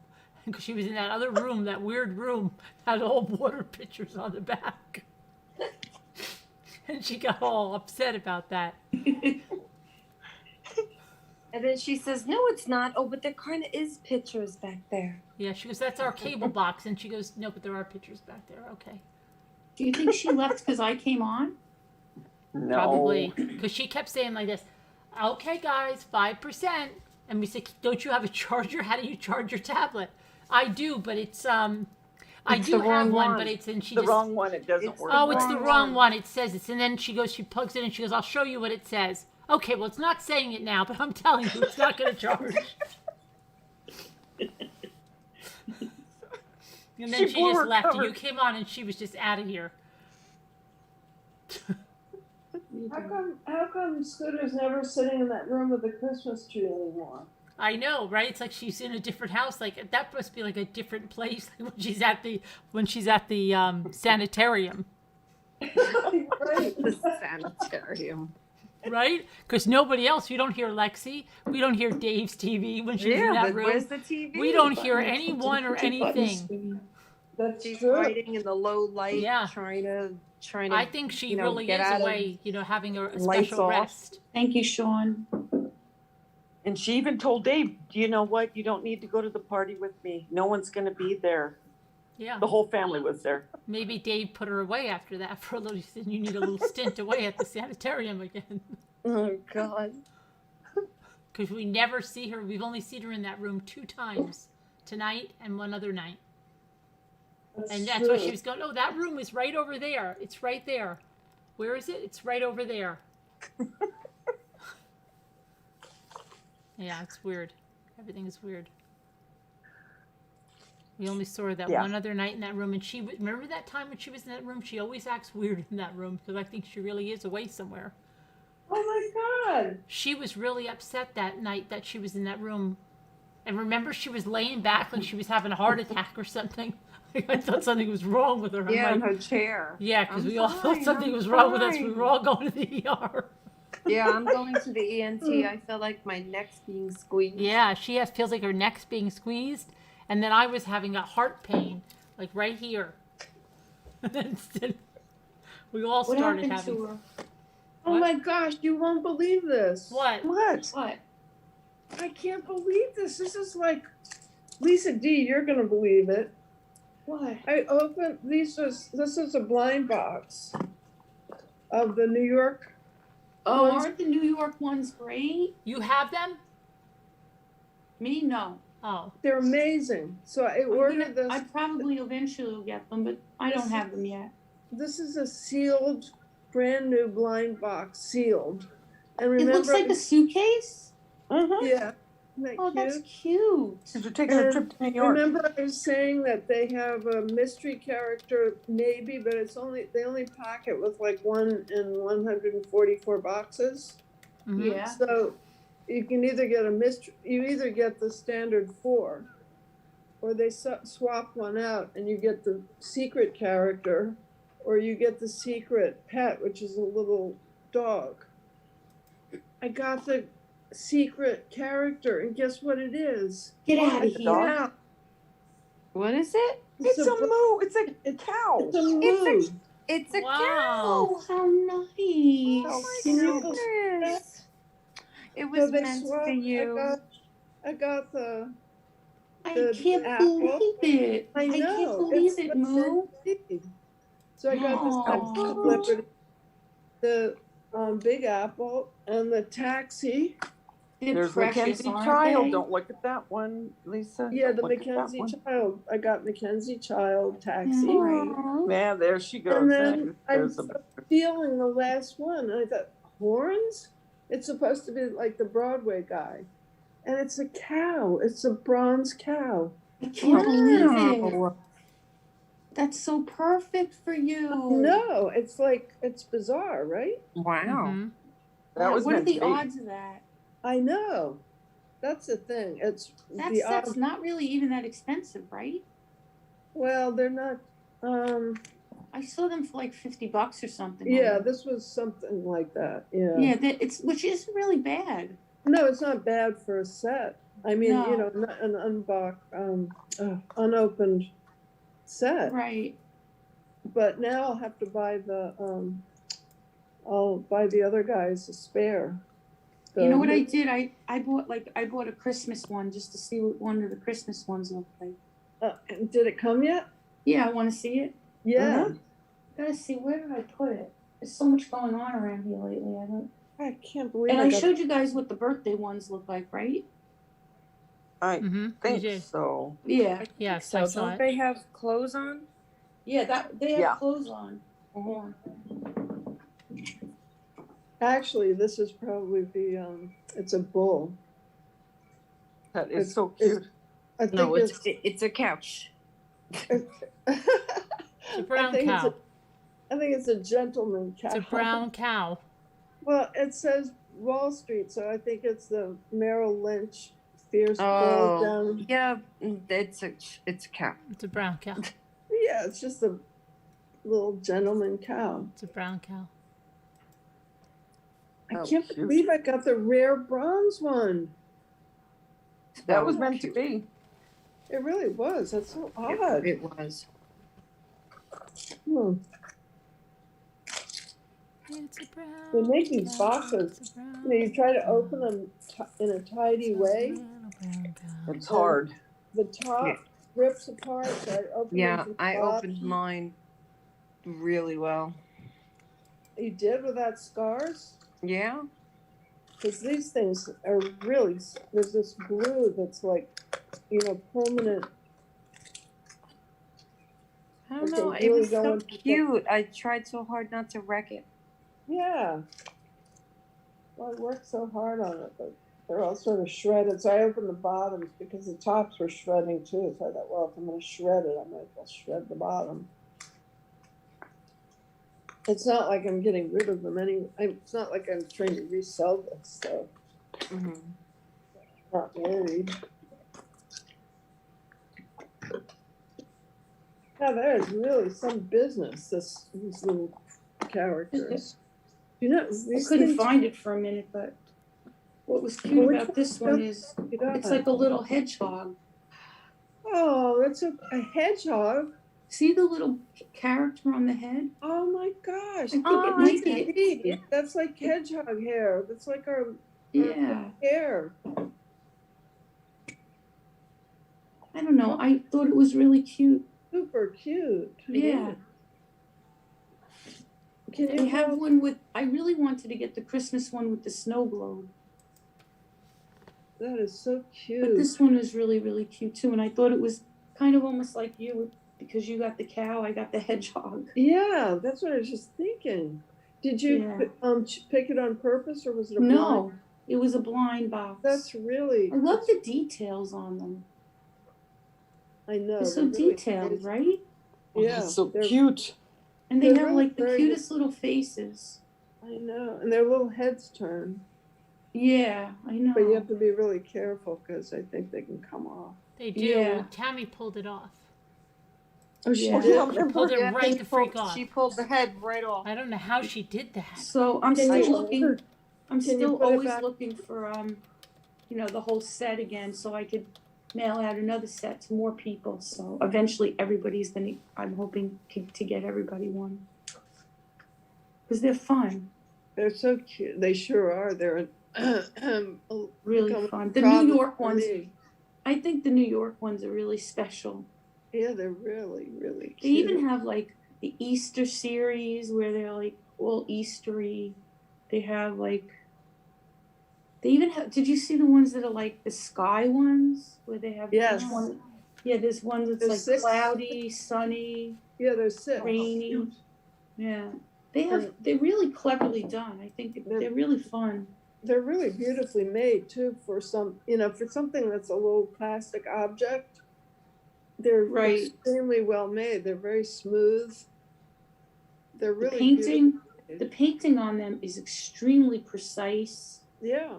Because she was in that other room, that weird room, had all water pitchers on the back. And she got all upset about that. And then she says, no, it's not. Oh, but there kind of is pictures back there. Yeah, she goes, "That's our cable box." And she goes, "No, but there are pictures back there." Okay. Do you think she left because I came on? No. Probably. Because she kept saying like this, "Okay, guys, 5%. And we said, "Don't you have a charger? How do you charge your tablet?" "I do, but it's, I It's do the have wrong one, one. but it's," and she The just, wrong one, it doesn't It's work. "Oh, it's the wrong wrong one. one. It says it's," and then she goes, she plugs it in, she goes, "I'll show you what it says." Okay, well, it's not saying it now, but I'm telling you, it's not going to charge. And then She she blew just her left, and cover. you came on, and she was just out of here. How come Scooter's never sitting in that room with the Christmas tree anymore? I know, right? It's like she's in a different house. Like that must be like a different place like when she's at the sanitarium, Right. The sanitarium. right? Because nobody else. You don't hear Lexi. We don't hear Dave's TV when she's in Yeah, that but room. where's the TV? We don't hear anyone or anything. That's She's true. hiding in the low light, Yeah. trying to. I think she you know, really get is out of away. Having a lights special off. rest. Thank you, Sean. And she even told Dave, "You know what? You don't need to go to the party with me. No one's going to be there." Yeah. The whole family was there. Maybe Dave put her away after that for a little. He said, "You need a little stint away at the sanitarium again." Oh, God. Because we never see her. We've only seen her in that room 2 times, tonight and one other night. And that's why she was going, "Oh, that room is right over there. It's right there. Where is it? It's right over there." Yeah, it's weird. Everything is weird. We only saw her that Yeah. one other night in that room, and remember that time when she was in that room? She always acts weird in that room because I think she really is away somewhere. Oh my God. She was really upset that night that she was in that room. And remember, she was laying back like she was having a heart attack or something. I thought something was wrong with her. I'm Yeah, in like, her chair. yeah, because I'm we all thought fine, something I'm was wrong with us. We fine. were all going to the ER. Yeah, I'm going to the ENT. I feel like my neck's being squeezed. Yeah, feels like her neck's being squeezed. And then I was having a heart pain, like right here. And then we all What started happened having. to her? Oh What? my gosh, you won't believe this. What? What? What? I can't believe this. This is like, Lisa D, you're gonna believe it. What? I opened, this is a blind box of the New York. Oh, ones. aren't the New York ones great? You have them? Me, no. Oh. They're amazing. So I ordered this. I probably eventually will get them, but I don't have them yet. This is a sealed, brand new blind box, sealed. And It remember, looks like a suitcase. Mm-hmm. yeah. Isn't that Oh, that's cute? cute. Since we're taking a And trip to New York. Remember I was saying that they have a mystery character, maybe, but they only pack it with like 1 in 144 boxes. Mhm. Yeah. So you can either get you either get the standard 4, or they swap one out and you get the secret character, or you get the secret pet, which is a little dog. I got the secret character, and guess what it is? Get out of It's a here. dog? Yeah, What is it? It's a moo. It's a cow. it's a moose. It's a Wow. Oh, how nice. Oh Can you my go- goodness. It So was they meant swap- for you. I got the. I the can't apple. believe it. I know. can't believe it's it, what's Moo. meant to be. So I got this apple Aw. Liberty, the Big Apple, and the taxi. They're There's precious, Mackenzie aren't Child. they? Don't look at that one, Lisa. Yeah, Don't the look at that Mackenzie one. Child. I got Mackenzie Child taxi. Aw. Yeah, there she goes. And then There's I'm a feeling the last one. And I thought, horns? It's supposed to be like the Broadway guy. And it's a cow. It's a bronze cow. I can't believe it. Wow. That's so perfect for you. No, it's bizarre, right? Wow. Mhm. That was What are meant to the be. odds of that? I know. That's the thing. It's That's not really even that expensive, right? well, they're not, I saw them for like $50 or something. yeah, this was something like that, yeah. Yeah, it's which isn't really bad. No, it's not bad for a set. I mean, you No. know, not an unopened set. Right. But now I'll have to buy I'll buy the other guys a spare. You know what I did? I bought a Christmas one just to see what one of the Christmas ones look like. And did it come yet? Yeah, I want to see it. Yeah. Gotta see, where did I put it? There's so much going on around here lately. I can't believe And I I got- showed you guys what the birthday ones look like, right? I You think did. so. Yeah. Yes, So I saw don't it. they have clothes on? Yeah, that they have Yeah. clothes on. Actually, this is probably it's a bull. That is so It's- cute. I think No, it's a couch. It's a brown cow. I think it's a gentleman cow. It's a brown cow. Well, it says Wall Street, so I think it's the Merrill Lynch fierce bull Oh, down. yeah, it's a cow. It's a brown cow. Yeah, it's just a little gentleman cow. It's a brown cow. I Oh, can't cute. believe I got the rare bronze one. That was meant to be. It really was. That's so odd. It was. Hmm. It's a brown They make these cow. boxes. It's a brown You know, you try to cow. open them in a tidy way. Brown cow. It's hard. The top rips apart. So I opened Yeah, them from the I bottom. opened mine really well. You did without scars? Yeah? Because these things are really, there's this glue that's like, you know, permanent. I don't Okay, know. It really was so going to- cute. I tried so hard not to wreck it. Yeah. Well, I worked so hard on it, but they're all sort of shredded. So I opened the bottoms because the tops were shredding too. So I thought, well, if I'm going to shred it, I might as well shred the bottom. It's not like I'm getting rid of them anyway. It's not like I'm trying to resell this, so Mm-hmm. not worried. Yeah, there is really some business, these little characters. You know, I these couldn't things- find it for a minute, but what was cute Which about this one is it's like a little hedgehog. Oh, that's a hedgehog. See the little character on the head? Oh my gosh. I think Oh, it I might see. be. Yeah, that's like hedgehog hair. That's like our Yeah. hair. I don't know. I thought it was really cute. Super cute. Yeah. Can They you have one with, I really wanted to get the Christmas one with the snow globe. That is so cute. But this one is really, really cute too. And I thought it was kind of almost like you, because you got the cow, I got the hedgehog. Yeah, that's what I was just thinking. Did you pick it on purpose or was it a blind? No, it was a blind box. That's really. I love the details on them. I know. They're so they're really detailed, nice. right? Yeah. so they're- cute. And they They're have really like the very cutest little faces. I know, and their little heads turn. Yeah, I know. But you have to be really careful because I think they can come off. They do. Yeah. Tammy pulled it off. Oh, she Yeah. did? She pulled it right the freak off. She pulled the head right off. I don't know how she did that. So I'm Can you still hold looking. her? I'm Can you still put it always back? looking for the whole set again, so I could mail out another set to more people. So eventually, everybody's gonna. I'm hoping to get everybody one because they're fun, They're so cute. They sure are. They're really become a fun. The problem New York for ones. me. I think the New York ones are really special. Yeah, they're really, really cute. They even have like the Easter series where they're like all Eastery. They have like. They even have. Did you see the ones that are like the sky ones where they have? Yes. One, yeah, there's one that's There's like 6. cloudy, sunny. Yeah, they're 6. Rainy. Cute. Yeah, they have. They're really cleverly done. I think they're really fun. They're really beautifully made too for some, for something that's a little plastic object. They're Right. extremely well made. They're very smooth. They're The really painting, beautiful. the painting on them is extremely precise. Yeah.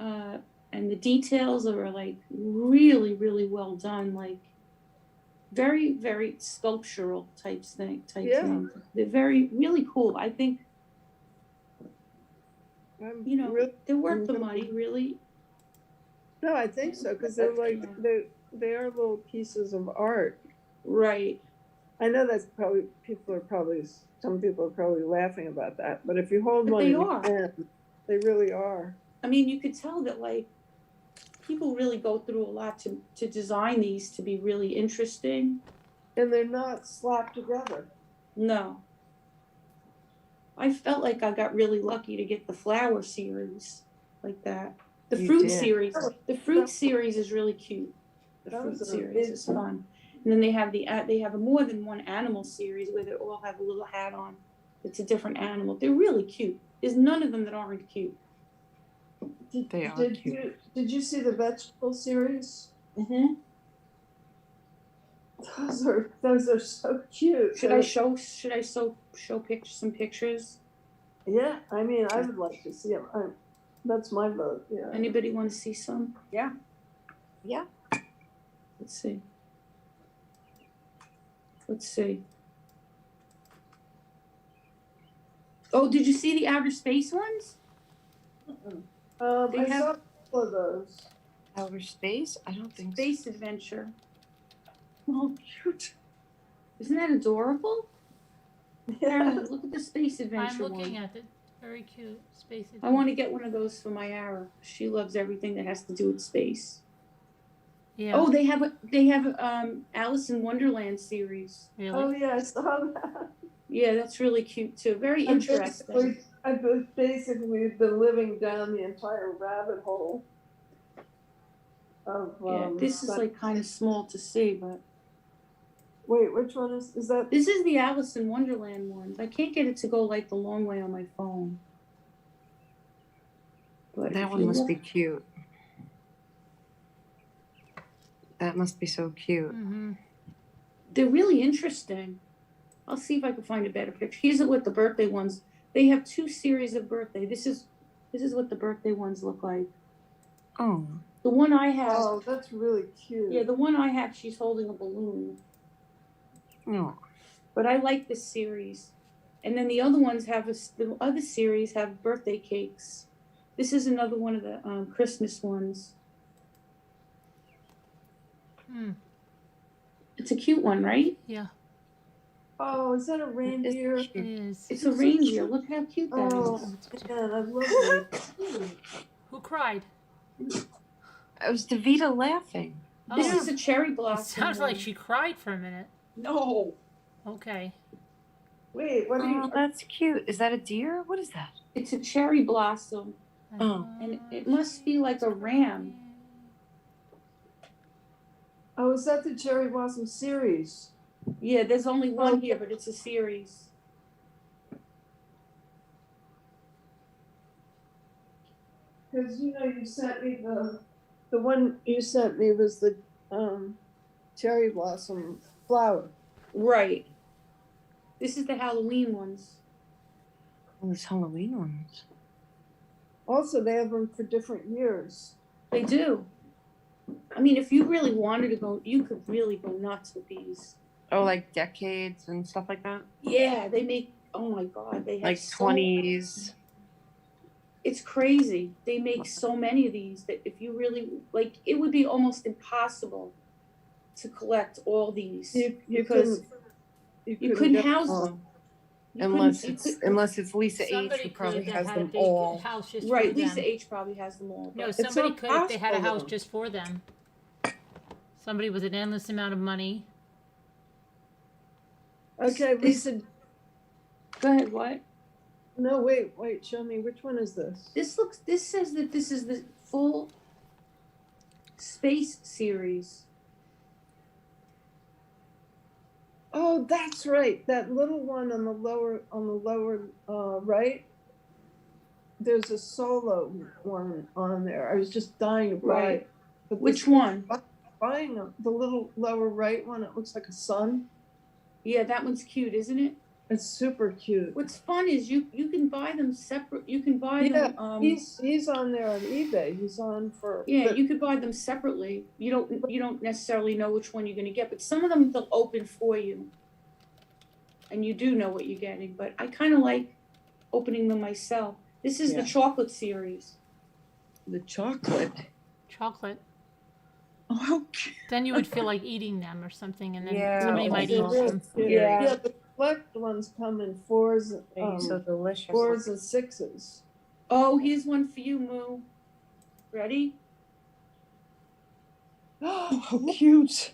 And and the details are like really, really well done. Like very, very sculptural type Yeah. things. They're very, really cool. I think, I'm you know, really- they're worth the really- money, really. No, I think so, because they're like, they are little pieces of art. Right. I know that's probably, some people are probably laughing about that, but if you hold But one they in your are. hand, they really are. I mean, you could tell that like people really go through a lot to design these to be really interesting. And they're not slapped together. No. I felt like I got really lucky to get the flower series like that. The You fruit did. series. The fruit series is really cute. The That fruit was a series big is fun. And then they have a more than one animal series where they all have a little hat on. It's a different animal. They're really cute. There's none of them that aren't cute. They are Did cute. you see the vegetable series? Mm-hmm. Those are so cute. Should I show some pictures? Yeah, I mean, I would like to see them. That's my vote, yeah. Anybody want to see some? Yeah. Yeah. Let's see. Let's see. Oh, did you see the outer space ones? They I have- saw a couple of those. Outer space? I don't think so. Space Adventure. Oh, cute. Isn't that adorable? Carolyn, look at the Space I'm Adventure looking one. at it. Very cute. Space I want to get one of those for my Ara. She loves everything that has to do with space. Yeah. Oh, they have Alice in Wonderland series. Really? Oh, yeah, I saw that. Yeah, that's really cute too. Very interesting. I've basically been living down the entire rabbit hole of, Yeah, this is like kind of small to see, but wait, which one is that? this is the Alice in Wonderland ones. I can't get it to go like the long way on my phone. But That if one you must look- be cute. That must be so cute. Mm-hmm. They're really interesting. I'll see if I can find a better picture. Here's what the birthday ones. They have 2 series of birthday. This is what the birthday ones look like. Oh. The one I have, Oh, that's really cute. yeah, the one I have, she's holding a balloon. Oh. But I like this series. And then the other ones the other series have birthday cakes. This is another one of the Christmas ones. Hmm. It's a cute one, right? Yeah, Oh, is that a reindeer? it is. It's a reindeer. Look how cute that is. Oh, man, I love it. Who cried? It was Davita laughing. This Oh. is a cherry It blossom. sounds like one. she cried for a minute. No. Okay. Wait, what are Oh, you? that's cute. Is that a deer? What is that? It's a cherry blossom. Oh. And it must be like a ram. Oh, is that the cherry blossom series? Yeah, there's only one here, but it's a series. Because you sent me the one you sent me was the cherry blossom flower. Right. This is the Halloween ones. Oh, those Halloween ones. Also, they have them for different years. They do. I mean, if you really wanted to go, you could really go nuts with these. Oh, like decades and stuff like that? Yeah, they make, oh my God, they have Like so- 20s. It's crazy. They make so many of these that if you really, like, it would be almost impossible to collect all these. You because you couldn't get house all. them. You Unless couldn't- it's unless it's Lisa H Somebody who could probably that has had a them big all. house just Right, for them. Lisa H probably has them all. No, but- somebody not could if they had a possible, house though. just for them. Somebody with an endless amount of money. Okay, Lisa. Go ahead, what? No, wait, show me, which one is this? This says that this is the full space series. Oh, that's right, that little one on the lower right. There's a solo one on there. I was just dying to buy Right. it. But Which this- one? Buying the little lower right one, it looks like a sun. Yeah, that one's cute, isn't it? It's super cute. What's fun is you can buy them separate. You can buy Yeah, them. he's on there on eBay. He's on for. Yeah, but- you could buy them separately. You don't necessarily know which one you're gonna get, but some of them they'll open for you. And you do know what you're getting, but I kind of like opening them myself. This is the Yeah. chocolate series. The chocolate. Chocolate. Oh, how cute. Then you would feel like eating them or something, and then Yeah. somebody might eat They're really them. cute. Yeah. Yeah, the collect ones come in fours, They're so delicious. 4s and 6s. Oh, here's one for you, Moo. Ready? Oh, how cute.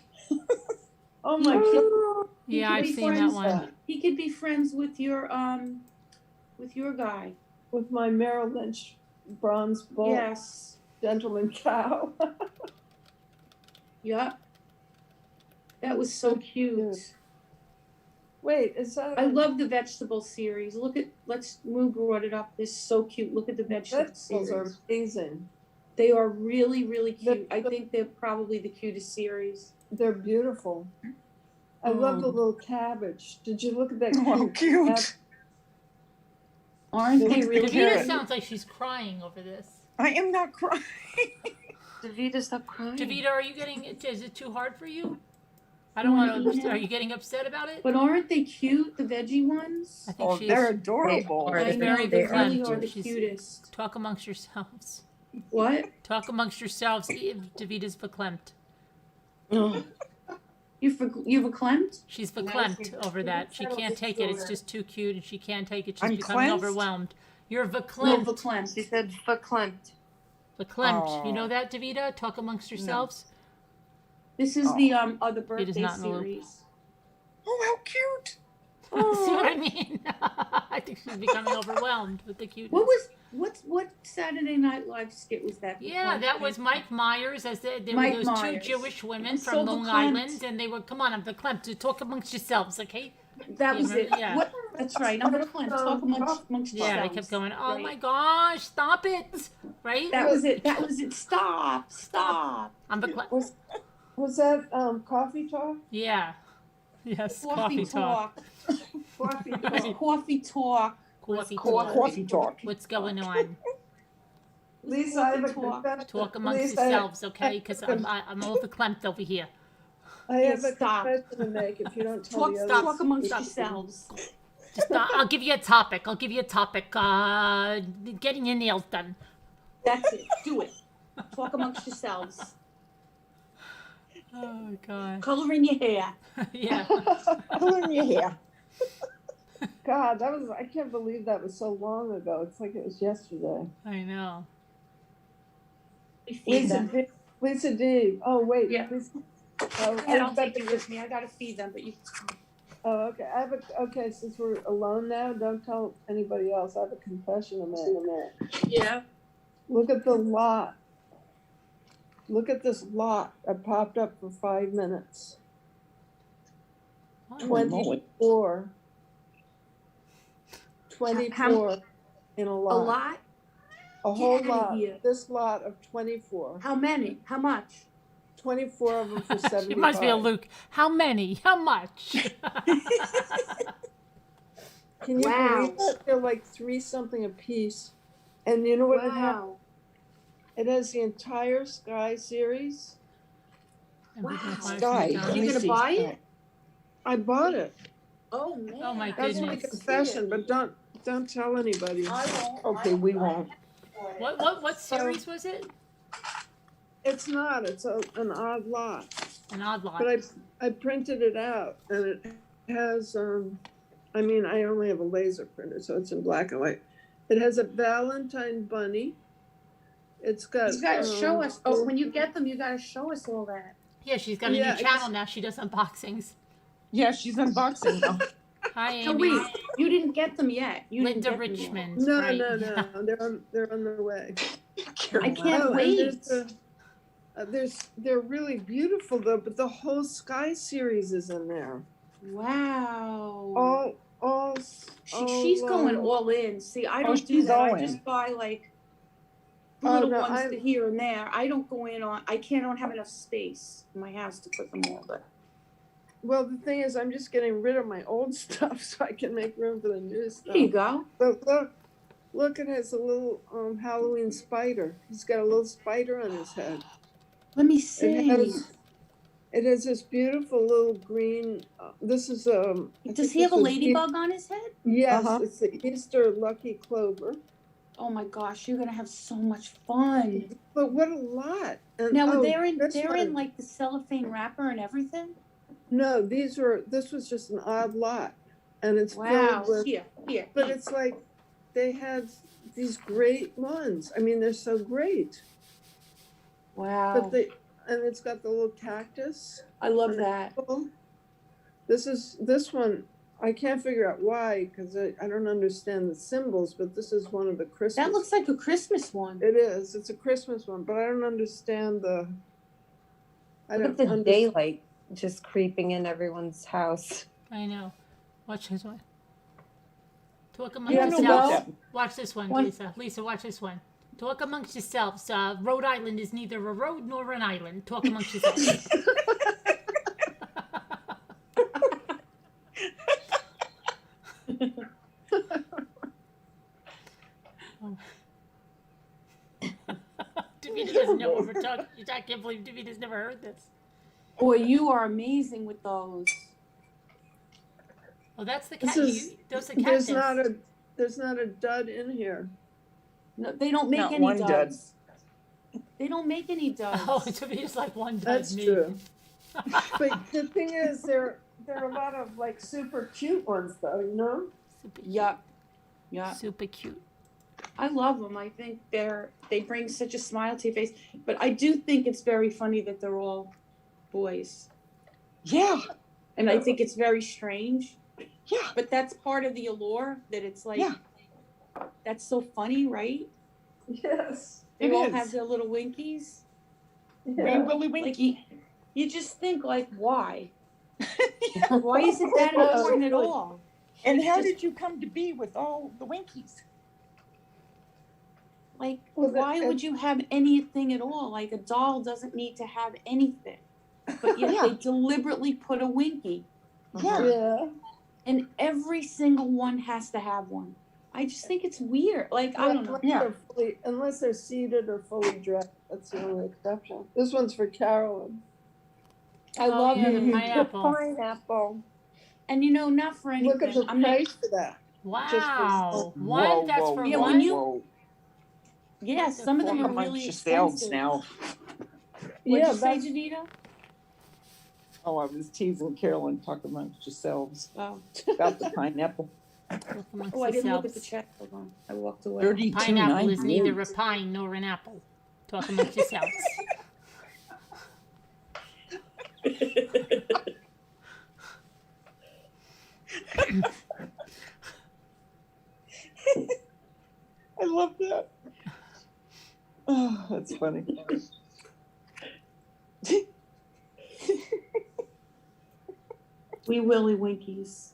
Oh my god. Yeah, could I've be seen that friends- one. He could be friends with your guy. With my Merrill Lynch bronze bull Yes. gentleman cow. Yep. That was so cute. Wait, is that? I love the vegetable series. Moo brought it up. It's so cute. Look at the vegetable Vegetables are series. amazing. They are really, really cute. I The- think they're probably the cutest series. They're beautiful. I love the little cabbage. Did you look at that? Oh, how cute. Aren't they Davita really Davita cute? sounds like she's crying over this. I am not crying. Davita, stop crying. Davita, are you is it too hard for you? I don't want to, are you getting upset about it? But aren't they cute, the veggie ones? I think Oh, she's, they're adorable. They are. I she's know, very they verklempt. really are the She's- cutest. talk amongst yourselves. What? Talk amongst yourselves. Davita's verklempt. You've verklempt? She's verklempt over that. She can't take it. It's just too cute, and she can't take it. She's I'm becoming cleansed? overwhelmed. You're No, verklempt. verklempt. She said verklempt. Verklempt. You know that, Davita? Talk amongst yourselves. This is the other birthday Peter's not in the loop. series. Oh, how cute. See what I mean? I think she's becoming overwhelmed with the cuteness. What Saturday Night Live skit was that? Yeah, that was Mike Myers. As there Mike were those Myers. two Jewish women I'm from so Long verklempt. Island, and they were, come on, I'm verklempt. To talk amongst yourselves, okay? That Yeah, was it. remember- yeah. What? That's right. I'm verklempt. Talk amongst Yeah, they yourselves. kept going, oh Right. my gosh, stop it, right? That was it. That was it. Stop. Stop. I'm verklempt. Was that coffee talk? Yeah. Yes, Coffee talk. Coffee It was talk. coffee talk. Coffee Coffee talk. Coffee talk. What's going on? Lisa, I have a Coffee talk. confession. Talk amongst Lisa, yourselves, okay? Because I'm all verklempt over here. I have a Stop. confession to make if you don't tell Talk. the others. Talk amongst Stop. yourselves. Just, I'll give you a topic. Getting your nails done. That's it. Do it. Talk amongst yourselves. Oh God. Color in your hair. Yeah. Color in your hair. God, I can't believe that was so long ago. It's like it was yesterday. I know. We feed Lisa them. D. Lisa D. Oh, wait. Yeah. Lisa, oh, And I'll I take bet you with me. I gotta feed them, but you. Oh, okay. Okay, since we're alone now, don't tell anybody else. I have a confession to make. Yeah. Look at the lot. Look at this lot that popped up for 5 minutes. Oh, 24. 24 in a lot. A lot. A whole Get outta lot. here. This lot of 24. How many? How much? 24 of them for 75. It must be a Luke. How many? How much? Can you Wow. believe that? They're like 3 something a piece. And you know what it has? Wow. It has the entire Sky series. Sky. You gonna buy it? I bought it. Oh man. Oh, my That's my goodness. confession, but don't tell anybody. I won't. Okay, we won't. What series was it? It's not. It's an odd lot. An odd lot. But I printed it out, and it has. I mean, I only have a laser printer, so it's in black and white. It has a Valentine bunny. It's got. You gotta show us. Oh, when you get them, you gotta show us all that. Yeah, she's got a Yeah, new channel now. She does unboxings. Yeah, she's unboxing now. Hi, So Amy. wait, you didn't get them yet. You didn't Linda get them yet. Richmond. No, right. no. They're on their way. I can't Oh, and wait. they're really beautiful though, but the whole Sky series is in there. Wow. All. She's going all in. See, I don't do she's that. all I in. just buy like Oh, little no, ones I'm- to here and there. I don't go in on. I don't have enough space in my house to put them all. But well, the thing is, I'm just getting rid of my old stuff so I can make room for the new stuff. There you go. But look, it has a little Halloween spider. He's got a little spider on his head. Let me It see. has this beautiful little green. This is Does he have a ladybug on his head? Yes, Uh-huh. it's the Easter lucky clover. Oh my gosh, you're gonna have so much fun. But what a lot! And, Now they're in this one- like the cellophane wrapper and everything. No, this was just an odd lot, and it's Wow. filled with. Here. But it's like they had these great ones. I mean, they're so great. Wow. But it's got the little cactus. I love that. This one, I can't figure out why, because I don't understand the symbols, but this is one of the Christmas. That looks like a Christmas one. It is. It's a Christmas one, but I don't understand Look at the daylight just creeping in everyone's house. I know. Watch this one. Talk You amongst don't know yourselves. what? Watch this one, One- Lisa. Lisa, watch this one. Talk amongst yourselves. Rhode Island is neither a road nor an island. Talk amongst yourselves. Davina doesn't know what we're talking. I can't believe Davina's never heard this. Boy, you are amazing with those. Oh, that's the This cat. is- Those are cactus. There's not a dud in here. No, they don't make Not any one duds. They don't make any duds. Oh, Davina's like one does That's me. true. But the thing is, there are a lot of like super cute ones, though. You know. Super cute. Yup. Yeah. Super cute. I love them. I think they bring such a smile to your face. But I do think it's very funny that they're all boys. Yeah, And I think it's very strange. yeah. But that's part of the allure, that it's like, Yeah. that's so funny, right? Yes. They It all is. have their little winkies. Yeah. Willy Like Winky. you just think like, why? Why is it that important at all? And how did you come to be with all the Winkies? Like, Well, why would you have anything at all? Like a doll doesn't need to have anything. But yet Yeah. they deliberately put a winky. Yeah. Yeah. And every single one has to have one. I just think it's weird. Like, I don't know. Yeah. Unless they're seated or fully dressed, that's the only exception. This one's for Carolyn. I love yeah, it. the pineapple. Pineapple. And not for anything. Look at the I'm not, price for that. Wow. for- One, Whoa, that's whoa, for Yeah, whoa, one. when you- whoa. yeah, some of them Talk are amongst really yourselves expensive. now. What'd Yeah, you say, that's Janita? Oh, I was teasing Carolyn. Talk amongst yourselves Oh. about the pineapple. Talk amongst Oh, I didn't look at the yourselves. check. Hold on. I walked away. Pineapple is neither a $32.98. pine nor an apple. Talk amongst yourselves. I love that. Oh, that's funny. We Willy Winkies.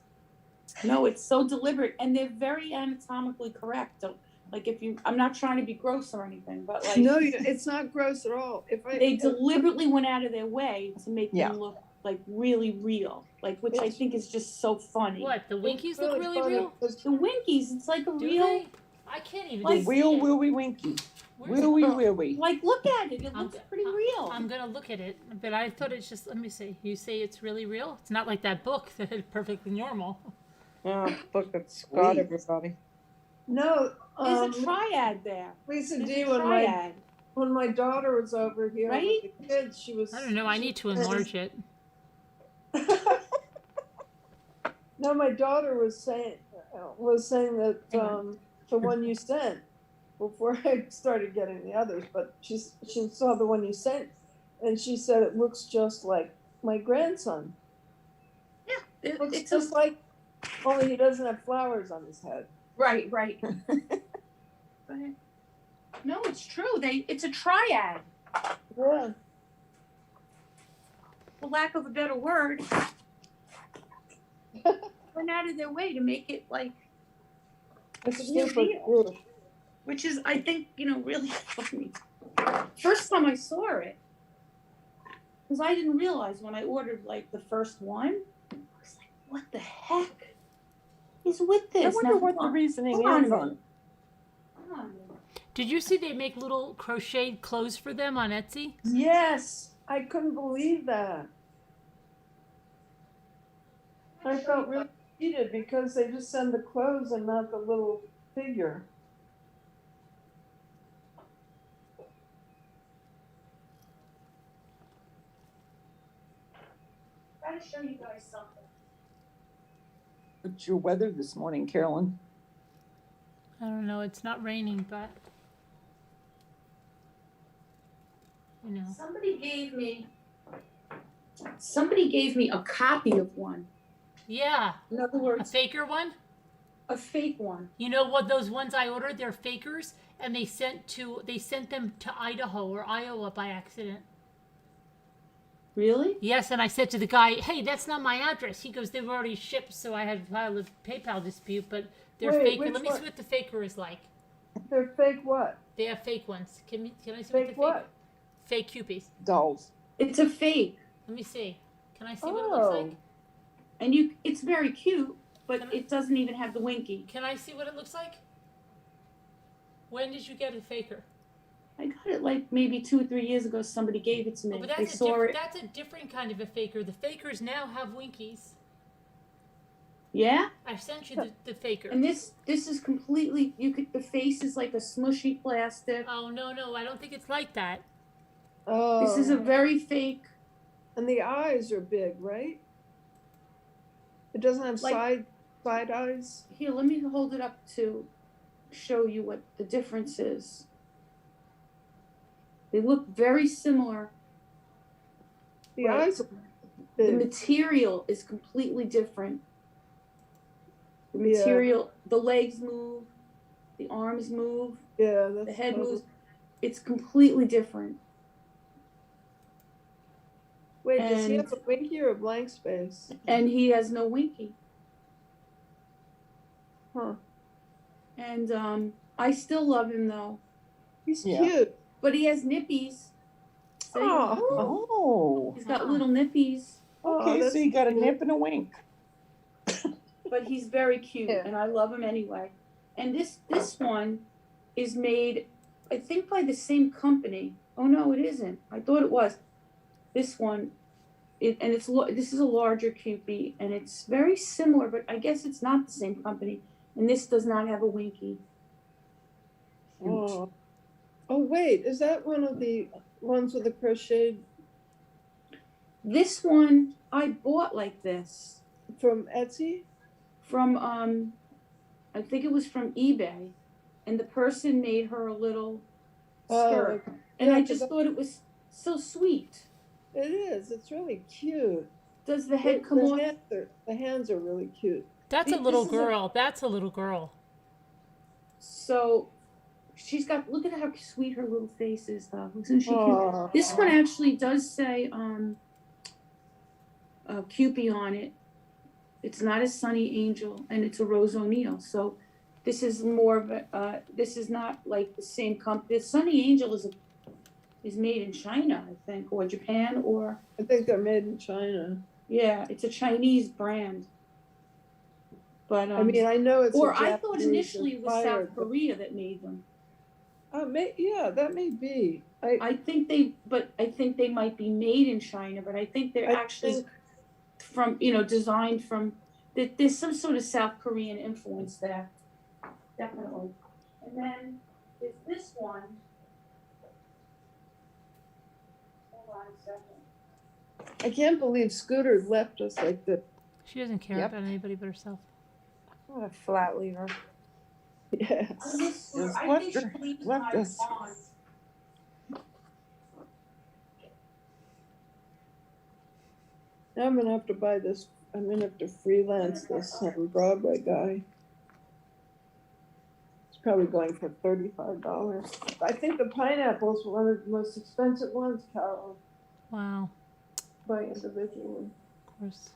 No, it's so deliberate, and they're very anatomically correct. Like I'm not trying to be gross or anything, but like no, it's not gross at all. they deliberately went out of their way to make Yeah. them look like really real, like which I think is just so funny. What? The Winkies look really funny real? because- The Winkies, it's like a Do real. they? I can't even Like- see Real it. Willy Winky. Where's it? Willy Oh, Willy. Like, look at it. It I'm- looks pretty real. I'm gonna look at it, but I thought it's just. Let me see. You say it's really real? It's not like that book that is perfectly normal. Oh, look, it's got Sweet. everybody. No, There's a triad there. Lisa There's D, a when triad. my daughter was over here Right? with the kids, she was. I don't know. I need to enlarge it. No, my daughter was saying that Hang on. the one you sent before I started getting the others, but she saw the one you sent, and she said it looks just like my grandson. It- Looks it's just like, only he doesn't have flowers on his head. right. Go ahead. No, it's true. It's a triad. Yeah. For lack of a better word, went out of their way to make it like, It's Yeah, super yeah. cool. which is, I think, really funny. First time I saw it, Because I didn't realize when I ordered like the first one, I was like, what the heck is with this? I wonder Now, what the hold on. reasoning Hold on a is minute. on. Hold on a minute. Did you see they make little crocheted clothes for them on Etsy? Yes, I couldn't believe that. I felt really cheated because they just send the clothes and not the little figure. I gotta show you guys something. What's your weather this morning, Carolyn? I don't know. It's not raining, but you know. Somebody gave me a copy of one. Yeah, In other a words, faker one. a fake one. You know what? Those ones I ordered, they're fakers, and they sent them to Idaho or Iowa by accident. Really? Yes, and I said to the guy, "Hey, that's not my address." He goes, "They've already shipped," so I had to file a PayPal dispute. But they're Wait, faker. which Let me one? see what the faker is like. They're fake what? They have fake ones. Can I see Fake what the what? fake Cupies? Dolls. It's a fake. Let me see. Can I see what it looks like? And it's very cute, but it doesn't even have the winky. Can I see what it looks like? When did you get a faker? I got it like maybe 2 or 3 years ago. Somebody gave it to me. Oh, but They that's saw it. that's a different kind of a faker. The fakers now have winkies. Yeah? I sent you the faker. And this is completely, the face is like a smushy plastic. Oh, no, I don't think it's like that. Oh. This is a very fake. And the eyes are big, right? It doesn't have Like- side eyes. Here, let me hold it up to show you what the difference is. They look very similar. The Right. eyes are The big. material is completely different. The Yeah. material, the legs move, the arms move, Yeah, that's the head totally- moves. It's completely different. Wait, does he and- have a winky or a blank space? And he has no winky. Huh. And I still love him though. He's Yeah. cute. But he has nippies. See? Oh. Oh. He's got little nippies. Okay, so that's you got a cute. nip and a wink. But he's very cute, Yeah. and I love him anyway. And this one is made, I think, by the same company. Oh no, it isn't. I thought it was. This one, this is a larger Cupie, and it's very similar, but I guess it's not the same company. And this does not have a winky. Oh. Oh, wait, is that one of the ones with the crocheted This one I bought like this from Etsy? from I think it was from eBay, and the person made her a little skirt, and yeah, I 'cause just I- thought it was so sweet. It is. It's really cute. Does the head come off? The hands are really cute. That's a This little is a- girl. That's a little girl. So she's got. Look at how sweet her little face is, though. Isn't she cute? Aw. This one actually does say Cupid on it. It's not a Sunny Angel, and it's a Rose O'Neil. So this is more of a. This is not like the same company. The Sunny Angel is made in China, I think, or Japan, or I think they're made in China. yeah, it's a Chinese brand. But I mean, I know it's. or a I thought Japanese initially it was inspired, South but- Korea that made them. Yeah, that may be. I think they might be made in China, but I think they're I actually think- from, designed from, there's some sort of South Korean influence there. Definitely. And then there's this one. Hold on a second. I can't believe Scooter left us like that. She doesn't care Yep. about anybody but herself. What a flat lever. Yes. On this one, Just I left think she her- leaves left my us. bond. Now I'm gonna have to buy this. I'm gonna have to freelance this Broadway guy. It's probably going for $35. I think the pineapple's one of the most expensive ones, Carol, Wow. buy individually. Of course.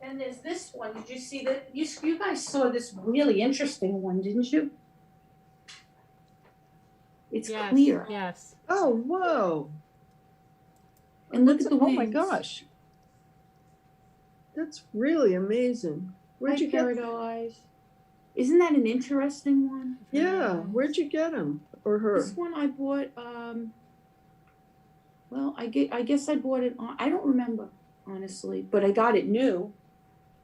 And there's this one, did you see that? You guys saw this really interesting one, didn't you? It's Yes, clear. yes. Oh, whoa. And look at the Oh my wings. gosh. That's really amazing. Where'd you get? Paradise. Isn't that an interesting one? Yeah, where'd you get him or her? This one I bought, well, I guess I bought it on, I don't remember, honestly, but I got it new.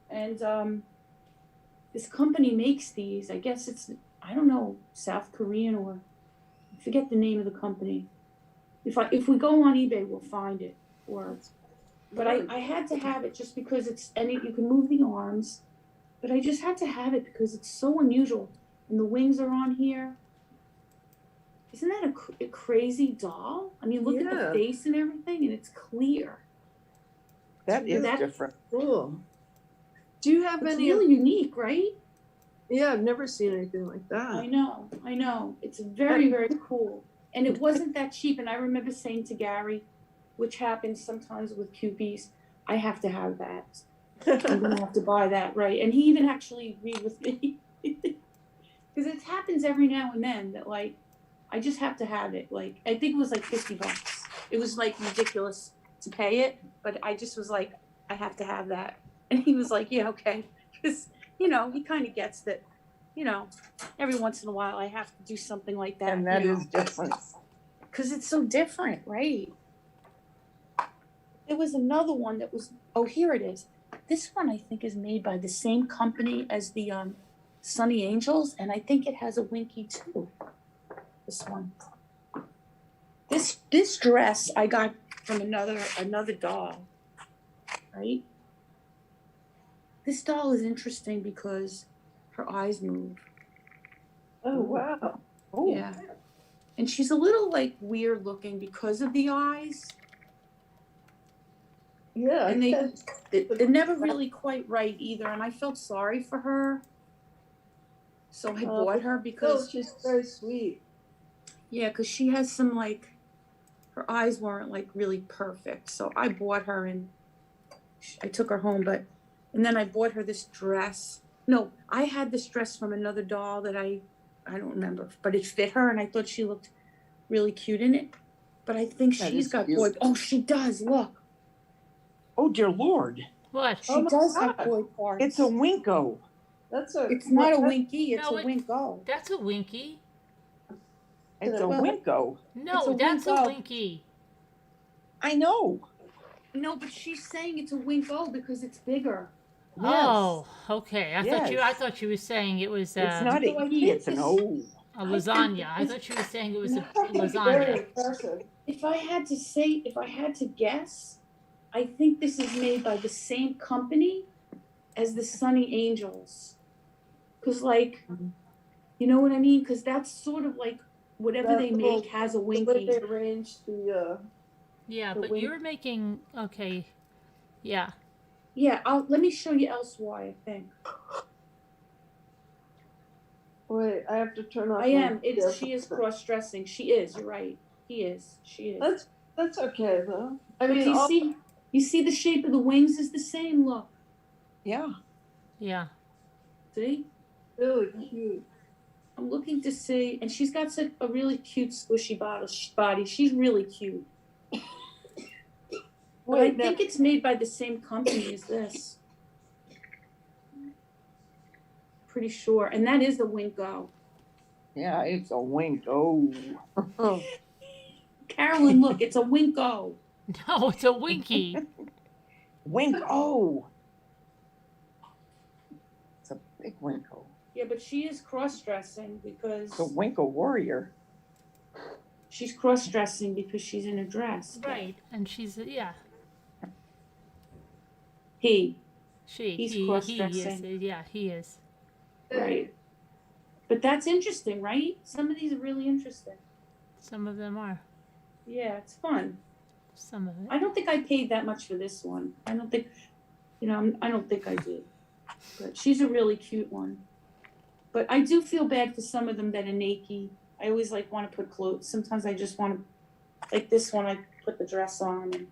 And, this company makes these, I guess it's, I don't know, South Korean or, I forget the name of the company. If we go on eBay, we'll find it, or, but I had to have it just because it's, and you can move the arms, but I just had to have it because it's so unusual. And the wings are on here. Isn't that a crazy doll? I mean, look at Yeah. the face and everything, and it's clear. That is That- different. Cool. Do you have It's any? really unique, right? Yeah, I've never seen anything like I that. know. It's very, very cool. And it wasn't that cheap. And I remember saying to Gary, which happens sometimes with QPs, I have to have that. I'm gonna have to buy that, right? And he even actually agreed with me. Because it happens every now and then that like, I just have to have it. Like, I think it was like $50. It was like ridiculous to pay it, but I just was like, I have to have that. And he was like, yeah, okay. Because, you know, he kind of gets that, you know, every once in a while I have to do something like that. And that you is know? different. Because it's so different, right? There was another one that was, oh, here it is. This one I think is made by the same company as the Sunny Angels, and I think it has a Winky too. This one. This dress I got from another doll, right? This doll is interesting because her eyes move. Oh, wow. Oh, Yeah. And she's a little like weird looking because of the eyes. Yeah. And they're never really quite right either. And I felt sorry for her. So I bought her Oh, because, she's very sweet. yeah, because she has some like, her eyes weren't like really perfect. So I bought her and I took her home. And then I bought her this dress. No, I had this dress from another doll that I don't remember, but it fit her and I thought she looked really cute in it. But I think That she's is got cute. boy, oh, she does, look. oh dear Lord. What? She Oh my does have God. boy parts. It's a Winko. That's a. It's not a what- Winky, it's No, a Winko. That's a Winky. It's a Well, Winko. No, a that's a Winko. Winky. I know. No, but she's saying it's a Winko because it's bigger. Oh, okay. I Yes. thought she was saying it was It's not so I a E, think it's an this- O. a lasagna. I thought she was saying it was a Very lasagna. impressive. If I had to guess, I think this is made by the same company as the Sunny Angels. Cause like, you know what I mean? Cause that's sort of like whatever That they little- make has a The way Winky. they arranged the, Yeah, The but wink- you're making okay. Yeah. Yeah, let me show you elsewhere, I think. wait, I have to turn off. I my am. She is video. cross-dressing. She is. You're right. He is. She is. That's okay though. I But mean, all- you see the shape of the wings is the same. Look. Yeah. Yeah. See? really cute. I'm looking to see, and she's got such a really cute squishy body. She's really cute. But I Wait, now, think it's made by the same company as this. Pretty sure. And that is the Winko. Yeah, it's a Winko. Carolyn, look, it's a Winko. No, it's a Winky. Winko. It's a big Winko. Yeah, but she is cross-dressing because It's a Winko warrior. she's cross-dressing because she's in a dress. Right. And she's yeah. He's He is. cross-dressing. Yeah, he is. Right. But that's interesting, right? Some of these are really interesting. Some of them are. Yeah, it's fun. Some of it. I don't think I paid that much for this one. I don't think, I don't think I did. But she's a really cute one. But I do feel bad for some of them that are naked. I always like want to put clothes. Sometimes I just want to, like this one, I put the dress on.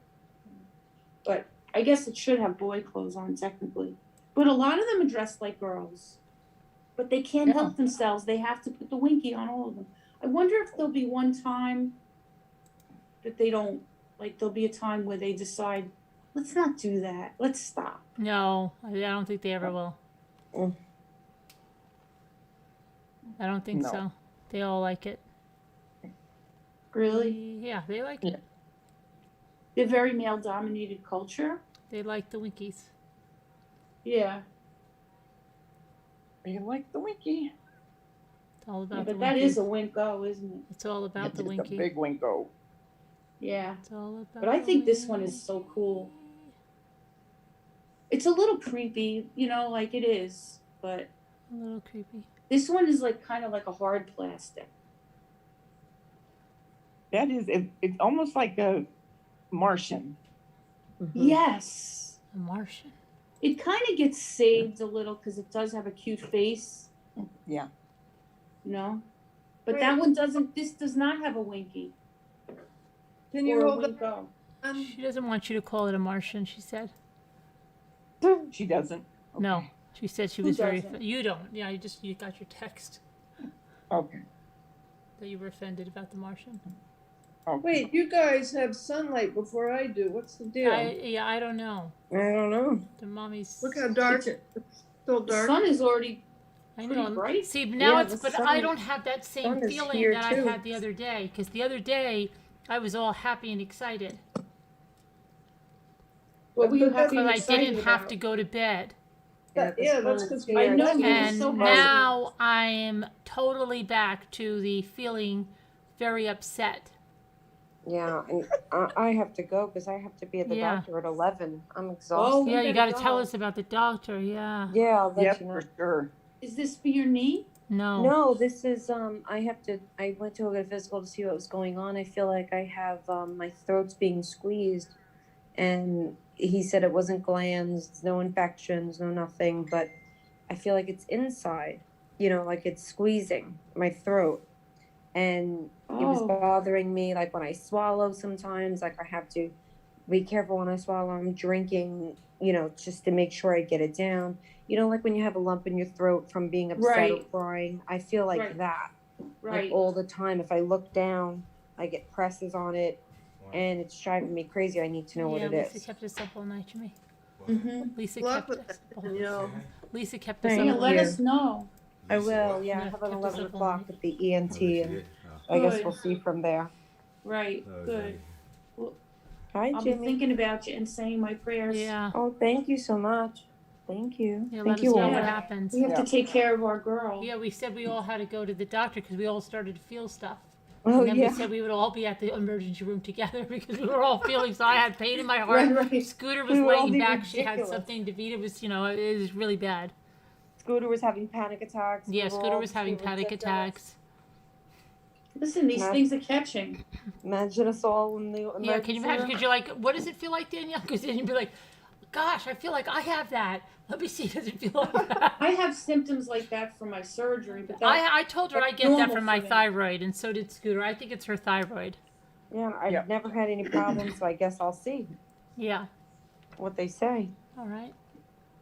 But I guess it should have boy clothes on technically, but a lot of them are dressed like girls. But they can't help themselves. They have to put the winky on all of them. I wonder if there'll be one time that they don't, like there'll be a time where they decide, let's not do that. Let's stop. No, I don't think they ever will. Mm. I don't think No. so. They all like it. Really? Yeah, they like it. They're very male dominated culture. They like the winkies. Yeah. You like the winky? It's all Yeah, about the but that winky. is a winko, isn't it? It's all about the It's winky. a big winko. Yeah. It's all about But I the think this one winky. is so cool. It's a little creepy, you know, like it is, but A little creepy. this one is like kind of like a hard plastic. That is, it's almost like a Martian. Yes. A Martian. It kind of gets saved a little because it does have a cute face, Yeah. you know? But that one doesn't, this does not have a winky. Can you Or a hold it? winko. She doesn't want you to call it a Martian, she said. She doesn't. No. She said she Who was very. doesn't? You don't. Yeah, you got your text Okay. that you were offended about the Martian. Okay. Wait, you guys have sunlight before I do. What's the deal? I don't know. I don't know. The mommy's. Look how dark it's still The dark. sun is already, I pretty know. bright. See, now Yeah, it's. the But sun- I don't have that same sun is feeling here, that I too. had the other day. Because the other day, I was all happy and excited. what were you But that's happy But and I excited didn't have about? to go to bed. Yeah, the sun that's is 'cause here. I know It's you were And so sunny. happy. now I'm totally back to the feeling very upset. Yeah, and I have to go because I have to be at the Yeah. doctor at 11. I'm Oh, exhausted. Yeah, you got better to tell go. us about the doctor. Yeah. Yeah, I'll let Yep, you know. for sure. Is this for your knee? No. No, this is I went to a physical to see what was going on. I feel like I have my throat's being squeezed, and he said it wasn't glands, no infections, no nothing, but I feel like it's inside, like it's squeezing my throat. And it was Oh. bothering me, like when I swallow sometimes, like I have to be careful when I swallow. I'm drinking, just to make sure I get it down. Like when you have a lump in your throat from being upset or Right. crying, I feel like Right. that, Right. like all the time. If I look down, I get presses on it, and it's driving me crazy. I need to know what it Lisa is. kept us up all night, Jimmy. Mm-hmm. Lisa Luck kept with us. that, Danielle. Lisa kept us Thank Yeah, up all let you. night. us know. I will. Yeah, I Yeah, have an kept us 11 up all o'clock night. at the ENT, and I guess Good. we'll see from there. Right. Good. Hi, I'll be Jimmy. thinking about you and saying my prayers. Yeah. Oh, thank you so much. Thank you. Yeah, let Thank us you know all. what Yeah. happens. We have to take care of our girl. Yeah, we said we all had to go to the doctor because we all started to feel stuff. Oh, And then yeah. we said we would all be at the emergency room together because we were all feeling. So I had pain in my heart. Right, right. Scooter was We would all laying be back. She had ridiculous. something. Davita was, it was really bad. Scooter was having panic attacks. Yeah, We were Scooter all was having just panic ridiculous. attacks. Listen, these Not- things are catching. Imagine us all in the emergency Yeah, can you imagine? room. Because you're like, what does it feel like, Danielle? Because then you'd be like, gosh, I feel like I have that. Let me see. Does it feel like that? I have symptoms like that from my surgery, but that, I told her I that's get that normal from my for me. thyroid, and so did Scooter. I think it's her thyroid. Yeah, I've Yeah. never had any problems, so I guess I'll see Yeah. what they say. All right.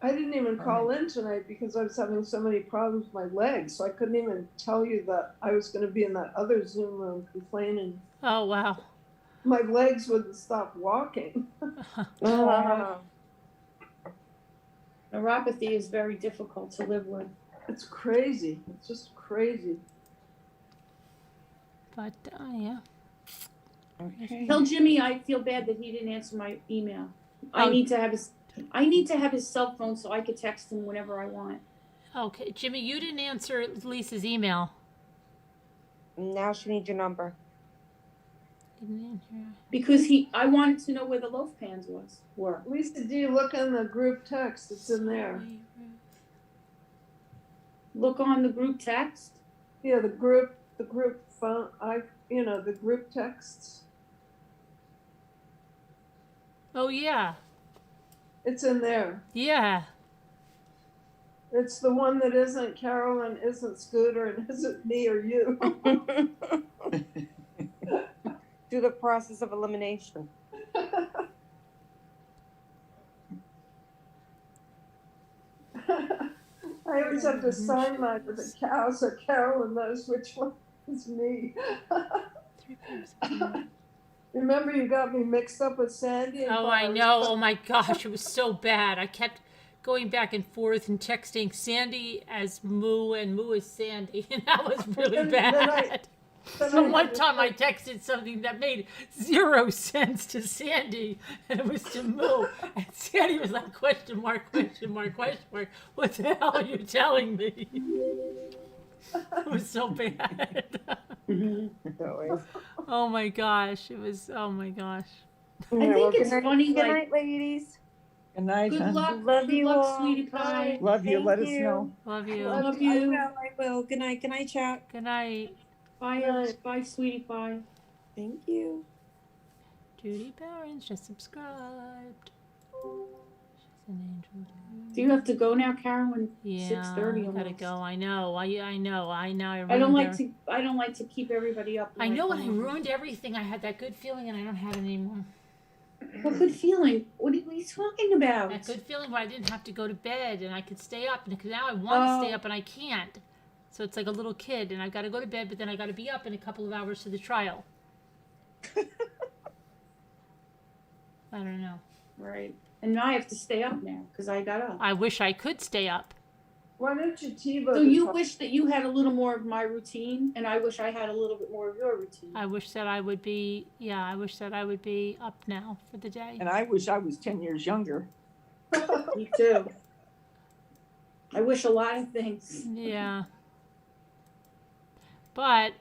I didn't even call in tonight because I was having so many problems with my legs, so I couldn't even tell you that I was gonna be in that other Zoom room complaining. Oh, wow. My legs wouldn't stop walking. neuropathy is very difficult to live with. It's crazy. It's just crazy. But, yeah. Okay. Tell Jimmy I feel bad that he didn't answer my email. Oh. I need to have his cell phone so I could text him whenever I want. Okay, Jimmy, you didn't answer Lisa's email. Now she needs your number. Because I wanted to know where the loaf pans were. Lisa, do you look in the group text? It's in there. Look on the group text. Yeah, the group phone, the group texts. Oh, yeah. It's in there. Yeah. It's the one that isn't Carolyn, isn't Scooter, and isn't me or you. Through the process of elimination. always have to sign mine with a cow so Carolyn knows which one is me. 3 p.m. Remember you got me mixed up with Sandy? and Oh, I thought was- know. Oh my gosh, it was so bad. I kept going back and forth and texting Sandy as Moo and Moo as Sandy, and that was really Then bad. then So I one had to time I say- texted something that made 0 sense to Sandy, and it was to Moo, and Sandy was like, question mark, question mark, question mark. What the hell are you telling me? It was so bad. Oh my gosh, it was, oh my gosh. I think it's funny, Good like, night, ladies. Good night, good hon. luck, Love good you luck, all. sweetie pie. Love you, Thank let us you. know. Love you. Love I you. will, I will. Good night, chat. Good night. Bye, bye, sweetie pie. Thank you. Judy Barron's just subscribed. She's an angel. Do you have to go now, Carolyn? Yeah, 6:30 I gotta almost. go. I know. I know. I I don't ruined like every- to. I don't like to keep everybody up. I when know, and I come on. ruined everything. I had that good feeling, and I don't have it anymore. What good feeling? What are you talking about? That good feeling where I didn't have to go to bed, and I could stay up. And 'cause now I want to stay Oh. up, and I can't. So it's like a little kid, and I got to go to bed, but then I got to be up in a couple of hours for the trial. I don't know. Right. And now I have to stay up now because I got up. I wish I could stay up. Why don't you TiVo? So the you top- wish that you had a little more of my routine, and I wish I had a little bit more of your routine. I wish that I would be. Yeah, I wish that I would be up now for the day. And I wish I was 10 years younger. Me too. I wish a lot of things. Yeah. But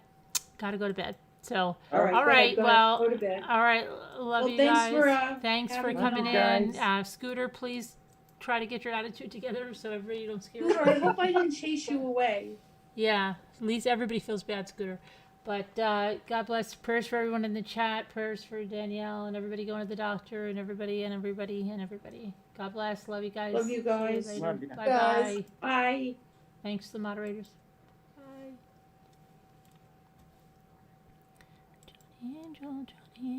gotta go to bed. So All right. all go right, ahead, go ahead, well, go to bed. all right, love Well, you thanks guys. for, Thanks for having coming me in. on. Scooter, please try to get your attitude together so everybody don't scare Scooter, I you. hope I didn't chase you away. Yeah, at least everybody feels bad, Scooter. But God bless. Prayers for everyone in the chat. Prayers for Danielle and everybody going to the doctor and everybody and everybody and everybody. God bless. Love you guys. Love you guys. See Love you. Bye Guys. bye. Bye. Thanks to the moderators. Bye. Johnny Angel, Johnny Angel.